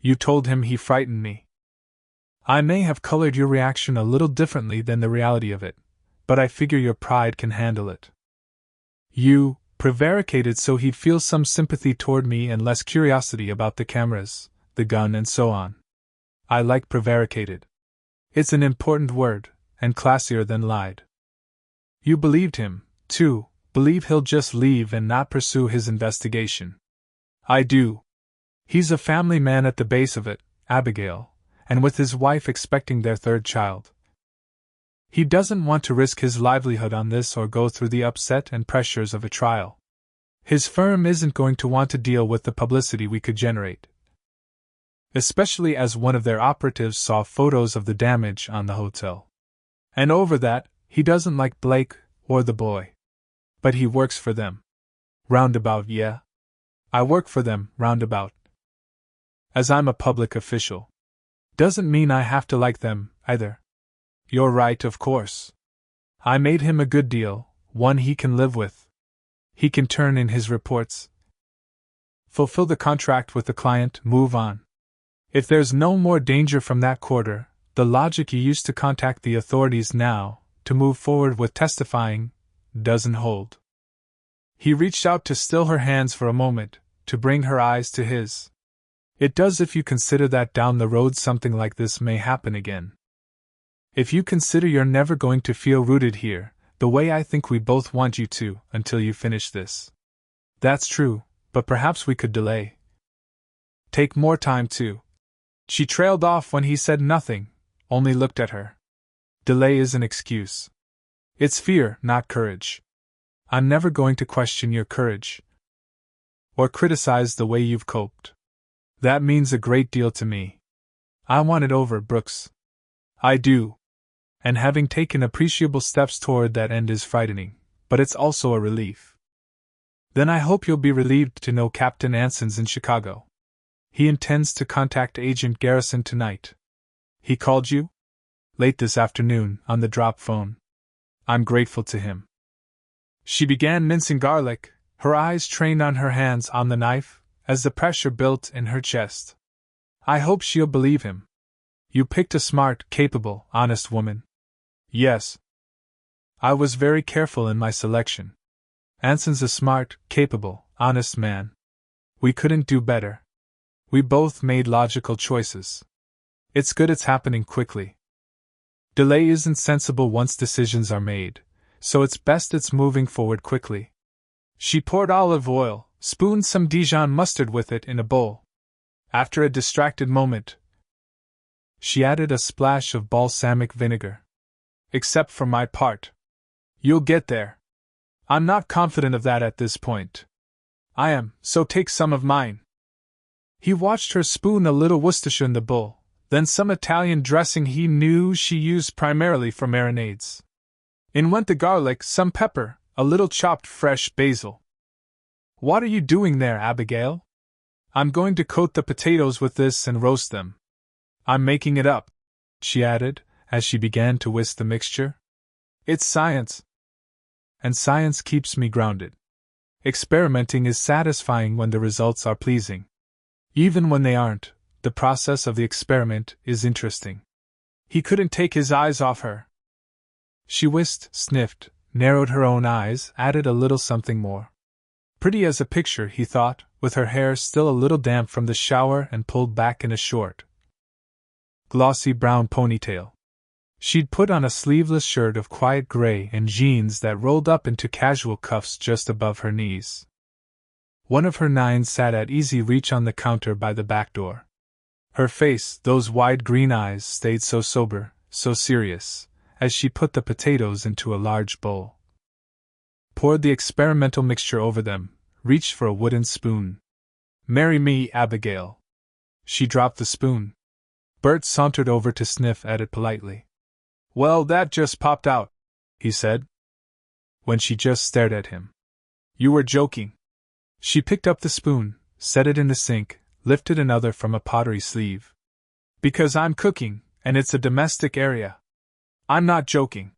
You told him he frightened me. I may have colored your reaction a little differently than the reality of it, but I figure your pride can handle it. You prevaricated so he'd feel some sympathy toward me and less curiosity about the cameras, the gun, and so on. I like prevaricated. It's an important word, and classier than lied. You believed him, too, believe he'll just leave and not pursue his investigation. I do. He's a family man at the base of it, Abigail, and with his wife expecting their third child. He doesn't want to risk his livelihood on this or go through the upset and pressures of a trial. His firm isn't going to want to deal with the publicity we could generate. especially as one of their operatives saw photos of the damage on the hotel. And over that, he doesn't like Blake or the boy. But he works for them. Roundabout, yeah. I work for them, roundabout. As I'm a public official. Doesn't mean I have to like them, either. You're right, of course. I made him a good deal, one he can live with. He can turn in his reports, fulfill the contract with the client, move on. If there's no more danger from that quarter, the logic you used to contact the authorities now, to move forward with testifying, doesn't hold. He reached out to still her hands for a moment, to bring her eyes to his. It does if you consider that down the road something like this may happen again. If you consider you're never going to feel rooted here, the way I think we both want you to, until you finish this. That's true, but perhaps we could delay. Take more time too. She trailed off when he said nothing, only looked at her. Delay is an excuse. It's fear, not courage. I'm never going to question your courage. Or criticize the way you've coped. That means a great deal to me. I want it over, Brooks. I do. And having taken appreciable steps toward that end is frightening, but it's also a relief. Then I hope you'll be relieved to know Captain Anson's in Chicago. He intends to contact Agent Garrison tonight. He called you? Late this afternoon, on the drop phone. I'm grateful to him. She began mincing garlic, her eyes trained on her hands on the knife, as the pressure built in her chest. I hope she'll believe him. You picked a smart, capable, honest woman. Yes. I was very careful in my selection. Anson's a smart, capable, honest man. We couldn't do better. We both made logical choices. It's good it's happening quickly. Delay isn't sensible once decisions are made, so it's best it's moving forward quickly. She poured olive oil, spooned some Dijon mustard with it in a bowl. After a distracted moment, she added a splash of balsamic vinegar. Except for my part. You'll get there. I'm not confident of that at this point. I am, so take some of mine. He watched her spoon a little Worcestershire in the bowl, then some Italian dressing he knew she used primarily for marinades. In went the garlic, some pepper, a little chopped fresh basil. What are you doing there, Abigail? I'm going to coat the potatoes with this and roast them. I'm making it up, she added, as she began to whisk the mixture. It's science. And science keeps me grounded. Experimenting is satisfying when the results are pleasing. Even when they aren't, the process of the experiment is interesting. He couldn't take his eyes off her. She whisked, sniffed, narrowed her own eyes, added a little something more. Pretty as a picture, he thought, with her hair still a little damp from the shower and pulled back in a short, glossy brown ponytail. She'd put on a sleeveless shirt of quiet gray and jeans that rolled up into casual cuffs just above her knees. One of her nines sat at easy reach on the counter by the back door. Her face, those wide green eyes, stayed so sober, so serious, as she put the potatoes into a large bowl. Poured the experimental mixture over them, reached for a wooden spoon. Marry me, Abigail. She dropped the spoon. Bert sauntered over to sniff at it politely. Well, that just popped out, he said, when she just stared at him. You were joking. She picked up the spoon, set it in the sink, lifted another from a pottery sleeve. Because I'm cooking, and it's a domestic area. I'm not joking.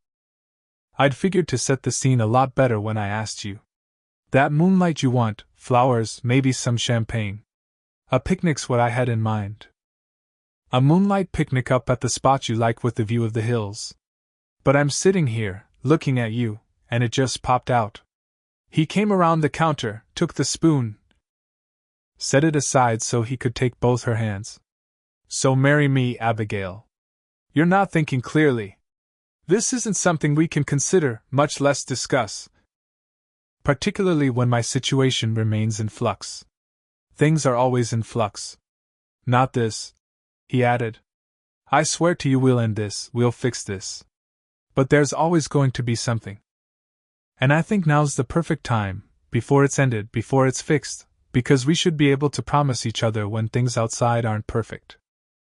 I'd figured to set the scene a lot better when I asked you. That moonlight you want, flowers, maybe some champagne. A picnic's what I had in mind. A moonlight picnic up at the spot you like with the view of the hills. But I'm sitting here, looking at you, and it just popped out. He came around the counter, took the spoon, set it aside so he could take both her hands. So marry me, Abigail. You're not thinking clearly. This isn't something we can consider, much less discuss. Particularly when my situation remains in flux. Things are always in flux. Not this, he added. I swear to you we'll end this, we'll fix this. But there's always going to be something. And I think now's the perfect time, before it's ended, before it's fixed, Because we should be able to promise each other when things outside aren't perfect.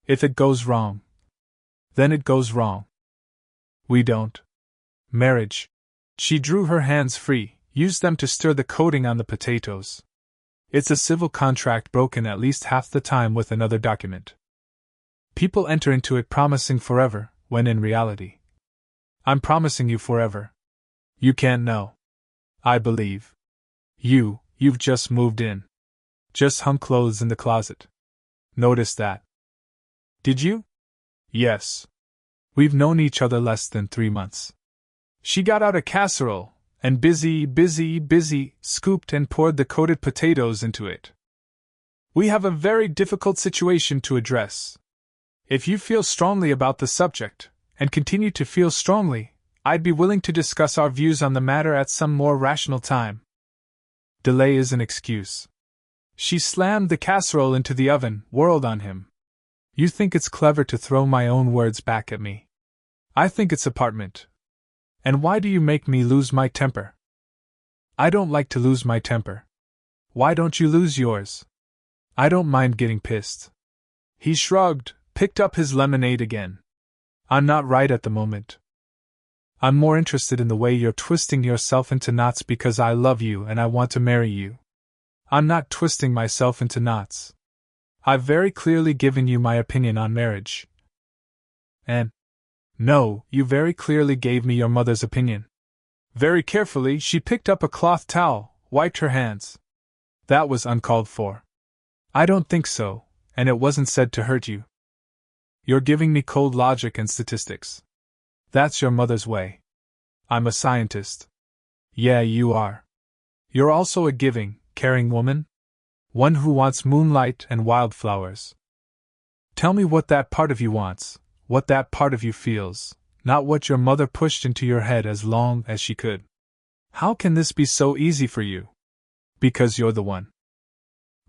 If it goes wrong, then it goes wrong. We don't. Marriage. She drew her hands free, used them to stir the coating on the potatoes. It's a civil contract broken at least half the time with another document. People enter into it promising forever, when in reality, I'm promising you forever. You can't know. I believe. You've just moved in. Just hung clothes in the closet. Noticed that. Did you? Yes. We've known each other less than 3 months. She got out a casserole, and busy, scooped and poured the coated potatoes into it. We have a very difficult situation to address. If you feel strongly about the subject, and continue to feel strongly, I'd be willing to discuss our views on the matter at some more rational time. Delay is an excuse. She slammed the casserole into the oven, whirled on him. You think it's clever to throw my own words back at me. I think it's apartment. And why do you make me lose my temper? I don't like to lose my temper. Why don't you lose yours? I don't mind getting pissed. He shrugged, picked up his lemonade again. I'm not right at the moment. I'm more interested in the way you're twisting yourself into knots because I love you and I want to marry you. I'm not twisting myself into knots. I've very clearly given you my opinion on marriage. And no, you very clearly gave me your mother's opinion. Very carefully, she picked up a cloth towel, wiped her hands. That was uncalled for. I don't think so, and it wasn't said to hurt you. You're giving me cold logic and statistics. That's your mother's way. I'm a scientist. Yeah, you are. You're also a giving, caring woman? One who wants moonlight and wildflowers. Tell me what that part of you wants, what that part of you feels, not what your mother pushed into your head as long as she could. How can this be so easy for you? Because you're the one.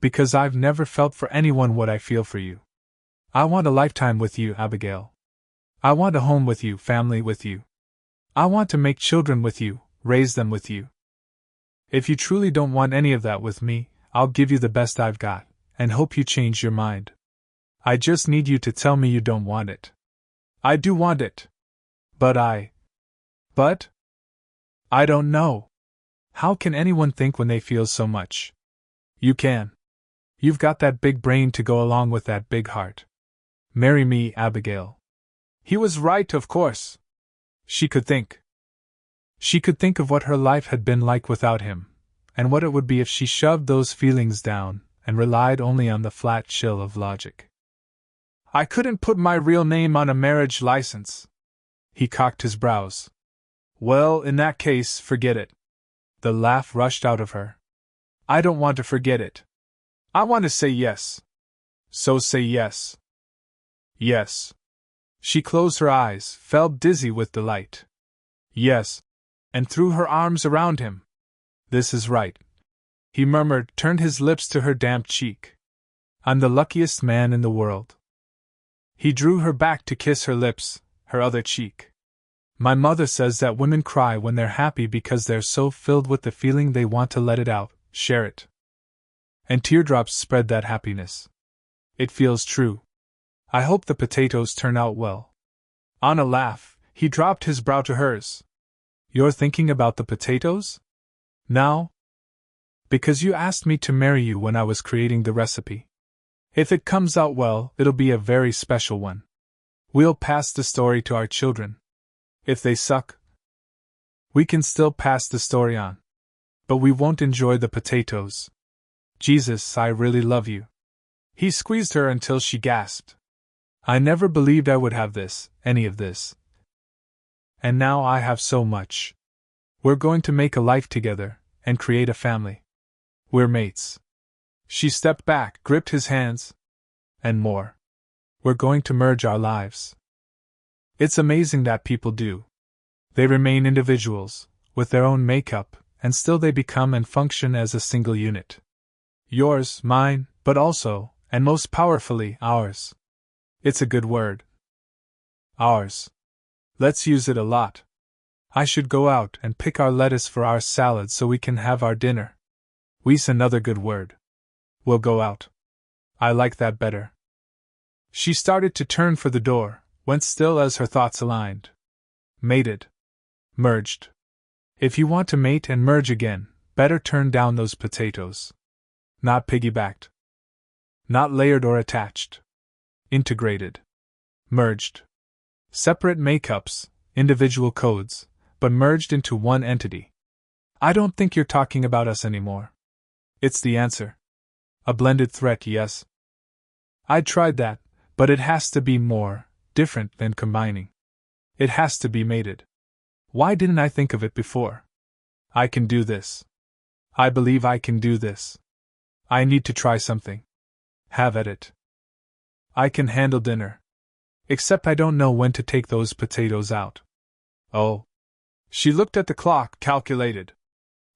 Because I've never felt for anyone what I feel for you. I want a lifetime with you, Abigail. I want a home with you, family with you. I want to make children with you, raise them with you. If you truly don't want any of that with me, I'll give you the best I've got, and hope you change your mind. I just need you to tell me you don't want it. I do want it. But I don't know. How can anyone think when they feel so much? You can. You've got that big brain to go along with that big heart. Marry me, Abigail. He was right, of course. She could think. She could think of what her life had been like without him, and what it would be if she shoved those feelings down and relied only on the flat chill of logic. I couldn't put my real name on a marriage license. He cocked his brows. Well, in that case, forget it. The laugh rushed out of her. I don't want to forget it. I want to say yes. So say yes. Yes. She closed her eyes, felt dizzy with delight. Yes. And threw her arms around him. This is right. He murmured, turned his lips to her damp cheek. I'm the luckiest man in the world. He drew her back to kiss her lips, her other cheek. My mother says that women cry when they're happy because they're so filled with the feeling they want to let it out, share it. And teardrops spread that happiness. It feels true. I hope the potatoes turn out well. On a laugh, he dropped his brow to hers. You're thinking about the potatoes? Now? Because you asked me to marry you when I was creating the recipe. If it comes out well, it'll be a very special one. We'll pass the story to our children. If they suck, we can still pass the story on. But we won't enjoy the potatoes. Jesus, I really love you. He squeezed her until she gasped. I never believed I would have this, any of this. And now I have so much. We're going to make a life together, and create a family. We're mates. She stepped back, gripped his hands. And more. We're going to merge our lives. It's amazing that people do. They remain individuals, with their own makeup, and still they become and function as a single unit. Yours, mine, but also, and most powerfully, ours. It's a good word. Ours. Let's use it a lot. I should go out and pick our lettuce for our salad so we can have our dinner. We's another good word. We'll go out. I like that better. She started to turn for the door, went still as her thoughts aligned. Mated. Merged. If you want to mate and merge again, better turn down those potatoes. Not piggybacked. Not layered or attached. Integrated. Merged. Separate makeups, individual codes, but merged into one entity. I don't think you're talking about us anymore. It's the answer. A blended threat, yes. I tried that, but it has to be more different than combining. It has to be mated. Why didn't I think of it before? I can do this. I believe I can do this. I need to try something. Have at it. I can handle dinner. Except I don't know when to take those potatoes out. Oh. She looked at the clock, calculated.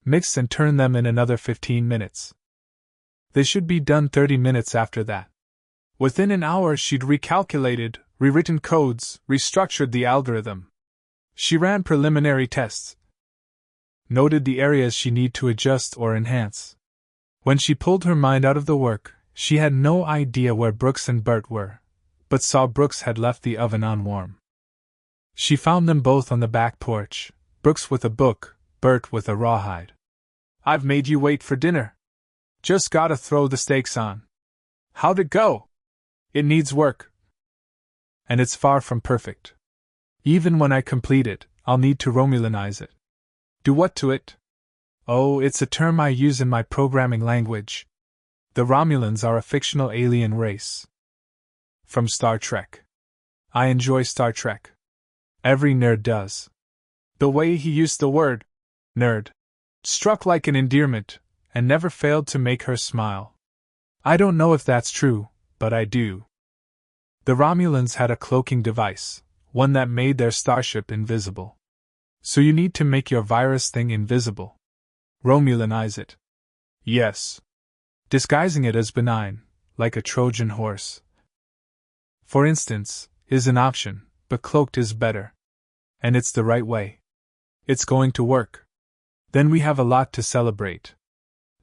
Mix and turn them in another 15 minutes. They should be done 30 minutes after that. Within an hour she'd recalculated, rewritten codes, restructured the algorithm. She ran preliminary tests. Noted the areas she needed to adjust or enhance. When she pulled her mind out of the work, she had no idea where Brooks and Bert were, but saw Brooks had left the oven on warm. She found them both on the back porch, Brooks with a book, Bert with a rawhide. I've made you wait for dinner. Just gotta throw the steaks on. How'd it go? It needs work. And it's far from perfect. Even when I complete it, I'll need to Romulanize it. Do what to it? Oh, it's a term I use in my programming language. The Romulans are a fictional alien race. From Star Trek. I enjoy Star Trek. Every nerd does. The way he used the word, nerd, struck like an endearment, and never failed to make her smile. I don't know if that's true, but I do. The Romulans had a cloaking device, one that made their starship invisible. So you need to make your virus thing invisible. Romulanize it. Yes. Disguising it as benign, like a Trojan horse, for instance, is an option, but cloaked is better. And it's the right way. It's going to work. Then we have a lot to celebrate.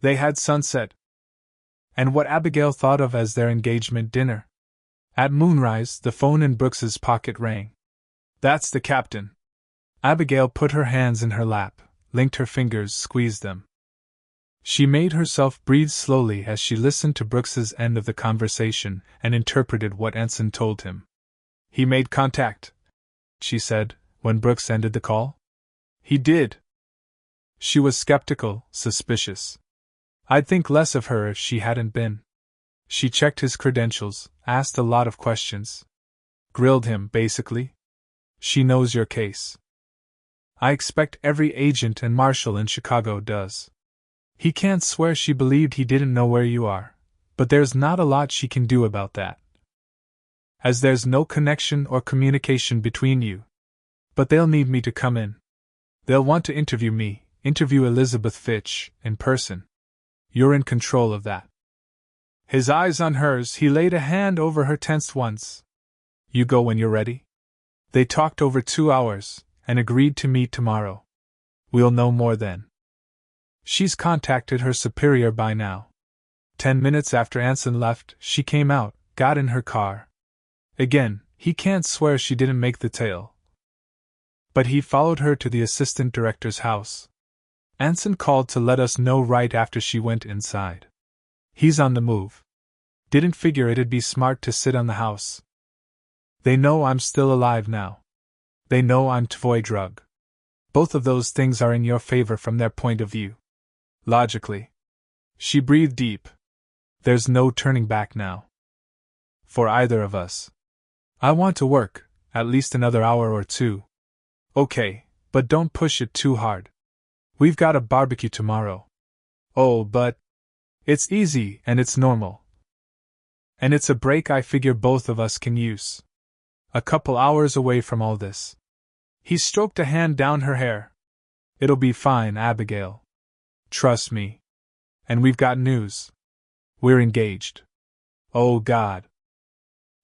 They had sunset. And what Abigail thought of as their engagement dinner. At moonrise, the phone in Brooks's pocket rang. That's the captain. Abigail put her hands in her lap, linked her fingers, squeezed them. She made herself breathe slowly as she listened to Brooks's end of the conversation and interpreted what Ensign told him. He made contact, she said, when Brooks ended the call. He did. She was skeptical, suspicious. I'd think less of her if she hadn't been. She checked his credentials, asked a lot of questions. Grilled him, basically. She knows your case. I expect every agent and marshal in Chicago does. He can't swear she believed he didn't know where you are, but there's not a lot she can do about that. As there's no connection or communication between you. But they'll need me to come in. They'll want to interview me, interview Elizabeth Fitch, in person. You're in control of that. His eyes on hers, he laid a hand over her tensed ones. You go when you're ready. They talked over 2 hours, and agreed to meet tomorrow. We'll know more then. She's contacted her superior by now. 10 minutes after Anson left, she came out, got in her car. Again, he can't swear she didn't make the tail. But he followed her to the assistant director's house. Anson called to let us know right after she went inside. He's on the move. Didn't figure it'd be smart to sit on the house. They know I'm still alive now. They know I'm toy drug. Both of those things are in your favor from their point of view. Logically. She breathed deep. There's no turning back now. For either of us. I want to work, at least another hour or two. Okay, but don't push it too hard. We've got a barbecue tomorrow. Oh, but it's easy and it's normal. And it's a break I figure both of us can use. A couple hours away from all this. He stroked a hand down her hair. It'll be fine, Abigail. Trust me. And we've got news. We're engaged. Oh God.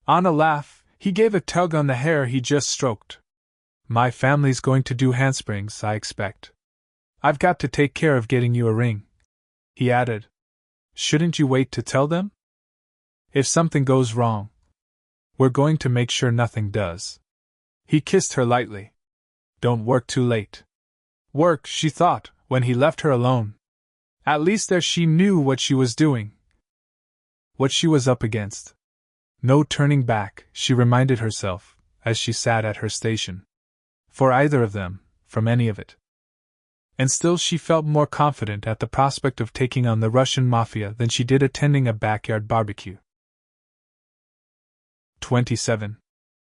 On a laugh, he gave a tug on the hair he just stroked. My family's going to do handsprings, I expect. I've got to take care of getting you a ring, he added. Shouldn't you wait to tell them? If something goes wrong, we're going to make sure nothing does. He kissed her lightly. Don't work too late. Work, she thought, when he left her alone. At least there she knew what she was doing. What she was up against. No turning back, she reminded herself, as she sat at her station. For either of them, from any of it. And still she felt more confident at the prospect of taking on the Russian mafia than she did attending a backyard barbecue. 27.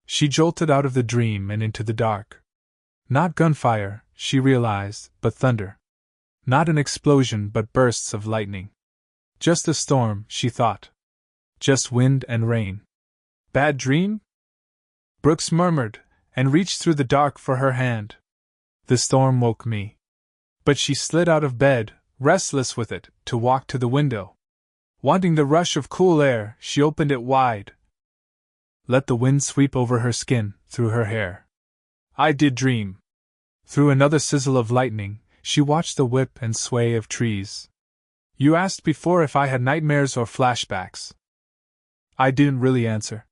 She jolted out of the dream and into the dark. Not gunfire, she realized, but thunder. Not an explosion, but bursts of lightning. Just a storm, she thought. Just wind and rain. Bad dream? Brooks murmured, and reached through the dark for her hand. The storm woke me. But she slid out of bed, restless with it, to walk to the window. Wanting the rush of cool air, she opened it wide. Let the wind sweep over her skin, through her hair. I did dream. Through another sizzle of lightning, she watched the whip and sway of trees. You asked before if I had nightmares or flashbacks. I didn't really answer.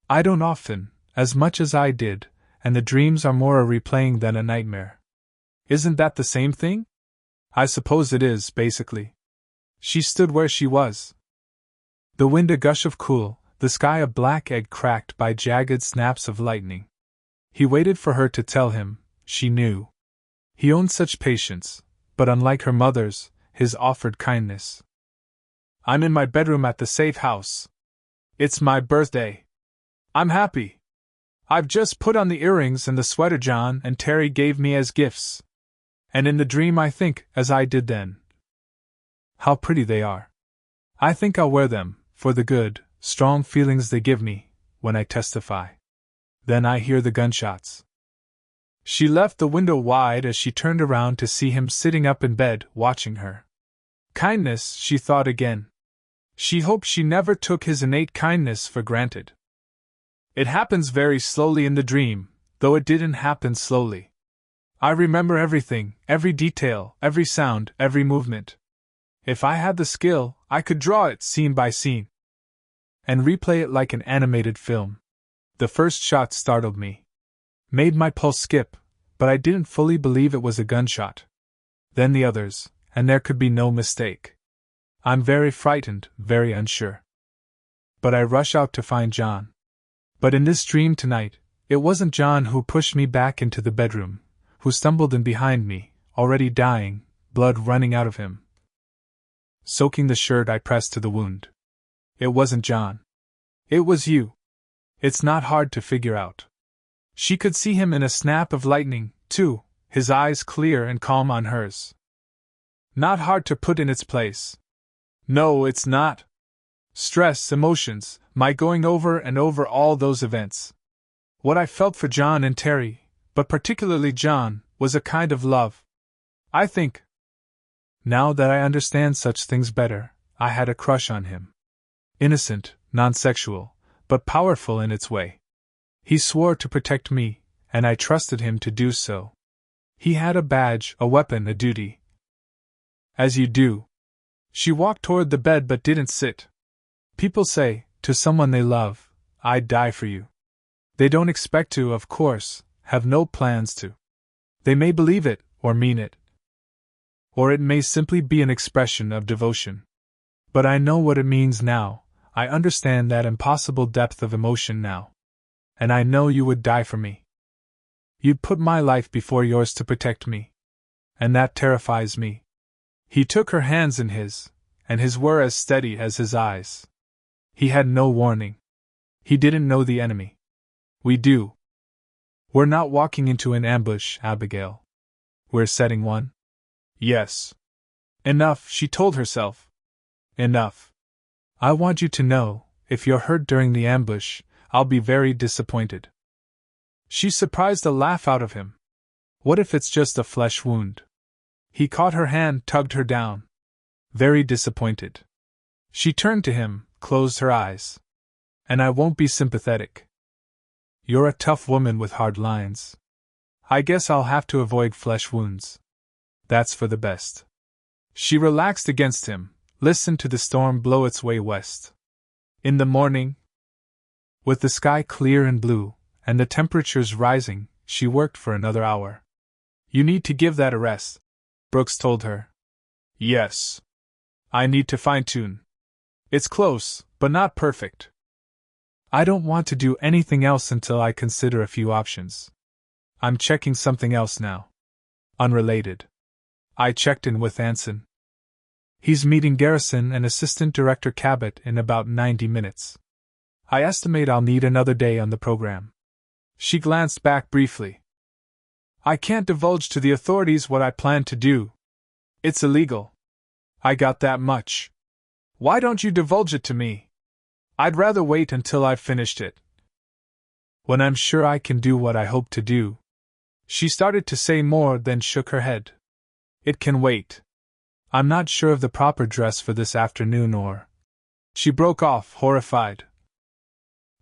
I don't often, as much as I did, and the dreams are more a replaying than a nightmare. Isn't that the same thing? I suppose it is, basically. She stood where she was. The wind a gush of cool, the sky a black egg cracked by jagged snaps of lightning. He waited for her to tell him, she knew. He owned such patience, but unlike her mother's, his offered kindness. I'm in my bedroom at the safe house. It's my birthday. I'm happy. I've just put on the earrings and the sweater John and Terry gave me as gifts. And in the dream I think, as I did then. How pretty they are. I think I'll wear them, for the good, strong feelings they give me, when I testify. Then I hear the gunshots. She left the window wide as she turned around to see him sitting up in bed, watching her. Kindness, she thought again. She hoped she never took his innate kindness for granted. It happens very slowly in the dream, though it didn't happen slowly. I remember everything, every detail, every sound, every movement. If I had the skill, I could draw it scene by scene. And replay it like an animated film. The first shot startled me. Made my pulse skip, but I didn't fully believe it was a gunshot. Then the others, and there could be no mistake. I'm very frightened, very unsure. But I rush out to find John. But in this dream tonight, it wasn't John who pushed me back into the bedroom, who stumbled in behind me, already dying, blood running out of him. Soaking the shirt I pressed to the wound. It wasn't John. It was you. It's not hard to figure out. She could see him in a snap of lightning, too, his eyes clear and calm on hers. Not hard to put in its place. No, it's not. Stress, emotions, my going over and over all those events. What I felt for John and Terry, but particularly John, was a kind of love. I think. Now that I understand such things better, I had a crush on him. Innocent, non-sexual, but powerful in its way. He swore to protect me, and I trusted him to do so. He had a badge, a weapon, a duty. As you do. She walked toward the bed but didn't sit. People say, to someone they love, I'd die for you. They don't expect to, of course, have no plans to. They may believe it, or mean it. Or it may simply be an expression of devotion. But I know what it means now, I understand that impossible depth of emotion now. And I know you would die for me. You'd put my life before yours to protect me. And that terrifies me. He took her hands in his, and his were as steady as his eyes. He had no warning. He didn't know the enemy. We do. We're not walking into an ambush, Abigail. We're setting one. Yes. Enough, she told herself. Enough. I want you to know, if you're hurt during the ambush, I'll be very disappointed. She surprised a laugh out of him. What if it's just a flesh wound? He caught her hand, tugged her down. Very disappointed. She turned to him, closed her eyes. And I won't be sympathetic. You're a tough woman with hard lines. I guess I'll have to avoid flesh wounds. That's for the best. She relaxed against him, Listen to the storm blow its way west. In the morning, with the sky clear and blue, and the temperatures rising, she worked for another hour. You need to give that a rest, Brooks told her. Yes. I need to fine-tune. It's close, but not perfect. I don't want to do anything else until I consider a few options. I'm checking something else now. Unrelated. I checked in with Anson. He's meeting Garrison and Assistant Director Cabot in about 90 minutes. I estimate I'll need another day on the program. She glanced back briefly. I can't divulge to the authorities what I plan to do. It's illegal. I got that much. Why don't you divulge it to me? I'd rather wait until I've finished it. When I'm sure I can do what I hope to do. She started to say more, then shook her head. It can wait. I'm not sure of the proper dress for this afternoon or... She broke off, horrified.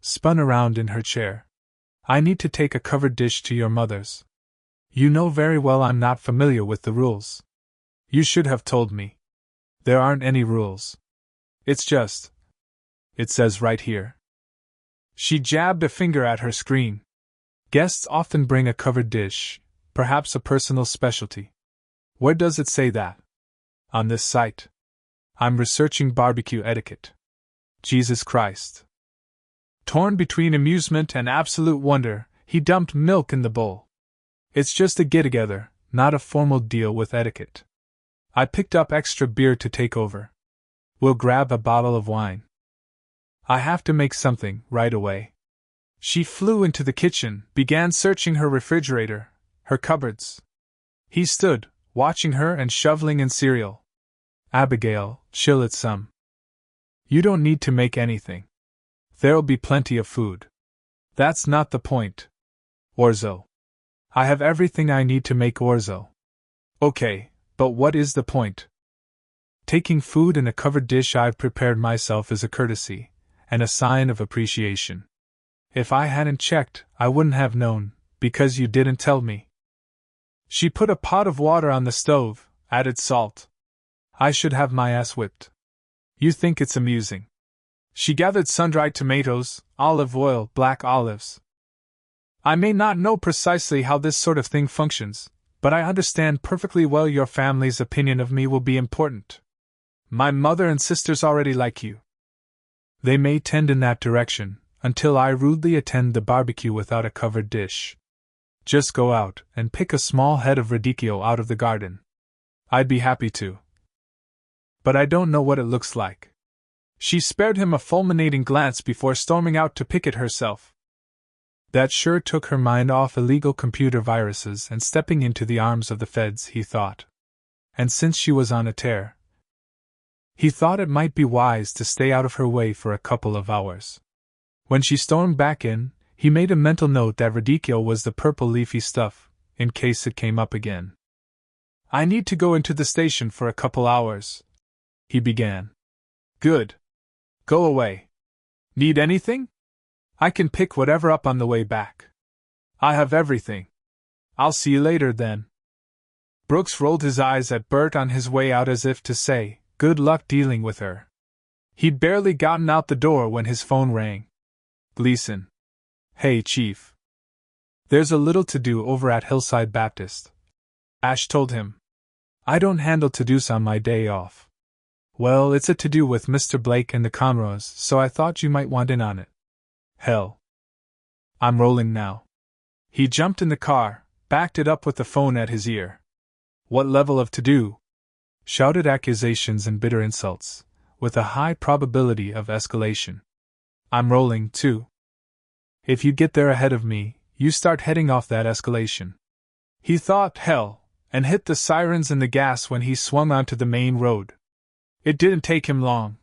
Spun around in her chair. I need to take a covered dish to your mother's. You know very well I'm not familiar with the rules. You should have told me. There aren't any rules. It's just... It says right here. She jabbed a finger at her screen. Guests often bring a covered dish, perhaps a personal specialty. Where does it say that? On this site. I'm researching barbecue etiquette. Jesus Christ. Torn between amusement and absolute wonder, he dumped milk in the bowl. It's just a get-together, not a formal deal with etiquette. I picked up extra beer to take over. We'll grab a bottle of wine. I have to make something, right away. She flew into the kitchen, began searching her refrigerator, her cupboards. He stood, watching her and shoveling in cereal. Abigail, chill it some. You don't need to make anything. There'll be plenty of food. That's not the point. Orzo. I have everything I need to make orzo. Okay, but what is the point? Taking food in a covered dish I've prepared myself is a courtesy, and a sign of appreciation. If I hadn't checked, I wouldn't have known, because you didn't tell me. She put a pot of water on the stove, added salt. I should have my ass whipped. You think it's amusing. She gathered sun-dried tomatoes, olive oil, black olives. I may not know precisely how this sort of thing functions, but I understand perfectly well your family's opinion of me will be important. My mother and sisters already like you. They may tend in that direction, until I rudely attend the barbecue without a covered dish. Just go out and pick a small head of radicchio out of the garden. I'd be happy to. But I don't know what it looks like. She spared him a fulminating glance before storming out to pick it herself. That sure took her mind off illegal computer viruses and stepping into the arms of the feds, he thought. And since she was on a tear, he thought it might be wise to stay out of her way for a couple of hours. When she stormed back in, he made a mental note that radicchio was the purple leafy stuff, in case it came up again. I need to go into the station for a couple hours, he began. Good. Go away. Need anything? I can pick whatever up on the way back. I have everything. I'll see you later then. Brooks rolled his eyes at Bert on his way out as if to say, good luck dealing with her. He'd barely gotten out the door when his phone rang. Gleason. Hey, Chief. There's a little to do over at Hillside Baptist. Ash told him. I don't handle to-dos on my day off. Well, it's a to-do with Mr. Blake and the Conroys, so I thought you might want in on it. Hell. I'm rolling now. He jumped in the car, backed it up with the phone at his ear. What level of to-do? Shouted accusations and bitter insults, with a high probability of escalation. I'm rolling, too. If you get there ahead of me, you start heading off that escalation. He thought, hell, and hit the sirens and the gas when he swung onto the main road. It didn't take him long.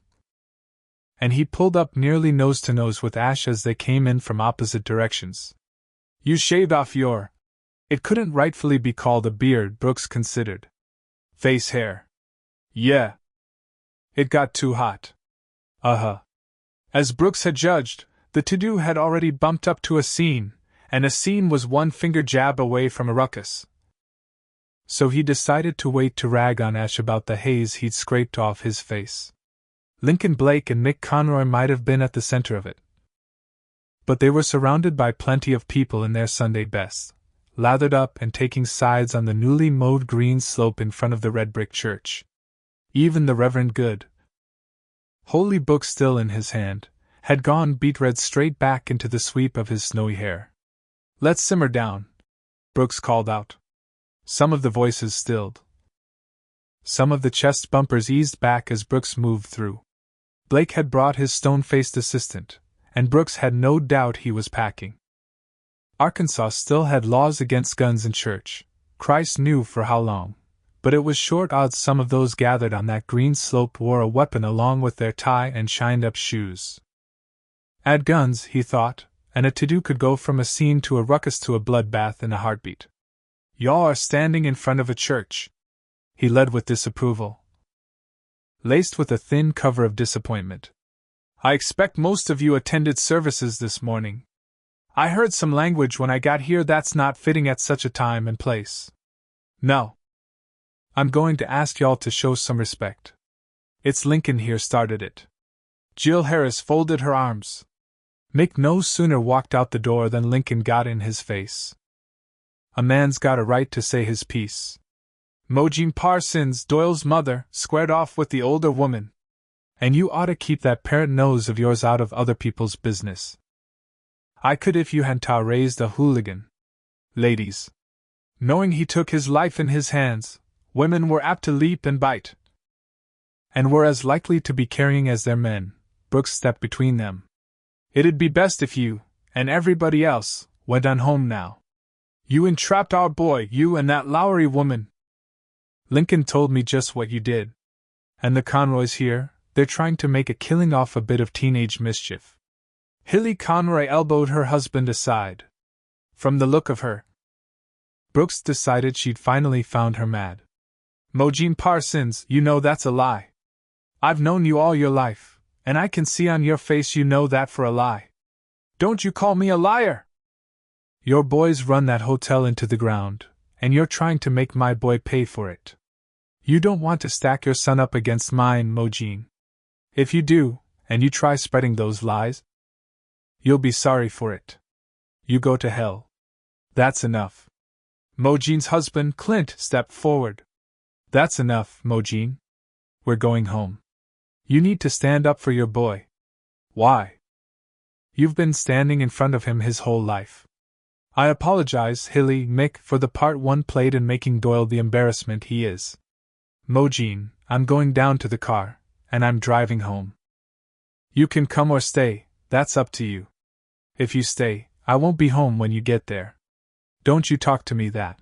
And he pulled up nearly nose to nose with Ash as they came in from opposite directions. You shaved off your... It couldn't rightfully be called a beard, Brooks considered. Face hair. Yeah. It got too hot. Uh-huh. As Brooks had judged, the to-do had already bumped up to a scene, and a scene was one finger jab away from a ruckus. so he decided to wait to rag on Ash about the haze he'd scraped off his face. Lincoln Blake and Mick Conroy might have been at the center of it, but they were surrounded by plenty of people in their Sunday best, lathered up and taking sides on the newly mowed green slope in front of the red brick church. Even the Reverend Good, holy book still in his hand, had gone beet red straight back into the sweep of his snowy hair. "Let's simmer down," Brooks called out. Some of the voices stilled. Some of the chest bumpers eased back as Brooks moved through. Blake had brought his stone-faced assistant, and Brooks had no doubt he was packing. Arkansas still had laws against guns in church, Christ knew for how long, but it was short odds some of those gathered on that green slope wore a weapon along with their tie and shined-up shoes. Add guns, he thought, and a to-do could go from a scene to a ruckus to a bloodbath in a heartbeat. "Y'all are standing in front of a church," he led with disapproval, laced with a thin cover of disappointment. "I expect most of you attended services this morning. I heard some language when I got here that's not fitting at such a time and place. No. I'm going to ask y'all to show some respect. It's Lincoln here started it." Jill Harris folded her arms. Mick no sooner walked out the door than Lincoln got in his face. "A man's got a right to say his piece. Mojine Parsons, Doyle's mother, squared off with the older woman. And you ought to keep that parrot nose of yours out of other people's business. I could if you hadn't raised a hooligan. Ladies. Knowing he took his life in his hands, women were apt to leap and bite. And were as likely to be carrying as their men." Brooks stepped between them. "It'd be best if you, and everybody else, went on home now. You entrapped our boy, you and that Lowry woman. Lincoln told me just what you did. And the Conroys here, they're trying to make a killing off a bit of teenage mischief." Hilly Conroy elbowed her husband aside. From the look of her, Brooks decided she'd finally found her mad. "Mojine Parsons, you know that's a lie. I've known you all your life, and I can see on your face you know that for a lie. Don't you call me a liar! Your boys run that hotel into the ground, and you're trying to make my boy pay for it. You don't want to stack your son up against mine, Mojine. If you do, and you try spreading those lies, you'll be sorry for it. You go to hell. That's enough." Mojine's husband, Clint, stepped forward. "That's enough, Mojine. We're going home. You need to stand up for your boy." "Why?" "You've been standing in front of him his whole life." "I apologize, Hilly, Mick, for the part one played in making Doyle the embarrassment he is. Mojine, I'm going down to the car, and I'm driving home. You can come or stay, that's up to you. If you stay, I won't be home when you get there. Don't you talk to me that."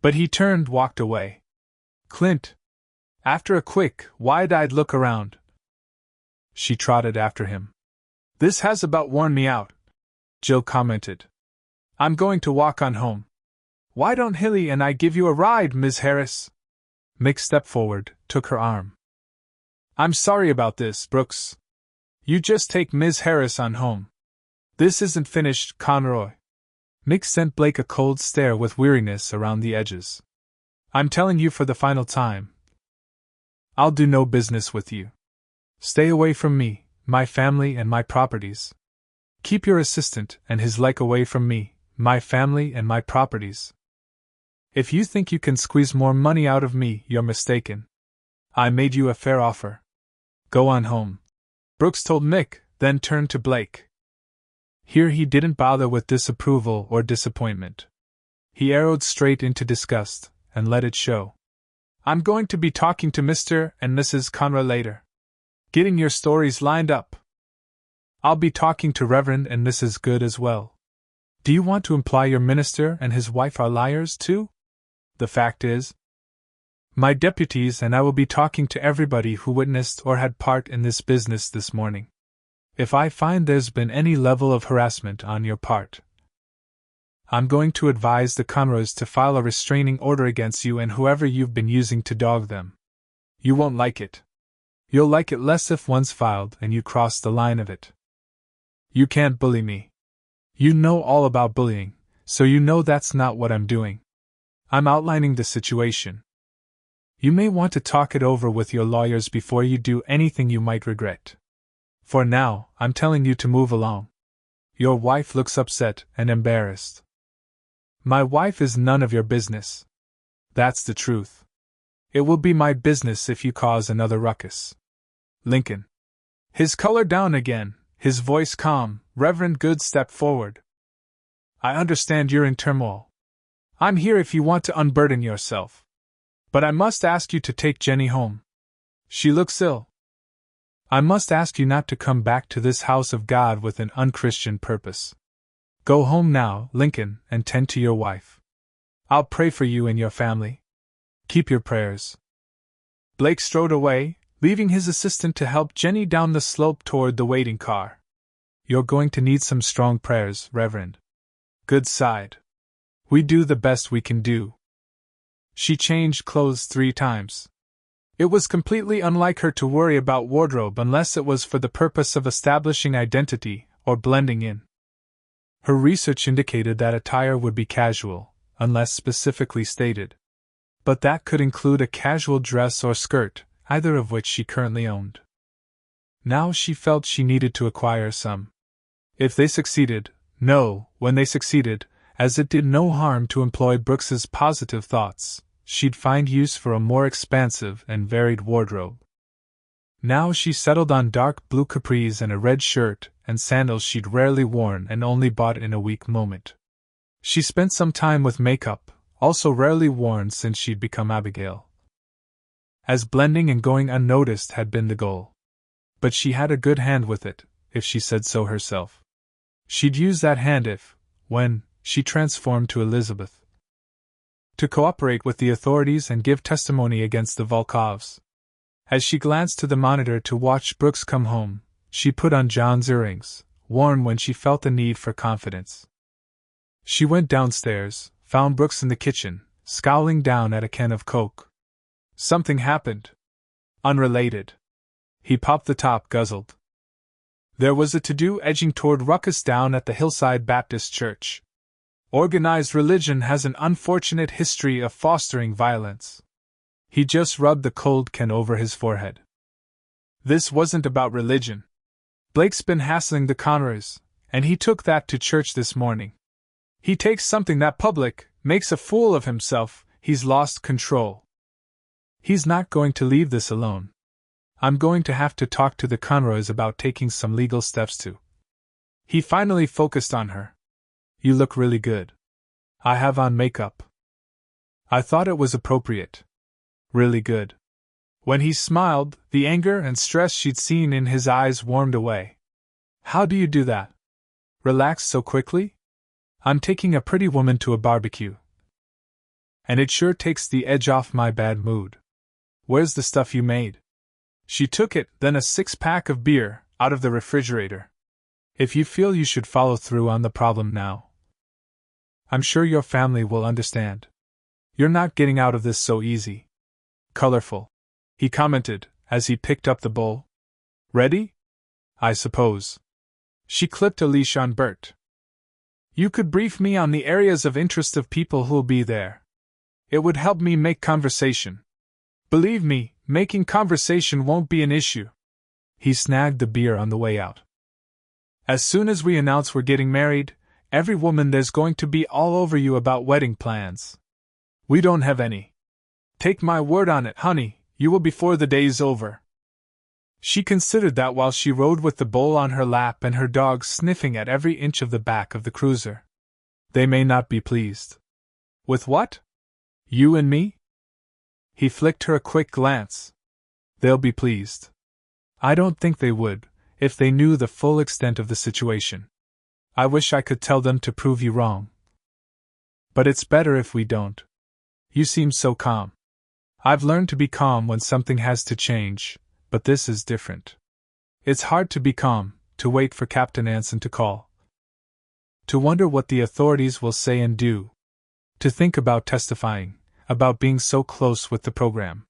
But he turned, walked away. "Clint." After a quick, wide-eyed look around, she trotted after him. "This has about worn me out," Jill commented. "I'm going to walk on home. Why don't Hilly and I give you a ride, Ms. Harris?" Mick stepped forward, took her arm. "I'm sorry about this, Brooks. You just take Ms. Harris on home. This isn't finished, Conroy." Mick sent Blake a cold stare with weariness around the edges. "I'm telling you for the final time. I'll do no business with you. Stay away from me, my family and my properties. Keep your assistant and his like away from me, my family and my properties. If you think you can squeeze more money out of me, you're mistaken. I made you a fair offer. Go on home," Brooks told Mick, then turned to Blake. Here he didn't bother with disapproval or disappointment. He arrowed straight into disgust, and let it show. "I'm going to be talking to Mr. and Mrs. Conroy later. Getting your stories lined up. I'll be talking to Reverend and Mrs. Good as well. Do you want to imply your minister and his wife are liars too? The fact is, my deputies and I will be talking to everybody who witnessed or had part in this business this morning. If I find there's been any level of harassment on your part, I'm going to advise the Conroys to file a restraining order against you and whoever you've been using to dog them. You won't like it. You'll like it less if one's filed and you cross the line of it. You can't bully me. You know all about bullying, so you know that's not what I'm doing. I'm outlining the situation. You may want to talk it over with your lawyers before you do anything you might regret. For now, I'm telling you to move along. Your wife looks upset and embarrassed. My wife is none of your business. That's the truth. It will be my business if you cause another ruckus. Lincoln. His color down again, his voice calm, Reverend Good stepped forward. I understand you're in turmoil. I'm here if you want to unburden yourself. But I must ask you to take Jenny home. She looks ill. I must ask you not to come back to this house of God with an unchristian purpose. Go home now, Lincoln, and tend to your wife. I'll pray for you and your family. Keep your prayers. Blake strode away, leaving his assistant to help Jenny down the slope toward the waiting car. You're going to need some strong prayers, Reverend. Good sighed. We do the best we can do. She changed clothes 3 times. It was completely unlike her to worry about wardrobe unless it was for the purpose of establishing identity or blending in. Her research indicated that attire would be casual, unless specifically stated. But that could include a casual dress or skirt, either of which she currently owned. Now she felt she needed to acquire some. If they succeeded, when they succeeded, as it did no harm to employ Brooks's positive thoughts, she'd find use for a more expansive and varied wardrobe. Now she settled on dark blue capris and a red shirt and sandals she'd rarely worn and only bought in a weak moment. She spent some time with makeup, also rarely worn since she'd become Abigail. As blending and going unnoticed had been the goal. But she had a good hand with it, if she said so herself. She'd use that hand when she transformed to Elizabeth. To cooperate with the authorities and give testimony against the Volkovs. As she glanced to the monitor to watch Brooks come home, she put on John's earrings, worn when she felt the need for confidence. She went downstairs, found Brooks in the kitchen, scowling down at a can of Coke. Something happened. Unrelated. He popped the top, guzzled. There was a to-do edging toward ruckus down at the Hillside Baptist Church. Organized religion has an unfortunate history of fostering violence. He just rubbed the cold can over his forehead. This wasn't about religion. Blake's been hassling the Conroys, and he took that to church this morning. He takes something that public, makes a fool of himself, he's lost control. He's not going to leave this alone. I'm going to have to talk to the Conroys about taking some legal steps too. He finally focused on her. You look really good. I have on makeup. I thought it was appropriate. Really good. When he smiled, the anger and stress she'd seen in his eyes warmed away. How do you do that? Relax so quickly? I'm taking a pretty woman to a barbecue. And it sure takes the edge off my bad mood. Where's the stuff you made? She took it, then a 6-pack of beer, out of the refrigerator. If you feel you should follow through on the problem now. I'm sure your family will understand. You're not getting out of this so easy. Colorful, he commented, as he picked up the bowl. Ready? I suppose. She clipped a leash on Bert. You could brief me on the areas of interest of people who'll be there. It would help me make conversation. Believe me, making conversation won't be an issue. He snagged the beer on the way out. As soon as we announce we're getting married, every woman there's going to be all over you about wedding plans. We don't have any. Take my word on it, honey, you will before the day's over. She considered that while she rode with the bowl on her lap and her dog sniffing at every inch of the back of the cruiser. They may not be pleased. With what? You and me? He flicked her a quick glance. They'll be pleased. I don't think they would, if they knew the full extent of the situation. I wish I could tell them to prove you wrong. But it's better if we don't. You seem so calm. I've learned to be calm when something has to change, but this is different. It's hard to be calm, to wait for Captain Anson to call. To wonder what the authorities will say and do. To think about testifying, about being so close with the program.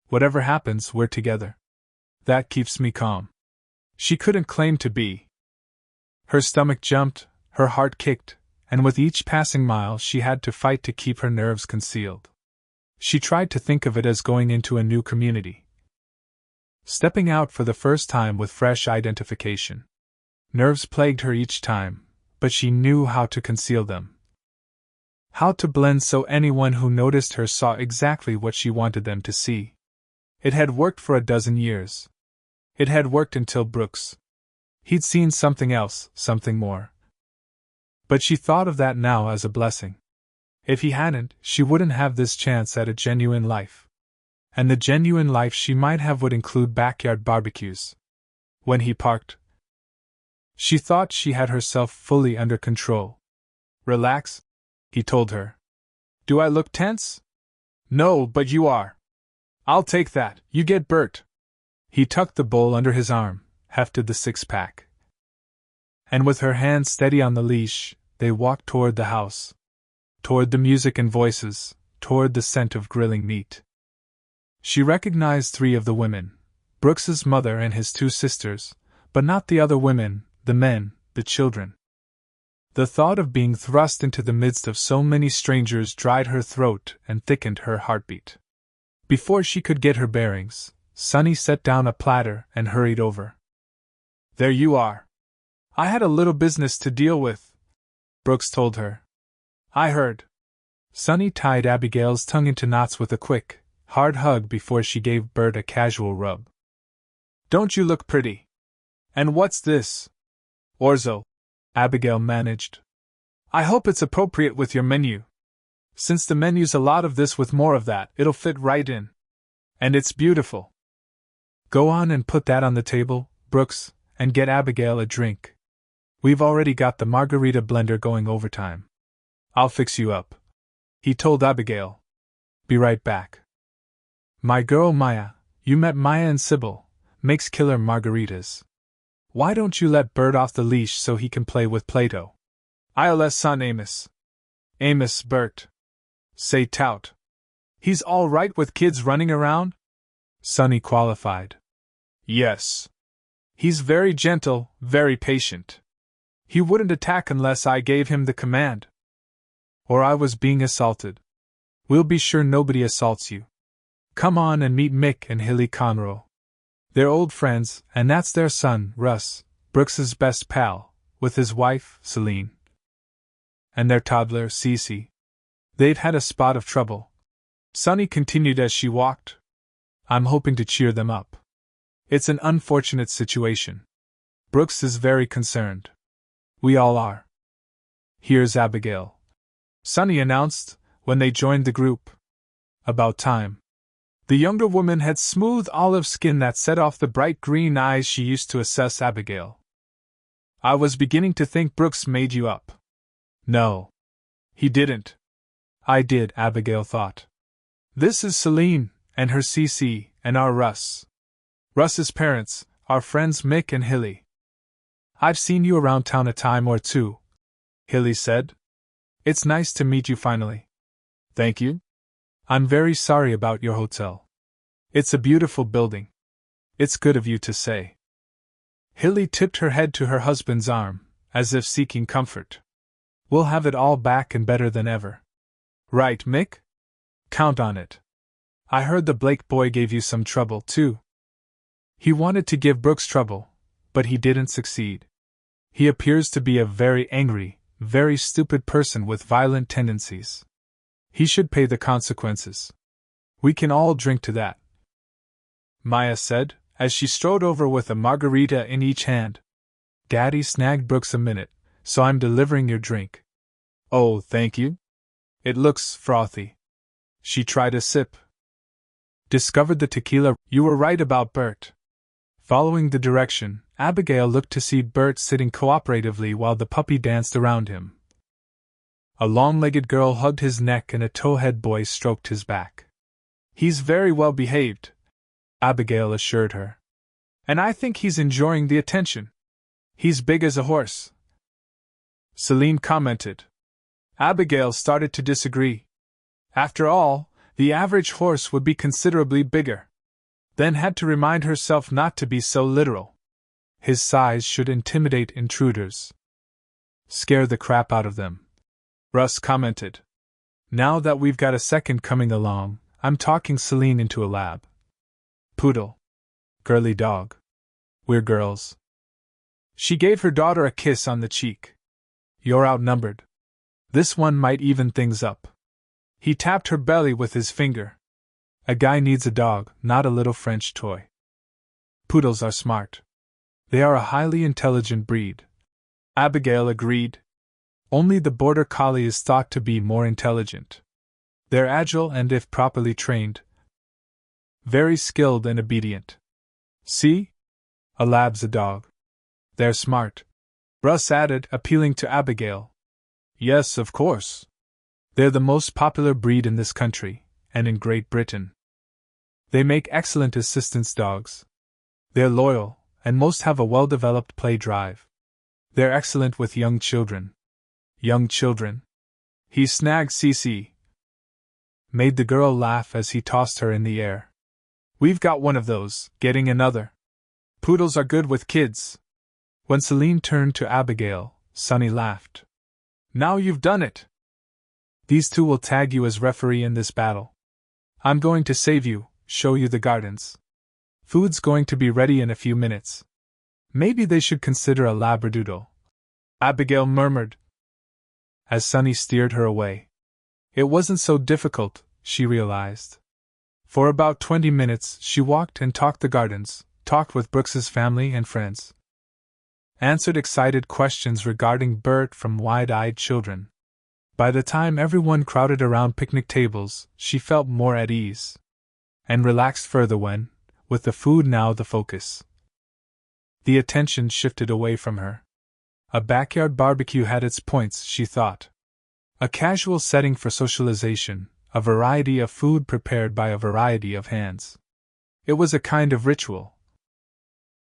Whatever happens, we're together. That keeps me calm. She couldn't claim to be. Her stomach jumped, her heart kicked, and with each passing mile she had to fight to keep her nerves concealed. She tried to think of it as going into a new community, stepping out for the first time with fresh identification. Nerves plagued her each time, but she knew how to conceal them. How to blend so anyone who noticed her saw exactly what she wanted them to see. It had worked for a dozen years. It had worked until Brooks. He'd seen something else, something more. But she thought of that now as a blessing. If he hadn't, she wouldn't have this chance at a genuine life. And the genuine life she might have would include backyard barbecues. When he parked, she thought she had herself fully under control. Relax, he told her. Do I look tense? No, but you are. I'll take that, you get Bert. He tucked the bowl under his arm, hefted the six-pack. And with her hand steady on the leash, they walked toward the house. Toward the music and voices, toward the scent of grilling meat. She recognized three of the women, Brooks's mother and his two sisters, but not the other women, the men, the children. The thought of being thrust into the midst of so many strangers dried her throat and thickened her heartbeat. Before she could get her bearings, Sonny set down a platter and hurried over. There you are. I had a little business to deal with, Brooks told her. I heard. Sonny tied Abigail's tongue into knots with a quick, hard hug before she gave Bert a casual rub. Don't you look pretty? And what's this? Orzo, Abigail managed. I hope it's appropriate with your menu. Since the menu's a lot of this with more of that, it'll fit right in. And it's beautiful. Go on and put that on the table, Brooks, and get Abigail a drink. We've already got the margarita blender going overtime. I'll fix you up, he told Abigail. Be right back. My girl Maya, you met Maya and Sybil, makes killer margaritas. Why don't you let Bert off the leash so he can play with Play-Doh? I'll let son Amos. Amos, Bert. Say tout. He's all right with kids running around? Sonny qualified. Yes. He's very gentle, very patient. He wouldn't attack unless I gave him the command. Or I was being assaulted. We'll be sure nobody assaults you. Come on and meet Mick and Hilly Conroe. They're old friends, and that's their son, Russ, Brooks's best pal, with his wife, Celine. And their toddler, Cece. They've had a spot of trouble. Sonny continued as she walked. I'm hoping to cheer them up. It's an unfortunate situation. Brooks is very concerned. We all are. Here's Abigail, Sonny announced, when they joined the group. About time. The younger woman had smooth olive skin that set off the bright green eyes she used to assess Abigail. I was beginning to think Brooks made you up. No. He didn't. I did, Abigail thought. This is Celine, and her Cece, and our Russ. Russ's parents, our friends Mick and Hilly. I've seen you around town a time or two, Hilly said. It's nice to meet you finally. Thank you. I'm very sorry about your hotel. It's a beautiful building. It's good of you to say. Hilly tipped her head to her husband's arm, as if seeking comfort. We'll have it all back and better than ever. Right, Mick? Count on it. I heard the Blake boy gave you some trouble, too. He wanted to give Brooks trouble, but he didn't succeed. He appears to be a very angry, very stupid person with violent tendencies. He should pay the consequences. We can all drink to that, Maya said, as she strode over with a margarita in each hand. Daddy snagged Brooks a minute, so I'm delivering your drink. Oh, thank you. It looks frothy. She tried a sip. Discovered the tequila. You were right about Bert. Following the direction, Abigail looked to see Bert sitting cooperatively while the puppy danced around him. A long-legged girl hugged his neck and a towhead boy stroked his back. He's very well behaved, Abigail assured her. And I think he's enjoying the attention. He's big as a horse, Celine commented. Abigail started to disagree. After all, the average horse would be considerably bigger. Then had to remind herself not to be so literal. His size should intimidate intruders. Scare the crap out of them, Russ commented. Now that we've got a second coming along, I'm talking Celine into a lab. Poodle. Girly dog. We're girls. She gave her daughter a kiss on the cheek. You're outnumbered. This one might even things up. He tapped her belly with his finger. A guy needs a dog, not a little French toy. Poodles are smart. They are a highly intelligent breed. Abigail agreed. Only the border collie is thought to be more intelligent. They're agile and, if properly trained, very skilled and obedient. See? A lab's a dog. They're smart. Russ added, appealing to Abigail. Yes, of course. They're the most popular breed in this country, and in Great Britain. They make excellent assistance dogs. They're loyal, and most have a well-developed play drive. They're excellent with young children. Young children. He snagged Cece. Made the girl laugh as he tossed her in the air. We've got one of those, getting another. Poodles are good with kids. When Celine turned to Abigail, Sonny laughed. Now you've done it. These two will tag you as referee in this battle. I'm going to save you, show you the gardens. Food's going to be ready in a few minutes. Maybe they should consider a labradoodle. Abigail murmured, as Sonny steered her away. It wasn't so difficult, she realized. For about 20 minutes she walked and talked the gardens, talked with Brooks's family and friends. Answered excited questions regarding Bert from wide-eyed children. By the time everyone crowded around picnic tables, she felt more at ease. And relaxed further when, with the food now the focus, the attention shifted away from her. A backyard barbecue had its points, she thought. A casual setting for socialization, a variety of food prepared by a variety of hands. It was a kind of ritual,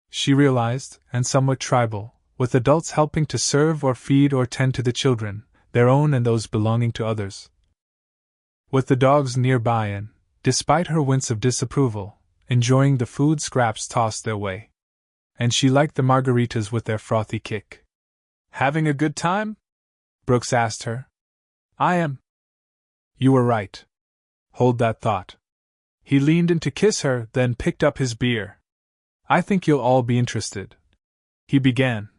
she realized, and somewhat tribal, with adults helping to serve or feed or tend to the children, their own and those belonging to others. With the dogs nearby and, despite her wince of disapproval, enjoying the food scraps tossed their way. And she liked the margaritas with their frothy kick. Having a good time? Brooks asked her. I am. You were right. Hold that thought. He leaned in to kiss her, then picked up his beer. I think you'll all be interested. He began,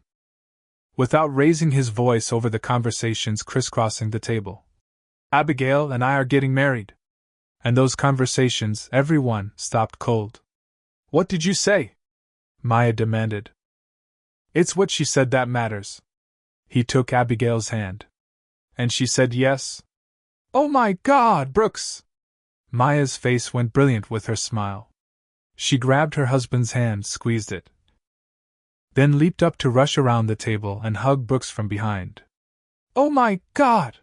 without raising his voice over the conversations crisscrossing the table. Abigail and I are getting married. And those conversations, everyone stopped cold. What did you say? Maya demanded. It's what she said that matters. He took Abigail's hand. And she said yes. Oh my God, Brooks! Maya's face went brilliant with her smile. She grabbed her husband's hand, squeezed it, then leaped up to rush around the table and hug Brooks from behind. Oh my God!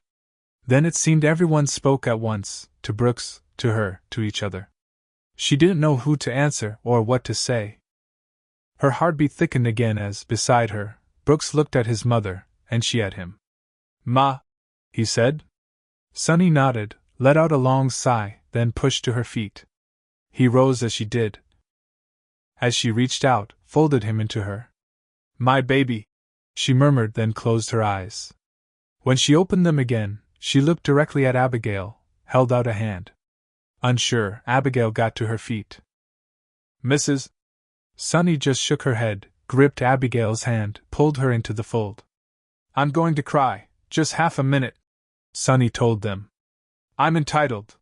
Then it seemed everyone spoke at once, to Brooks, to her, to each other. She didn't know who to answer or what to say. Her heartbeat thickened again as, beside her, Brooks looked at his mother, and she at him. Ma, he said. Sonny nodded, let out a long sigh, then pushed to her feet. He rose as she did. As she reached out, folded him into her. My baby, she murmured, then closed her eyes. When she opened them again, she looked directly at Abigail, held out a hand. Unsure, Abigail got to her feet. Mrs. Sonny just shook her head, gripped Abigail's hand, pulled her into the fold. I'm going to cry, just half a minute, Sonny told them. I'm entitled.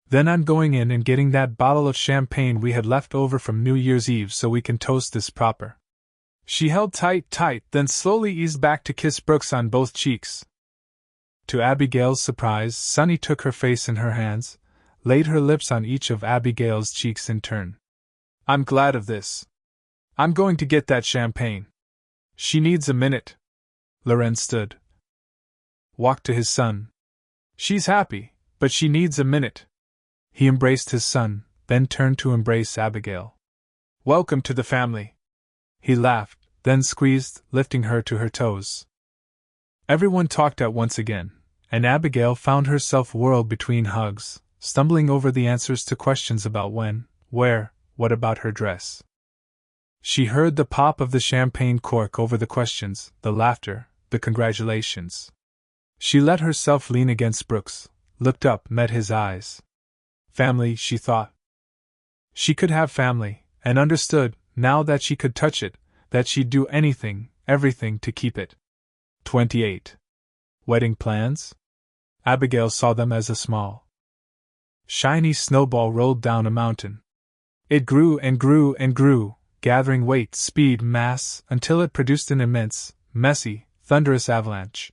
Then I'm going in and getting that bottle of champagne we had left over from New Year's Eve so we can toast this proper. She held tight, then slowly eased back to kiss Brooks on both cheeks. To Abigail's surprise, Sonny took her face in her hands, laid her lips on each of Abigail's cheeks in turn. I'm glad of this. I'm going to get that champagne. She needs a minute. Loren stood. Walked to his son. She's happy, but she needs a minute. He embraced his son, then turned to embrace Abigail. Welcome to the family. He laughed, then squeezed, lifting her to her toes. Everyone talked at once again, and Abigail found herself whirled between hugs, stumbling over the answers to questions about when, where, what about her dress. She heard the pop of the champagne cork over the questions, the laughter, the congratulations. She let herself lean against Brooks, looked up, met his eyes. Family, she thought. She could have family, and understood, now that she could touch it, that she'd do anything, everything to keep it. 28. Wedding plans? Abigail saw them as a small, shiny snowball rolled down a mountain. It grew and grew and grew, gathering weight, speed, mass, until it produced an immense, messy, thunderous avalanche.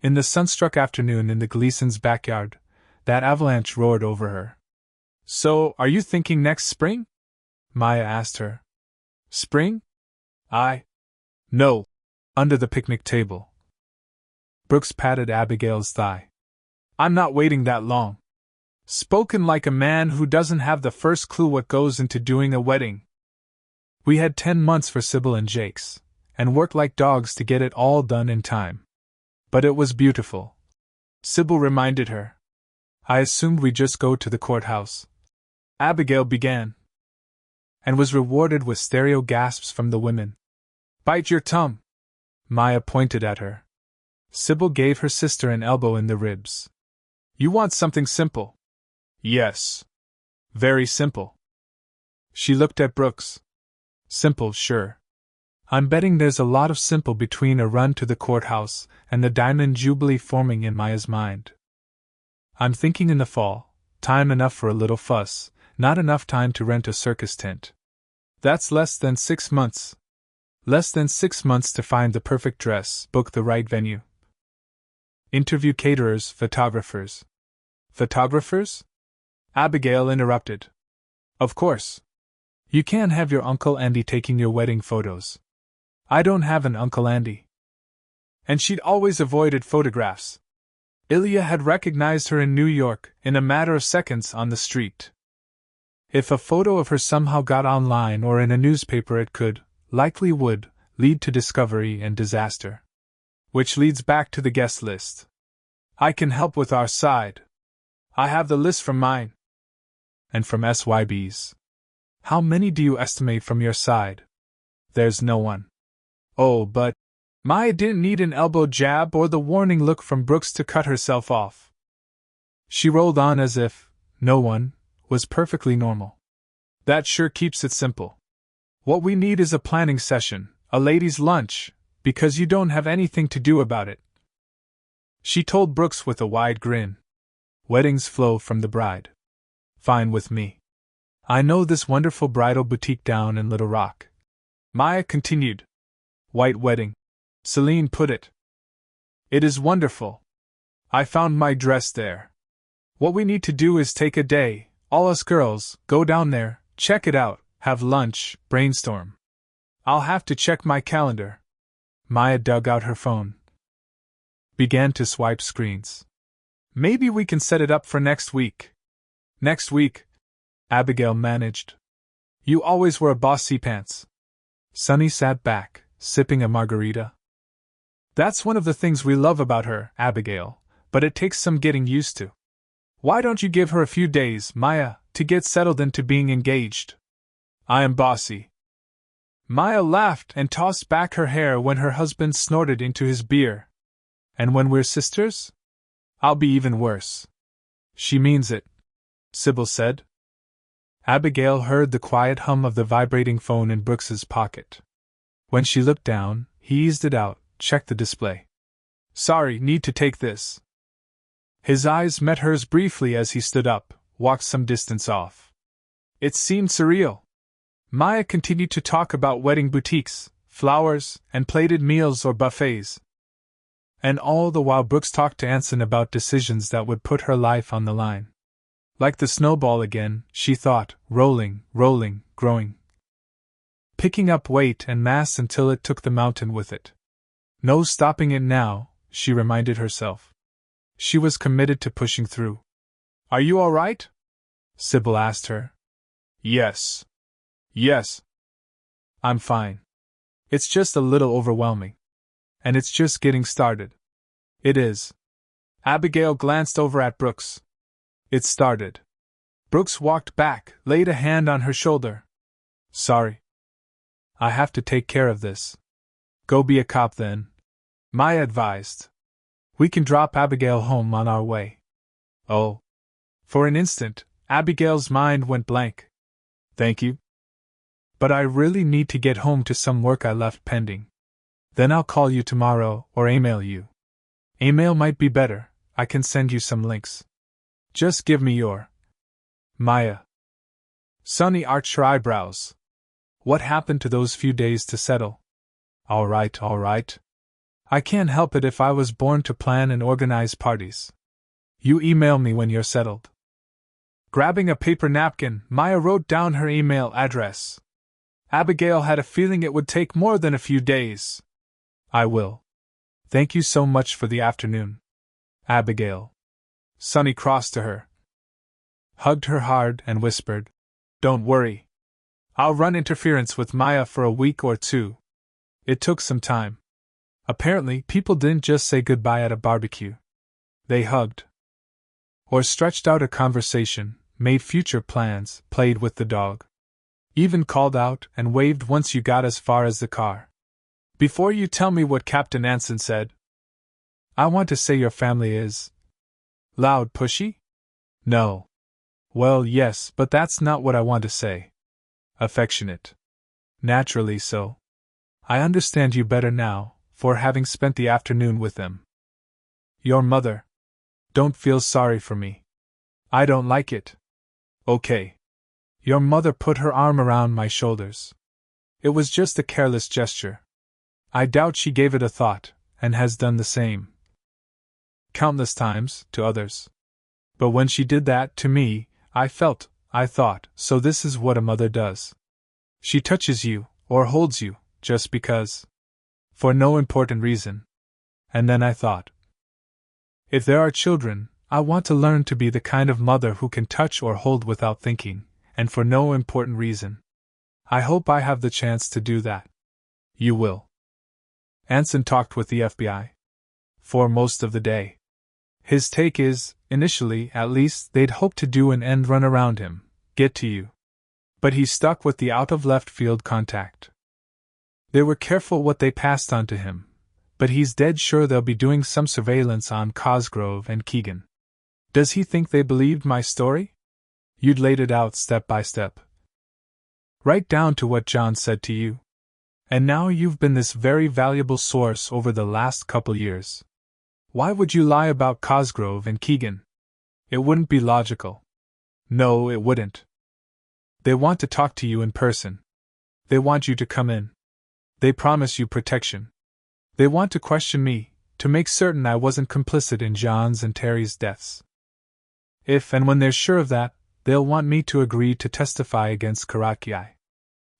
In the sun-struck afternoon in the Gleasons' backyard, that avalanche roared over her. So, are you thinking next spring? Maya asked her. Spring? No. Under the picnic table. Brooks patted Abigail's thigh. I'm not waiting that long. Spoken like a man who doesn't have the first clue what goes into doing a wedding. We had 10 months for Sybil and Jake's, and worked like dogs to get it all done in time. But it was beautiful. Sybil reminded her. I assumed we'd just go to the courthouse. Abigail began. And was rewarded with stereo gasps from the women. Bite your tongue. Maya pointed at her. Sybil gave her sister an elbow in the ribs. You want something simple? Yes. Very simple. She looked at Brooks. Simple, sure. I'm betting there's a lot of simple between a run to the courthouse and the Diamond Jubilee forming in Maya's mind. I'm thinking in the fall, time enough for a little fuss, not enough time to rent a circus tent. That's less than 6 months. Less than 6 months to find the perfect dress, book the right venue. Interview caterers, photographers. Photographers? Abigail interrupted. Of course. You can't have your Uncle Andy taking your wedding photos. I don't have an Uncle Andy. And she'd always avoided photographs. Ilya had recognized her in New York, in a matter of seconds on the street. If a photo of her somehow got online or in a newspaper, it could, likely would, lead to discovery and disaster. Which leads back to the guest list. I can help with our side. I have the list from mine. And from SYB's. How many do you estimate from your side? There's no one. Oh, but Maya didn't need an elbow jab or the warning look from Brooks to cut herself off. She rolled on as if no one was perfectly normal. That sure keeps it simple. What we need is a planning session, a ladies' lunch, because you don't have anything to do about it. She told Brooks with a wide grin. Weddings flow from the bride. Fine with me. I know this wonderful bridal boutique down in Little Rock. Maya continued. White wedding. Celine put it. It is wonderful. I found my dress there. What we need to do is take a day, all us girls, go down there, check it out, have lunch, brainstorm. I'll have to check my calendar. Maya dug out her phone. Began to swipe screens. Maybe we can set it up for next week. Next week? Abigail managed. You always wear bossy pants. Sonny sat back, sipping a margarita. That's one of the things we love about her, Abigail, but it takes some getting used to. Why don't you give her a few days, Maya, to get settled into being engaged? I am bossy. Maya laughed and tossed back her hair when her husband snorted into his beer. And when we're sisters? I'll be even worse. She means it, Sybil said. Abigail heard the quiet hum of the vibrating phone in Brooks's pocket. When she looked down, he eased it out, checked the display. Sorry, need to take this. His eyes met hers briefly as he stood up, walked some distance off. It seemed surreal. Maya continued to talk about wedding boutiques, flowers, and plated meals or buffets. And all the while Brooks talked to Anson about decisions that would put her life on the line. Like the snowball again, she thought, rolling, growing. Picking up weight and mass until it took the mountain with it. No stopping it now, she reminded herself. She was committed to pushing through. Are you all right? Sybil asked her. Yes. I'm fine. It's just a little overwhelming. And it's just getting started. It is. Abigail glanced over at Brooks. It started. Brooks walked back, laid a hand on her shoulder. Sorry. I have to take care of this. Go be a cop then, Maya advised. We can drop Abigail home on our way. Oh. For an instant, Abigail's mind went blank. Thank you. But I really need to get home to some work I left pending. Then I'll call you tomorrow or email you. Email might be better, I can send you some links. Just give me your. Maya. Sunny arched her eyebrows. What happened to those few days to settle? All right. I can't help it if I was born to plan and organize parties. You email me when you're settled. Grabbing a paper napkin, Maya wrote down her email address. Abigail had a feeling it would take more than a few days. I will. Thank you so much for the afternoon, Abigail. Sunny crossed to her, hugged her hard, and whispered, Don't worry. I'll run interference with Maya for a week or two. It took some time. Apparently, people didn't just say goodbye at a barbecue. They hugged. Or stretched out a conversation, made future plans, played with the dog. Even called out and waved once you got as far as the car. Before you tell me what Captain Anson said, I want to say your family is loud, pushy? No. Well, yes, but that's not what I want to say. Affectionate. Naturally so. I understand you better now, for having spent the afternoon with them. Your mother. Don't feel sorry for me. I don't like it. Okay. Your mother put her arm around my shoulders. It was just a careless gesture. I doubt she gave it a thought, and has done the same countless times to others. But when she did that to me, I thought, so this is what a mother does. She touches you, or holds you, just because. For no important reason. And then I thought, if there are children, I want to learn to be the kind of mother who can touch or hold without thinking, and for no important reason. I hope I have the chance to do that. You will. Anson talked with the FBI. For most of the day. His take is, initially at least, they'd hoped to do an end run around him, get to you. But he stuck with the out-of-left-field contact. They were careful what they passed on to him, but he's dead sure they'll be doing some surveillance on Cosgrove and Keegan. Does he think they believed my story? You'd laid it out step by step. Right down to what John said to you. And now you've been this very valuable source over the last couple years. Why would you lie about Cosgrove and Keegan? It wouldn't be logical. No, it wouldn't. They want to talk to you in person. They want you to come in. They promise you protection. They want to question me, to make certain I wasn't complicit in John's and Terry's deaths. If and when they're sure of that, they'll want me to agree to testify against Karakiai.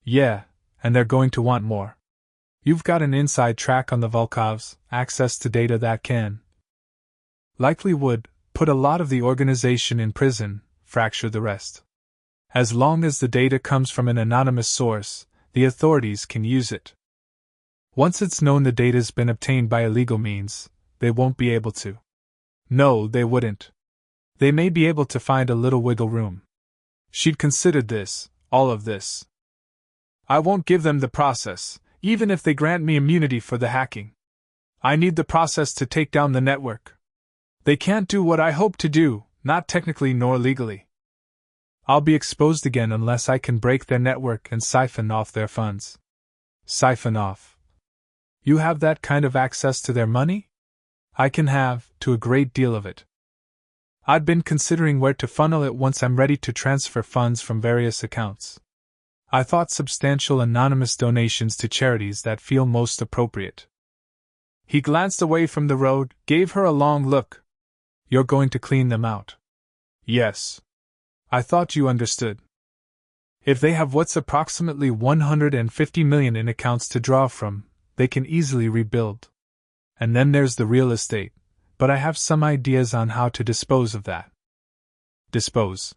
Yeah, and they're going to want more. You've got an inside track on the Volkovs, access to data that can. Likely would put a lot of the organization in prison, fracture the rest. As long as the data comes from an anonymous source, the authorities can use it. Once it's known the data's been obtained by illegal means, they won't be able to. No, they wouldn't. They may be able to find a little wiggle room. She'd considered this, all of this. I won't give them the process, even if they grant me immunity for the hacking. I need the process to take down the network. They can't do what I hope to do, not technically nor legally. I'll be exposed again unless I can break their network and siphon off their funds. Siphon off. You have that kind of access to their money? I can have, to a great deal of it. I'd been considering where to funnel it once I'm ready to transfer funds from various accounts. I thought substantial anonymous donations to charities that feel most appropriate. He glanced away from the road, gave her a long look. You're going to clean them out. Yes. I thought you understood. If they have what's approximately 150 million in accounts to draw from, they can easily rebuild. And then there's the real estate, but I have some ideas on how to dispose of that. Dispose.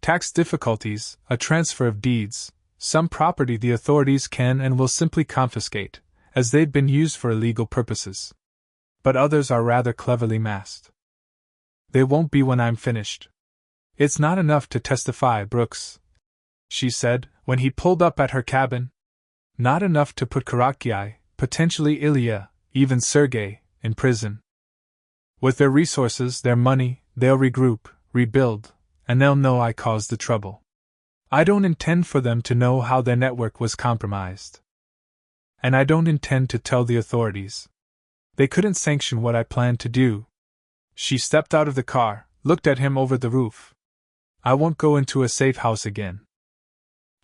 Tax difficulties, a transfer of deeds, some property the authorities can and will simply confiscate, as they've been used for illegal purposes. But others are rather cleverly masked. They won't be when I'm finished. It's not enough to testify, Brooks, she said, when he pulled up at her cabin. Not enough to put Karakiai, potentially Ilya, even Sergei, in prison. With their resources, their money, they'll regroup, rebuild, and they'll know I caused the trouble. I don't intend for them to know how their network was compromised. And I don't intend to tell the authorities. They couldn't sanction what I planned to do. She stepped out of the car, looked at him over the roof. I won't go into a safe house again.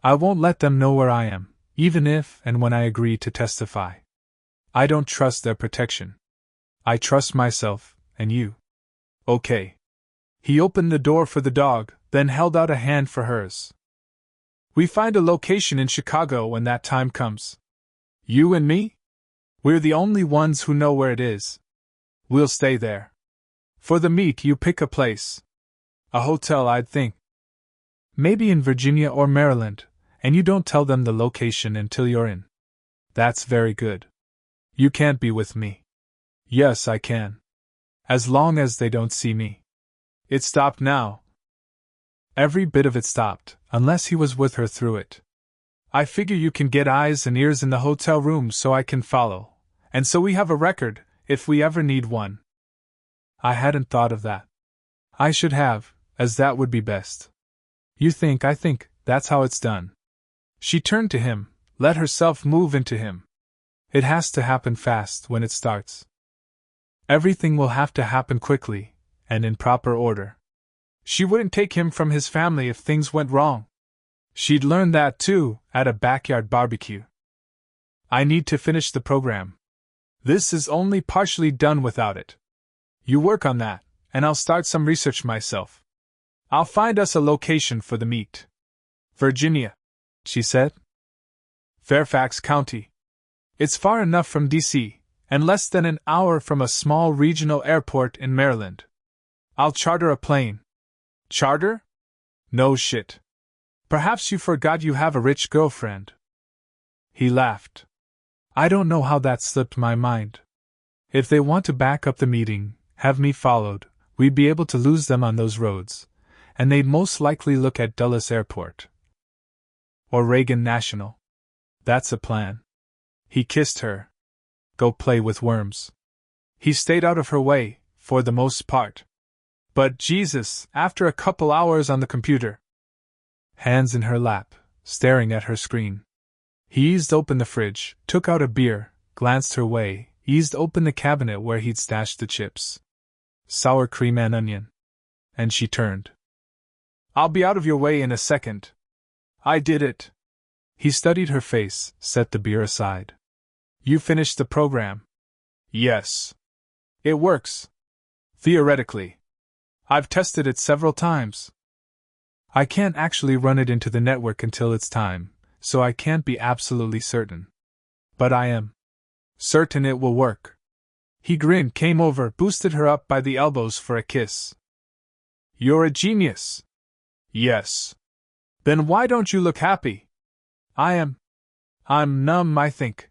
I won't let them know where I am, even if and when I agree to testify. I don't trust their protection. I trust myself, and you. Okay. He opened the door for the dog, then held out a hand for hers. We find a location in Chicago when that time comes. You and me? We're the only ones who know where it is. We'll stay there. For the meet, you pick a place. A hotel, I'd think. Maybe in Virginia or Maryland, and you don't tell them the location until you're in. That's very good. You can't be with me. Yes, I can. As long as they don't see me. It stopped now. Every bit of it stopped, unless he was with her through it. I figure you can get eyes and ears in the hotel room so I can follow, and so we have a record, if we ever need one. I hadn't thought of that. I should have, as that would be best. I think, that's how it's done. She turned to him, let herself move into him. It has to happen fast when it starts. Everything will have to happen quickly, and in proper order. She wouldn't take him from his family if things went wrong. She'd learned that too, at a backyard barbecue. I need to finish the program. This is only partially done without it. You work on that, and I'll start some research myself. I'll find us a location for the meet. Virginia, she said. Fairfax County. It's far enough from D.C., and less than an hour from a small regional airport in Maryland. I'll charter a plane. Charter? No shit. Perhaps you forgot you have a rich girlfriend. He laughed. I don't know how that slipped my mind. If they want to back up the meeting, have me followed, we'd be able to lose them on those roads, and they'd most likely look at Dulles Airport. Or Reagan National. That's a plan. He kissed her. Go play with worms. He stayed out of her way, for the most part. But Jesus, after a couple hours on the computer. Hands in her lap, staring at her screen. He eased open the fridge, took out a beer, glanced her way, eased open the cabinet where he'd stashed the chips. Sour cream and onion. And she turned. I'll be out of your way in a second. I did it. He studied her face, set the beer aside. You finished the program? Yes. It works. Theoretically. I've tested it several times. I can't actually run it into the network until it's time, so I can't be absolutely certain. But I am certain it will work. He grinned, came over, boosted her up by the elbows for a kiss. You're a genius. Yes. Then why don't you look happy? I'm numb, I think.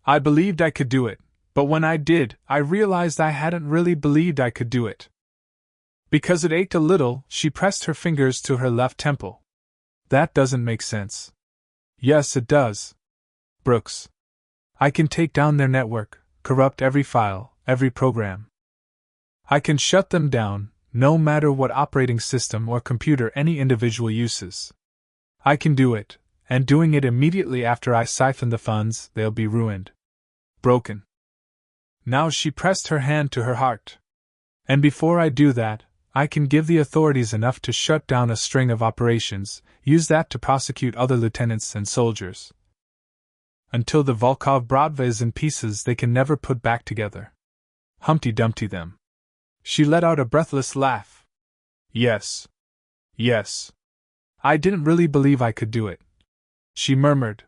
I believed I could do it, but when I did, I realized I hadn't really believed I could do it. Because it ached a little, she pressed her fingers to her left temple. That doesn't make sense. Yes, it does. Brooks. I can take down their network, corrupt every file, every program. I can shut them down, no matter what operating system or computer any individual uses. I can do it, and doing it immediately after I siphon the funds, they'll be ruined. Broken. Now she pressed her hand to her heart. And before I do that, I can give the authorities enough to shut down a string of operations, use that to prosecute other lieutenants and soldiers. Until the Volkov Bratva is in pieces, they can never put back together. Humpty Dumpty them. She let out a breathless laugh. Yes. Yes. I didn't really believe I could do it. She murmured.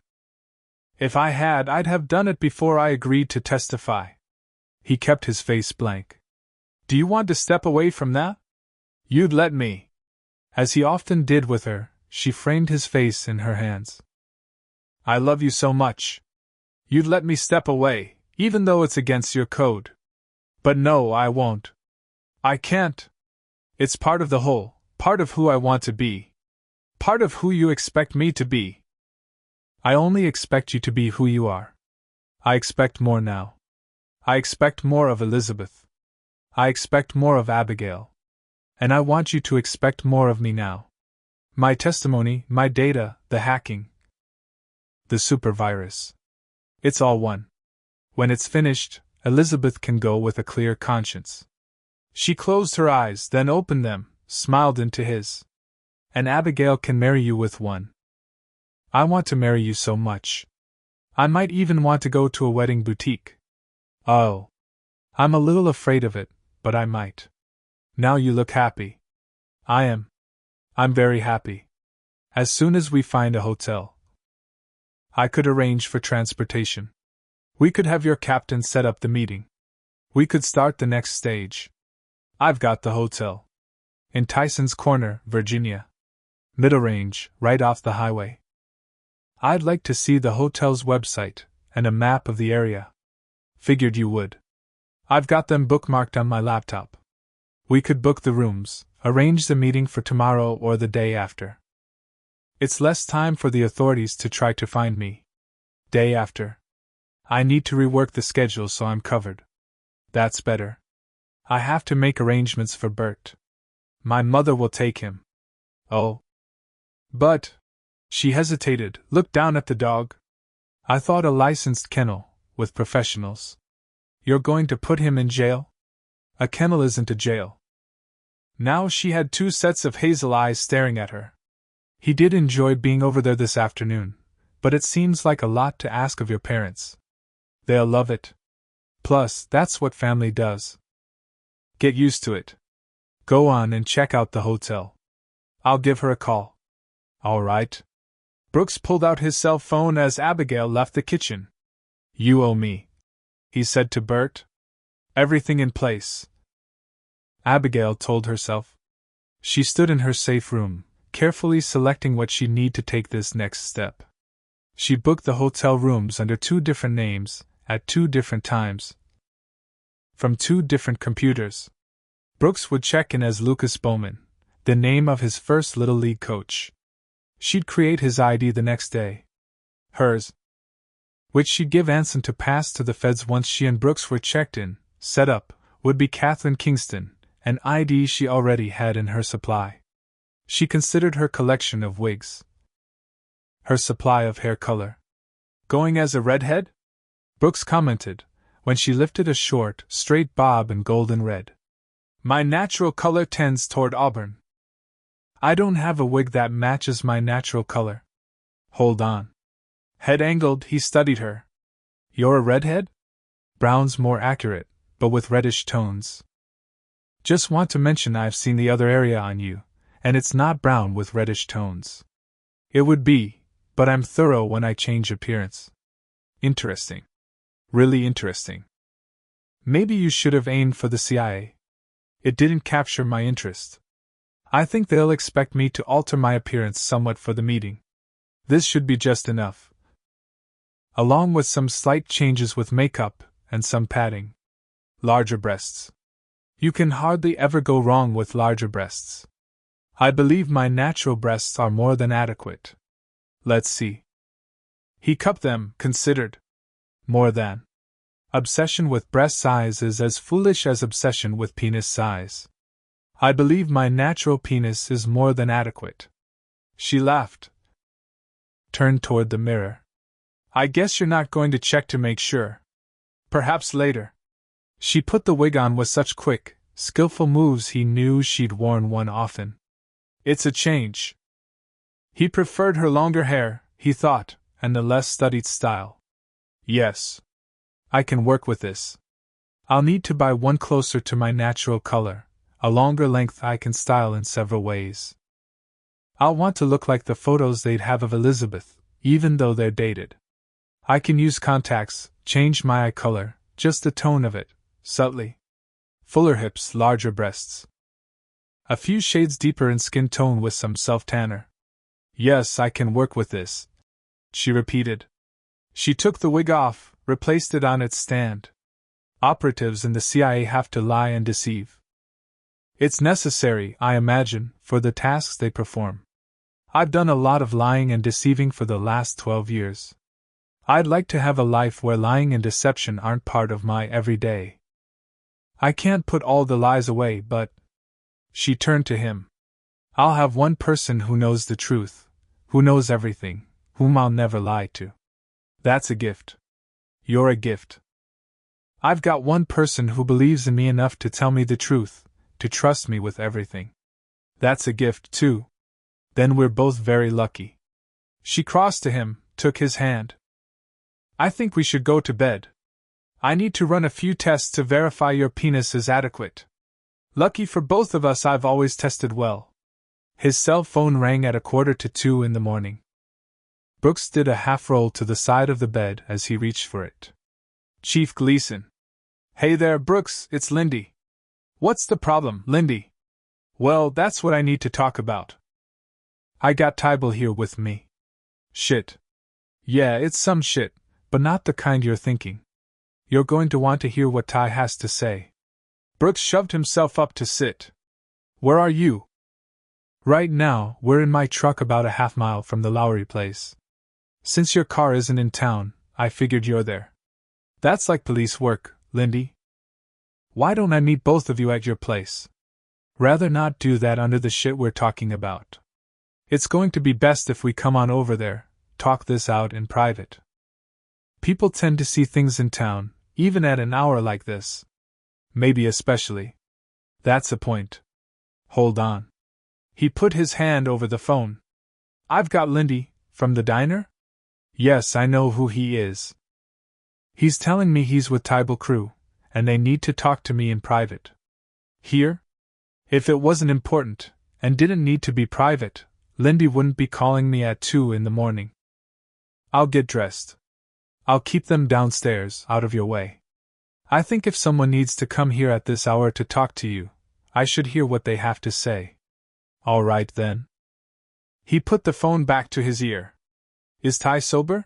If I had, I'd have done it before I agreed to testify. He kept his face blank. Do you want to step away from that? You'd let me. As he often did with her, she framed his face in her hands. I love you so much. You'd let me step away, even though it's against your code. But no, I won't. I can't. It's part of the whole, part of who I want to be. Part of who you expect me to be. I only expect you to be who you are. I expect more now. I expect more of Elizabeth. I expect more of Abigail. And I want you to expect more of me now. My testimony, my data, the hacking, the supervirus. It's all one. When it's finished, Elizabeth can go with a clear conscience. She closed her eyes, then opened them, smiled into his. And Abigail can marry you with one. I want to marry you so much. I might even want to go to a wedding boutique. Oh. I'm a little afraid of it, but I might. Now you look happy. I am. I'm very happy. As soon as we find a hotel, I could arrange for transportation. We could have your captain set up the meeting. We could start the next stage. I've got the hotel. In Tyson's Corner, Virginia. Middle range, right off the highway. I'd like to see the hotel's website and a map of the area. Figured you would. I've got them bookmarked on my laptop. We could book the rooms, arrange the meeting for tomorrow or the day after. It's less time for the authorities to try to find me. Day after. I need to rework the schedule so I'm covered. That's better. I have to make arrangements for Bert. My mother will take him. Oh. But. She hesitated, looked down at the dog. I thought a licensed kennel, with professionals. You're going to put him in jail? A kennel isn't a jail. Now she had two sets of hazel eyes staring at her. He did enjoy being over there this afternoon, but it seems like a lot to ask of your parents. They'll love it. Plus, that's what family does. Get used to it. Go on and check out the hotel. I'll give her a call. All right. Brooks pulled out his cell phone as Abigail left the kitchen. You owe me, he said to Bert. Everything in place, Abigail told herself. She stood in her safe room, carefully selecting what she'd need to take this next step. She booked the hotel rooms under 2 different names, at 2 different times, from 2 different computers. Brooks would check in as Lucas Bowman, the name of his first Little League coach. She'd create his ID the next day. Hers, which she'd give Anson to pass to the feds once she and Brooks were checked in, set up, would be Kathleen Kingston, an ID she already had in her supply. She considered her collection of wigs, her supply of hair color. Going as a redhead? Brooks commented, when she lifted a short, straight bob in golden red. My natural color tends toward auburn. I don't have a wig that matches my natural color. Hold on. Head angled, he studied her. You're a redhead? Brown's more accurate, but with reddish tones. Just want to mention I've seen the other area on you, and it's not brown with reddish tones. It would be, but I'm thorough when I change appearance. Interesting. Really interesting. Maybe you should have aimed for the CIA. It didn't capture my interest. I think they'll expect me to alter my appearance somewhat for the meeting. This should be just enough. Along with some slight changes with makeup and some padding. Larger breasts. You can hardly ever go wrong with larger breasts. I believe my natural breasts are more than adequate. Let's see. He cupped them, considered. More than. Obsession with breast size is as foolish as obsession with penis size. I believe my natural penis is more than adequate. She laughed. Turned toward the mirror. I guess you're not going to check to make sure. Perhaps later. She put the wig on with such quick, skillful moves he knew she'd worn one often. It's a change. He preferred her longer hair, he thought, and the less studied style. Yes. I can work with this. I'll need to buy one closer to my natural color. A longer length I can style in several ways. I'll want to look like the photos they'd have of Elizabeth, even though they're dated. I can use contacts, change my eye color, just the tone of it, subtly. Fuller hips, larger breasts. A few shades deeper in skin tone with some self-tanner. Yes, I can work with this, she repeated. She took the wig off, replaced it on its stand. Operatives in the CIA have to lie and deceive. It's necessary, I imagine, for the tasks they perform. I've done a lot of lying and deceiving for the last 12 years. I'd like to have a life where lying and deception aren't part of my everyday. I can't put all the lies away, but. She turned to him. I'll have one person who knows the truth, who knows everything, whom I'll never lie to. That's a gift. You're a gift. I've got one person who believes in me enough to tell me the truth, to trust me with everything. That's a gift, too. Then we're both very lucky. She crossed to him, took his hand. I think we should go to bed. I need to run a few tests to verify your penis is adequate. Lucky for both of us, I've always tested well. His cell phone rang at 1:45 in the morning. Brooks did a half roll to the side of the bed as he reached for it. Chief Gleason. Hey there, Brooks, it's Lindy. What's the problem, Lindy? Well, that's what I need to talk about. I got Tybal here with me. Shit. Yeah, it's some shit, but not the kind you're thinking. You're going to want to hear what Ty has to say. Brooks shoved himself up to sit. Where are you? Right now, we're in my truck about a half mile from the Lowry place. Since your car isn't in town, I figured you're there. That's like police work, Lindy. Why don't I meet both of you at your place? Rather not do that under the shit we're talking about. It's going to be best if we come on over there, talk this out in private. People tend to see things in town, even at an hour like this. Maybe especially. That's a point. Hold on. He put his hand over the phone. I've got Lindy, from the diner? Yes, I know who he is. He's telling me he's with Tybal Crew, and they need to talk to me in private. Here? If it wasn't important, and didn't need to be private, Lindy wouldn't be calling me at 2 in the morning. I'll get dressed. I'll keep them downstairs, out of your way. I think if someone needs to come here at this hour to talk to you, I should hear what they have to say. All right then. He put the phone back to his ear. Is Ty sober?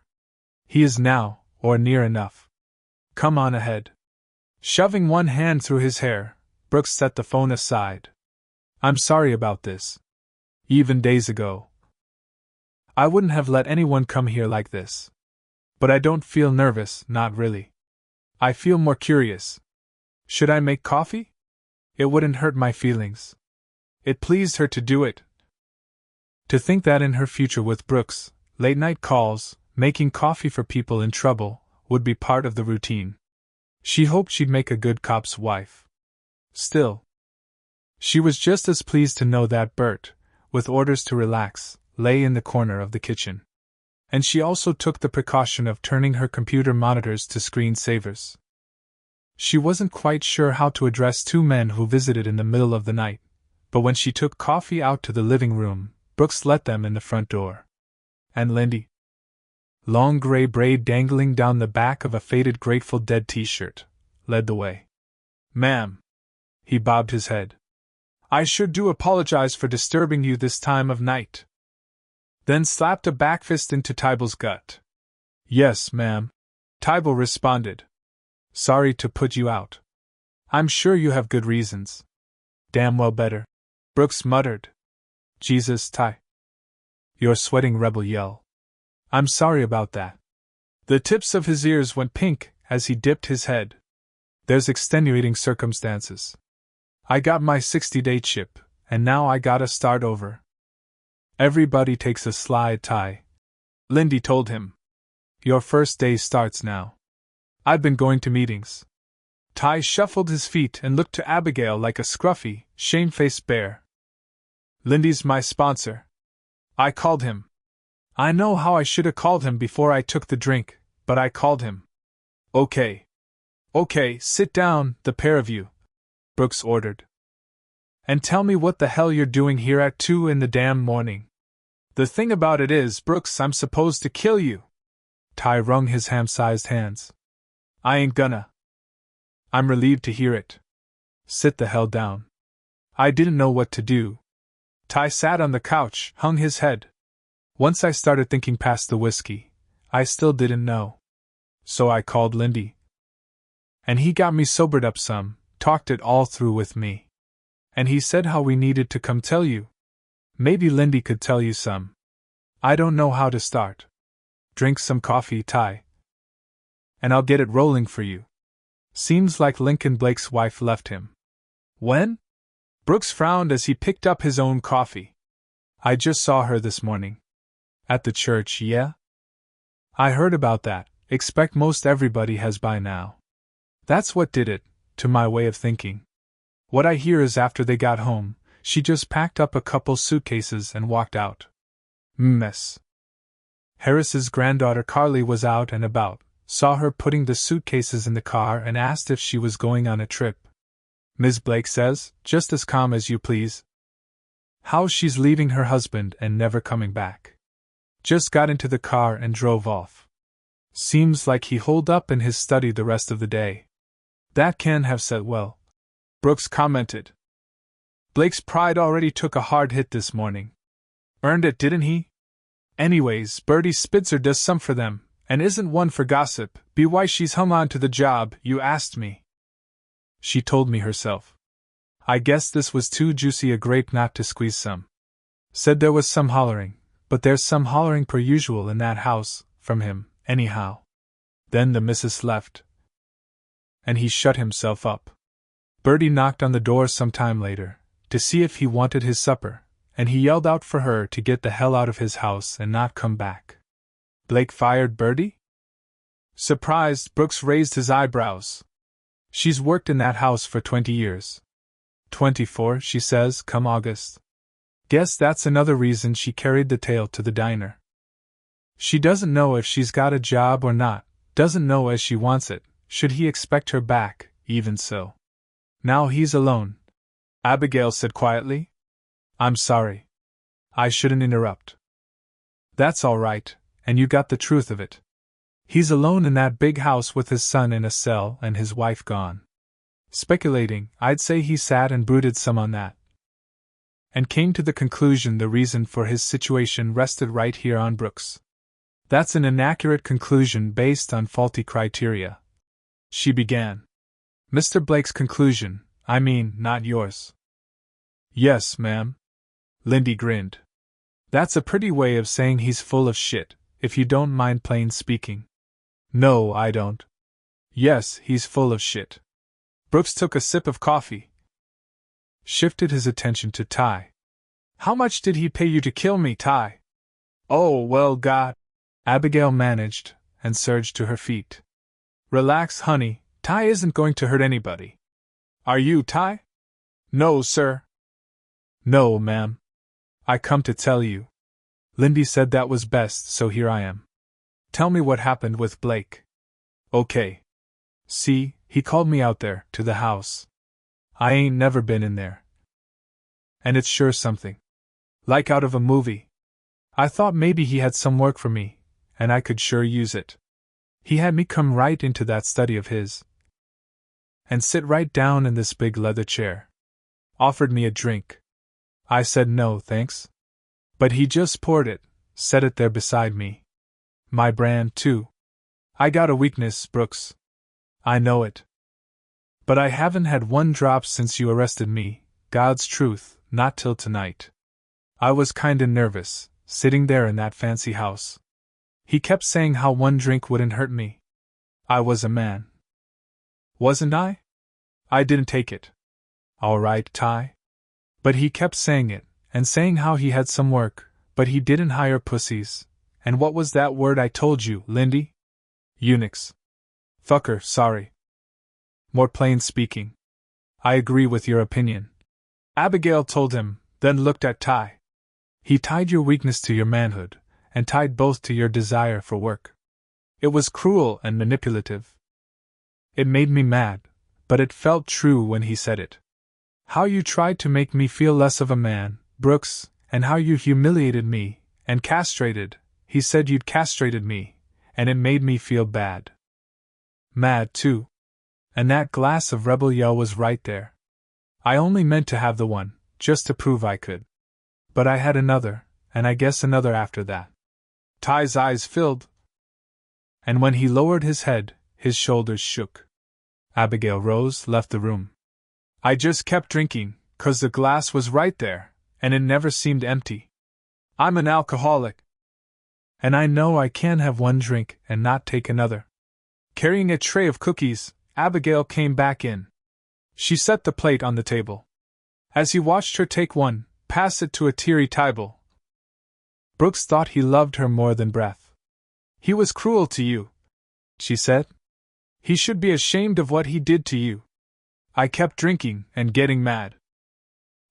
He is now, or near enough. Come on ahead. Shoving one hand through his hair, Brooks set the phone aside. I'm sorry about this. Even days ago, I wouldn't have let anyone come here like this. But I don't feel nervous, not really. I feel more curious. Should I make coffee? It wouldn't hurt my feelings. It pleased her to do it. To think that in her future with Brooks, late-night calls, making coffee for people in trouble, would be part of the routine. She hoped she'd make a good cop's wife. Still, she was just as pleased to know that Bert, with orders to relax, lay in the corner of the kitchen. And she also took the precaution of turning her computer monitors to screensavers. She wasn't quite sure how to address two men who visited in the middle of the night, but when she took coffee out to the living room, Brooks let them in the front door. And Lindy, long gray braid dangling down the back of a faded Grateful Dead t-shirt, led the way. Ma'am. He bobbed his head. I sure do apologize for disturbing you this time of night. Then slapped a back fist into Tybal's gut. Yes, ma'am. Tybal responded. Sorry to put you out. I'm sure you have good reasons. Damn well better. Brooks muttered. Jesus, Ty. You're sweating, rebel yell. I'm sorry about that. The tips of his ears went pink as he dipped his head. There's extenuating circumstances. I got my 60-day chip, and now I gotta start over. Everybody takes a slide, Ty. Lindy told him. Your first day starts now. I've been going to meetings. Ty shuffled his feet and looked to Abigail like a scruffy, shamefaced bear. Lindy's my sponsor. I called him. I know how I should have called him before I took the drink, but I called him. Okay. Okay, sit down, the pair of you, Brooks ordered. And tell me what the hell you're doing here at 2 in the damn morning. The thing about it is, Brooks, I'm supposed to kill you. Ty wrung his ham-sized hands. I ain't gonna. I'm relieved to hear it. Sit the hell down. I didn't know what to do. Ty sat on the couch, hung his head. Once I started thinking past the whiskey, I still didn't know. So I called Lindy. And he got me sobered up some, talked it all through with me. And he said how we needed to come tell you. Maybe Lindy could tell you some. I don't know how to start. Drink some coffee, Ty. And I'll get it rolling for you. Seems like Lincoln Blake's wife left him. When? Brooks frowned as he picked up his own coffee. I just saw her this morning. At the church, yeah? I heard about that. Expect most everybody has by now. That's what did it, to my way of thinking. What I hear is after they got home, she just packed up a couple suitcases and walked out. Mess. Harris's granddaughter Carly was out and about, saw her putting the suitcases in the car and asked if she was going on a trip. Ms. Blake says, just as calm as you please. How she's leaving her husband and never coming back. Just got into the car and drove off. Seems like he holed up in his study the rest of the day. That can have set well, Brooks commented. Blake's pride already took a hard hit this morning. Earned it, didn't he? Anyways, Bertie Spitzer does some for them, and isn't one for gossip. Be why she's hung on to the job, you asked me. She told me herself. I guess this was too juicy a grape not to squeeze some. Said there was some hollering, but there's some hollering per usual in that house, from him, anyhow. Then the missus left, and he shut himself up. Bertie knocked on the door some time later, to see if he wanted his supper, and he yelled out for her to get the hell out of his house and not come back. Blake fired Bertie? Surprised, Brooks raised his eyebrows. She's worked in that house for 20 years. 24, she says, come August. Guess that's another reason she carried the tale to the diner. She doesn't know if she's got a job or not, doesn't know as she wants it. Should he expect her back, even so? Now he's alone. Abigail said quietly. I'm sorry. I shouldn't interrupt. That's all right, and you got the truth of it. He's alone in that big house with his son in a cell and his wife gone. Speculating, I'd say he sat and brooded some on that, and came to the conclusion the reason for his situation rested right here on Brooks. That's an inaccurate conclusion based on faulty criteria. She began. Mr. Blake's conclusion, I mean, not yours. Yes, ma'am. Lindy grinned. That's a pretty way of saying he's full of shit, if you don't mind plain speaking. No, I don't. Yes, he's full of shit. Brooks took a sip of coffee. Shifted his attention to Ty. How much did he pay you to kill me, Ty? Oh, well, God. Abigail managed, and surged to her feet. Relax, honey, Ty isn't going to hurt anybody. Are you, Ty? No, sir. No, ma'am. I come to tell you. Lindy said that was best, so here I am. Tell me what happened with Blake. Okay. See, he called me out there, to the house. I ain't never been in there. And it's sure something. Like out of a movie. I thought maybe he had some work for me, and I could sure use it. He had me come right into that study of his, and sit right down in this big leather chair. Offered me a drink. I said no, thanks. But he just poured it, set it there beside me. My brand, too. I got a weakness, Brooks. I know it. But I haven't had one drop since you arrested me, God's truth, not till tonight. I was kinda nervous, sitting there in that fancy house. He kept saying how one drink wouldn't hurt me. I was a man. Wasn't I? I didn't take it. All right, Ty. But he kept saying it, and saying how he had some work, but he didn't hire pussies. And what was that word I told you, Lindy? Eunuchs. Fucker, sorry. More plain speaking. I agree with your opinion. Abigail told him, then looked at Ty. He tied your weakness to your manhood, and tied both to your desire for work. It was cruel and manipulative. It made me mad, but it felt true when he said it. How you tried to make me feel less of a man, Brooks, and how you humiliated me, and castrated, he said you'd castrated me, and it made me feel bad. Mad, too. And that glass of Rebel Yell was right there. I only meant to have the one, just to prove I could. But I had another, and I guess another after that. Ty's eyes filled, and when he lowered his head, his shoulders shook. Abigail rose, left the room. I just kept drinking, 'cause the glass was right there, and it never seemed empty. I'm an alcoholic. And I know I can't have one drink and not take another. Carrying a tray of cookies, Abigail came back in. She set the plate on the table. As he watched her take one, pass it to a teary Tybal, Brooks thought he loved her more than breath. "He was cruel to you," she said. "He should be ashamed of what he did to you." I kept drinking and getting mad.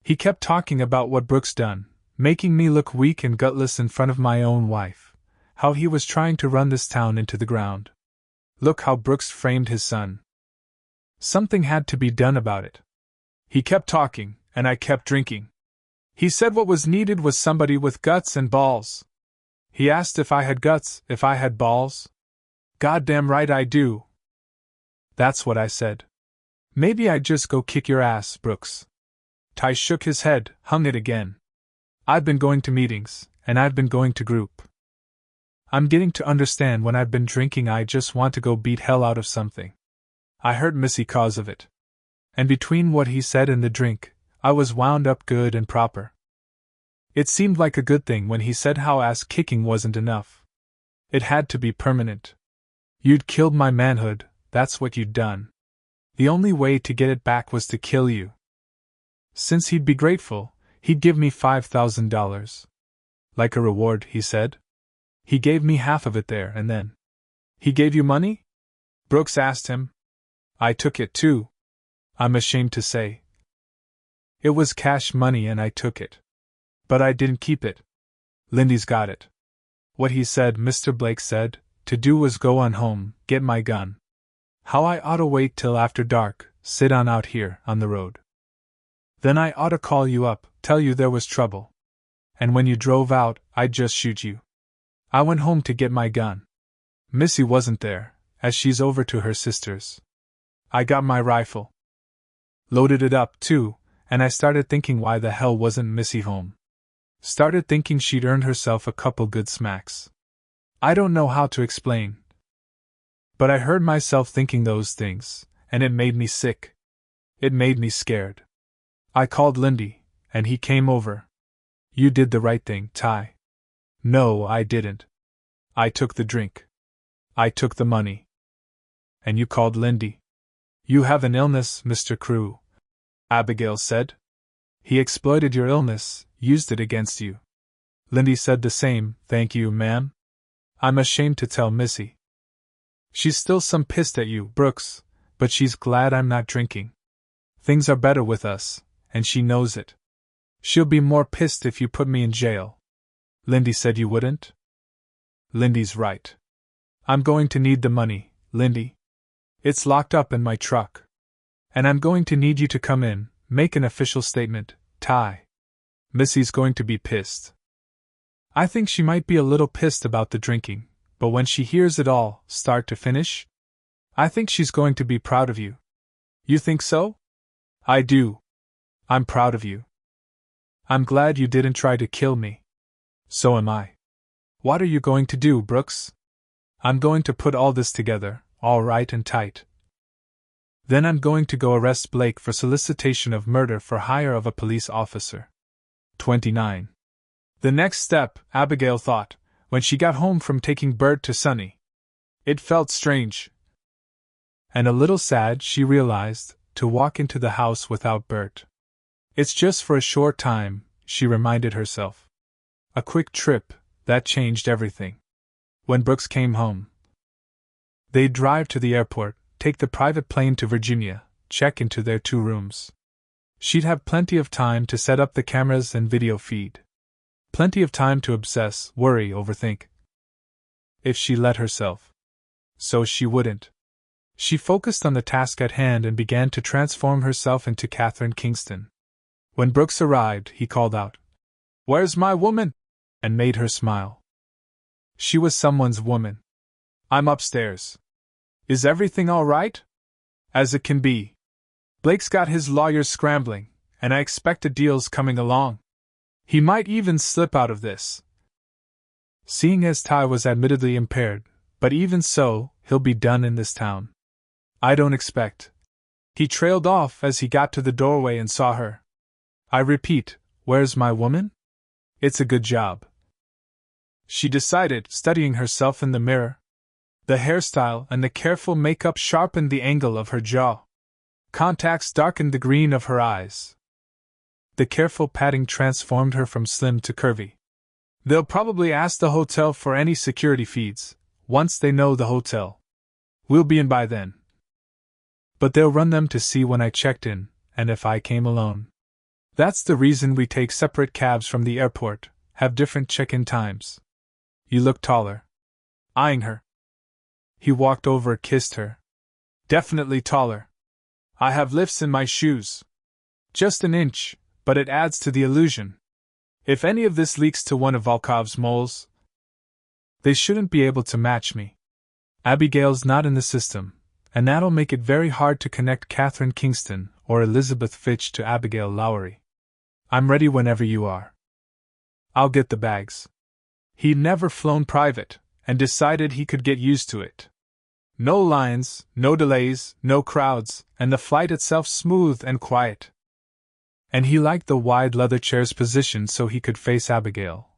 He kept talking about what Brooks done, making me look weak and gutless in front of my own wife, how he was trying to run this town into the ground. Look how Brooks framed his son. Something had to be done about it. He kept talking, and I kept drinking. He said what was needed was somebody with guts and balls. He asked if I had guts, if I had balls. "Goddamn right I do." That's what I said. "Maybe I'd just go kick your ass, Brooks." Ty shook his head, hung it again. "I've been going to meetings, and I've been going to group. I'm getting to understand when I've been drinking I just want to go beat hell out of something. I hurt Missy cause of it. And between what he said and the drink, I was wound up good and proper. It seemed like a good thing when he said how ass kicking wasn't enough. It had to be permanent. You'd killed my manhood, that's what you'd done. The only way to get it back was to kill you. Since he'd be grateful, he'd give me $5,000. Like a reward, he said. He gave me half of it there and then. "He gave you money?" Brooks asked him. "I took it too. I'm ashamed to say. It was cash money and I took it. But I didn't keep it. Lindy's got it. What he said, Mr. Blake said, to do was go on home, get my gun. How I oughta wait till after dark, sit on out here, on the road. Then I oughta call you up, tell you there was trouble. And when you drove out, I'd just shoot you. I went home to get my gun. Missy wasn't there, as she's over to her sister's. I got my rifle. Loaded it up, too, and I started thinking why the hell wasn't Missy home. Started thinking she'd earned herself a couple good smacks. I don't know how to explain. But I heard myself thinking those things, and it made me sick. It made me scared. I called Lindy, and he came over. You did the right thing, Ty. No, I didn't. I took the drink. I took the money. And you called Lindy. You have an illness, Mr. Crew, Abigail said. He exploited your illness, used it against you. Lindy said the same, thank you, ma'am. I'm ashamed to tell Missy. She's still some pissed at you, Brooks, but she's glad I'm not drinking. Things are better with us, and she knows it. She'll be more pissed if you put me in jail. Lindy said you wouldn't? Lindy's right. I'm going to need the money, Lindy. It's locked up in my truck. And I'm going to need you to come in, make an official statement, Ty. Missy's going to be pissed. I think she might be a little pissed about the drinking, but when she hears it all, start to finish, I think she's going to be proud of you. You think so? I do. I'm proud of you. I'm glad you didn't try to kill me. So am I. What are you going to do, Brooks? I'm going to put all this together, all right and tight. Then I'm going to go arrest Blake for solicitation of murder for hire of a police officer. 29. The next step, Abigail thought, when she got home from taking Bert to Sunny. It felt strange. And a little sad, she realized, to walk into the house without Bert. It's just for a short time, she reminded herself. A quick trip, that changed everything. When Brooks came home, they'd drive to the airport, take the private plane to Virginia, check into their 2 rooms. She'd have plenty of time to set up the cameras and video feed. Plenty of time to obsess, worry, overthink. If she let herself. So she wouldn't. She focused on the task at hand and began to transform herself into Catherine Kingston. When Brooks arrived, he called out, "Where's my woman?" and made her smile. She was someone's woman. "I'm upstairs. Is everything all right?" "As it can be. Blake's got his lawyers scrambling, and I expect a deal's coming along. He might even slip out of this. Seeing as Ty was admittedly impaired, but even so, he'll be done in this town. I don't expect." He trailed off as he got to the doorway and saw her. "I repeat, where's my woman? It's a good job," she decided, studying herself in the mirror. The hairstyle and the careful makeup sharpened the angle of her jaw. Contacts darkened the green of her eyes. The careful padding transformed her from slim to curvy. They'll probably ask the hotel for any security feeds, once they know the hotel. We'll be in by then. But they'll run them to see when I checked in, and if I came alone. That's the reason we take separate cabs from the airport, have different check-in times. You look taller. Eyeing her. He walked over, kissed her. Definitely taller. I have lifts in my shoes. Just an inch, but it adds to the illusion. If any of this leaks to one of Volkov's moles, they shouldn't be able to match me. Abigail's not in the system, and that'll make it very hard to connect Catherine Kingston or Elizabeth Fitch to Abigail Lowry. I'm ready whenever you are. I'll get the bags. He'd never flown private, and decided he could get used to it. No lines, no delays, no crowds, and the flight itself smooth and quiet. And he liked the wide leather chair's position so he could face Abigail.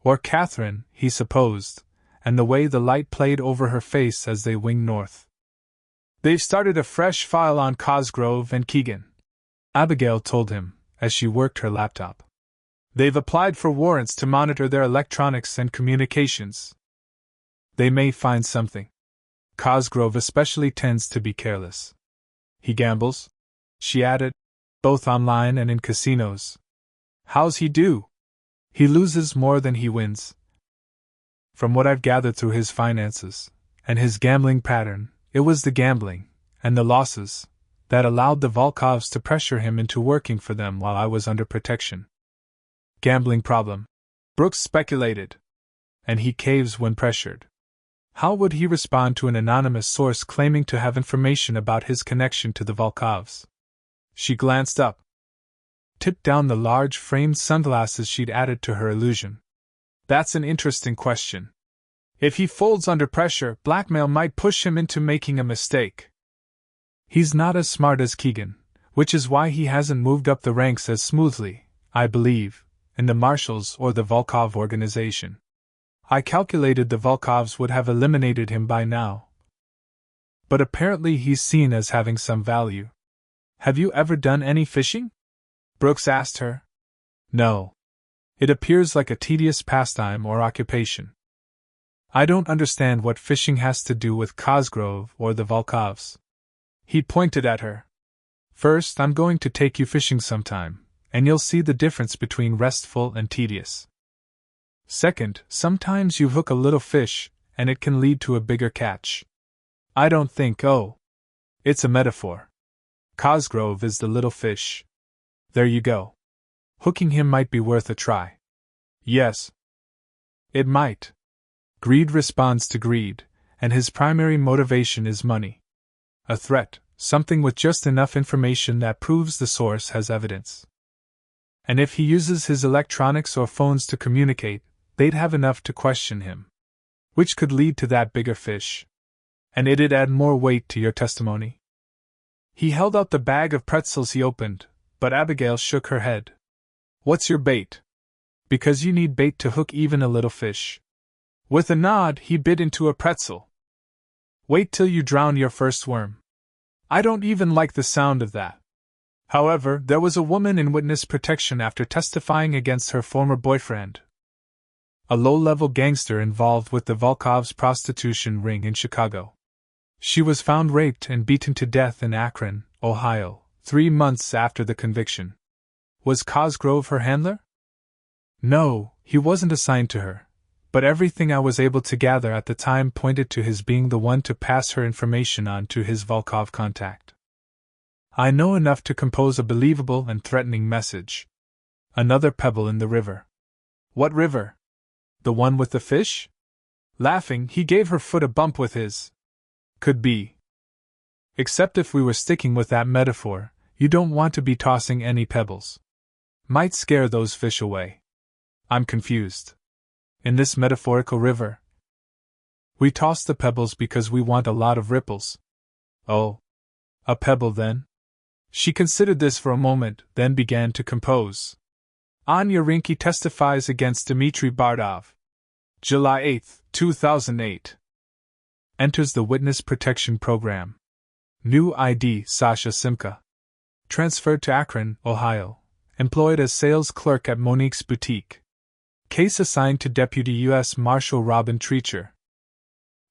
Or Catherine, he supposed, and the way the light played over her face as they winged north. They've started a fresh file on Cosgrove and Keegan, Abigail told him, as she worked her laptop. They've applied for warrants to monitor their electronics and communications. They may find something. Cosgrove especially tends to be careless. He gambles, she added, both online and in casinos. How's he do? He loses more than he wins. From what I've gathered through his finances, and his gambling pattern, it was the gambling, and the losses, that allowed the Volkovs to pressure him into working for them while I was under protection. Gambling problem, Brooks speculated. And he caves when pressured. How would he respond to an anonymous source claiming to have information about his connection to the Volkovs? She glanced up, tipped down the large framed sunglasses she'd added to her illusion. That's an interesting question. If he folds under pressure, blackmail might push him into making a mistake. He's not as smart as Keegan, which is why he hasn't moved up the ranks as smoothly, I believe, in the Marshals or the Volkov organization. I calculated the Volkovs would have eliminated him by now. But apparently he's seen as having some value. Have you ever done any fishing? Brooks asked her. No. It appears like a tedious pastime or occupation. I don't understand what fishing has to do with Cosgrove or the Volkovs. He pointed at her. First, I'm going to take you fishing sometime, and you'll see the difference between restful and tedious. Second, sometimes you hook a little fish, and it can lead to a bigger catch. I don't think, it's a metaphor. Cosgrove is the little fish. There you go. Hooking him might be worth a try. Yes. It might. Greed responds to greed, and his primary motivation is money. A threat, something with just enough information that proves the source has evidence. And if he uses his electronics or phones to communicate, they'd have enough to question him. Which could lead to that bigger fish. And it'd add more weight to your testimony. He held out the bag of pretzels he opened, but Abigail shook her head. What's your bait? Because you need bait to hook even a little fish. With a nod, he bit into a pretzel. Wait till you drown your first worm. I don't even like the sound of that. However, there was a woman in witness protection after testifying against her former boyfriend. A low-level gangster involved with the Volkovs' prostitution ring in Chicago. She was found raped and beaten to death in Akron, Ohio, 3 months after the conviction. Was Cosgrove her handler? No, he wasn't assigned to her, but everything I was able to gather at the time pointed to his being the one to pass her information on to his Volkov contact. I know enough to compose a believable and threatening message. Another pebble in the river. What river? The one with the fish? Laughing, he gave her foot a bump with his. Could be. Except if we were sticking with that metaphor, you don't want to be tossing any pebbles. Might scare those fish away. I'm confused. In this metaphorical river, we toss the pebbles because we want a lot of ripples. Oh. A pebble then? She considered this for a moment, then began to compose. Anya Rinky testifies against Dmitry Bardov. July 8, 2008. Enters the Witness Protection Program. New ID Sasha Simca. Transferred to Akron, Ohio. Employed as sales clerk at Monique's Boutique. Case assigned to Deputy U.S. Marshal Robin Treacher.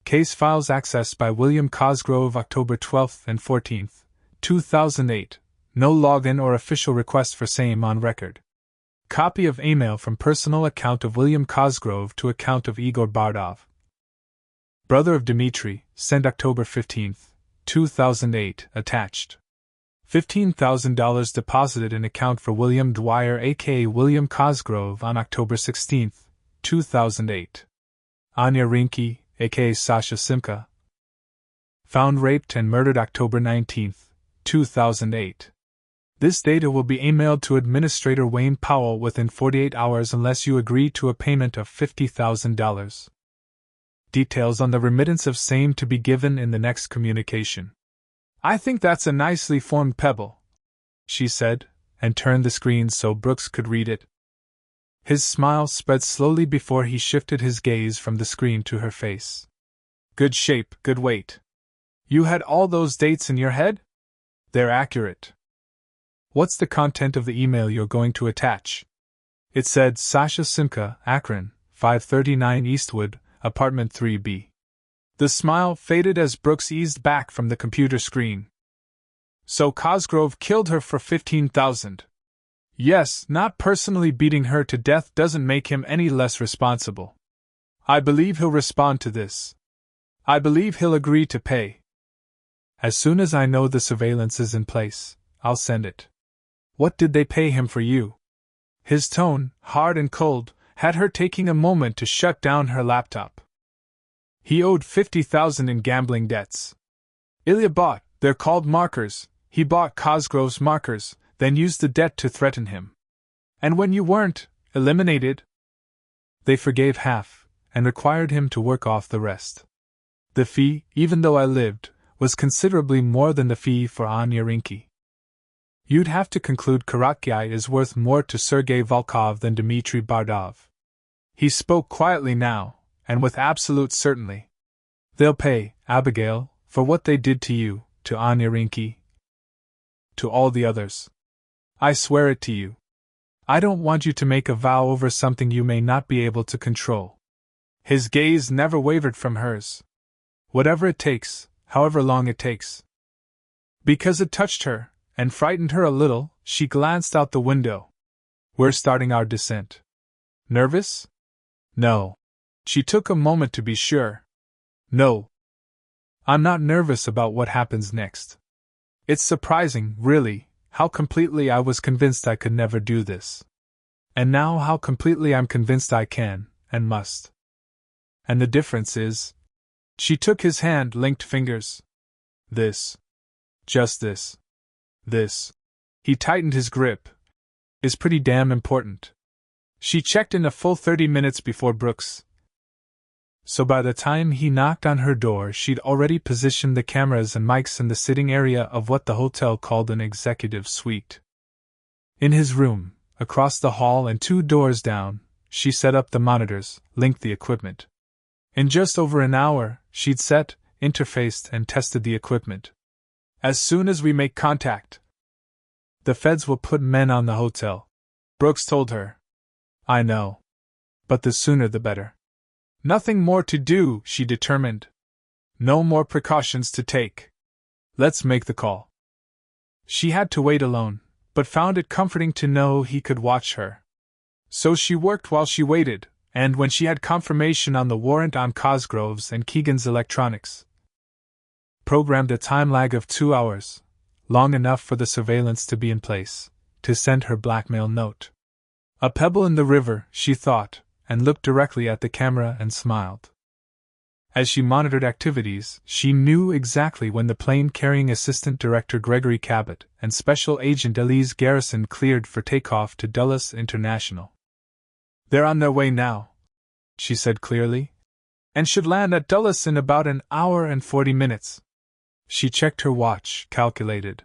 Case files accessed by William Cosgrove October 12 and 14, 2008. No login or official request for same on record. Copy of email from personal account of William Cosgrove to account of Igor Bardov. Brother of Dmitri, sent October 15, 2008, attached. $15,000 deposited in account for William Dwyer aka William Cosgrove on October 16, 2008. Anya Rinke, aka Sasha Simca. Found raped and murdered October 19, 2008. This data will be emailed to Administrator Wayne Powell within 48 hours unless you agree to a payment of $50,000. Details on the remittance of same to be given in the next communication. I think that's a nicely formed pebble, she said, and turned the screen so Brooks could read it. His smile spread slowly before he shifted his gaze from the screen to her face. Good shape, good weight. You had all those dates in your head? They're accurate. What's the content of the email you're going to attach? It said Sasha Simca, Akron, 539 Eastwood, Apartment 3B. The smile faded as Brooks eased back from the computer screen. So Cosgrove killed her for $15,000. Yes, not personally beating her to death doesn't make him any less responsible. I believe he'll respond to this. I believe he'll agree to pay. As soon as I know the surveillance is in place, I'll send it. What did they pay him for you? His tone, hard and cold, had her taking a moment to shut down her laptop. He owed $50,000 in gambling debts. Ilya bought, they're called markers, he bought Cosgrove's markers, then used the debt to threaten him. And when you weren't eliminated, they forgave half, and required him to work off the rest. The fee, even though I lived, was considerably more than the fee for Anya Rinke. You'd have to conclude Karatkei is worth more to Sergei Volkov than Dmitry Bardov. He spoke quietly now, and with absolute certainty. They'll pay, Abigail, for what they did to you, to Anya Rinke, to all the others. I swear it to you. I don't want you to make a vow over something you may not be able to control. His gaze never wavered from hers. Whatever it takes, however long it takes. Because it touched her, and frightened her a little, she glanced out the window. We're starting our descent. Nervous? No. She took a moment to be sure. No. I'm not nervous about what happens next. It's surprising, really, how completely I was convinced I could never do this. And now how completely I'm convinced I can, and must. And the difference is... She took his hand, linked fingers. This. Just this. This. He tightened his grip. Is pretty damn important. She checked in a full 30 minutes before Brooks. So by the time he knocked on her door, she'd already positioned the cameras and mics in the sitting area of what the hotel called an executive suite. In his room, across the hall and 2 doors down, she set up the monitors, linked the equipment. In just over an hour, she'd set, interfaced, and tested the equipment. As soon as we make contact, the feds will put men on the hotel, Brooks told her. I know. But the sooner the better. Nothing more to do, she determined. No more precautions to take. Let's make the call. She had to wait alone, but found it comforting to know he could watch her. So she worked while she waited, and when she had confirmation on the warrant on Cosgrove's and Keegan's electronics, programmed a time lag of 2 hours, long enough for the surveillance to be in place, to send her blackmail note. A pebble in the river, she thought, and looked directly at the camera and smiled. As she monitored activities, she knew exactly when the plane carrying Assistant Director Gregory Cabot and Special Agent Elise Garrison cleared for takeoff to Dulles International. They're on their way now, she said clearly, and should land at Dulles in about an hour and 40 minutes. She checked her watch, calculated.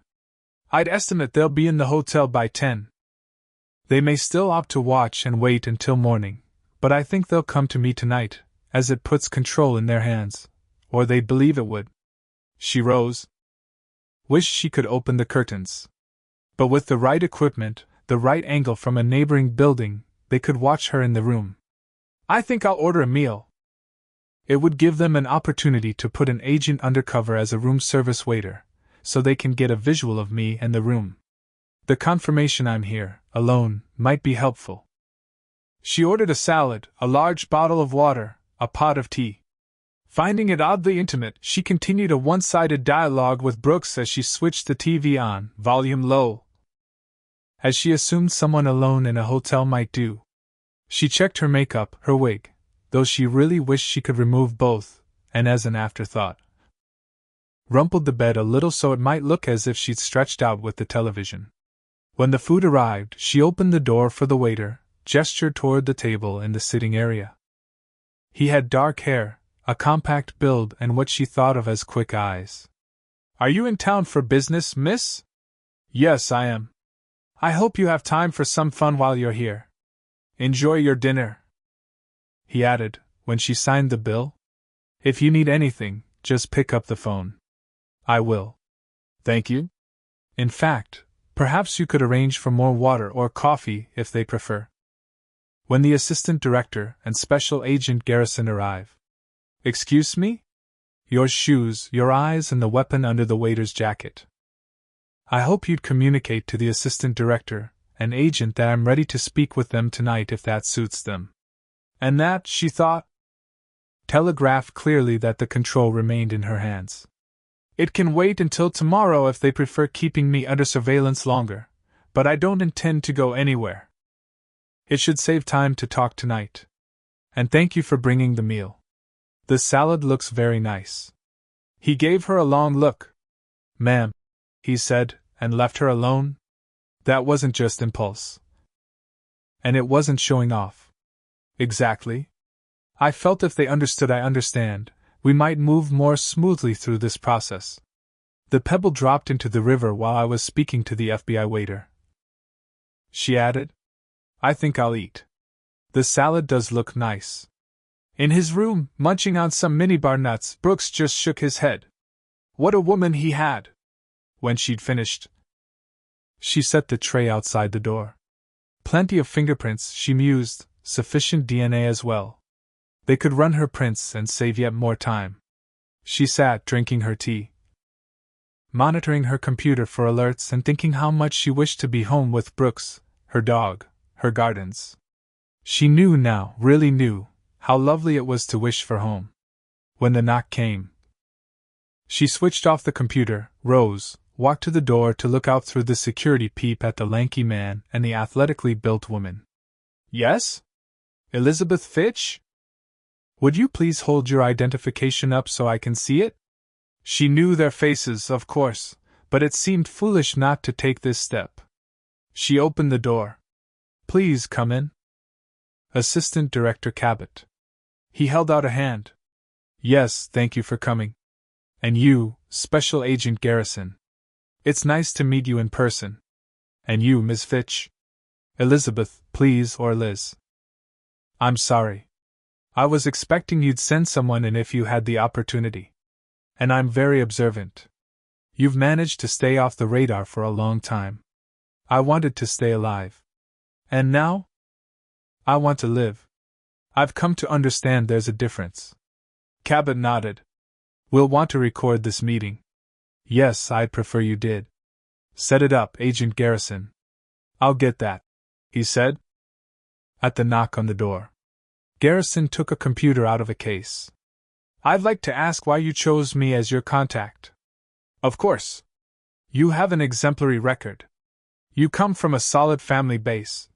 I'd estimate they'll be in the hotel by 10. They may still opt to watch and wait until morning, but I think they'll come to me tonight, as it puts control in their hands. or they'd believe it would. She rose. Wished she could open the curtains. But with the right equipment, the right angle from a neighboring building, they could watch her in the room. I think I'll order a meal. It would give them an opportunity to put an agent undercover as a room service waiter, so they can get a visual of me and the room. The confirmation I'm here, alone, might be helpful. She ordered a salad, a large bottle of water, a pot of tea. Finding it oddly intimate, she continued a one-sided dialogue with Brooks as she switched the TV on, volume low, as she assumed someone alone in a hotel might do. She checked her makeup, her wig, though she really wished she could remove both, and as an afterthought, rumpled the bed a little so it might look as if she'd stretched out with the television. When the food arrived, she opened the door for the waiter, gestured toward the table in the sitting area. He had dark hair, a compact build, and what she thought of as quick eyes. Are you in town for business, miss? Yes, I am. I hope you have time for some fun while you're here. Enjoy your dinner, he added, when she signed the bill. If you need anything, just pick up the phone. I will. Thank you. In fact, perhaps you could arrange for more water or coffee if they prefer. When the assistant director and special agent Garrison arrive. Excuse me? Your shoes, your eyes, and the weapon under the waiter's jacket. I hope you'd communicate to the assistant director and agent that I'm ready to speak with them tonight if that suits them. And that, she thought, telegraphed clearly that the control remained in her hands. It can wait until tomorrow if they prefer keeping me under surveillance longer, but I don't intend to go anywhere. It should save time to talk tonight. And thank you for bringing the meal. The salad looks very nice. He gave her a long look. Ma'am, he said, and left her alone. That wasn't just impulse. And it wasn't showing off. Exactly. I felt if they understood I understand, we might move more smoothly through this process. The pebble dropped into the river while I was speaking to the FBI waiter. She added, I think I'll eat. The salad does look nice. In his room, munching on some minibar nuts, Brooks just shook his head. What a woman he had! When she'd finished, she set the tray outside the door. Plenty of fingerprints, she mused, sufficient DNA as well. They could run her prints and save yet more time. She sat drinking her tea, monitoring her computer for alerts and thinking how much she wished to be home with Brooks, her dog, her gardens. She knew now, really knew, how lovely it was to wish for home. When the knock came, she switched off the computer, rose, walked to the door to look out through the security peep at the lanky man and the athletically built woman. Yes? Elizabeth Fitch? Would you please hold your identification up so I can see it? She knew their faces, of course, but it seemed foolish not to take this step. She opened the door. Please come in. Assistant Director Cabot. He held out a hand. Yes, thank you for coming. And you, Special Agent Garrison. It's nice to meet you in person. And you, Miss Fitch. Elizabeth, please, or Liz. I'm sorry. I was expecting you'd send someone in if you had the opportunity. And I'm very observant. You've managed to stay off the radar for a long time. I wanted to stay alive. And now? I want to live. I've come to understand there's a difference. Cabot nodded. We'll want to record this meeting. Yes, I'd prefer you did. Set it up, Agent Garrison. I'll get that, he said. At the knock on the door, Garrison took a computer out of a case. I'd like to ask why you chose me as your contact. Of course. You have an exemplary record. You come from a solid family base.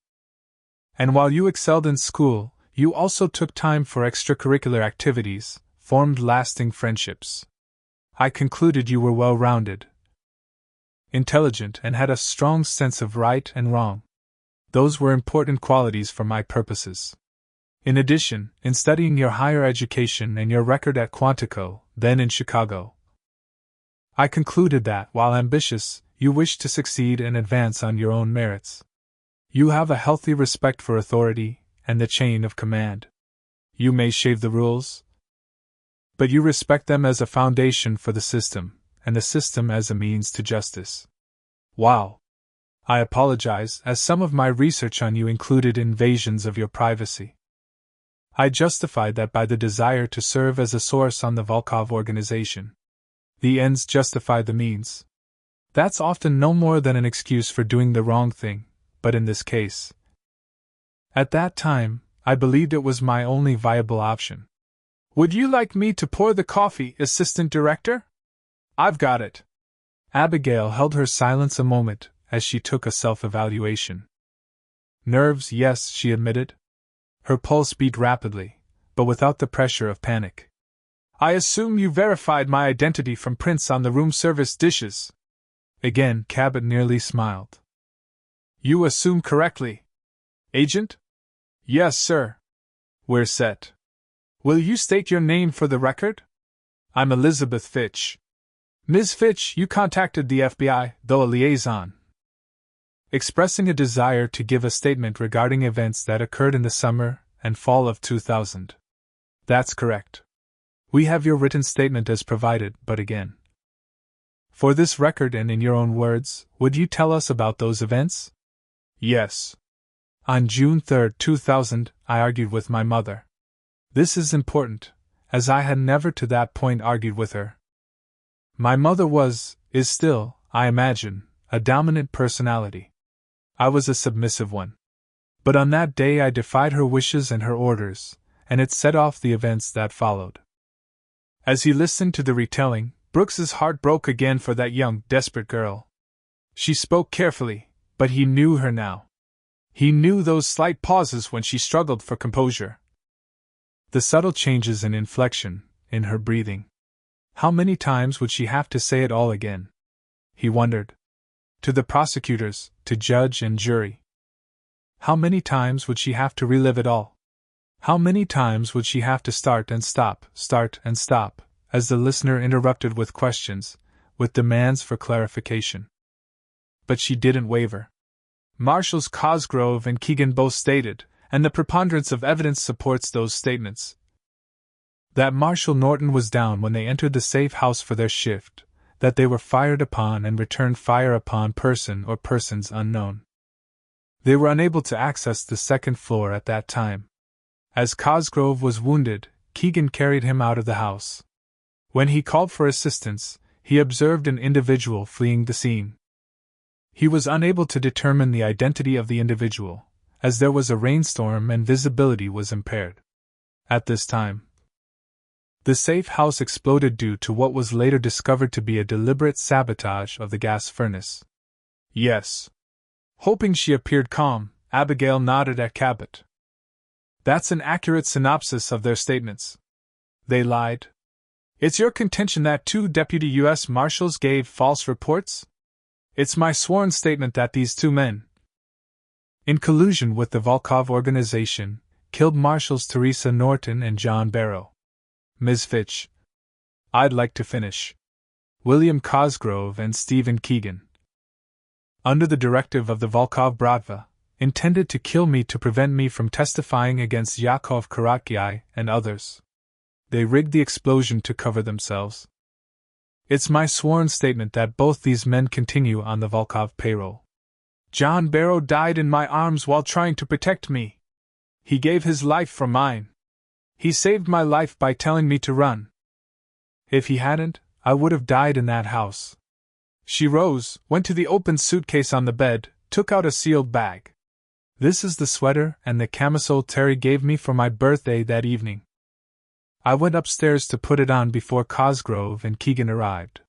And while you excelled in school, you also took time for extracurricular activities, formed lasting friendships. I concluded you were well-rounded, intelligent, and had a strong sense of right and wrong. Those were important qualities for my purposes. In addition, in studying your higher education and your record at Quantico, then in Chicago, I concluded that, while ambitious, you wished to succeed and advance on your own merits. You have a healthy respect for authority and the chain of command. You may shave the rules. But you respect them as a foundation for the system, and the system as a means to justice. Wow. I apologize, as some of my research on you included invasions of your privacy. I justified that by the desire to serve as a source on the Volkov organization. The ends justify the means. That's often no more than an excuse for doing the wrong thing, but in this case. At that time, I believed it was my only viable option. Would you like me to pour the coffee, Assistant Director? I've got it. Abigail held her silence a moment as she took a self-evaluation. Nerves, yes, she admitted. Her pulse beat rapidly, but without the pressure of panic. I assume you verified my identity from prints on the room service dishes. Again, Cabot nearly smiled. You assume correctly. Agent? Yes, sir. We're set. Will you state your name for the record? I'm Elizabeth Fitch. Ms. Fitch, you contacted the FBI, though a liaison, expressing a desire to give a statement regarding events that occurred in the summer and fall of 2000. That's correct. We have your written statement as provided, but again. For this record and in your own words, would you tell us about those events? Yes. On June 3, 2000, I argued with my mother. This is important, as I had never to that point argued with her. My mother is still, I imagine, a dominant personality. I was a submissive one. But on that day I defied her wishes and her orders, and it set off the events that followed. As he listened to the retelling, Brooks's heart broke again for that young, desperate girl. She spoke carefully, but he knew her now. He knew those slight pauses when she struggled for composure. The subtle changes in inflection, in her breathing. How many times would she have to say it all again? He wondered. To the prosecutors, to judge and jury. How many times would she have to relive it all? How many times would she have to start and stop, as the listener interrupted with questions, with demands for clarification? But she didn't waver. Marshals Cosgrove and Keegan both stated, and the preponderance of evidence supports those statements, that Marshal Norton was down when they entered the safe house for their shift, that they were fired upon and returned fire upon person or persons unknown. They were unable to access the second floor at that time. As Cosgrove was wounded, Keegan carried him out of the house. When he called for assistance, he observed an individual fleeing the scene. He was unable to determine the identity of the individual, as there was a rainstorm and visibility was impaired. At this time, the safe house exploded due to what was later discovered to be a deliberate sabotage of the gas furnace. Yes. Hoping she appeared calm, Abigail nodded at Cabot. That's an accurate synopsis of their statements. They lied. It's your contention that 2 deputy U.S. Marshals gave false reports? It's my sworn statement that these 2 men, in collusion with the Volkov organization, killed Marshals Teresa Norton and John Barrow. Ms. Fitch. I'd like to finish. William Cosgrove and Stephen Keegan, under the directive of the Volkov Bratva, intended to kill me to prevent me from testifying against Yakov Karatkei and others. They rigged the explosion to cover themselves. It's my sworn statement that both these men continue on the Volkov payroll. John Barrow died in my arms while trying to protect me. He gave his life for mine. He saved my life by telling me to run. If he hadn't, I would have died in that house. She rose, went to the open suitcase on the bed, took out a sealed bag. This is the sweater and the camisole Terry gave me for my birthday that evening. I went upstairs to put it on before Cosgrove and Keegan arrived.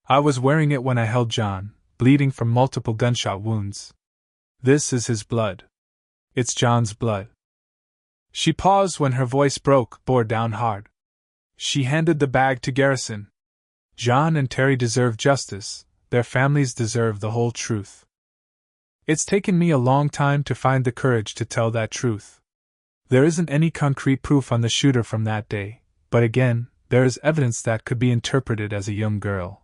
I was wearing it when I held John, bleeding from multiple gunshot wounds. This is his blood. It's John's blood. She paused when her voice bore down hard. She handed the bag to Garrison. John and Terry deserve justice, their families deserve the whole truth. It's taken me a long time to find the courage to tell that truth. There isn't any concrete proof on the shooter from that day, but again, there is evidence that could be interpreted as a young girl.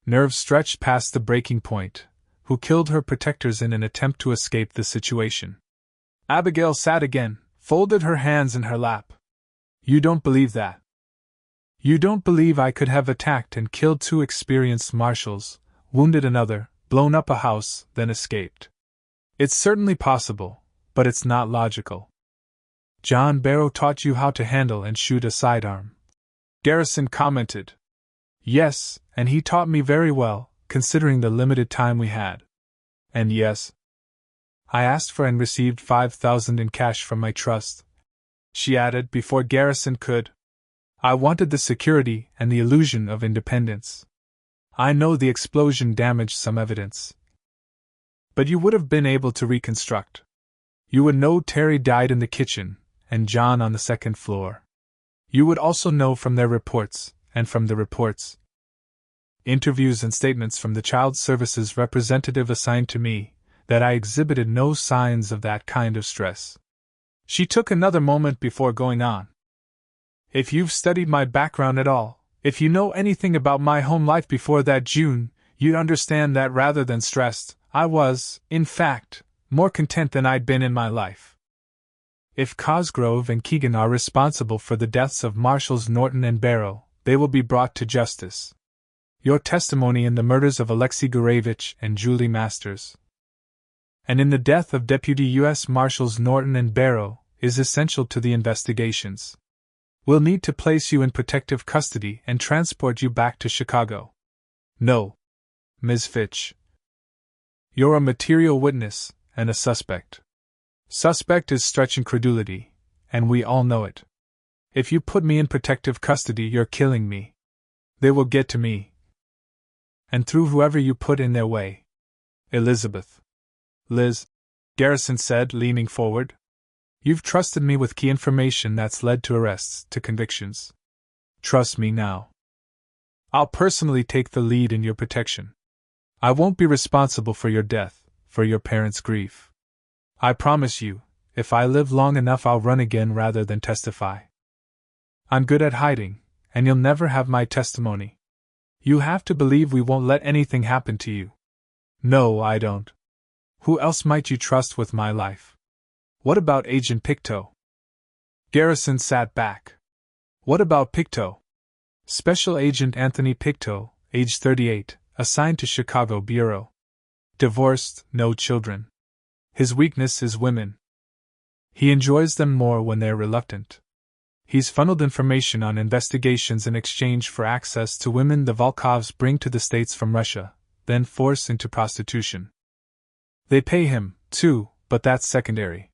Nerves stretched past the breaking point, who killed her protectors in an attempt to escape the situation. Abigail sat again, folded her hands in her lap. You don't believe that? You don't believe I could have attacked and killed 2 experienced marshals, wounded another, blown up a house, then escaped. It's certainly possible, but it's not logical. John Barrow taught you how to handle and shoot a sidearm. Garrison commented. Yes, and he taught me very well, considering the limited time we had. And yes, I asked for and received $5,000 in cash from my trust, she added before Garrison could. I wanted the security and the illusion of independence. I know the explosion damaged some evidence. But you would have been able to reconstruct. You would know Terry died in the kitchen, and John on the 2nd floor. You would also know from their reports, and from the reports, interviews and statements from the Child Services representative assigned to me, that I exhibited no signs of that kind of stress. She took another moment before going on. If you've studied my background at all, if you know anything about my home life before that June, you'd understand that rather than stressed, I was, in fact, more content than I'd been in my life. If Cosgrove and Keegan are responsible for the deaths of Marshals Norton and Barrow, they will be brought to justice. Your testimony in the murders of Alexei Gurevich and Julie Masters, and in the death of Deputy U.S. Marshals Norton and Barrow, is essential to the investigations. We'll need to place you in protective custody and transport you back to Chicago. No, Ms. Fitch. You're a material witness and a suspect. Suspect is stretching credulity, and we all know it. If you put me in protective custody, you're killing me. They will get to me. And through whoever you put in their way. Elizabeth. Liz, Garrison said, leaning forward. You've trusted me with key information that's led to arrests, to convictions. Trust me now. I'll personally take the lead in your protection. I won't be responsible for your death, for your parents' grief. I promise you, if I live long enough, I'll run again rather than testify. I'm good at hiding, and you'll never have my testimony. You have to believe we won't let anything happen to you. No, I don't. Who else might you trust with my life? What about Agent Pictou? Garrison sat back. What about Pictou? Special Agent Anthony Pictou, age 38, assigned to Chicago Bureau. Divorced, no children. His weakness is women. He enjoys them more when they're reluctant. He's funneled information on investigations in exchange for access to women the Volkovs bring to the States from Russia, then force into prostitution. They pay him, too, but that's secondary.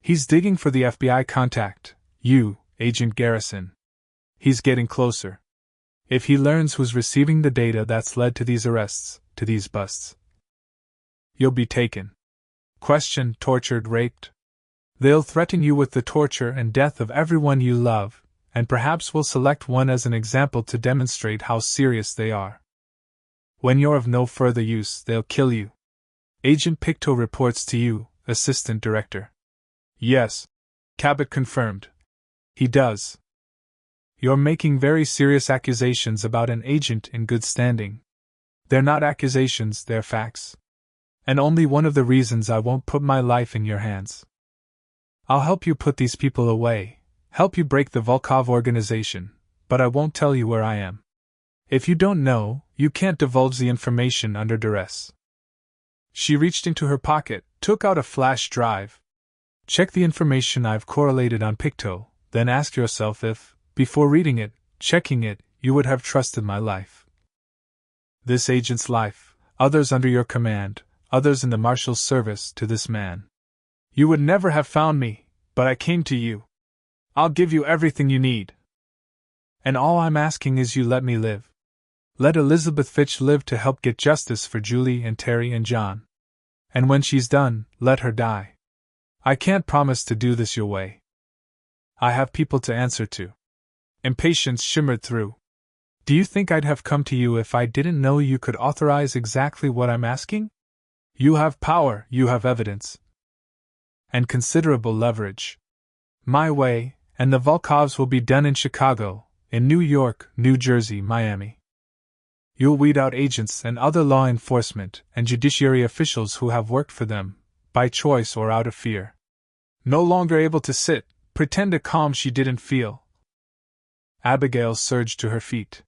He's digging for the FBI contact, you, Agent Garrison. He's getting closer. If he learns who's receiving the data that's led to these arrests, to these busts, you'll be taken. Questioned, tortured, raped. They'll threaten you with the torture and death of everyone you love, and perhaps will select one as an example to demonstrate how serious they are. When you're of no further use, they'll kill you. Agent Pictou reports to you, Assistant Director. Yes, Cabot confirmed. He does. You're making very serious accusations about an agent in good standing. They're not accusations, they're facts. And only one of the reasons I won't put my life in your hands. I'll help you put these people away, help you break the Volkov organization, but I won't tell you where I am. If you don't know, you can't divulge the information under duress. She reached into her pocket, took out a flash drive. Check the information I've correlated on Pictou, then ask yourself if, before reading it, checking it, you would have trusted my life. This agent's life, others under your command, others in the marshal's service to this man. You would never have found me, but I came to you. I'll give you everything you need. And all I'm asking is you let me live. Let Elizabeth Fitch live to help get justice for Julie and Terry and John. And when she's done, let her die. I can't promise to do this your way. I have people to answer to. Impatience shimmered through. Do you think I'd have come to you if I didn't know you could authorize exactly what I'm asking? You have power, you have evidence. And considerable leverage. My way, and the Volkovs will be done in Chicago, in New York, New Jersey, Miami. You'll weed out agents and other law enforcement and judiciary officials who have worked for them, by choice or out of fear. No longer able to sit, pretend a calm she didn't feel. Abigail surged to her feet.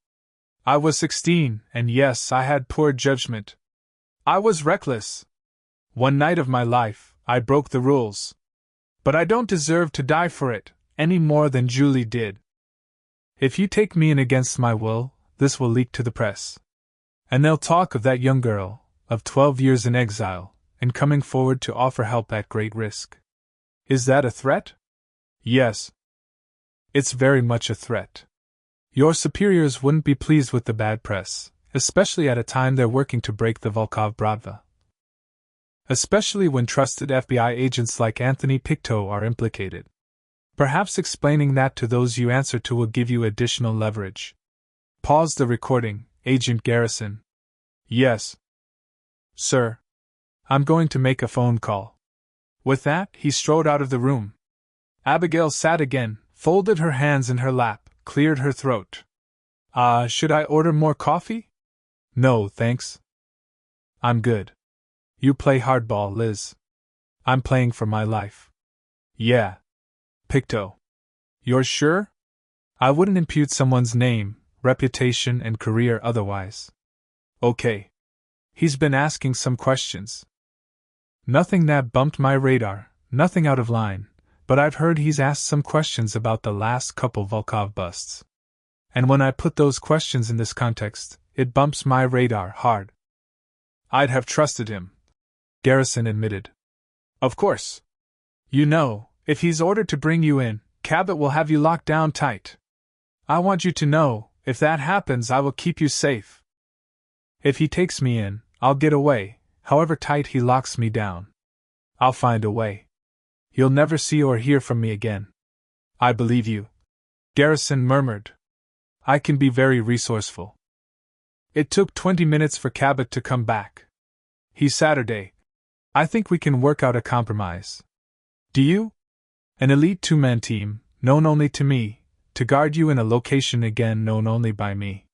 I was 16, and yes, I had poor judgment. I was reckless. One night of my life, I broke the rules. But I don't deserve to die for it, any more than Julie did. If you take me in against my will, this will leak to the press. And they'll talk of that young girl, of 12 years in exile, and coming forward to offer help at great risk. Is that a threat? Yes. It's very much a threat. Your superiors wouldn't be pleased with the bad press, especially at a time they're working to break the Volkov-Bratva. Especially when trusted FBI agents like Anthony Pictou are implicated. Perhaps explaining that to those you answer to will give you additional leverage. Pause the recording, Agent Garrison. Yes. Sir. I'm going to make a phone call. With that, he strode out of the room. Abigail sat again, folded her hands in her lap, cleared her throat. Should I order more coffee? No, thanks. I'm good. You play hardball, Liz. I'm playing for my life. Yeah. Pictou. You're sure? I wouldn't impute someone's name, reputation, and career otherwise. Okay. He's been asking some questions. Nothing that bumped my radar, nothing out of line, but I've heard he's asked some questions about the last couple Volkov busts. And when I put those questions in this context, it bumps my radar hard. I'd have trusted him, Garrison admitted. Of course. You know, if he's ordered to bring you in, Cabot will have you locked down tight. I want you to know, if that happens, I will keep you safe. If he takes me in, I'll get away, however tight he locks me down. I'll find a way. You'll never see or hear from me again. I believe you, Garrison murmured. I can be very resourceful. It took 20 minutes for Cabot to come back. He's Saturday. I think we can work out a compromise. Do you? An elite two-man team, known only to me, to guard you in a location again known only by me.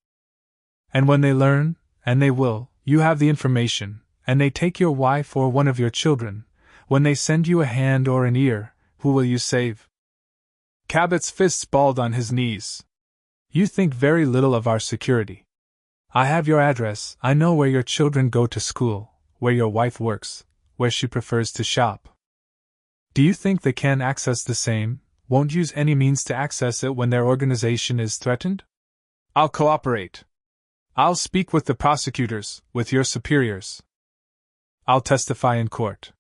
And when they learn, and they will, you have the information, and they take your wife or one of your children, when they send you a hand or an ear, who will you save? Cabot's fists balled on his knees. You think very little of our security. I have your address, I know where your children go to school, where your wife works, where she prefers to shop. Do you think they can access the same, won't use any means to access it when their organization is threatened? I'll cooperate. I'll speak with the prosecutors, with your superiors. I'll testify in court.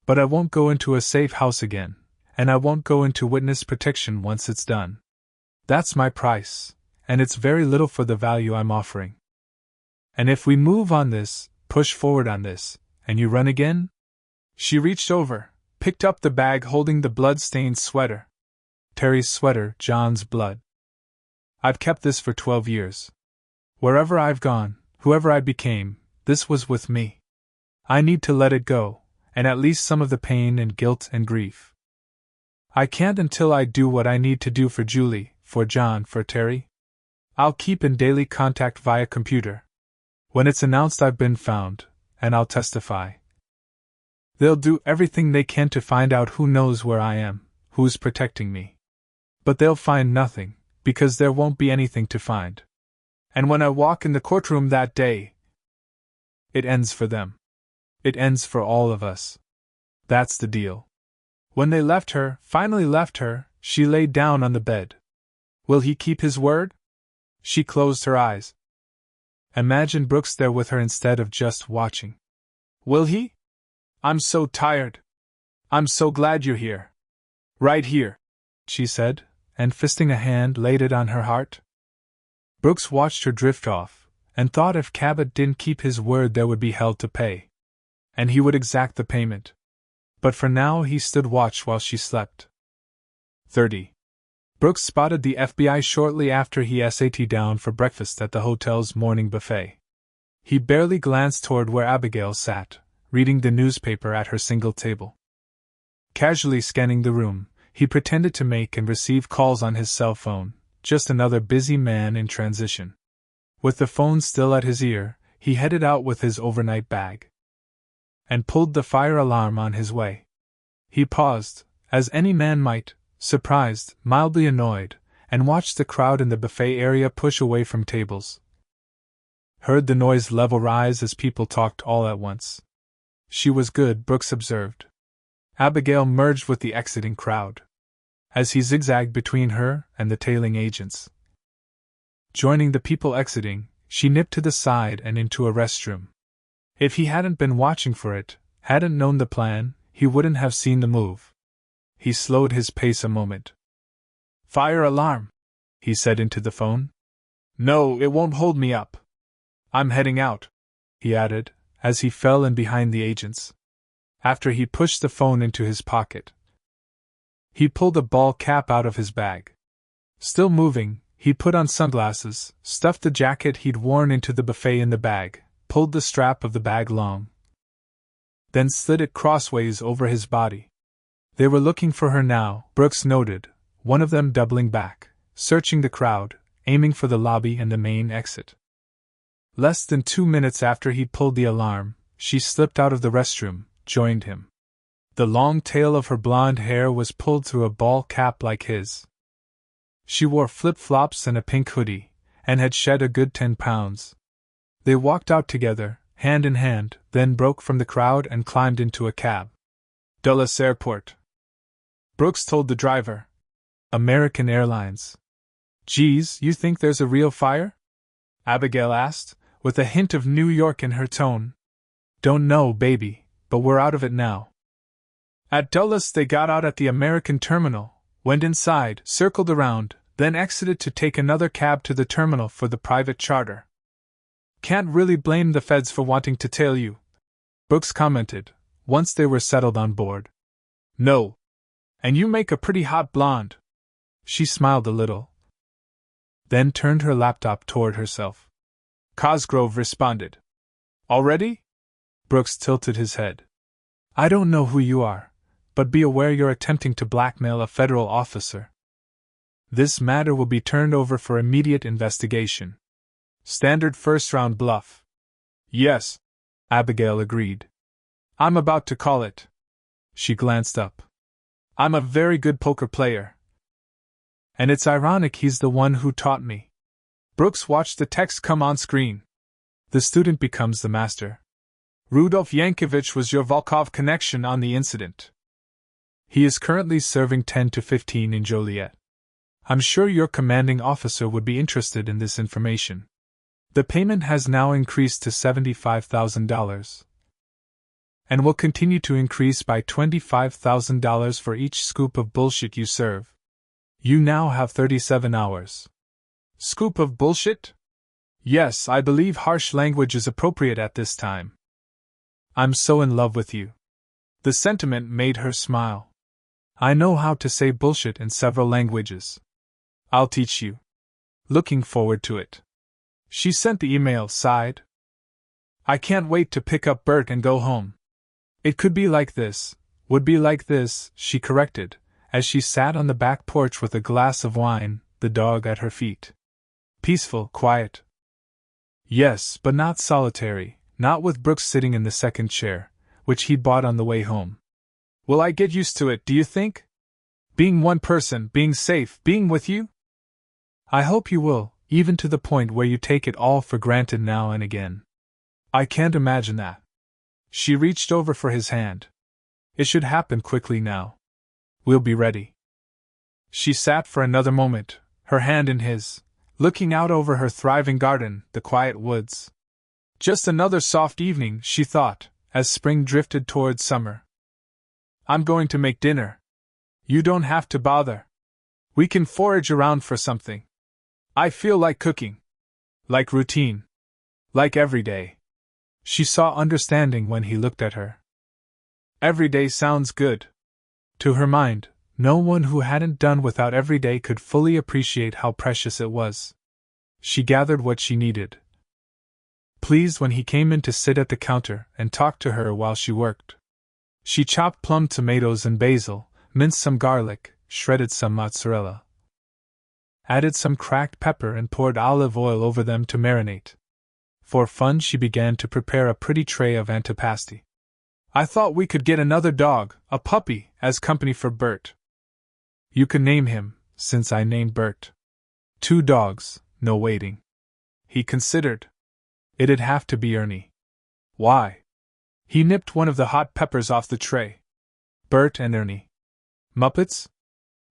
But I won't go into a safe house again, and I won't go into witness protection once it's done. That's my price, and it's very little for the value I'm offering. And if we move on this, push forward on this, and you run again? She reached over, picked up the bag holding the blood-stained sweater. Terry's sweater, John's blood. I've kept this for 12 years. Wherever I've gone, whoever I became, this was with me. I need to let it go, and at least some of the pain and guilt and grief. I can't until I do what I need to do for Julie, for John, for Terry. I'll keep in daily contact via computer. When it's announced I've been found, and I'll testify. They'll do everything they can to find out who knows where I am, who's protecting me. But they'll find nothing, because there won't be anything to find. And when I walk in the courtroom that day, it ends for them. It ends for all of us. That's the deal. When they left her, finally left her, she lay down on the bed. Will he keep his word? She closed her eyes. Imagine Brooks there with her instead of just watching. Will he? I'm so tired. I'm so glad you're here. Right here, she said, and fisting a hand laid it on her heart. Brooks watched her drift off, and thought if Cabot didn't keep his word there would be hell to pay. And he would exact the payment. But for now he stood watch while she slept. 30. Brooks spotted the FBI shortly after he sat down for breakfast at the hotel's morning buffet. He barely glanced toward where Abigail sat, reading the newspaper at her single table. Casually scanning the room, he pretended to make and receive calls on his cell phone, just another busy man in transition. With the phone still at his ear, he headed out with his overnight bag. And pulled the fire alarm on his way. He paused, as any man might, surprised, mildly annoyed, and watched the crowd in the buffet area push away from tables. Heard the noise level rise as people talked all at once. She was good, Brooks observed. Abigail merged with the exiting crowd, as he zigzagged between her and the tailing agents. Joining the people exiting, she nipped to the side and into a restroom. If he hadn't been watching for it, hadn't known the plan, he wouldn't have seen the move. He slowed his pace a moment. "Fire alarm," he said into the phone. "No, it won't hold me up. I'm heading out," he added, as he fell in behind the agents. After he pushed the phone into his pocket, he pulled a ball cap out of his bag. Still moving, he put on sunglasses, stuffed the jacket he'd worn into the buffet in the bag, pulled the strap of the bag long, then slid it crossways over his body. They were looking for her now, Brooks noted, one of them doubling back, searching the crowd, aiming for the lobby and the main exit. Less than 2 minutes after he'd pulled the alarm, she slipped out of the restroom, joined him. The long tail of her blonde hair was pulled through a ball cap like his. She wore flip-flops and a pink hoodie, and had shed a good 10 pounds. They walked out together, hand in hand, then broke from the crowd and climbed into a cab. "Dulles Airport," Brooks told the driver. "American Airlines." "Geez, you think there's a real fire?" Abigail asked, with a hint of New York in her tone. "Don't know, baby, but we're out of it now." At Dulles they got out at the American terminal, went inside, circled around, then exited to take another cab to the terminal for the private charter. "Can't really blame the feds for wanting to tail you," Brooks commented, once they were settled on board. "No. And you make a pretty hot blonde." She smiled a little, then turned her laptop toward herself. Cosgrove responded. "Already?" Brooks tilted his head. "I don't know who you are, but be aware you're attempting to blackmail a federal officer. This matter will be turned over for immediate investigation. Standard first-round bluff." "Yes," Abigail agreed. "I'm about to call it." She glanced up. "I'm a very good poker player. And it's ironic he's the one who taught me." Brooks watched the text come on screen. "The student becomes the master. Rudolf Yankovich was your Volkov connection on the incident. He is currently serving 10 to 15 in Joliet. I'm sure your commanding officer would be interested in this information. The payment has now increased to $75,000. And will continue to increase by $25,000 for each scoop of bullshit you serve. You now have 37 hours. Scoop of bullshit? Yes, I believe harsh language is appropriate at this time. I'm so in love with you." The sentiment made her smile. "I know how to say bullshit in several languages. I'll teach you. Looking forward to it." She sent the email, sighed. "I can't wait to pick up Bert and go home. It could be like this, would be like this," she corrected, as she sat on the back porch with a glass of wine, the dog at her feet. "Peaceful, quiet." "Yes, but not solitary, not with Brooks sitting in the second chair, which he'd bought on the way home. Will I get used to it, do you think? Being one person, being safe, being with you? I hope you will, even to the point where you take it all for granted now and again. I can't imagine that." She reached over for his hand. "It should happen quickly now. We'll be ready." She sat for another moment, her hand in his, looking out over her thriving garden, the quiet woods. Just another soft evening, she thought, as spring drifted towards summer. "I'm going to make dinner. You don't have to bother. We can forage around for something. I feel like cooking. Like routine. Like every day." She saw understanding when he looked at her. Every day sounds good. To her mind, no one who hadn't done without every day could fully appreciate how precious it was. She gathered what she needed. Pleased when he came in to sit at the counter and talk to her while she worked. She chopped plum tomatoes and basil, minced some garlic, shredded some mozzarella, added some cracked pepper and poured olive oil over them to marinate. For fun, she began to prepare a pretty tray of antipasti. "I thought we could get another dog, a puppy, as company for Bert. You could name him, since I named Bert." 2 dogs, no waiting. He considered. It'd have to be Ernie. Why? He nipped one of the hot peppers off the tray. Bert and Ernie. Muppets?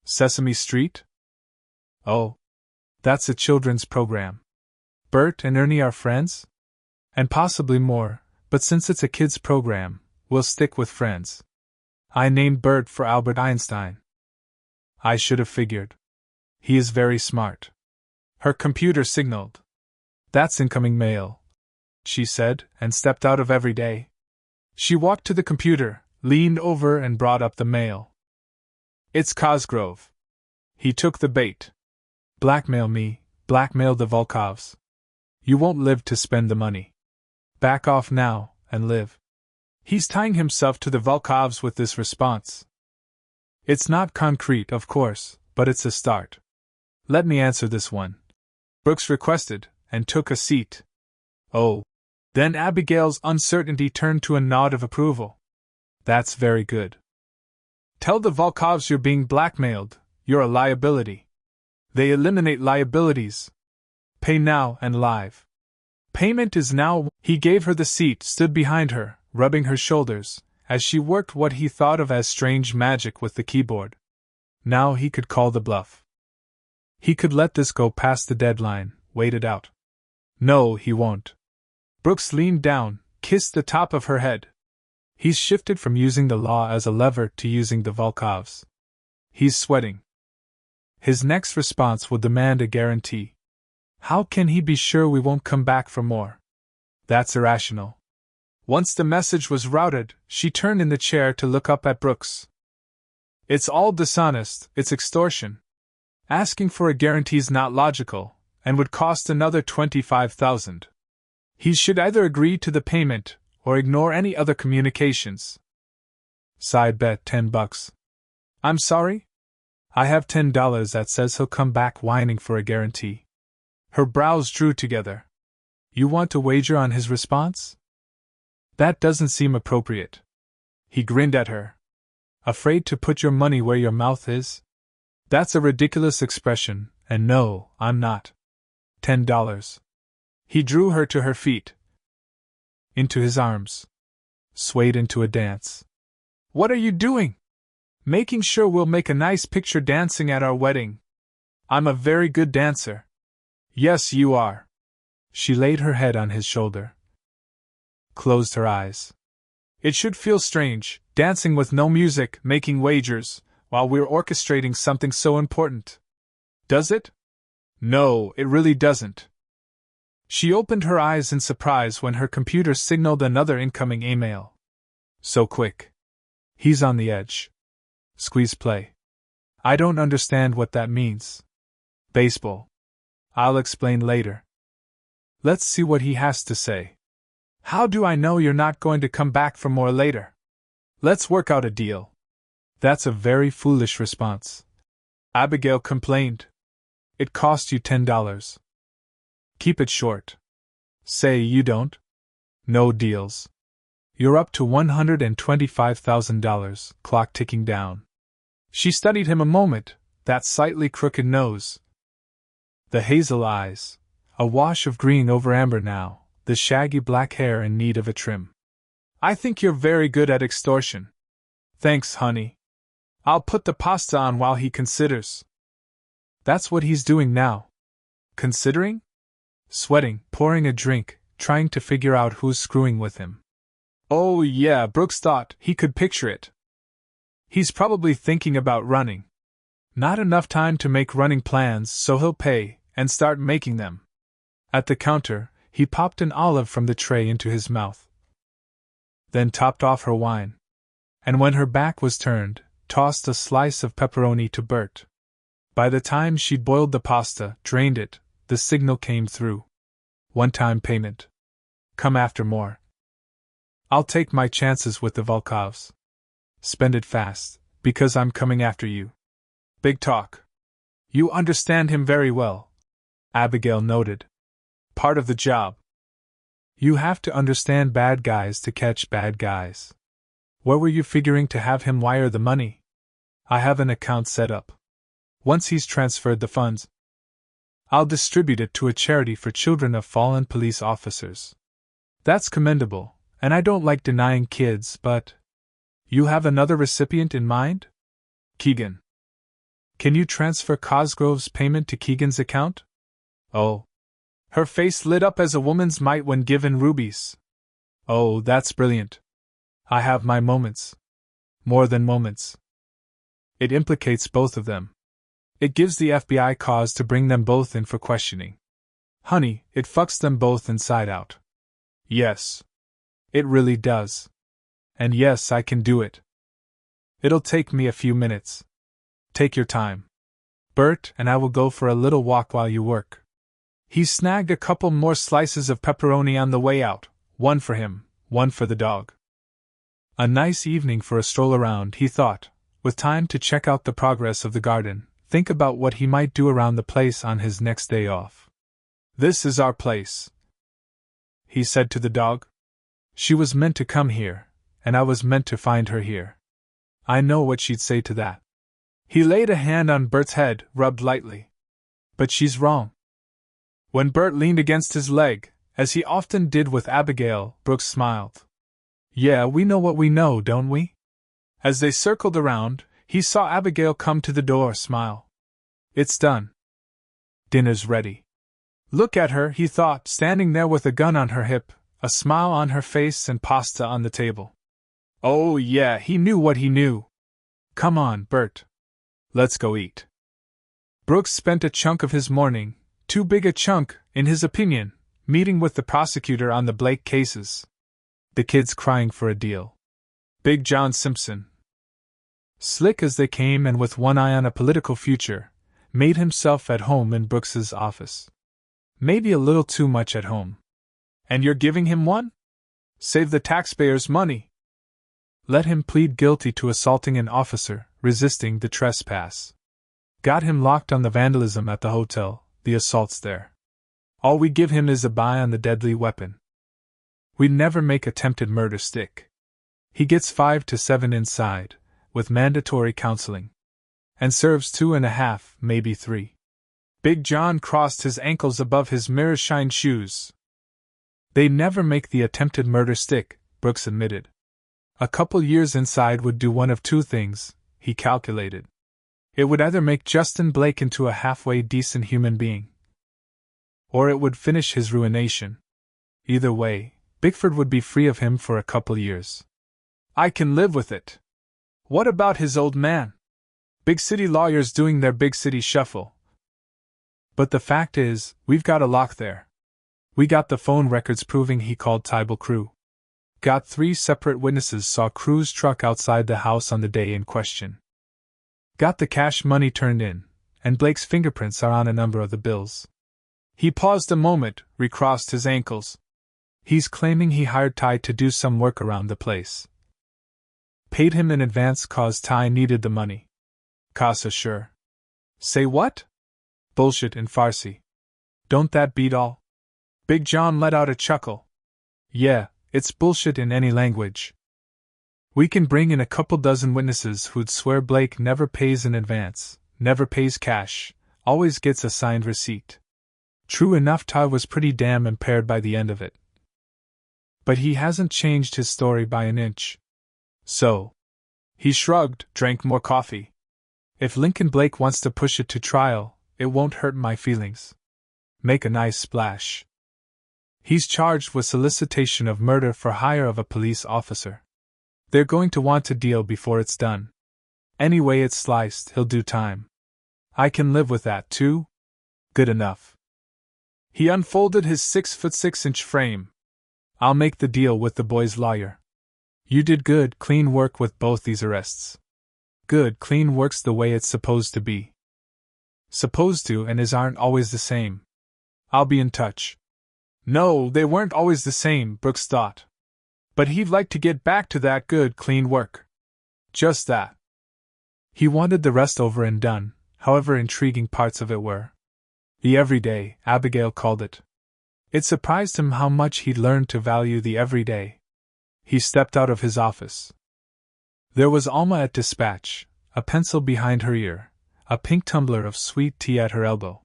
Sesame Street? Oh. That's a children's program. Bert and Ernie are friends? And possibly more, but since it's a kids' program, we'll stick with friends. I named Bert for Albert Einstein. I should have figured. He is very smart. Her computer signaled. That's incoming mail, she said, and stepped out of Everyday. She walked to the computer, leaned over and brought up the mail. It's Cosgrove. He took the bait. Blackmail me, blackmail the Volkovs. You won't live to spend the money. Back off now, and live. He's tying himself to the Volkovs with this response. It's not concrete, of course, but it's a start. Let me answer this one. Brooks requested, and took a seat. Oh. Then Abigail's uncertainty turned to a nod of approval. That's very good. Tell the Volkovs you're being blackmailed, you're a liability. They eliminate liabilities. Pay now and live. Payment is now. He gave her the seat, stood behind her, rubbing her shoulders, as she worked what he thought of as strange magic with the keyboard. Now he could call the bluff. He could let this go past the deadline, wait it out. No, he won't. Brooks leaned down, kissed the top of her head. He's shifted from using the law as a lever to using the Volkovs. He's sweating. His next response will demand a guarantee. How can he be sure we won't come back for more? That's irrational. Once the message was routed, she turned in the chair to look up at Brooks. It's all dishonest, it's extortion. Asking for a guarantee's not logical, and would cost another $25,000. He should either agree to the payment, or ignore any other communications. Side bet $10. I'm sorry? I have $10 that says he'll come back whining for a guarantee. Her brows drew together. You want to wager on his response? That doesn't seem appropriate. He grinned at her. Afraid to put your money where your mouth is? That's a ridiculous expression, and no, I'm not. $10. He drew her to her feet. Into his arms. Swayed into a dance. What are you doing? Making sure we'll make a nice picture dancing at our wedding. I'm a very good dancer. Yes, you are. She laid her head on his shoulder. Closed her eyes. It should feel strange, dancing with no music, making wagers, while we're orchestrating something so important. Does it? No, it really doesn't. She opened her eyes in surprise when her computer signaled another incoming email. So quick. He's on the edge. Squeeze play. I don't understand what that means. Baseball. I'll explain later. Let's see what he has to say. How do I know you're not going to come back for more later? Let's work out a deal. That's a very foolish response. Abigail complained. It cost you $10. Keep it short. Say you don't? No deals. You're up to $125,000, clock ticking down. She studied him a moment, that slightly crooked nose. The hazel eyes, a wash of green over amber now, the shaggy black hair in need of a trim. I think you're very good at extortion. Thanks, honey. I'll put the pasta on while he considers. That's what he's doing now. Considering? Sweating, pouring a drink, trying to figure out who's screwing with him. Oh yeah, Brooks thought he could picture it. He's probably thinking about running. Not enough time to make running plans, so he'll pay, and start making them. At the counter, he popped an olive from the tray into his mouth. Then topped off her wine. And when her back was turned, tossed a slice of pepperoni to Bert. By the time she'd boiled the pasta, drained it, the signal came through. One-time payment. Come after more. I'll take my chances with the Volkovs. Spend it fast, because I'm coming after you. Big talk. You understand him very well, Abigail noted. Part of the job. You have to understand bad guys to catch bad guys. Where were you figuring to have him wire the money? I have an account set up. Once he's transferred the funds. I'll distribute it to a charity for children of fallen police officers. That's commendable, and I don't like denying kids, but… You have another recipient in mind? Keegan. Can you transfer Cosgrove's payment to Keegan's account? Oh. Her face lit up as a woman's might when given rubies. Oh, that's brilliant. I have my moments. More than moments. It implicates both of them. It gives the FBI cause to bring them both in for questioning. Honey, it fucks them both inside out. Yes. It really does. And yes, I can do it. It'll take me a few minutes. Take your time. Bert and I will go for a little walk while you work. He snagged a couple more slices of pepperoni on the way out, one for him, one for the dog. A nice evening for a stroll around, he thought, with time to check out the progress of the garden, think about what he might do around the place on his next day off. This is our place, he said to the dog. She was meant to come here, and I was meant to find her here. I know what she'd say to that. He laid a hand on Bert's head, rubbed lightly. But she's wrong. When Bert leaned against his leg, as he often did with Abigail, Brooks smiled. Yeah, we know what we know, don't we? As they circled around, he saw Abigail come to the door, smile. It's done. Dinner's ready. Look at her, he thought, standing there with a gun on her hip, a smile on her face and pasta on the table. Oh yeah, he knew what he knew. Come on, Bert. Let's go eat. Brooks spent a chunk of his morning, too big a chunk, in his opinion, meeting with the prosecutor on the Blake cases. The kids crying for a deal. Big John Simpson, slick as they came and with one eye on a political future, made himself at home in Brooks's office. Maybe a little too much at home. And you're giving him one? Save the taxpayers' money. Let him plead guilty to assaulting an officer, resisting the trespass. Got him locked on the vandalism at the hotel, the assaults there. All we give him is a buy on the deadly weapon. We'd never make attempted murder stick. He gets 5 to 7 inside, with mandatory counseling. And serves 2.5, maybe 3. Big John crossed his ankles above his mirror-shine shoes. They'd never make the attempted murder stick, Brooks admitted. A couple years inside would do one of two things, he calculated. It would either make Justin Blake into a halfway decent human being, or it would finish his ruination. Either way, Bickford would be free of him for a couple years. I can live with it. What about his old man? Big city lawyers doing their big city shuffle. But the fact is, we've got a lock there. We got the phone records proving he called Tybal Crew. Got 3 separate witnesses saw Crew's truck outside the house on the day in question. Got the cash money turned in, and Blake's fingerprints are on a number of the bills. He paused a moment, recrossed his ankles. He's claiming he hired Ty to do some work around the place. Paid him in advance cause Ty needed the money. Casa sure. Say what? Bullshit in Farsi. Don't that beat all? Big John let out a chuckle. Yeah, it's bullshit in any language. We can bring in a couple dozen witnesses who'd swear Blake never pays in advance, never pays cash, always gets a signed receipt. True enough, Ty was pretty damn impaired by the end of it. But he hasn't changed his story by an inch. So. He shrugged, drank more coffee. If Lincoln Blake wants to push it to trial, it won't hurt my feelings. Make a nice splash. He's charged with solicitation of murder for hire of a police officer. They're going to want a deal before it's done. Any way it's sliced, he'll do time. I can live with that, too. Good enough. He unfolded his 6'6" frame. I'll make the deal with the boy's lawyer. You did good, clean work with both these arrests. Good, clean work's the way it's supposed to be. Supposed to and is aren't always the same. I'll be in touch. No, they weren't always the same, Brooks thought. But he'd like to get back to that good, clean work. Just that. He wanted the rest over and done, however intriguing parts of it were. The everyday, Abigail called it. It surprised him how much he'd learned to value the everyday. He stepped out of his office. There was Alma at dispatch, a pencil behind her ear, a pink tumbler of sweet tea at her elbow.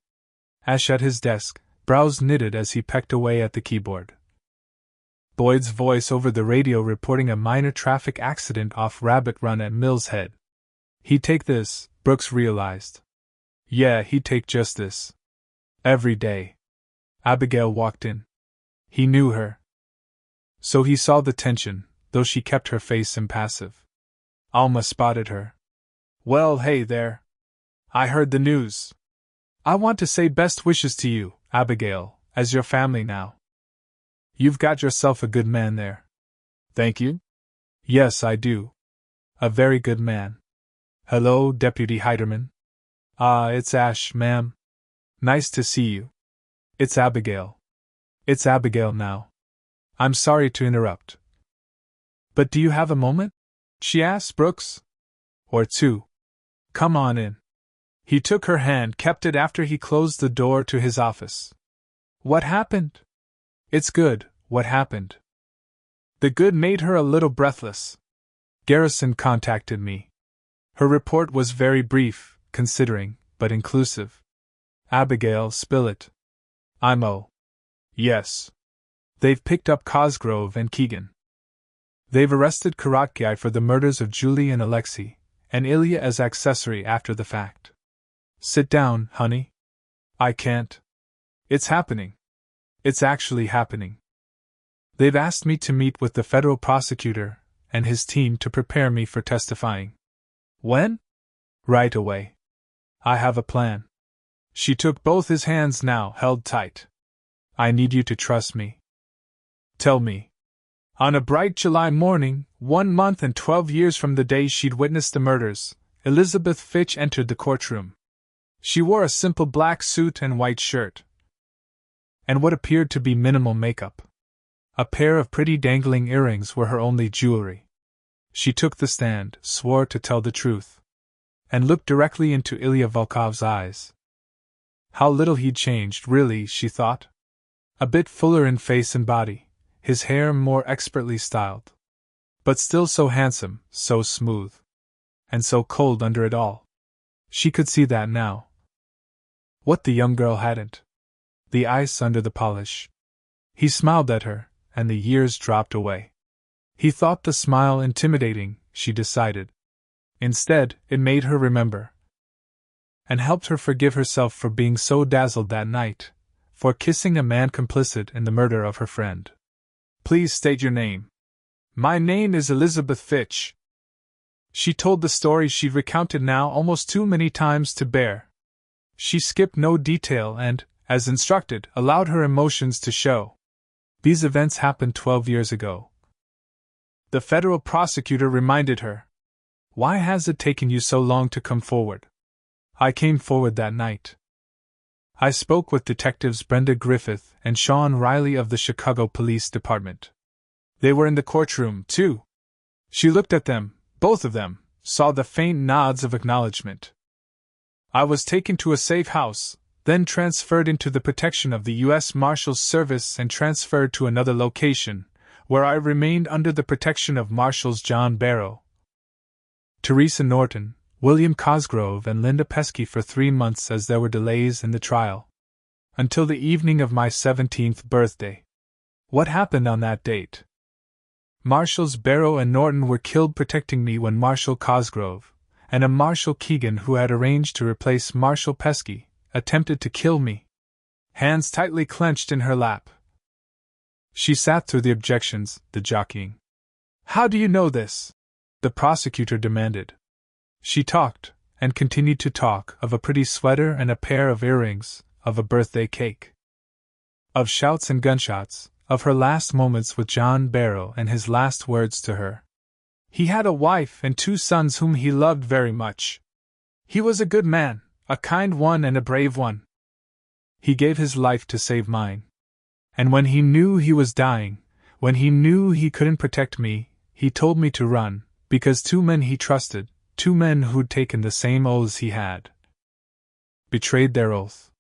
Ash at his desk, brows knitted as he pecked away at the keyboard. Boyd's voice over the radio reporting a minor traffic accident off Rabbit Run at Mill's Head. He'd take this, Brooks realized. Yeah, he'd take just this. Every day. Abigail walked in. He knew her. So he saw the tension, though she kept her face impassive. Alma spotted her. Well, hey there. I heard the news. I want to say best wishes to you, Abigail, as your family now. You've got yourself a good man there. Thank you? Yes, I do. A very good man. Hello, Deputy Heiderman. It's Ash, ma'am. Nice to see you. It's Abigail. It's Abigail now. I'm sorry to interrupt. But do you have a moment? She asked Brooks. Or two. Come on in. He took her hand, kept it after he closed the door to his office. What happened? It's good, what happened? The good made her a little breathless. Garrison contacted me. Her report was very brief, considering, but inclusive. Abigail, spill it. Yes. They've picked up Cosgrove and Keegan. They've arrested Karatkai for the murders of Julie and Alexei, and Ilya as accessory after the fact. Sit down, honey. I can't. It's happening. It's actually happening. They've asked me to meet with the federal prosecutor and his team to prepare me for testifying. When? Right away. I have a plan. She took both his hands now, held tight. I need you to trust me. Tell me. On a bright July morning, 1 month and 12 years from the day she'd witnessed the murders, Elizabeth Fitch entered the courtroom. She wore a simple black suit and white shirt, and what appeared to be minimal makeup. A pair of pretty dangling earrings were her only jewelry. She took the stand, swore to tell the truth, and looked directly into Ilya Volkov's eyes. How little he'd changed, really, she thought. A bit fuller in face and body, his hair more expertly styled. But still so handsome, so smooth. And so cold under it all. She could see that now. What the young girl hadn't. The ice under the polish. He smiled at her, and the years dropped away. He thought the smile intimidating, she decided. Instead, it made her remember. And helped her forgive herself for being so dazzled that night, for kissing a man complicit in the murder of her friend. Please state your name. My name is Elizabeth Fitch. She told the story she'd recounted now almost too many times to bear. She skipped no detail and, as instructed, allowed her emotions to show. These events happened 12 years ago. The federal prosecutor reminded her. Why has it taken you so long to come forward? I came forward that night. I spoke with Detectives Brenda Griffith and Sean Riley of the Chicago Police Department. They were in the courtroom, too. She looked at them, both of them, saw the faint nods of acknowledgement. I was taken to a safe house, then transferred into the protection of the U.S. Marshal's Service and transferred to another location, where I remained under the protection of Marshals John Barrow, Teresa Norton, William Cosgrove and Linda Pesky for 3 months as there were delays in the trial. Until the evening of my 17th birthday. What happened on that date? Marshals Barrow and Norton were killed protecting me when Marshal Cosgrove, and a Marshal Keegan who had arranged to replace Marshal Pesky, attempted to kill me. Hands tightly clenched in her lap. She sat through the objections, the jockeying. How do you know this? The prosecutor demanded. She talked, and continued to talk, of a pretty sweater and a pair of earrings, of a birthday cake. Of shouts and gunshots, of her last moments with John Barrow and his last words to her. He had a wife and 2 sons whom he loved very much. He was a good man, a kind one and a brave one. He gave his life to save mine. And when he knew he was dying, when he knew he couldn't protect me, he told me to run, because 2 men he trusted, 2 men who'd taken the same oaths he had, betrayed their oath.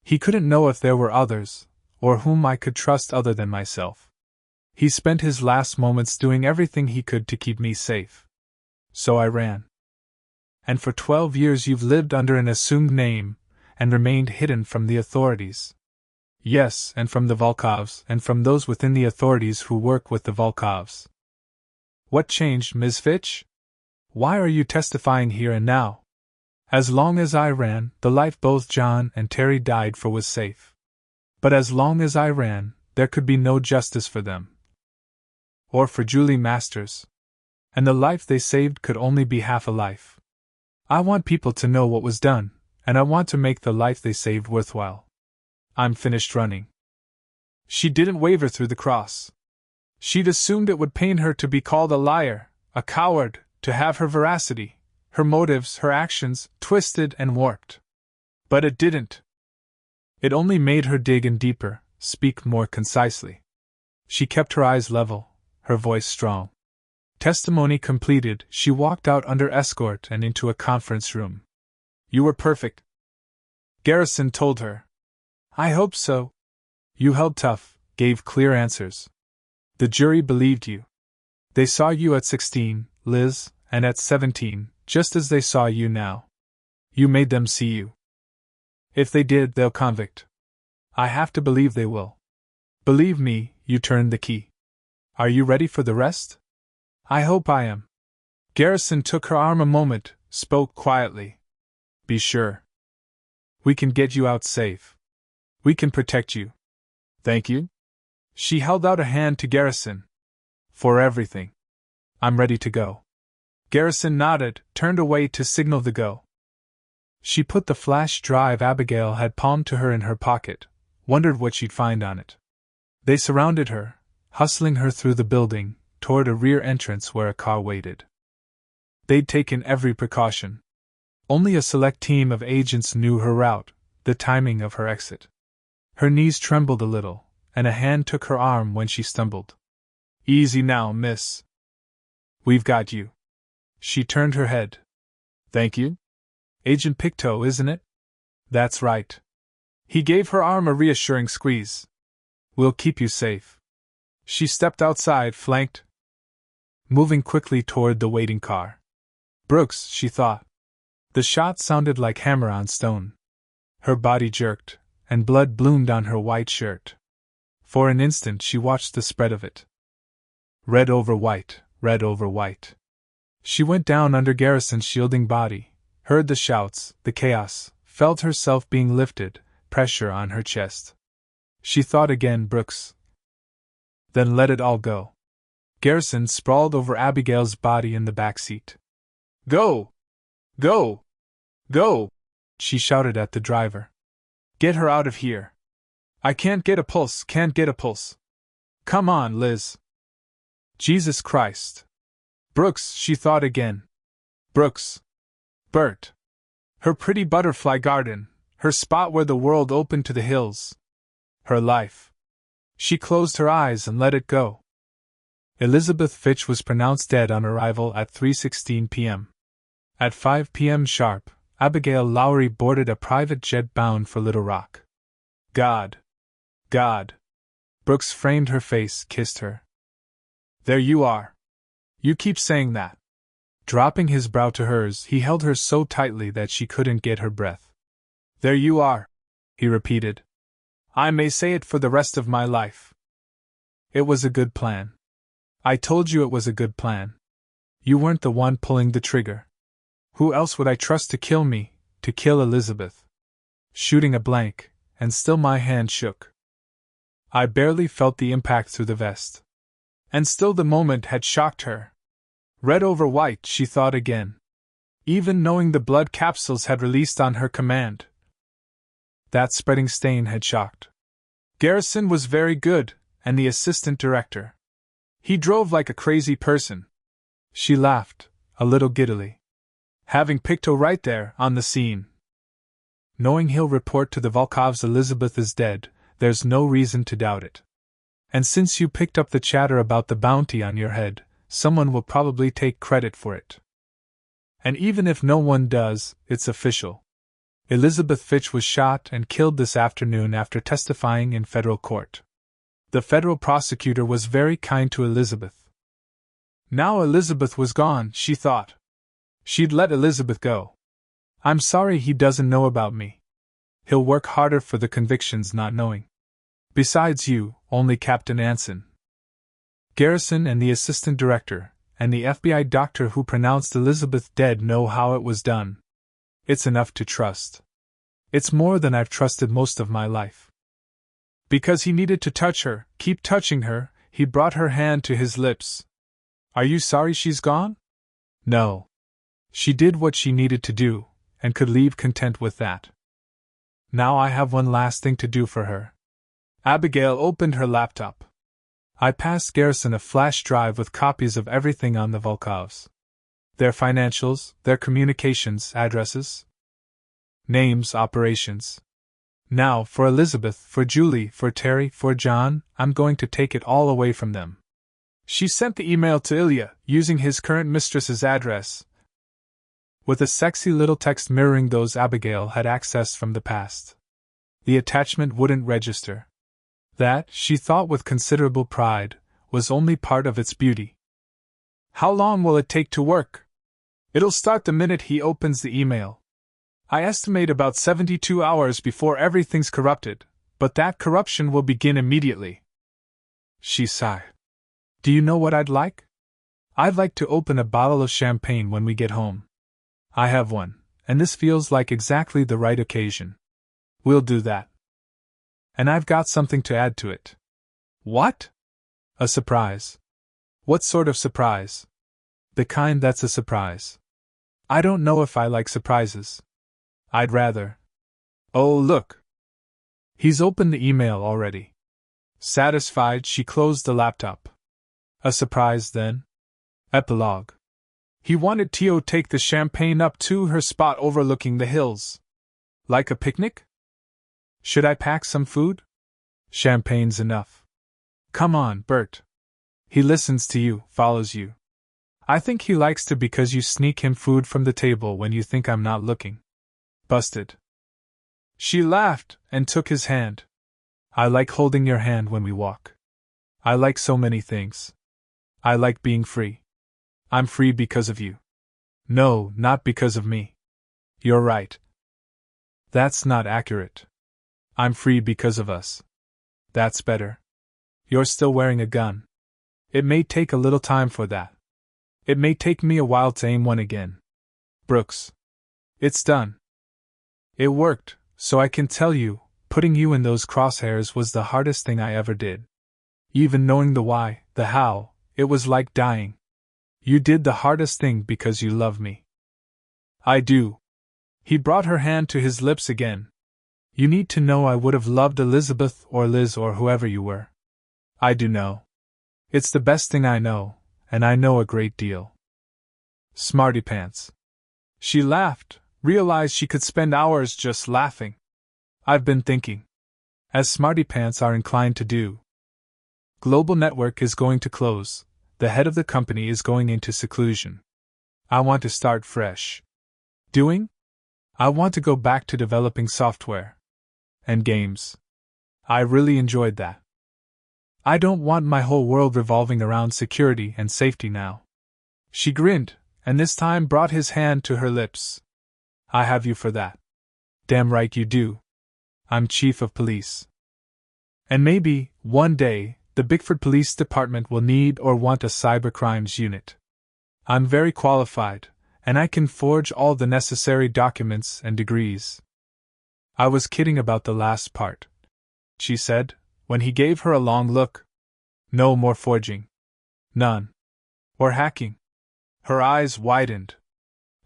He couldn't know if there were others, or whom I could trust other than myself. He spent his last moments doing everything he could to keep me safe. So I ran. And for 12 years you've lived under an assumed name, and remained hidden from the authorities. Yes, and from the Volkovs, and from those within the authorities who work with the Volkovs. What changed, Ms. Fitch? Why are you testifying here and now? As long as I ran, the life both John and Terry died for was safe. But as long as I ran, there could be no justice for them. Or for Julie Masters. And the life they saved could only be half a life. I want people to know what was done, and I want to make the life they saved worthwhile. I'm finished running. She didn't waver through the cross. She'd assumed it would pain her to be called a liar, a coward, to have her veracity, her motives, her actions, twisted and warped. But it didn't. It only made her dig in deeper, speak more concisely. She kept her eyes level, her voice strong. Testimony completed, she walked out under escort and into a conference room. You were perfect, Garrison told her. I hope so. You held tough, gave clear answers. The jury believed you. They saw you at 16, Liz, and at 17, just as they saw you now. You made them see you. If they did, they'll convict. I have to believe they will. Believe me, you turned the key. Are you ready for the rest? I hope I am. Garrison took her arm a moment, spoke quietly. Be sure. We can get you out safe. We can protect you. Thank you. She held out a hand to Garrison. For everything. I'm ready to go. Garrison nodded, turned away to signal the go. She put the flash drive Abigail had palmed to her in her pocket, wondered what she'd find on it. They surrounded her, hustling her through the building, toward a rear entrance where a car waited. They'd taken every precaution. Only a select team of agents knew her route, the timing of her exit. Her knees trembled a little, and a hand took her arm when she stumbled. Easy now, miss. We've got you. She turned her head. Thank you? Agent Pictou, isn't it? That's right. He gave her arm a reassuring squeeze. We'll keep you safe. She stepped outside, flanked, moving quickly toward the waiting car. Brooks, she thought. The shot sounded like hammer on stone. Her body jerked, and blood bloomed on her white shirt. For an instant she watched the spread of it. Red over white, red over white. She went down under Garrison's shielding body, heard the shouts, the chaos, felt herself being lifted, pressure on her chest. She thought again, Brooks. Then let it all go. Garrison sprawled over Abigail's body in the back seat. Go! Go! Go! She shouted at the driver. Get her out of here. I can't get a pulse, can't get a pulse. Come on, Liz. Jesus Christ. Brooks, she thought again. Brooks. Bert. Her pretty butterfly garden, her spot where the world opened to the hills. Her life. She closed her eyes and let it go. Elizabeth Fitch was pronounced dead on arrival at 3:16 p.m. At 5 p.m. sharp, Abigail Lowry boarded a private jet bound for Little Rock. God. God. Brooks framed her face, kissed her. There you are. You keep saying that. Dropping his brow to hers, he held her so tightly that she couldn't get her breath. There you are, he repeated. I may say it for the rest of my life. It was a good plan. I told you it was a good plan. You weren't the one pulling the trigger. Who else would I trust to kill me, to kill Elizabeth? Shooting a blank, and still my hand shook. I barely felt the impact through the vest. And still the moment had shocked her. Red over white, she thought again. Even knowing the blood capsules had released on her command. That spreading stain had shocked. Garrison was very good, and the assistant director. He drove like a crazy person. She laughed, a little giddily. Having Pictou right there, on the scene. Knowing he'll report to the Volkovs Elizabeth is dead, there's no reason to doubt it. And since you picked up the chatter about the bounty on your head, someone will probably take credit for it. And even if no one does, it's official. Elizabeth Fitch was shot and killed this afternoon after testifying in federal court. The federal prosecutor was very kind to Elizabeth. Now Elizabeth was gone, she thought. She'd let Elizabeth go. I'm sorry he doesn't know about me. He'll work harder for the convictions not knowing. Besides you, only Captain Anson, Garrison and the assistant director, and the FBI doctor who pronounced Elizabeth dead know how it was done. It's enough to trust. It's more than I've trusted most of my life. Because he needed to touch her, keep touching her, he brought her hand to his lips. Are you sorry she's gone? No. She did what she needed to do, and could leave content with that. Now I have one last thing to do for her. Abigail opened her laptop. I passed Garrison a flash drive with copies of everything on the Volkovs. Their financials, their communications addresses, names, operations. Now, for Elizabeth, for Julie, for Terry, for John, I'm going to take it all away from them. She sent the email to Ilya, using his current mistress's address, with a sexy little text mirroring those Abigail had accessed from the past. The attachment wouldn't register. That, she thought with considerable pride, was only part of its beauty. How long will it take to work? It'll start the minute he opens the email. I estimate about 72 hours before everything's corrupted, but that corruption will begin immediately. She sighed. Do you know what I'd like? I'd like to open a bottle of champagne when we get home. I have one, and this feels like exactly the right occasion. We'll do that. And I've got something to add to it. What? A surprise. What sort of surprise? The kind that's a surprise. I don't know if I like surprises. I'd rather. Oh, look. He's opened the email already. Satisfied, she closed the laptop. A surprise, then? Epilogue. He wanted to take the champagne up to her spot overlooking the hills. Like a picnic? Should I pack some food? Champagne's enough. Come on, Bert. He listens to you, follows you. I think he likes to because you sneak him food from the table when you think I'm not looking. Busted. She laughed and took his hand. I like holding your hand when we walk. I like so many things. I like being free. I'm free because of you. No, not because of me. You're right. That's not accurate. I'm free because of us. That's better. You're still wearing a gun. It may take a little time for that. It may take me a while to aim one again. Brooks. It's done. It worked, so I can tell you, putting you in those crosshairs was the hardest thing I ever did. Even knowing the why, the how, it was like dying. You did the hardest thing because you love me. I do. He brought her hand to his lips again. You need to know I would have loved Elizabeth or Liz or whoever you were. I do know. It's the best thing I know, and I know a great deal. Smarty pants. She laughed, realized she could spend hours just laughing. I've been thinking. As smarty pants are inclined to do. Global Network is going to close. The head of the company is going into seclusion. I want to start fresh. Doing? I want to go back to developing software. And games. I really enjoyed that. I don't want my whole world revolving around security and safety now. She grinned, and this time brought his hand to her lips. I have you for that. Damn right you do. I'm chief of police. And maybe, one day, the Bickford Police Department will need or want a cybercrimes unit. I'm very qualified, and I can forge all the necessary documents and degrees. I was kidding about the last part, she said, when he gave her a long look. No more forging. None. Or hacking. Her eyes widened.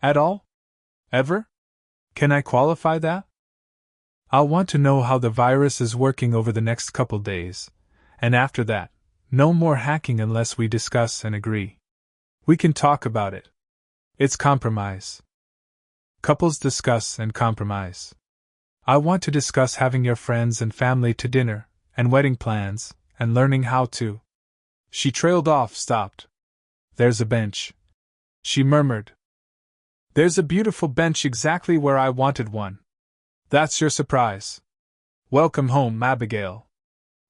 At all? Ever? Can I qualify that? I'll want to know how the virus is working over the next couple days, and after that, no more hacking unless we discuss and agree. We can talk about it. It's compromise. Couples discuss and compromise. I want to discuss having your friends and family to dinner, and wedding plans, and learning how to. She trailed off, stopped. There's a bench. She murmured. There's a beautiful bench exactly where I wanted one. That's your surprise. Welcome home, Abigail.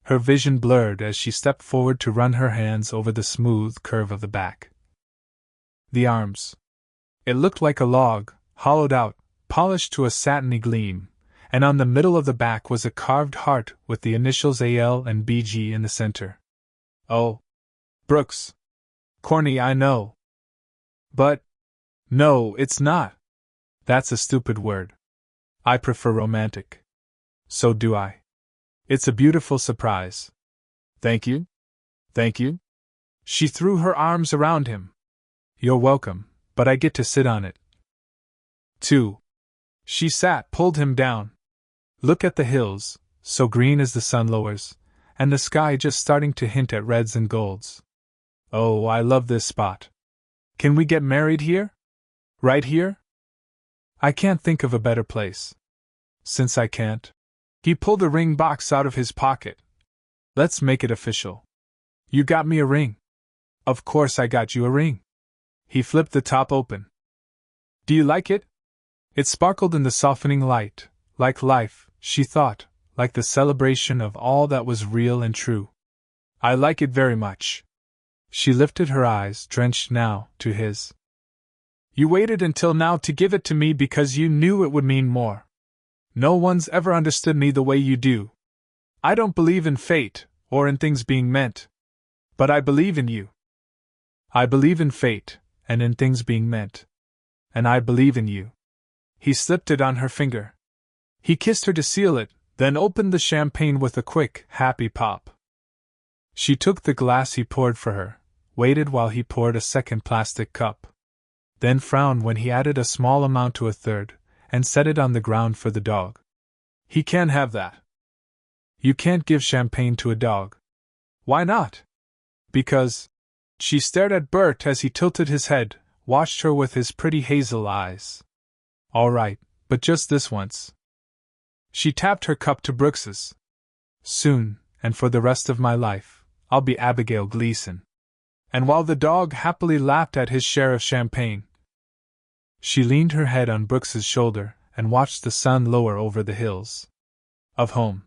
Her vision blurred as she stepped forward to run her hands over the smooth curve of the back. The arms. It looked like a log, hollowed out, polished to a satiny gleam, and on the middle of the back was a carved heart with the initials AL and BG in the center. Oh, Brooks. Corny, I know. But, no, it's not. That's a stupid word. I prefer romantic. So do I. It's a beautiful surprise. Thank you. Thank you. She threw her arms around him. You're welcome, but I get to sit on it. 2. She sat, pulled him down. Look at the hills, so green as the sun lowers, and the sky just starting to hint at reds and golds. Oh, I love this spot. Can we get married here? Right here? I can't think of a better place. Since I can't, he pulled a ring box out of his pocket. Let's make it official. You got me a ring. Of course I got you a ring. He flipped the top open. Do you like it? It sparkled in the softening light, like life, she thought, like the celebration of all that was real and true. I like it very much. She lifted her eyes, drenched now, to his. You waited until now to give it to me because you knew it would mean more. No one's ever understood me the way you do. I don't believe in fate, or in things being meant. But I believe in you. I believe in fate, and in things being meant. And I believe in you. He slipped it on her finger. He kissed her to seal it, then opened the champagne with a quick, happy pop. She took the glass he poured for her, waited while he poured a second plastic cup. Then frowned when he added a small amount to a third, and set it on the ground for the dog. He can't have that. You can't give champagne to a dog. Why not? Because. She stared at Bert as he tilted his head, watched her with his pretty hazel eyes. All right, but just this once. She tapped her cup to Brooks's. Soon, and for the rest of my life, I'll be Abigail Gleason. And while the dog happily lapped at his share of champagne, she leaned her head on Brooks's shoulder and watched the sun lower over the hills of home.